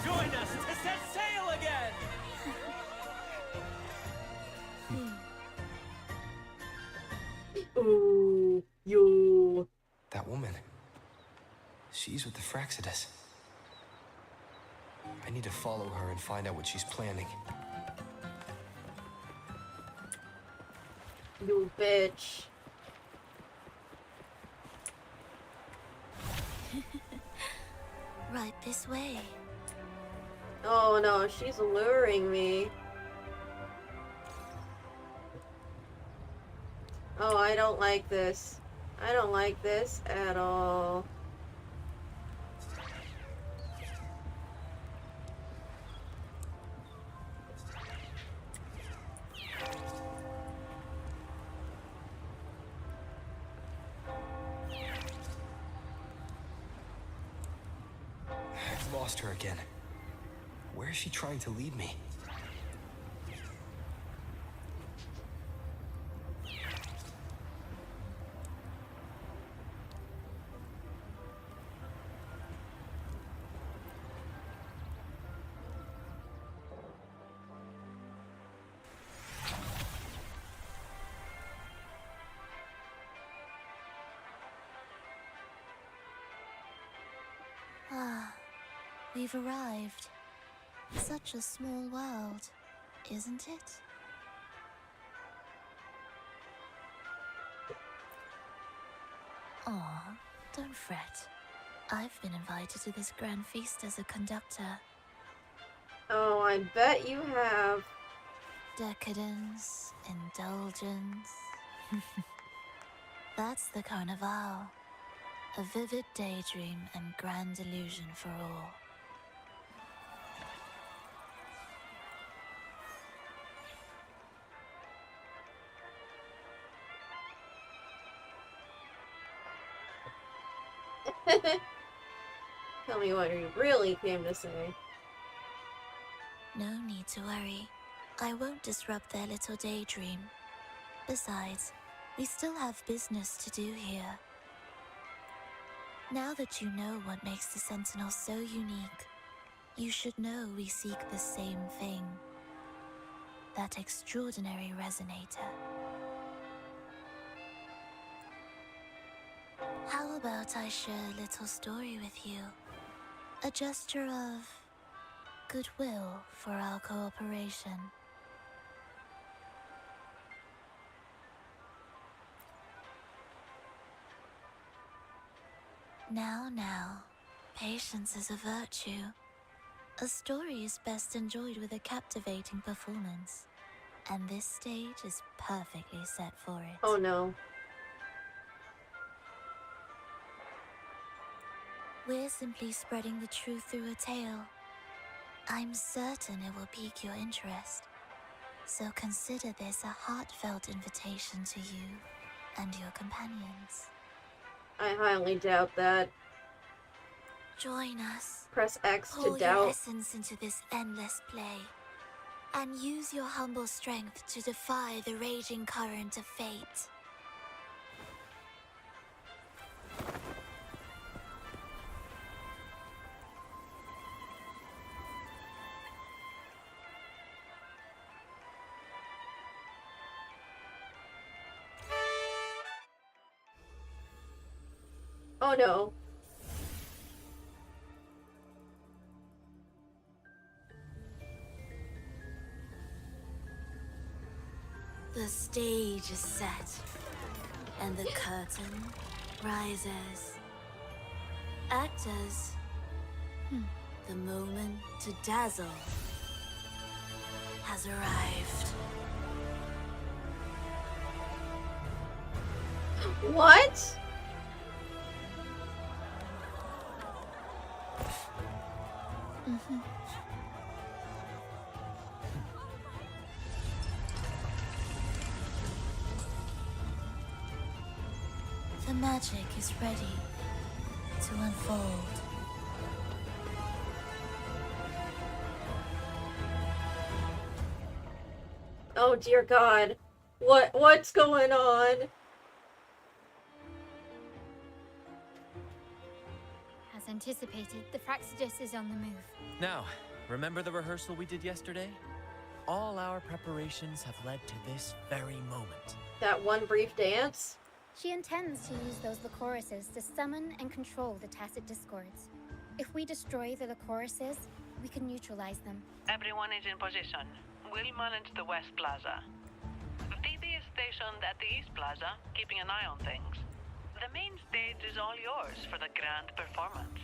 Speaker 14: join us to set sail again!
Speaker 1: Ooh, yo.
Speaker 6: That woman. She's with the Fraxidus. I need to follow her and find out what she's planning.
Speaker 1: You bitch.
Speaker 22: Right this way.
Speaker 1: Oh no, she's luring me. Oh, I don't like this. I don't like this at all.
Speaker 6: I've lost her again. Where is she trying to lead me?
Speaker 22: Ah, we've arrived. Such a small world, isn't it? Aw, don't fret. I've been invited to this grand feast as a conductor.
Speaker 1: Oh, I bet you have.
Speaker 22: Decadence, indulgence. That's the Carnivale. A vivid daydream and grand illusion for all.
Speaker 1: Tell me what you really came to say.
Speaker 22: No need to worry. I won't disrupt their little daydream. Besides, we still have business to do here. Now that you know what makes the Sentinel so unique, you should know we seek the same thing. That extraordinary resonator. How about I share a little story with you? A gesture of goodwill for our cooperation. Now, patience is a virtue. A story is best enjoyed with a captivating performance, and this stage is perfectly set for it.
Speaker 1: Oh no.
Speaker 22: We're simply spreading the truth through a tale. I'm certain it will pique your interest, so consider this a heartfelt invitation to you and your companions.
Speaker 1: I highly doubt that.
Speaker 22: Join us.
Speaker 1: Press X to
Speaker 22: Pour your
Speaker 1: doubt.
Speaker 22: essence into this endless play, and use your humble strength to defy the raging current of fate.
Speaker 1: Oh no.
Speaker 22: The stage is set, and the curtain rises. Actors, the moment to dazzle has arrived.
Speaker 1: What?
Speaker 22: The magic is ready to unfold.
Speaker 1: Oh dear God. What's going on?
Speaker 9: As anticipated, the Fraxidus is on the move.
Speaker 14: Now, remember the rehearsal we did yesterday? All our preparations have led to this very moment.
Speaker 1: That one brief dance?
Speaker 7: She intends to use those Lycoruses to summon and control the Tacit Discords. If we destroy the Lycoruses, we can neutralize them.
Speaker 10: Everyone is in position. We'll manage the West Plaza. Phoebe is stationed at the East Plaza, keeping an eye on things. The main stage is all yours for the grand performance.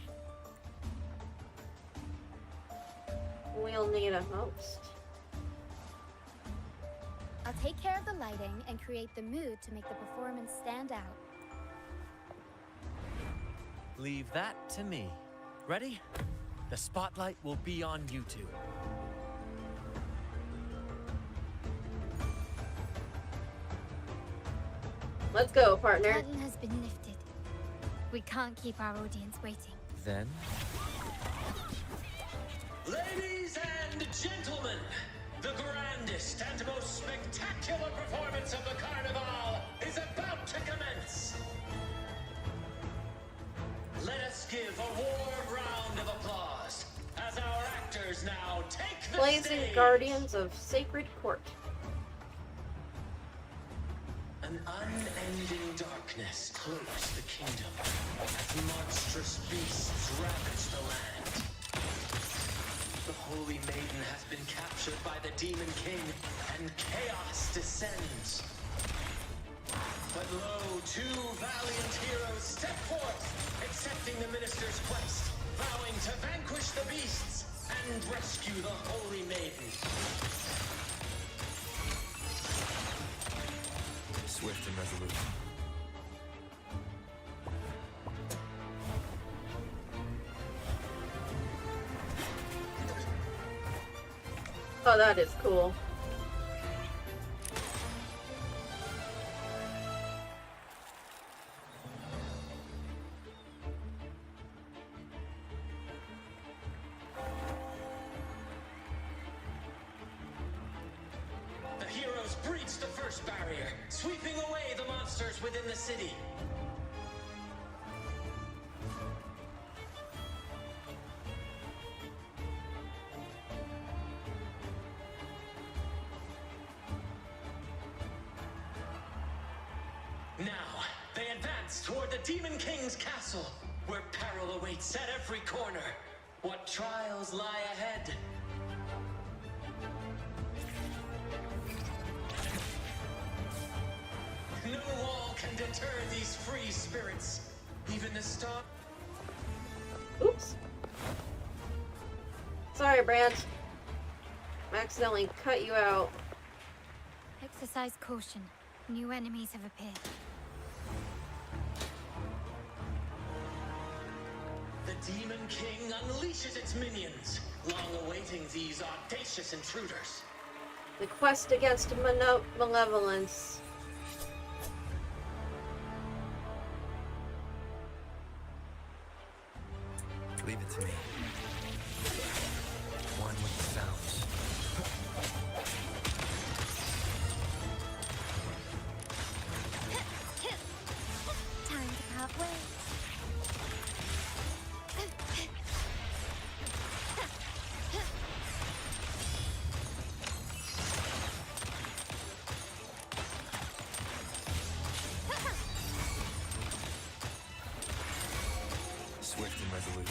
Speaker 1: We'll need a host.
Speaker 7: I'll take care of the lighting and create the mood to make the performance stand out.
Speaker 14: Leave that to me. Ready? The spotlight will be on you two.
Speaker 1: Let's go, partner.
Speaker 9: Curtain has been lifted. We can't keep our audience waiting.
Speaker 14: Then,
Speaker 5: Ladies and gentlemen, the grandest and most spectacular performance of the Carnivale is about to commence. Let us give a warm round of applause as our actors now take the
Speaker 1: Blazing
Speaker 5: stage.
Speaker 1: Guardians of Sacred Court.
Speaker 5: An unending darkness cloaks the kingdom as monstrous beasts ravage the land. The Holy Maiden has been captured by the Demon King, and chaos descends. But lo, two valiant heroes step forth, accepting the minister's quest, vowing to vanquish the beasts and rescue the Holy Maiden.
Speaker 6: Swift and resolute.
Speaker 1: Oh, that is cool.
Speaker 5: The heroes breach the first barrier, sweeping away the monsters within the city. Now, they advance toward the Demon King's castle, where peril awaits at every corner. What trials lie ahead? No wall can deter these free spirits. Even the star.
Speaker 1: Oops. Sorry, Brant. I accidentally cut you out.
Speaker 9: Exercise caution. New enemies have appeared.
Speaker 5: The Demon King unleashes its minions, long awaiting these audacious intruders.
Speaker 1: The quest against malevolence.
Speaker 6: Leave it to me. One with the sounds.
Speaker 7: Time to part ways.
Speaker 6: Swift and resolute.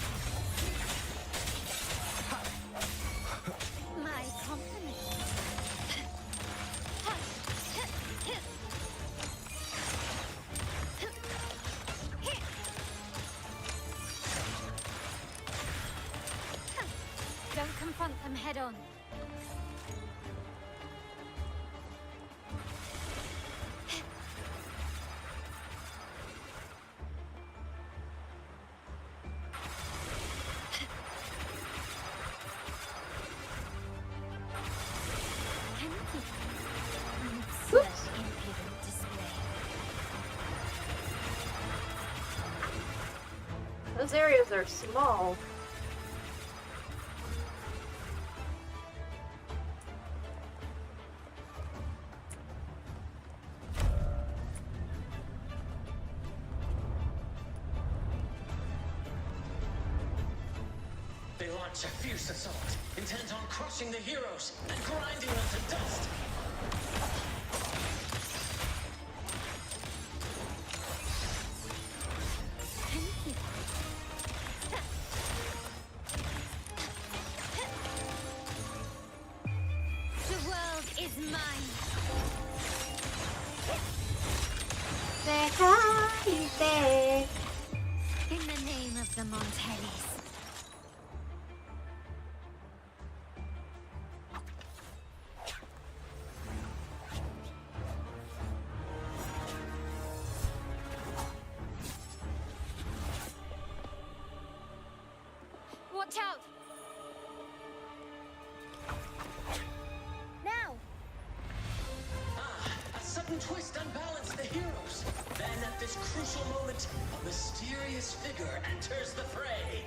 Speaker 7: My compliments.
Speaker 9: them head on.
Speaker 1: Those areas are small.
Speaker 5: They launch a fierce assault, intent on crushing the heroes and grinding them to dust.
Speaker 9: The world is mine.
Speaker 1: Say hi there.
Speaker 9: In the name of the Montellis. Watch out!
Speaker 13: Now!
Speaker 5: A sudden twist unbalanced the heroes. Then at this crucial moment, a mysterious figure enters the fray.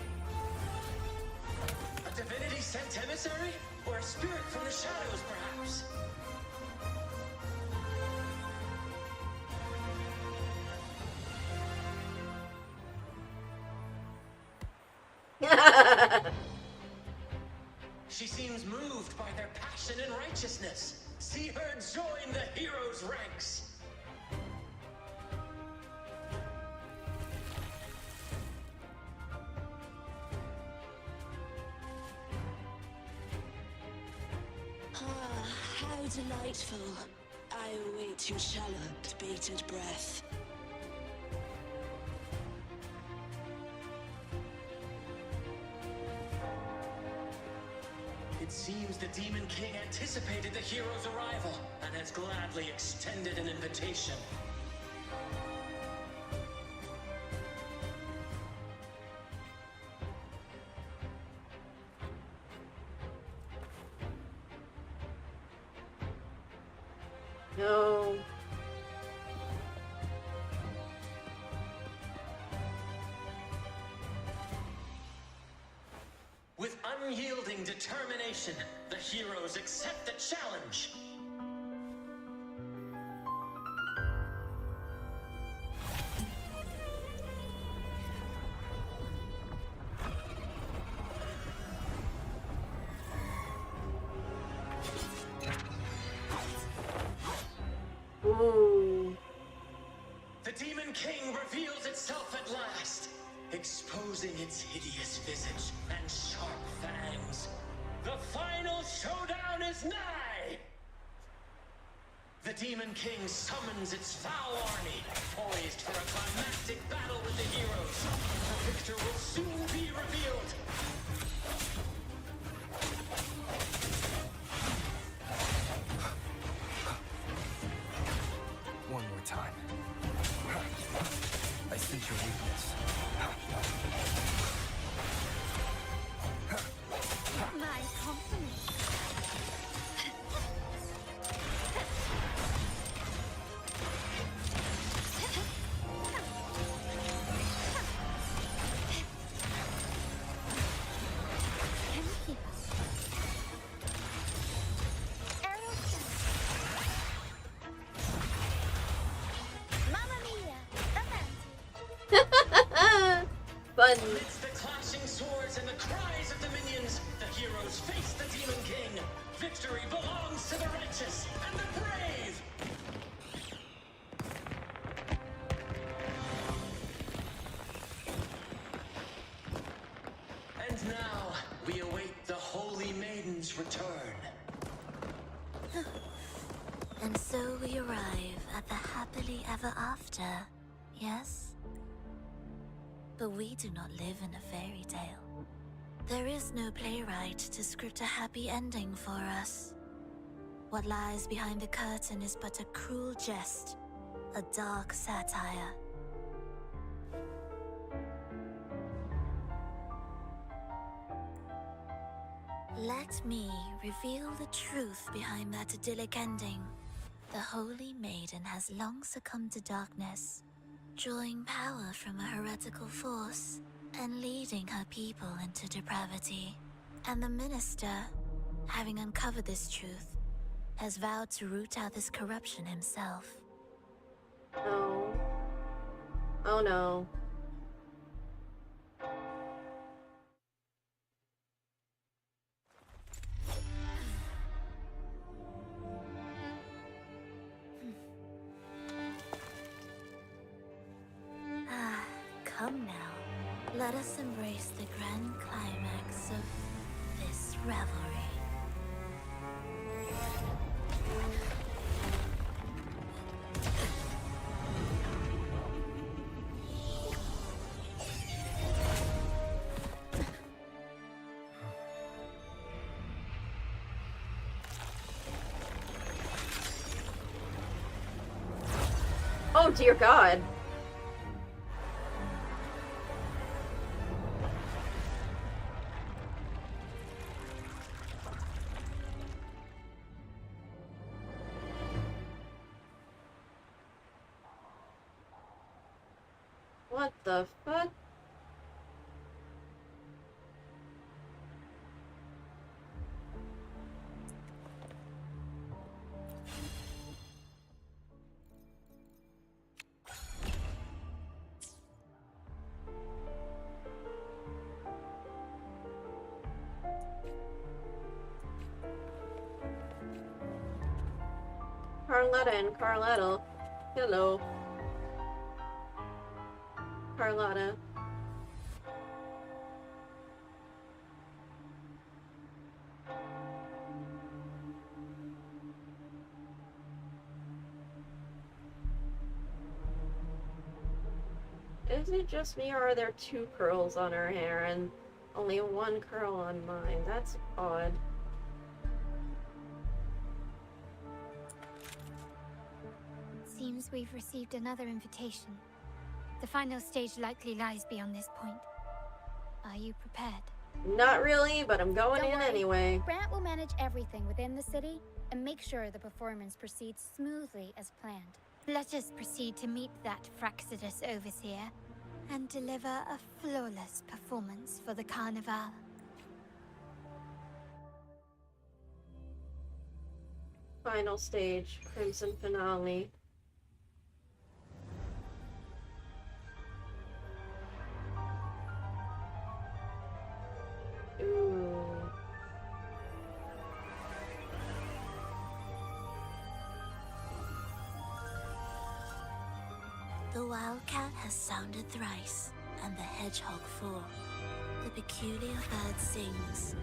Speaker 5: A divinity sent emissary? Or a spirit from the shadows, perhaps? She seems moved by their passion and righteousness. See her join the heroes' ranks.
Speaker 8: Ah, how delightful. I await your shallowed, bated breath.
Speaker 5: It seems the Demon King anticipated the hero's arrival and has gladly extended an invitation.
Speaker 1: No.
Speaker 5: With unyielding determination, the heroes accept the challenge.
Speaker 1: Ooh.
Speaker 5: The Demon King reveals itself at last, exposing its hideous visage and sharp fangs. The final showdown is nigh! The Demon King summons its foul army, poised for a climactic battle with the heroes. The victor will soon be revealed.
Speaker 6: One more time. I sense your weakness.
Speaker 9: My compliments.
Speaker 1: Fun.
Speaker 5: Amidst the clashing swords and the cries of the minions, the heroes face the Demon King. Victory belongs to the righteous and the brave! And now, we await the Holy Maiden's return.
Speaker 22: And so we arrive at the happily ever after, yes? But we do not live in a fairy tale. There is no playwright to script a happy ending for us. What lies behind the curtain is but a cruel jest, a dark satire. Let me reveal the truth behind that idyllic ending. The Holy Maiden has long succumbed to darkness, drawing power from a heretical force and leading her people into depravity. And the minister, having uncovered this truth, has vowed to root out this corruption himself.
Speaker 1: No. Oh no.
Speaker 22: Come now, let us embrace the grand climax of this revelry.
Speaker 1: Oh dear God. What the fuck? Carlotta and Carletto. Hello. Carlotta. Is it just me, or are there two curls on her hair and only one curl on mine? That's odd.
Speaker 9: Seems we've received another invitation. The final stage likely lies beyond this point. Are you prepared?
Speaker 1: Not really, but I'm going
Speaker 7: Don't
Speaker 1: in
Speaker 7: worry.
Speaker 1: anyway.
Speaker 7: Brant will manage everything within the city and make sure the performance proceeds smoothly as planned.
Speaker 9: Let us proceed to meet that Fraxidus overseer and deliver a flawless performance for the Carnivale.
Speaker 1: Final stage, Crimson Finale. Ooh.
Speaker 22: The wildcat has sounded thrice, and the hedgehog four. The peculiar bird sings.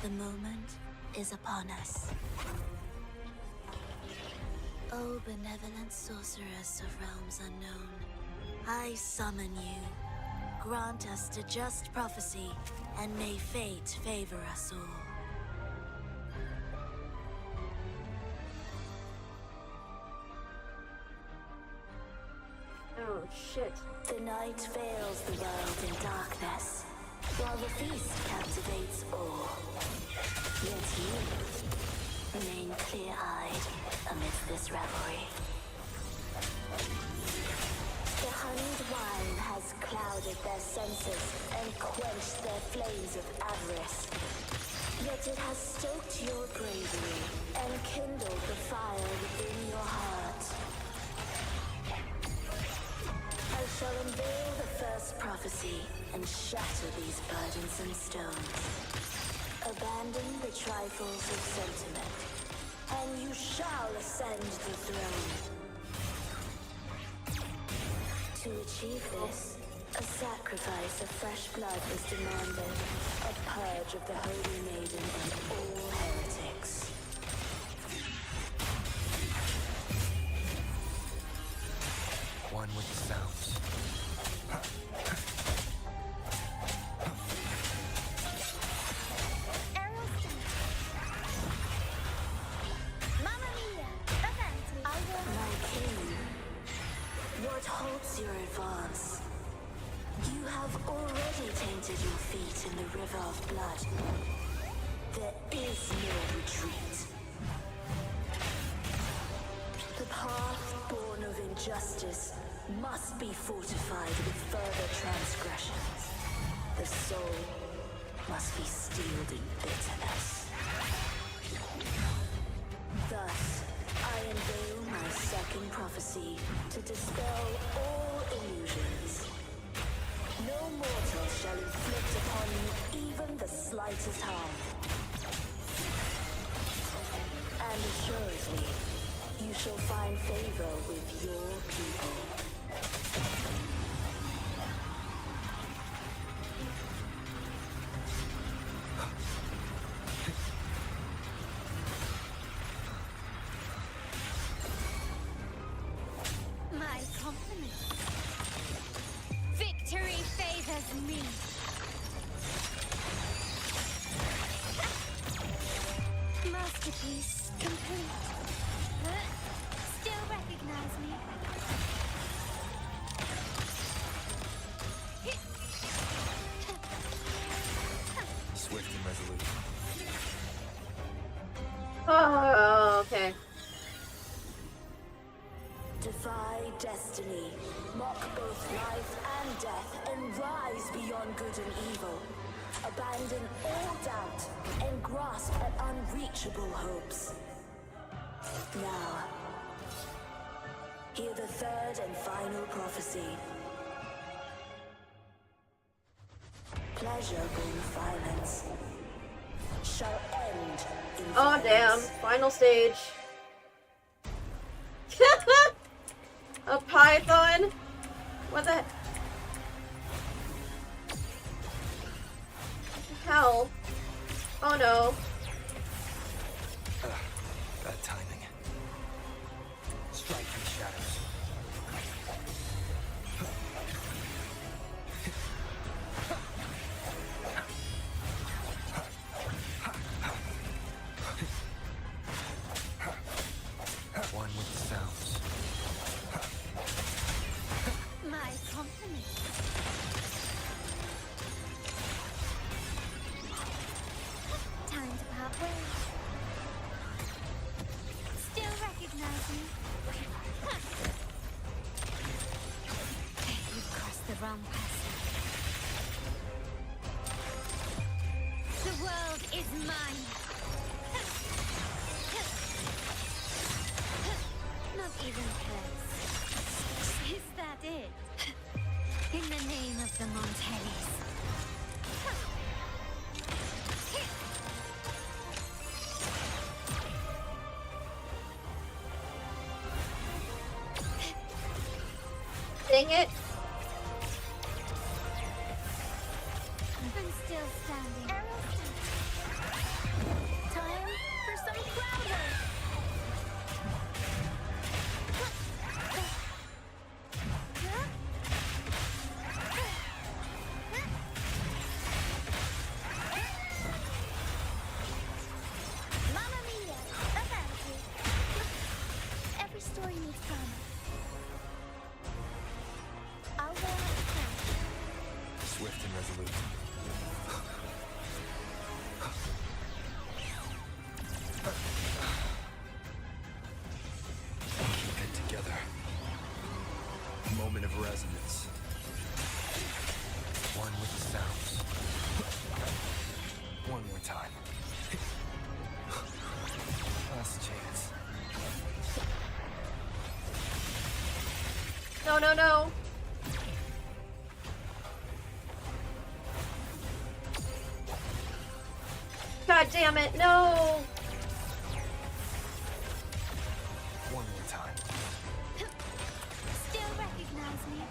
Speaker 22: The moment is upon us. O benevolent sorceress of realms unknown, I summon you. Grant us the just prophecy, and may fate favor us all.
Speaker 1: Oh shit.
Speaker 22: The night veils the world in darkness, while the feast captivates all. Yet you remain clear-eyed amidst this revelry. The honeyed wine has clouded their senses and quenched their flames of avarice. Yet it has stoked your bravery and kindled the fire within your heart. I shall unveil the first prophecy and shatter these burdensome stones. Abandon the trifles of sentiment, and you shall ascend the throne. To achieve this, a sacrifice of fresh blood is demanded, a purge of the Holy Maiden and all heretics.
Speaker 6: One with the sounds.
Speaker 8: halts your advance. You have already tainted your feet in the river of blood. There is no retreat. The path born of injustice must be fortified with further transgressions. The soul must be steeled in bitterness. Thus, I unveil my second prophecy to dispel all illusions. No mortal shall inflict upon you even the slightest harm. And assuredly, you shall find favor with your people.
Speaker 9: My compliments. Victory favors me. Masterpiece complete. Still recognize me?
Speaker 6: Swift and resolute.
Speaker 1: Oh, okay.
Speaker 8: Defy destiny, mock both life and death, and rise beyond good and evil. Abandon all doubt and grasp at unreachable hopes. Now, hear the third and final prophecy. Pleasure brings violence. Shall end in
Speaker 1: Oh, damn.
Speaker 8: violence.
Speaker 1: Final stage. A python? What the hell? Oh no.
Speaker 6: Bad timing. Strike in the shadows. One with the sounds.
Speaker 9: My compliments. Time to part ways. Still recognize me? You've crossed the wrong passage. The world is mine. Not even close. Is that it? In the name of the Montellis.
Speaker 1: Dang it.
Speaker 9: I'm still standing.
Speaker 8: Time for some crowd work.
Speaker 7: Mamma mia! Avanti! Every story needs drama. I'll go out first.
Speaker 6: Swift and resolute. Keep it together. Moment of resonance. One with the sounds. One more time. Last chance.
Speaker 1: No, no, no. God damn it, no!
Speaker 6: One more time.
Speaker 9: Still recognize me?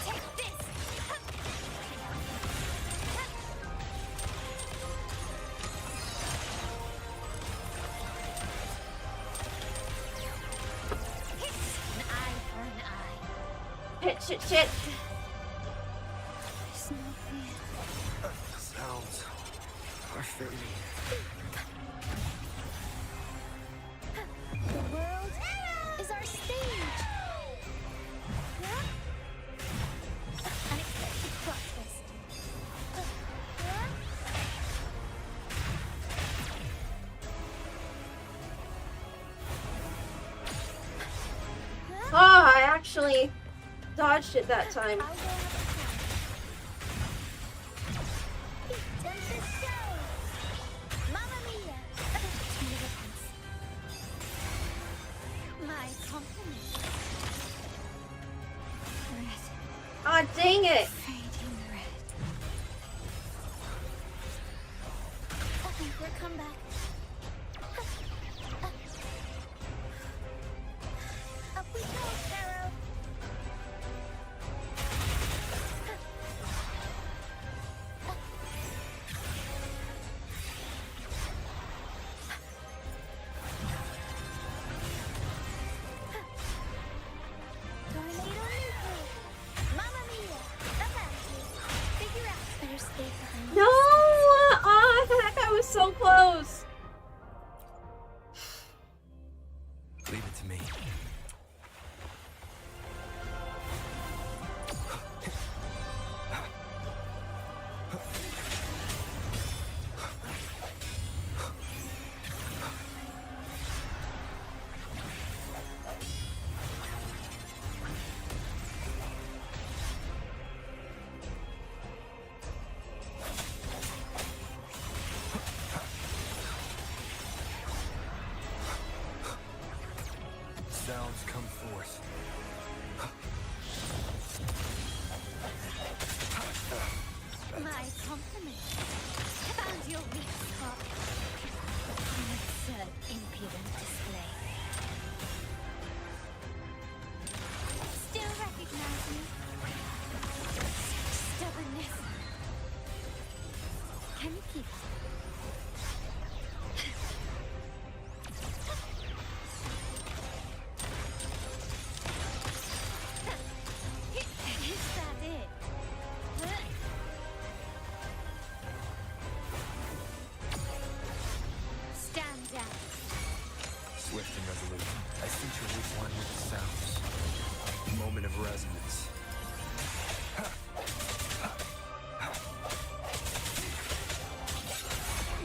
Speaker 9: Take this! An eye for an eye.
Speaker 1: Shit, shit, shit.
Speaker 9: There's no fear.
Speaker 6: sounds are fading.
Speaker 7: The world is our stage! Unexpected plot twist.
Speaker 1: Oh, I actually dodged it that time.
Speaker 7: My compliments.
Speaker 1: Aw, dang it!
Speaker 7: Fading red. Okay, we're come back. Up we go, Pharaoh. Tornado nuclear. Mamma mia. Figure out. Better stay behind.
Speaker 1: No! That was so close!
Speaker 6: Leave it to me. Sounds come forth.
Speaker 7: My compliments. Found your weak spot. An absurd, impudent display. Still recognize me? Stubbornness. Can you keep up? Is that it? Stand down.
Speaker 6: Swift and resolute. I sensually one with the sounds. Moment of resonance.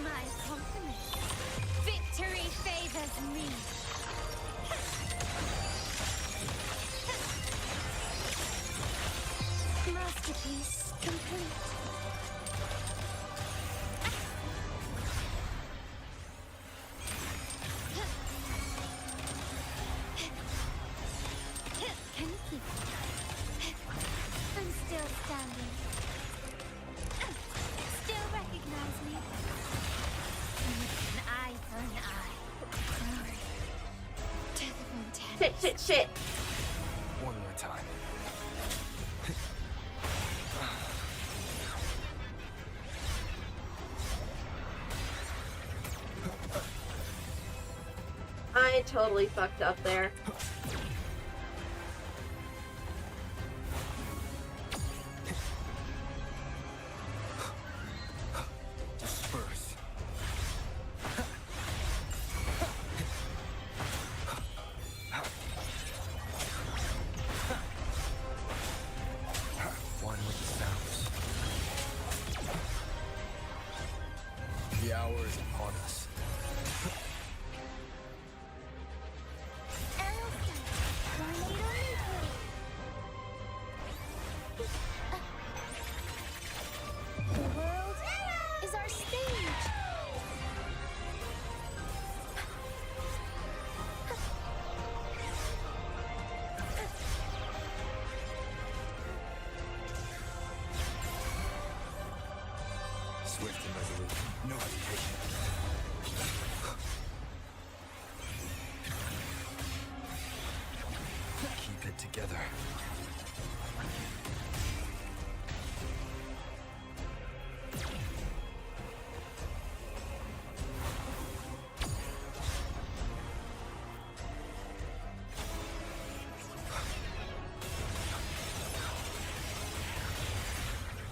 Speaker 7: My compliments. Victory favors me. Masterpiece complete. Can you keep it? I'm still standing. Still recognize me? An eye for an eye. Glory to the Montana.
Speaker 1: Shit.
Speaker 6: One more time.
Speaker 1: I totally fucked up there.
Speaker 6: Disperse. One with the sounds. The hour is upon us.
Speaker 7: The world is our stage.
Speaker 6: Swift and resolute. No hesitation. Keep it together.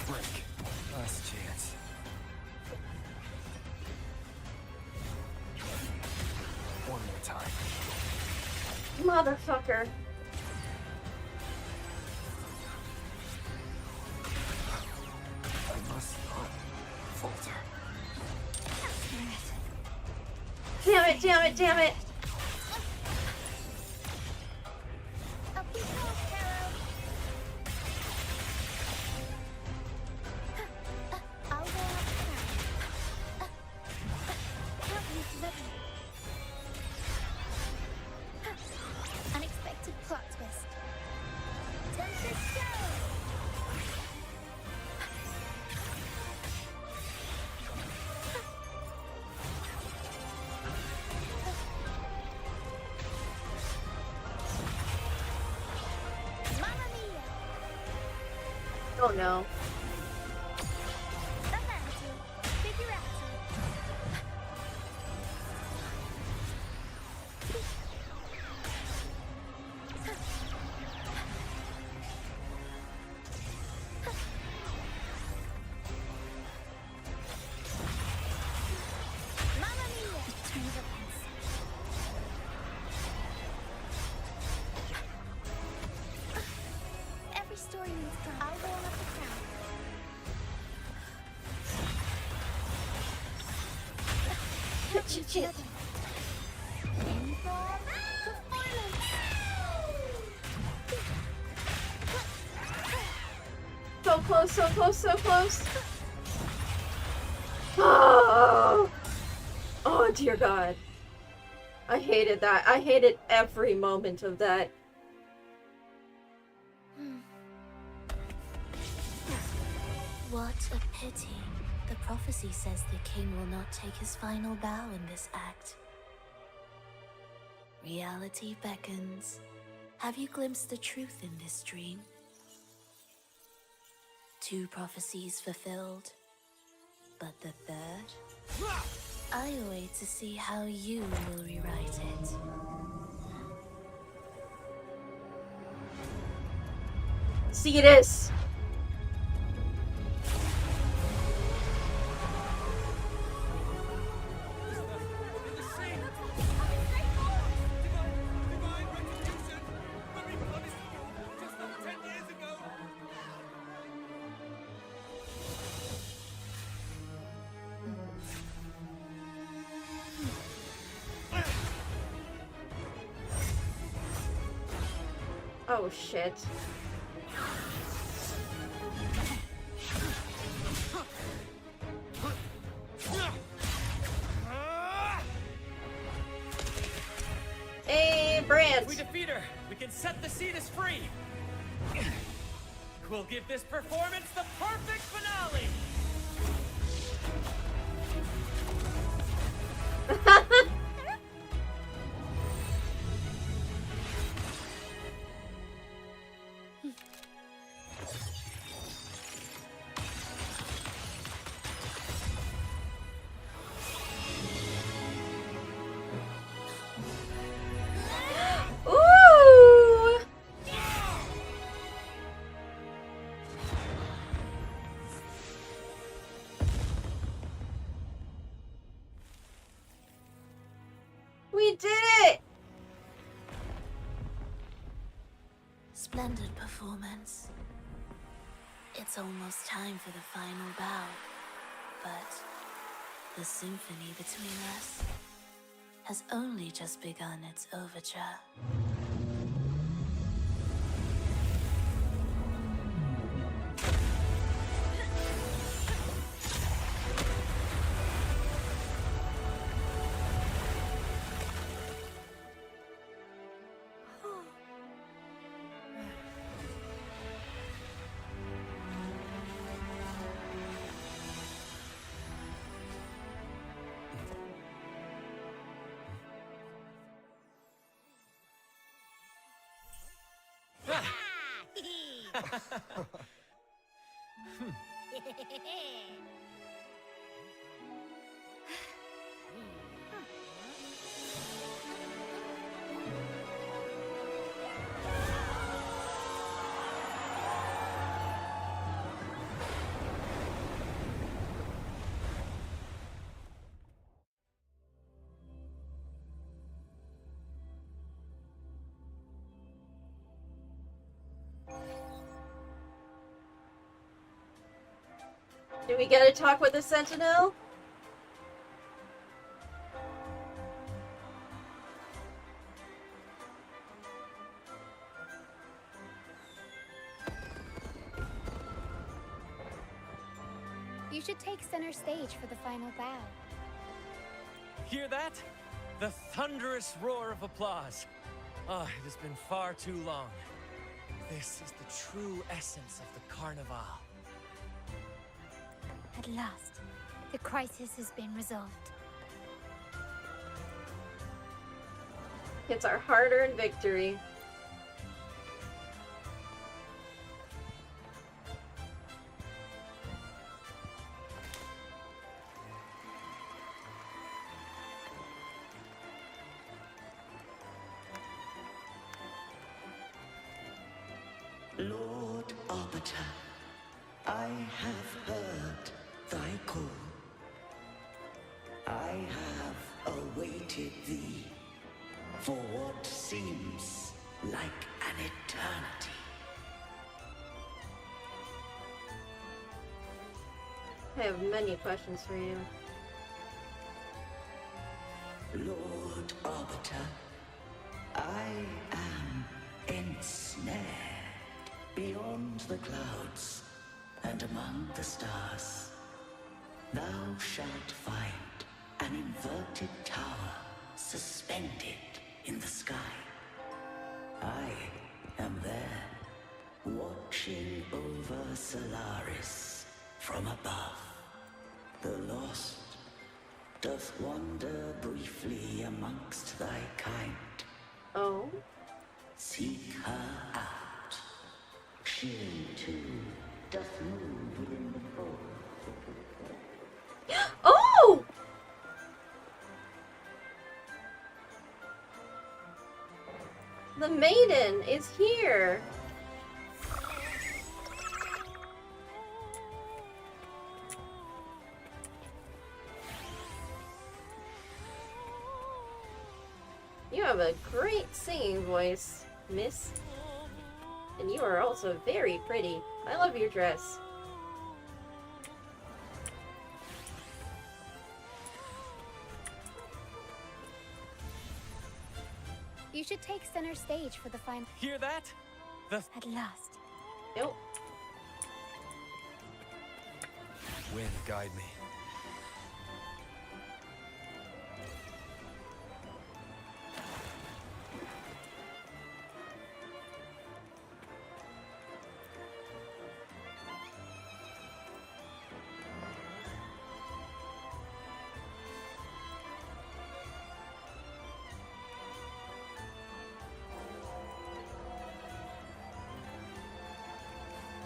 Speaker 6: Break. Last chance.
Speaker 1: Motherfucker.
Speaker 6: I must not falter.
Speaker 1: Damn it, damn it, damn it!
Speaker 7: Unexpected plot twist. Tempest
Speaker 1: Oh no.
Speaker 7: Every story needs drama. I'll roll up the crown.
Speaker 1: Shit. So close, so close, so close. Oh, oh dear God. I hated that. I hated every moment of that.
Speaker 22: What a pity. The prophecy says the king will not take his final bow in this act. Reality beckons. Have you glimpsed the truth in this dream? 2 prophecies fulfilled, but the third? I await to see how you will rewrite it.
Speaker 1: See this. Oh shit. Hey, Brant!
Speaker 14: If we defeat her, we can set the Cetus free! We'll give this performance the perfect finale!
Speaker 1: Ooh! We did it!
Speaker 22: Splendid performance. It's almost time for the final bow, but the symphony between us has only just begun its overture.
Speaker 1: Do we get to talk with the Sentinel?
Speaker 7: You should take center stage for the final bow.
Speaker 14: Hear that? The thunderous roar of applause. Ah, it has been far too long. This is the true essence of the Carnivale.
Speaker 9: At last, the crisis has been resolved.
Speaker 1: It's our hard-earned victory.
Speaker 5: Lord Arbiter, I have heard thy call. I have awaited thee for what seems like an eternity.
Speaker 1: I have many questions for you.
Speaker 5: Lord Arbiter, I am ensnared beyond the clouds and among the stars. Thou shalt find an inverted tower suspended in the sky. I am there, watching over Solaris from above. The lost doth wander briefly amongst thy kind.
Speaker 1: Oh?
Speaker 5: Seek her out. She too doth move within the fold.
Speaker 1: Oh! The maiden is here! You have a great singing voice, miss. And you are also very pretty. I love your dress.
Speaker 7: You should take center stage for the final.
Speaker 14: Hear that?
Speaker 9: At last.
Speaker 1: Nope.
Speaker 6: Wind, guide me.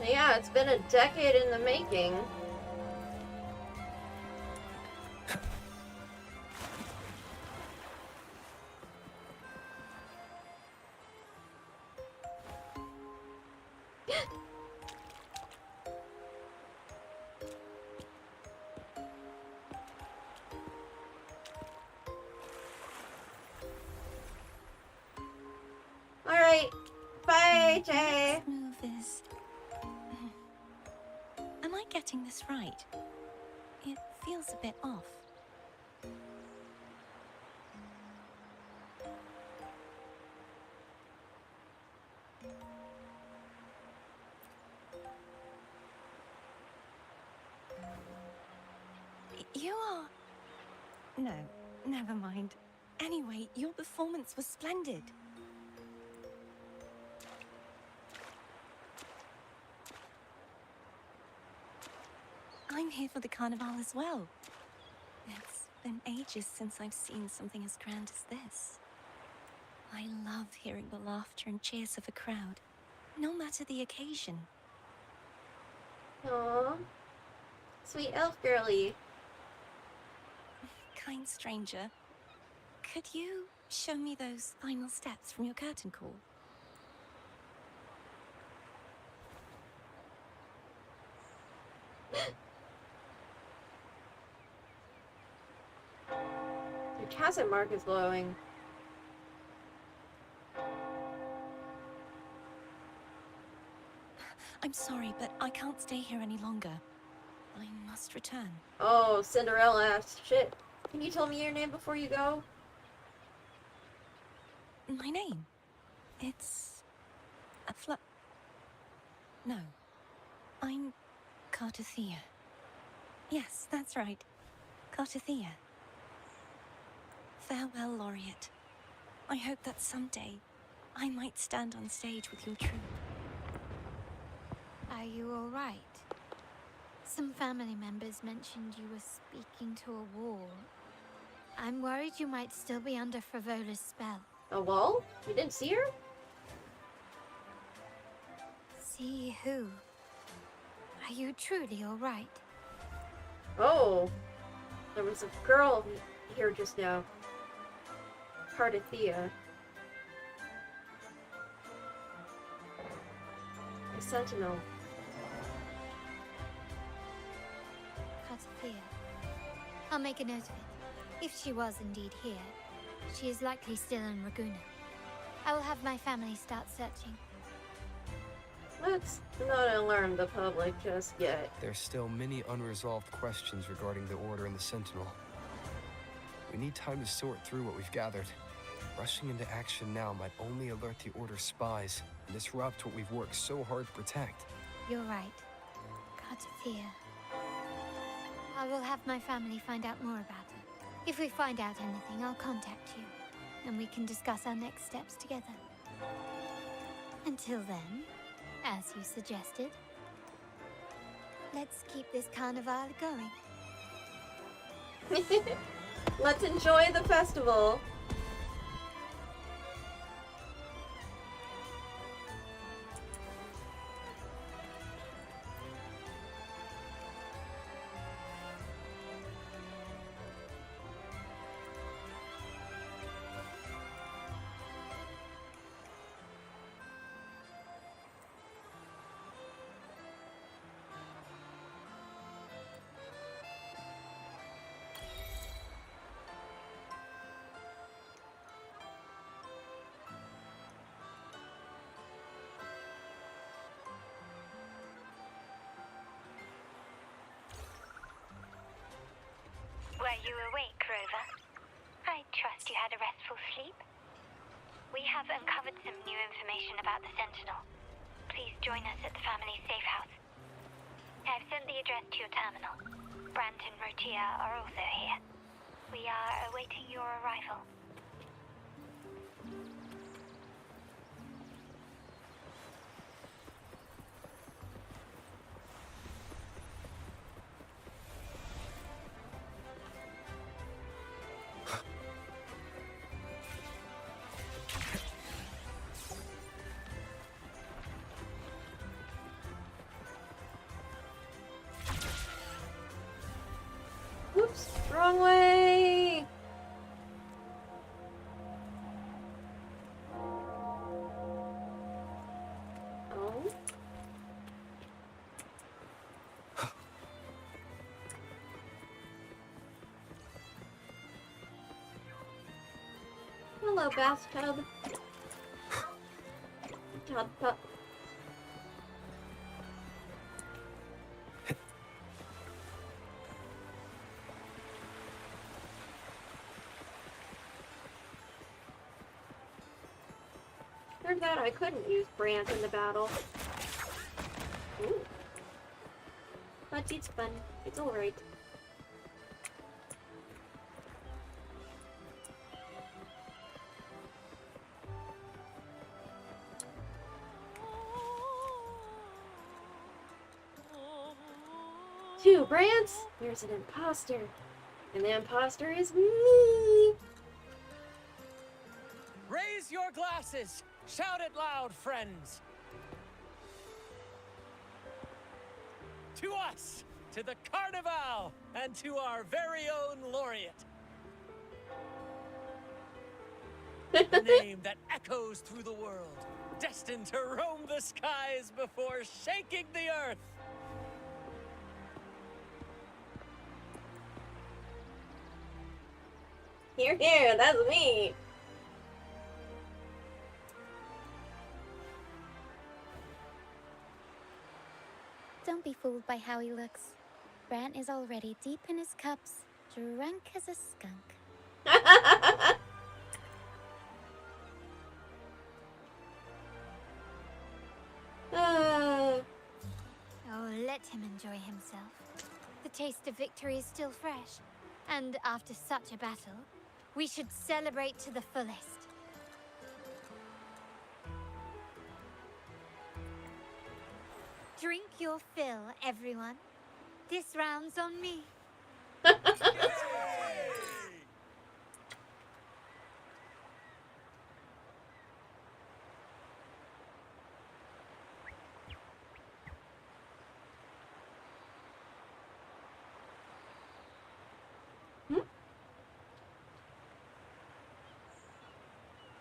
Speaker 1: Yeah, it's been a decade in the making. Alright. Bye, Jay.
Speaker 11: Next move is... Am I getting this right? It feels a bit off. You are... No, never mind. Anyway, your performance was splendid. I'm here for the Carnivale as well. It's been ages since I've seen something as grand as this. I love hearing the laughter and cheers of a crowd, no matter the occasion.
Speaker 1: Aww. Sweet elf girly.
Speaker 11: Kind stranger, could you show me those final steps from your curtain call?
Speaker 1: Your chasm mark is glowing.
Speaker 11: I'm sorry, but I can't stay here any longer. I must return.
Speaker 1: Oh, Cinderella asked. Shit. Can you tell me your name before you go?
Speaker 11: My name? It's... No. I'm Cartathea. Yes, that's right. Cartathea. Farewell, Laureate. I hope that someday I might stand on stage with your troupe.
Speaker 9: Are you all right? Some family members mentioned you were speaking to a wall. I'm worried you might still be under Frivola's spell.
Speaker 1: A wall? You didn't see her?
Speaker 9: See who? Are you truly all right?
Speaker 1: Oh. There was a girl here just now. Cartathea. A sentinel.
Speaker 9: Cartathea. I'll make a note of it. If she was indeed here, she is likely still in Raguna. I will have my family start searching.
Speaker 1: Let's not alarm the public just yet.
Speaker 6: There's still many unresolved questions regarding the Order and the Sentinel. We need time to sort through what we've gathered. Rushing into action now might only alert the Order's spies and disrupt what we've worked so hard to protect.
Speaker 9: You're right. Cartathea. I will have my family find out more about her. If we find out anything, I'll contact you, and we can discuss our next steps together. Until then, as you suggested, let's keep this Carnivale going.
Speaker 1: Let's enjoy the festival.
Speaker 19: Were you awake, Rover? I trust you had a restful sleep. We have uncovered some new information about the Sentinel. Please join us at the family's safe house. I've sent the address to your terminal. Brant and Rotia are also here. We are awaiting your arrival.
Speaker 1: Whoops, wrong way! Oh? Hello, bathtub. Tub pup. Turned out I couldn't use Brant in the battle. Ooh. But it's fun. It's alright. Two Brants? There's an imposter. And the imposter is me!
Speaker 14: Raise your glasses! Shout it loud, friends! To us! To the Carnivale! And to our very own laureate! A name that echoes through the world, destined to roam the skies before shaking the earth!
Speaker 1: Here, here, that's me!
Speaker 7: Don't be fooled by how he looks. Brant is already deep in his cups, drunk as a skunk.
Speaker 9: Oh, let him enjoy himself. The taste of victory is still fresh. And after such a battle, we should celebrate to the fullest. Drink your fill, everyone. This round's on me.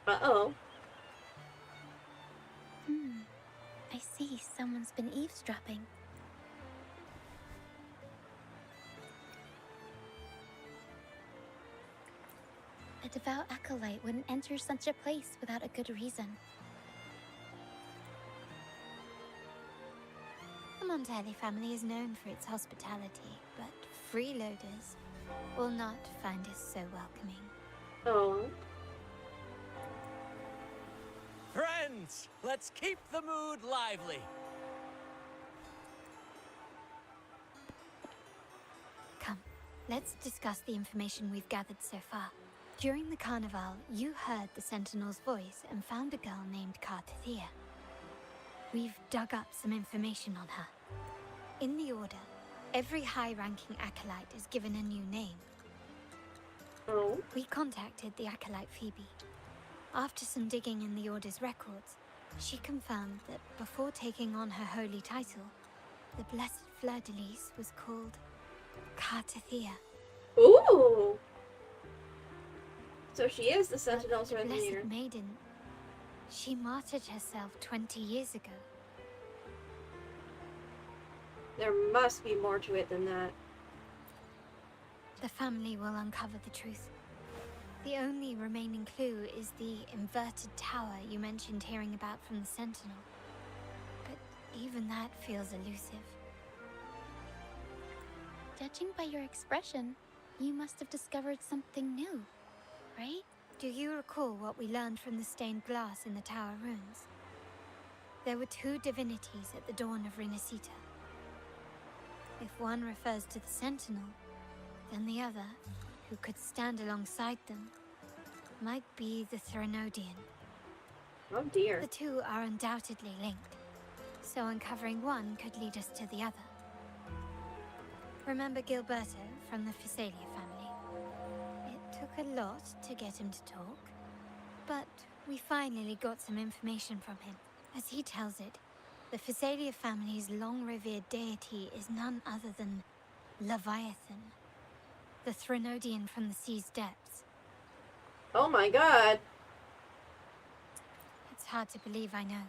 Speaker 1: Uh-oh.
Speaker 7: I see someone's been eavesdropping. A devout acolyte wouldn't enter such a place without a good reason.
Speaker 9: The Montelli family is known for its hospitality, but freeloaders will not find us so welcoming.
Speaker 1: Oh.
Speaker 14: Friends, let's keep the mood lively.
Speaker 9: Come, let's discuss the information we've gathered so far. During the Carnivale, you heard the Sentinel's voice and found a girl named Carnivale. We've dug up some information on her. In the Order, every high-ranking acolyte is given a new name.
Speaker 1: Oh?
Speaker 9: We contacted the acolyte Phoebe. After some digging in the Order's records, she confirmed that before taking on her holy title, the Blessed Fleur-de-Lis was called Carnivale.
Speaker 1: Ooh! So she is the Sentinel's
Speaker 9: The
Speaker 1: leader.
Speaker 9: Blessed Maiden. She martyred herself 20 years ago.
Speaker 1: There must be more to it than that.
Speaker 9: The family will uncover the truth. The only remaining clue is the inverted tower you mentioned hearing about from the Sentinel. But even that feels elusive.
Speaker 7: Judging by your expression, you must have discovered something new, right?
Speaker 9: Do you recall what we learned from the stained glass in the tower ruins? There were two divinities at the dawn of Renacita. If one refers to the Sentinel, then the other, who could stand alongside them, might be the Threnodian.
Speaker 1: Oh dear.
Speaker 9: The two are undoubtedly linked, so uncovering one could lead us to the other. Remember Gilberto from the Physalia family? It took a lot to get him to talk, but we finally got some information from him. As he tells it, the Physalia family's long-revered deity is none other than Leviathan, the Threnodian from the sea's depths.
Speaker 1: Oh my god.
Speaker 9: It's hard to believe, I know.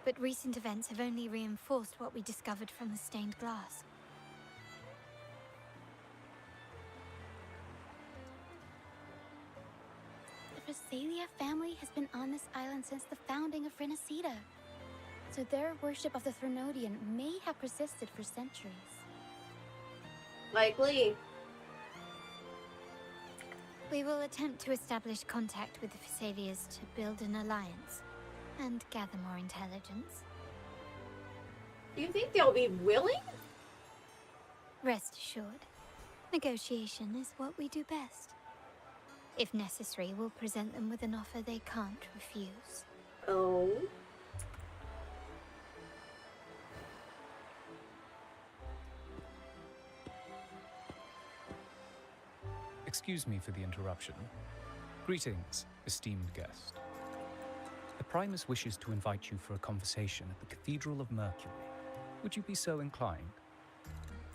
Speaker 9: But recent events have only reinforced what we discovered from the stained glass.
Speaker 7: The Physalia family has been on this island since the founding of Renacita. So their worship of the Threnodian may have persisted for centuries.
Speaker 1: Likely.
Speaker 9: We will attempt to establish contact with the Physalias to build an alliance and gather more intelligence.
Speaker 1: Do you think they'll be willing?
Speaker 9: Rest assured, negotiation is what we do best. If necessary, we'll present them with an offer they can't refuse.
Speaker 1: Oh?
Speaker 2: Excuse me for the interruption. Greetings, esteemed guest. The Primus wishes to invite you for a conversation at the Cathedral of Mercury. Would you be so inclined?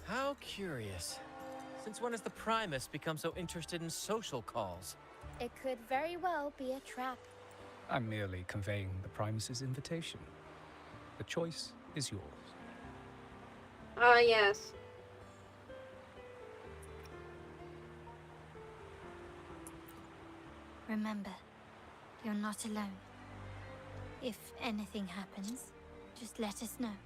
Speaker 14: How curious. Since when has the Primus become so interested in social calls?
Speaker 7: It could very well be a trap.
Speaker 2: I'm merely conveying the Primus's invitation. The choice is yours.
Speaker 1: Ah, yes.
Speaker 9: Remember, you're not alone. If anything happens, just let us know.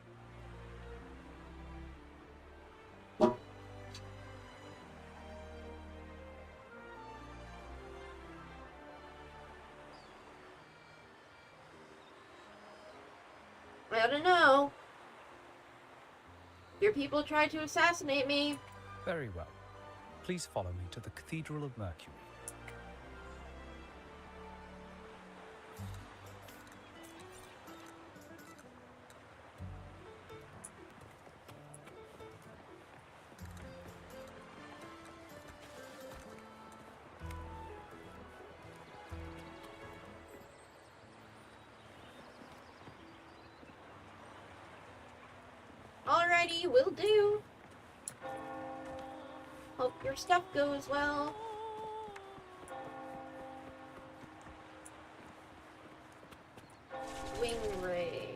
Speaker 1: I don't know. Your people tried to assassinate me.
Speaker 2: Very well. Please follow me to the Cathedral of Mercury.
Speaker 1: Alrighty, will do. Hope your stuff goes well. Wing ray.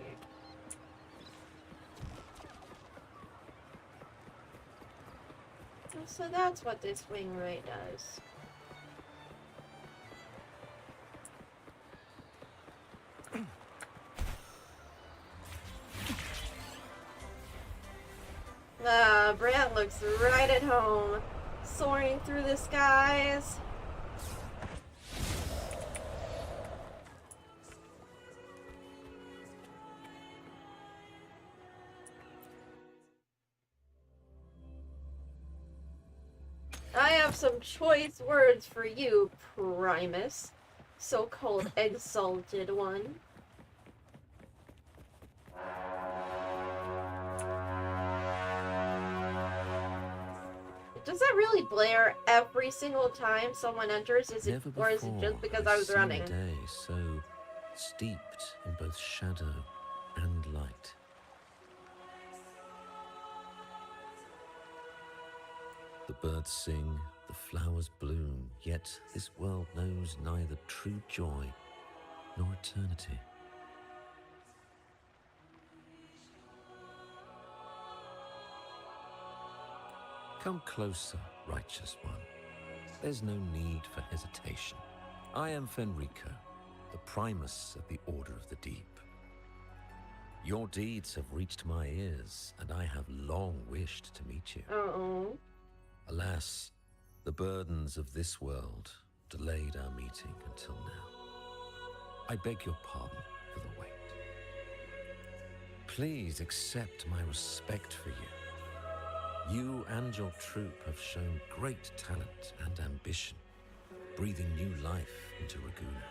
Speaker 1: So that's what this wing ray does. Brant looks right at home, soaring through the skies. I have some choice words for you, Primus, so-called exalted one. Does that really blare every single time someone enters? Or is it just because I was running?
Speaker 18: A day so steeped in both shadow and light. The birds sing, the flowers bloom, yet this world knows neither true joy nor eternity. Come closer, righteous one. There's no need for hesitation. I am Fenrico, the Primus of the Order of the Deep. Your deeds have reached my ears, and I have long wished to meet you.
Speaker 1: Uh-oh.
Speaker 18: Alas, the burdens of this world delayed our meeting until now. I beg your pardon for the wait. Please accept my respect for you. You and your troop have shown great talent and ambition, breathing new life into Raguna.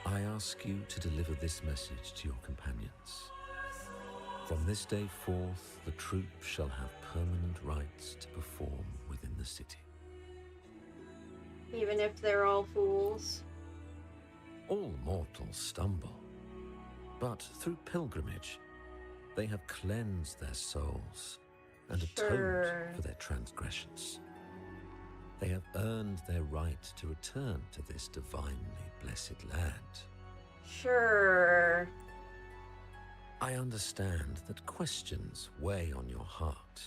Speaker 18: I ask you to deliver this message to your companions. From this day forth, the troop shall have permanent rights to perform within the city.
Speaker 1: Even if they're all fools.
Speaker 18: All mortals stumble, but through pilgrimage, they have cleansed their souls and atoned for their transgressions. They have earned their right to return to this divinely blessed land.
Speaker 1: Sure.
Speaker 18: I understand that questions weigh on your heart.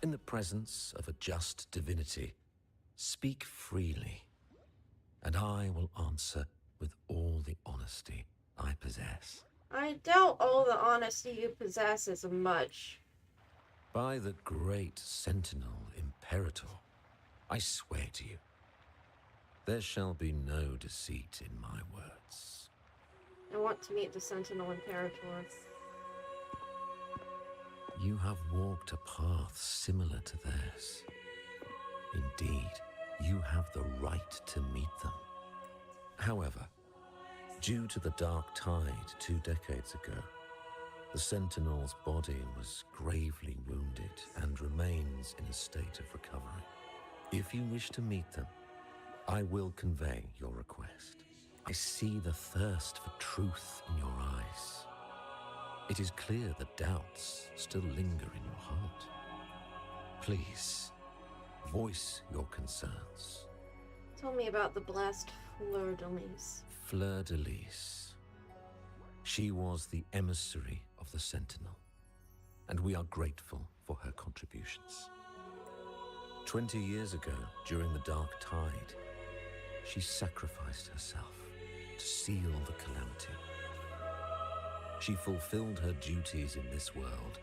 Speaker 18: In the presence of a just divinity, speak freely, and I will answer with all the honesty I possess.
Speaker 1: I doubt all the honesty you possess is much.
Speaker 18: By the great Sentinel Imperator, I swear to you, there shall be no deceit in my words.
Speaker 1: I want to meet the Sentinel Imperator.
Speaker 18: You have walked a path similar to theirs. Indeed, you have the right to meet them. However, due to the Dark Tide 2 decades ago, the Sentinel's body was gravely wounded and remains in a state of recovery. If you wish to meet them, I will convey your request. I see the thirst for truth in your eyes. It is clear that doubts still linger in your heart. Please, voice your concerns.
Speaker 1: Tell me about the blessed Fleur de Lis.
Speaker 18: Fleur de Lis. She was the emissary of the Sentinel, and we are grateful for her contributions. 20 years ago, during the Dark Tide, she sacrificed herself to seal the calamity. She fulfilled her duties in this world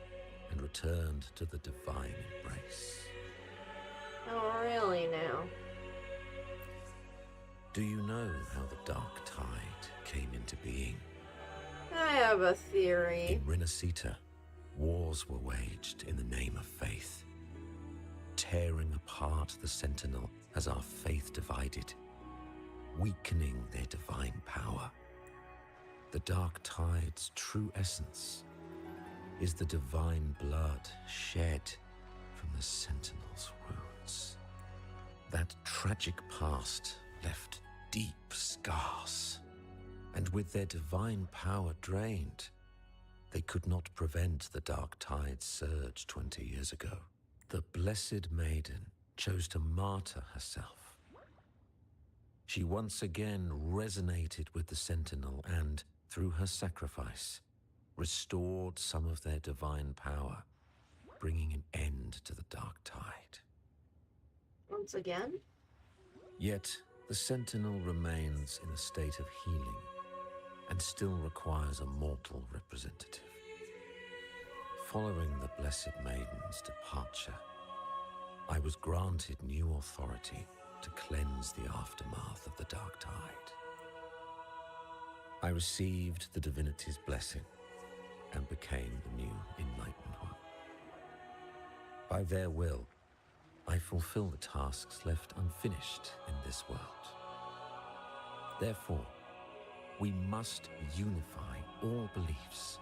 Speaker 18: and returned to the divine embrace.
Speaker 1: Oh, really now?
Speaker 18: Do you know how the Dark Tide came into being?
Speaker 1: I have a theory.
Speaker 18: In Rinasita, wars were waged in the name of faith, tearing apart the Sentinel as our faith divided, weakening their divine power. The Dark Tide's true essence is the divine blood shed from the Sentinel's wounds. That tragic past left deep scars, and with their divine power drained, they could not prevent the Dark Tide's surge 20 years ago. The Blessed Maiden chose to martyr herself. She once again resonated with the Sentinel and, through her sacrifice, restored some of their divine power, bringing an end to the Dark Tide.
Speaker 1: Once again?
Speaker 18: Yet, the Sentinel remains in a state of healing and still requires a mortal representative. Following the Blessed Maiden's departure, I was granted new authority to cleanse the aftermath of the Dark Tide. I received the divinity's blessing and became the new Enlightened One. By their will, I fulfill the tasks left unfinished in this world. Therefore, we must unify all beliefs,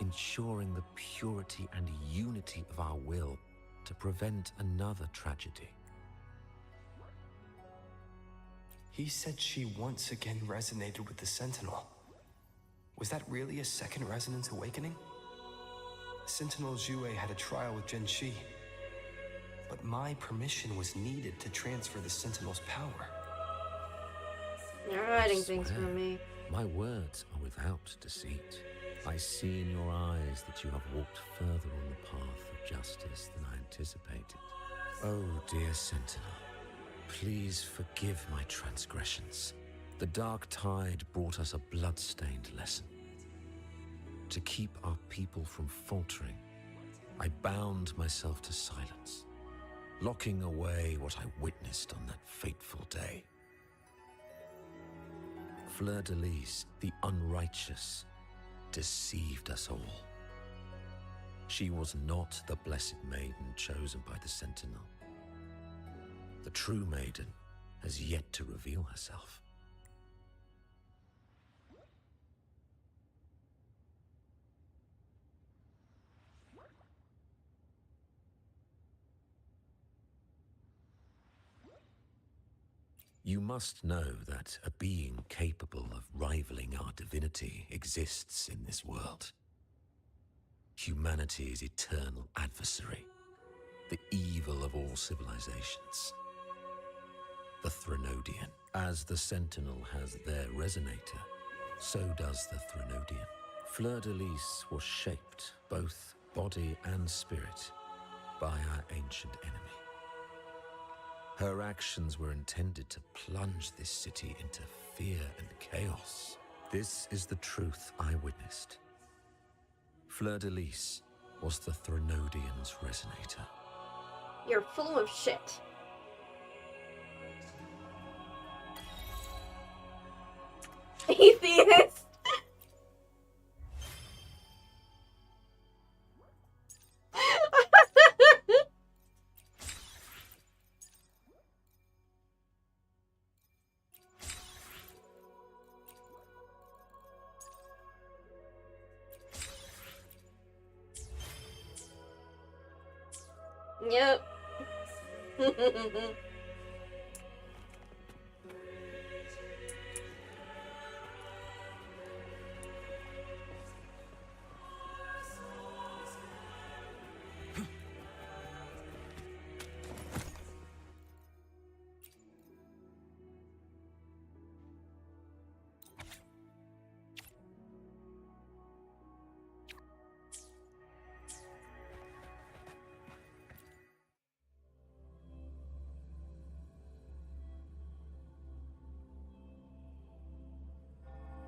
Speaker 18: ensuring the purity and unity of our will to prevent another tragedy.
Speaker 6: He said she once again resonated with the Sentinel. Was that really a second resonance awakening? Sentinel Zhue had a trial with Gen Shi, but my permission was needed to transfer the Sentinel's power.
Speaker 1: You're hiding things from me.
Speaker 18: My words are without deceit. I see in your eyes that you have walked further on the path of justice than I anticipated. Oh, dear Sentinel, please forgive my transgressions. The Dark Tide brought us a blood-stained lesson. To keep our people from faltering, I bound myself to silence, locking away what I witnessed on that fateful day. Fleur-de-Lis, the unrighteous, deceived us all. She was not the Blessed Maiden chosen by the Sentinel. The true Maiden has yet to reveal herself. You must know that a being capable of rivaling our divinity exists in this world. Humanity's eternal adversary, the evil of all civilizations. The Threnodian. As the Sentinel has their resonator, so does the Threnodian. Fleur-de-Lis was shaped, both body and spirit, by our ancient enemy. Her actions were intended to plunge this city into fear and chaos. This is the truth I witnessed. Fleur-de-Lis was the Threnodian's resonator.
Speaker 1: You're full of shit. Atheist! Yep.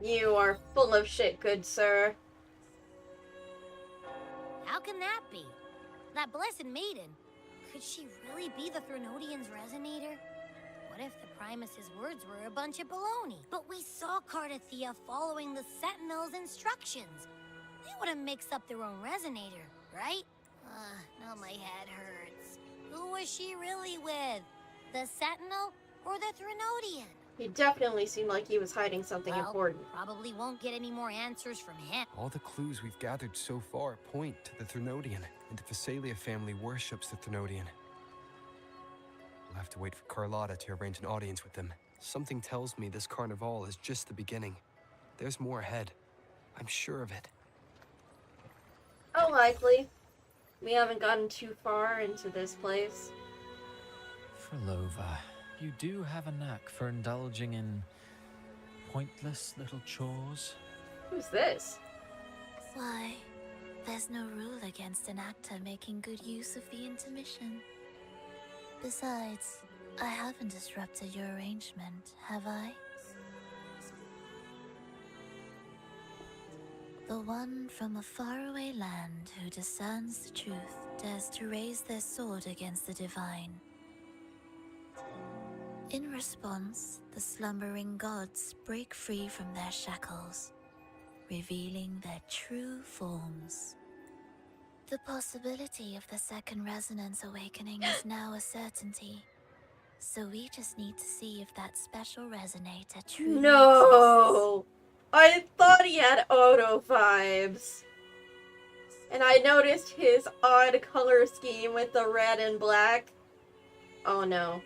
Speaker 1: You are full of shit, good sir.
Speaker 4: How can that be? That Blessed Maiden, could she really be the Threnodian's resonator? What if the Primus's words were a bunch of baloney? But we saw Cardathea following the Sentinel's instructions. They wouldn't mix up their own resonator, right? Now my head hurts. Who was she really with? The Sentinel or the Threnodian?
Speaker 1: He definitely seemed like he was hiding something important.
Speaker 4: Probably won't get any more answers from him.
Speaker 6: All the clues we've gathered so far point to the Threnodian, and the Phasalia family worships the Threnodian. We'll have to wait for Carlotta to arrange an audience with them. Something tells me this Carnivale is just the beginning. There's more ahead. I'm sure of it.
Speaker 1: Oh, likely. We haven't gotten too far into this place.
Speaker 14: Frolova, you do have a knack for indulging in pointless little chores.
Speaker 1: Who's this?
Speaker 22: Why, there's no rule against an actor making good use of the intermission. Besides, I haven't disrupted your arrangement, have I? The one from a faraway land who discerns the truth dares to raise their sword against the divine. In response, the slumbering gods break free from their shackles, revealing their true forms. The possibility of the second resonance awakening is now a certainty, so we just need to see if that special resonator truly
Speaker 1: No! I thought he had auto vibes. And I noticed his odd color scheme with the red and black. Oh no.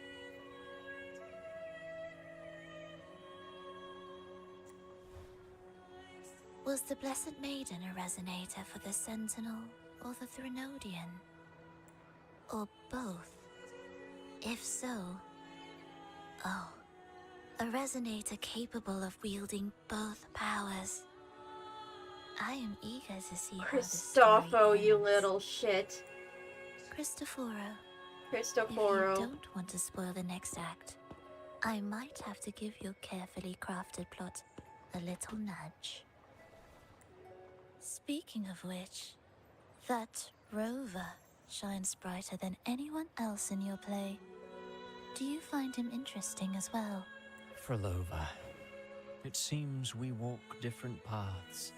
Speaker 22: Was the Blessed Maiden a resonator for the Sentinel or the Threnodian? Or both? If so... Oh. A resonator capable of wielding both powers. I am eager to see how this story
Speaker 1: Cristofo,
Speaker 22: ends.
Speaker 1: you little shit.
Speaker 22: Cristoforo.
Speaker 1: Cristoforo.
Speaker 22: If you don't want to spoil the next act, I might have to give your carefully crafted plot a little nudge. Speaking of which, that rover shines brighter than anyone else in your play. Do you find him interesting as well?
Speaker 14: Frolova, it seems we walk different paths.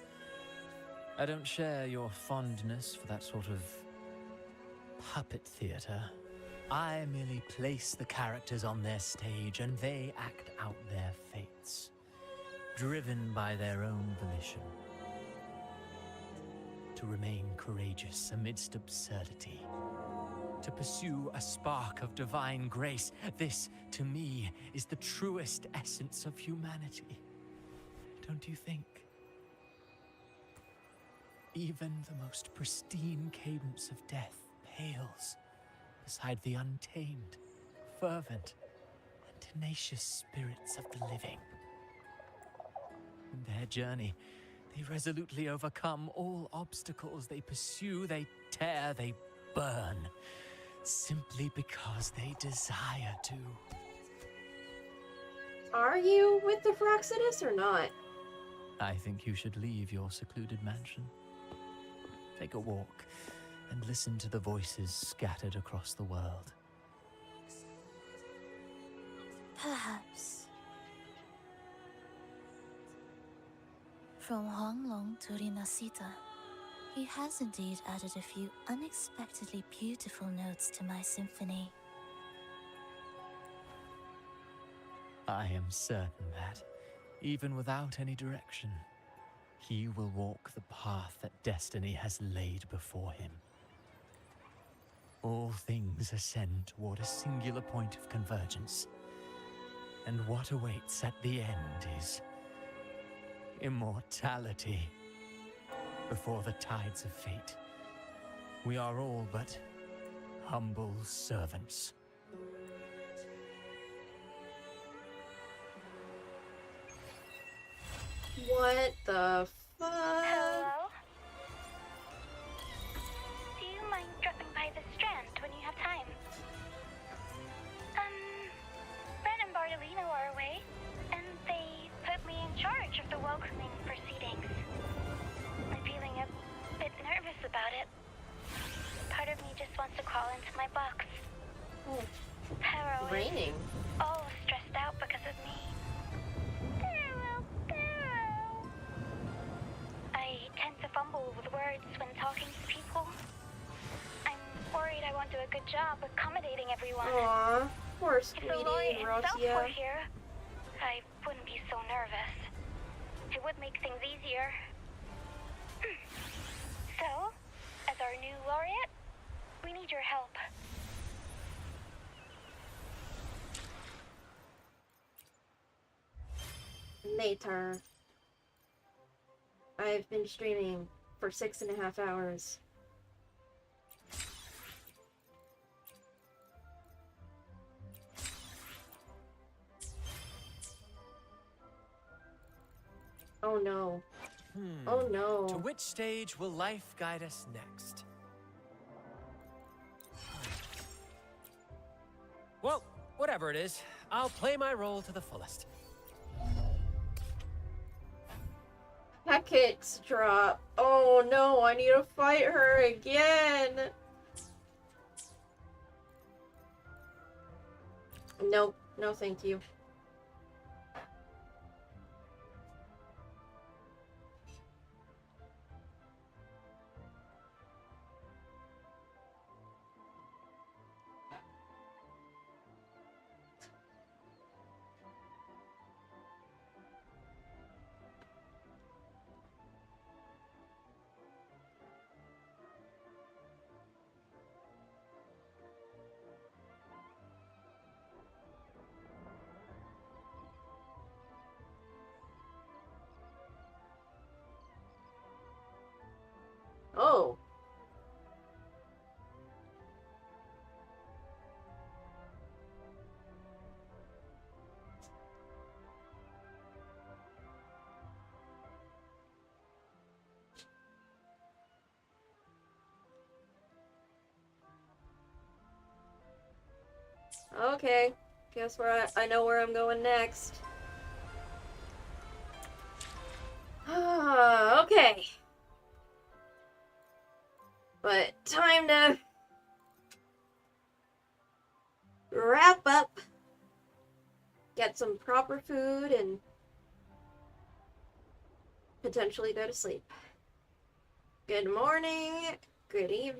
Speaker 14: I don't share your fondness for that sort of puppet theater. I merely place the characters on their stage and they act out their fates, driven by their own volition. To remain courageous amidst absurdity. To pursue a spark of divine grace. This, to me, is the truest essence of humanity. Don't you think? Even the most pristine cadence of death pales beside the untamed, fervent, and tenacious spirits of the living. In their journey, they resolutely overcome all obstacles. They pursue, they tear, they burn. Simply because they desire to.
Speaker 1: Are you with the Phraxidus or not?
Speaker 14: I think you should leave your secluded mansion. Take a walk and listen to the voices scattered across the world.
Speaker 22: Perhaps. From Honglong to Rinasita, he has indeed added a few unexpectedly beautiful notes to my symphony.
Speaker 14: I am certain that, even without any direction, he will walk the path that destiny has laid before him. All things ascend toward a singular point of convergence, and what awaits at the end is immortality. Before the tides of fate, we are all but humble servants.
Speaker 1: What the fuck?
Speaker 20: Hello? Do you mind dropping by the Strand when you have time? Ren and Bartolino are away, and they put me in charge of the welcoming proceedings. I'm feeling a bit nervous about it. Part of me just wants to crawl into my box.
Speaker 1: Oh.
Speaker 20: Pero is
Speaker 1: Raining.
Speaker 20: all stressed out because of me. I tend to fumble with words when talking to people. I'm worried I won't do a good job accommodating everyone.
Speaker 1: Aw, poor
Speaker 20: If the
Speaker 1: sweetie,
Speaker 20: laureate himself were
Speaker 1: Rosia.
Speaker 20: here, I wouldn't be so nervous. It would make things easier. So, as our new laureate, we need your help.
Speaker 1: Later. I've been streaming for 6.5 hours. Oh no. Oh no.
Speaker 14: To which stage will life guide us next? Well, whatever it is, I'll play my role to the fullest.
Speaker 1: Hecate drop. Oh no, I need to fight her again. Nope, no thank you. Oh. Okay. Guess where I know where I'm going next. Okay. But time to wrap up, get some proper food, and potentially go to sleep. Good morning, good evening.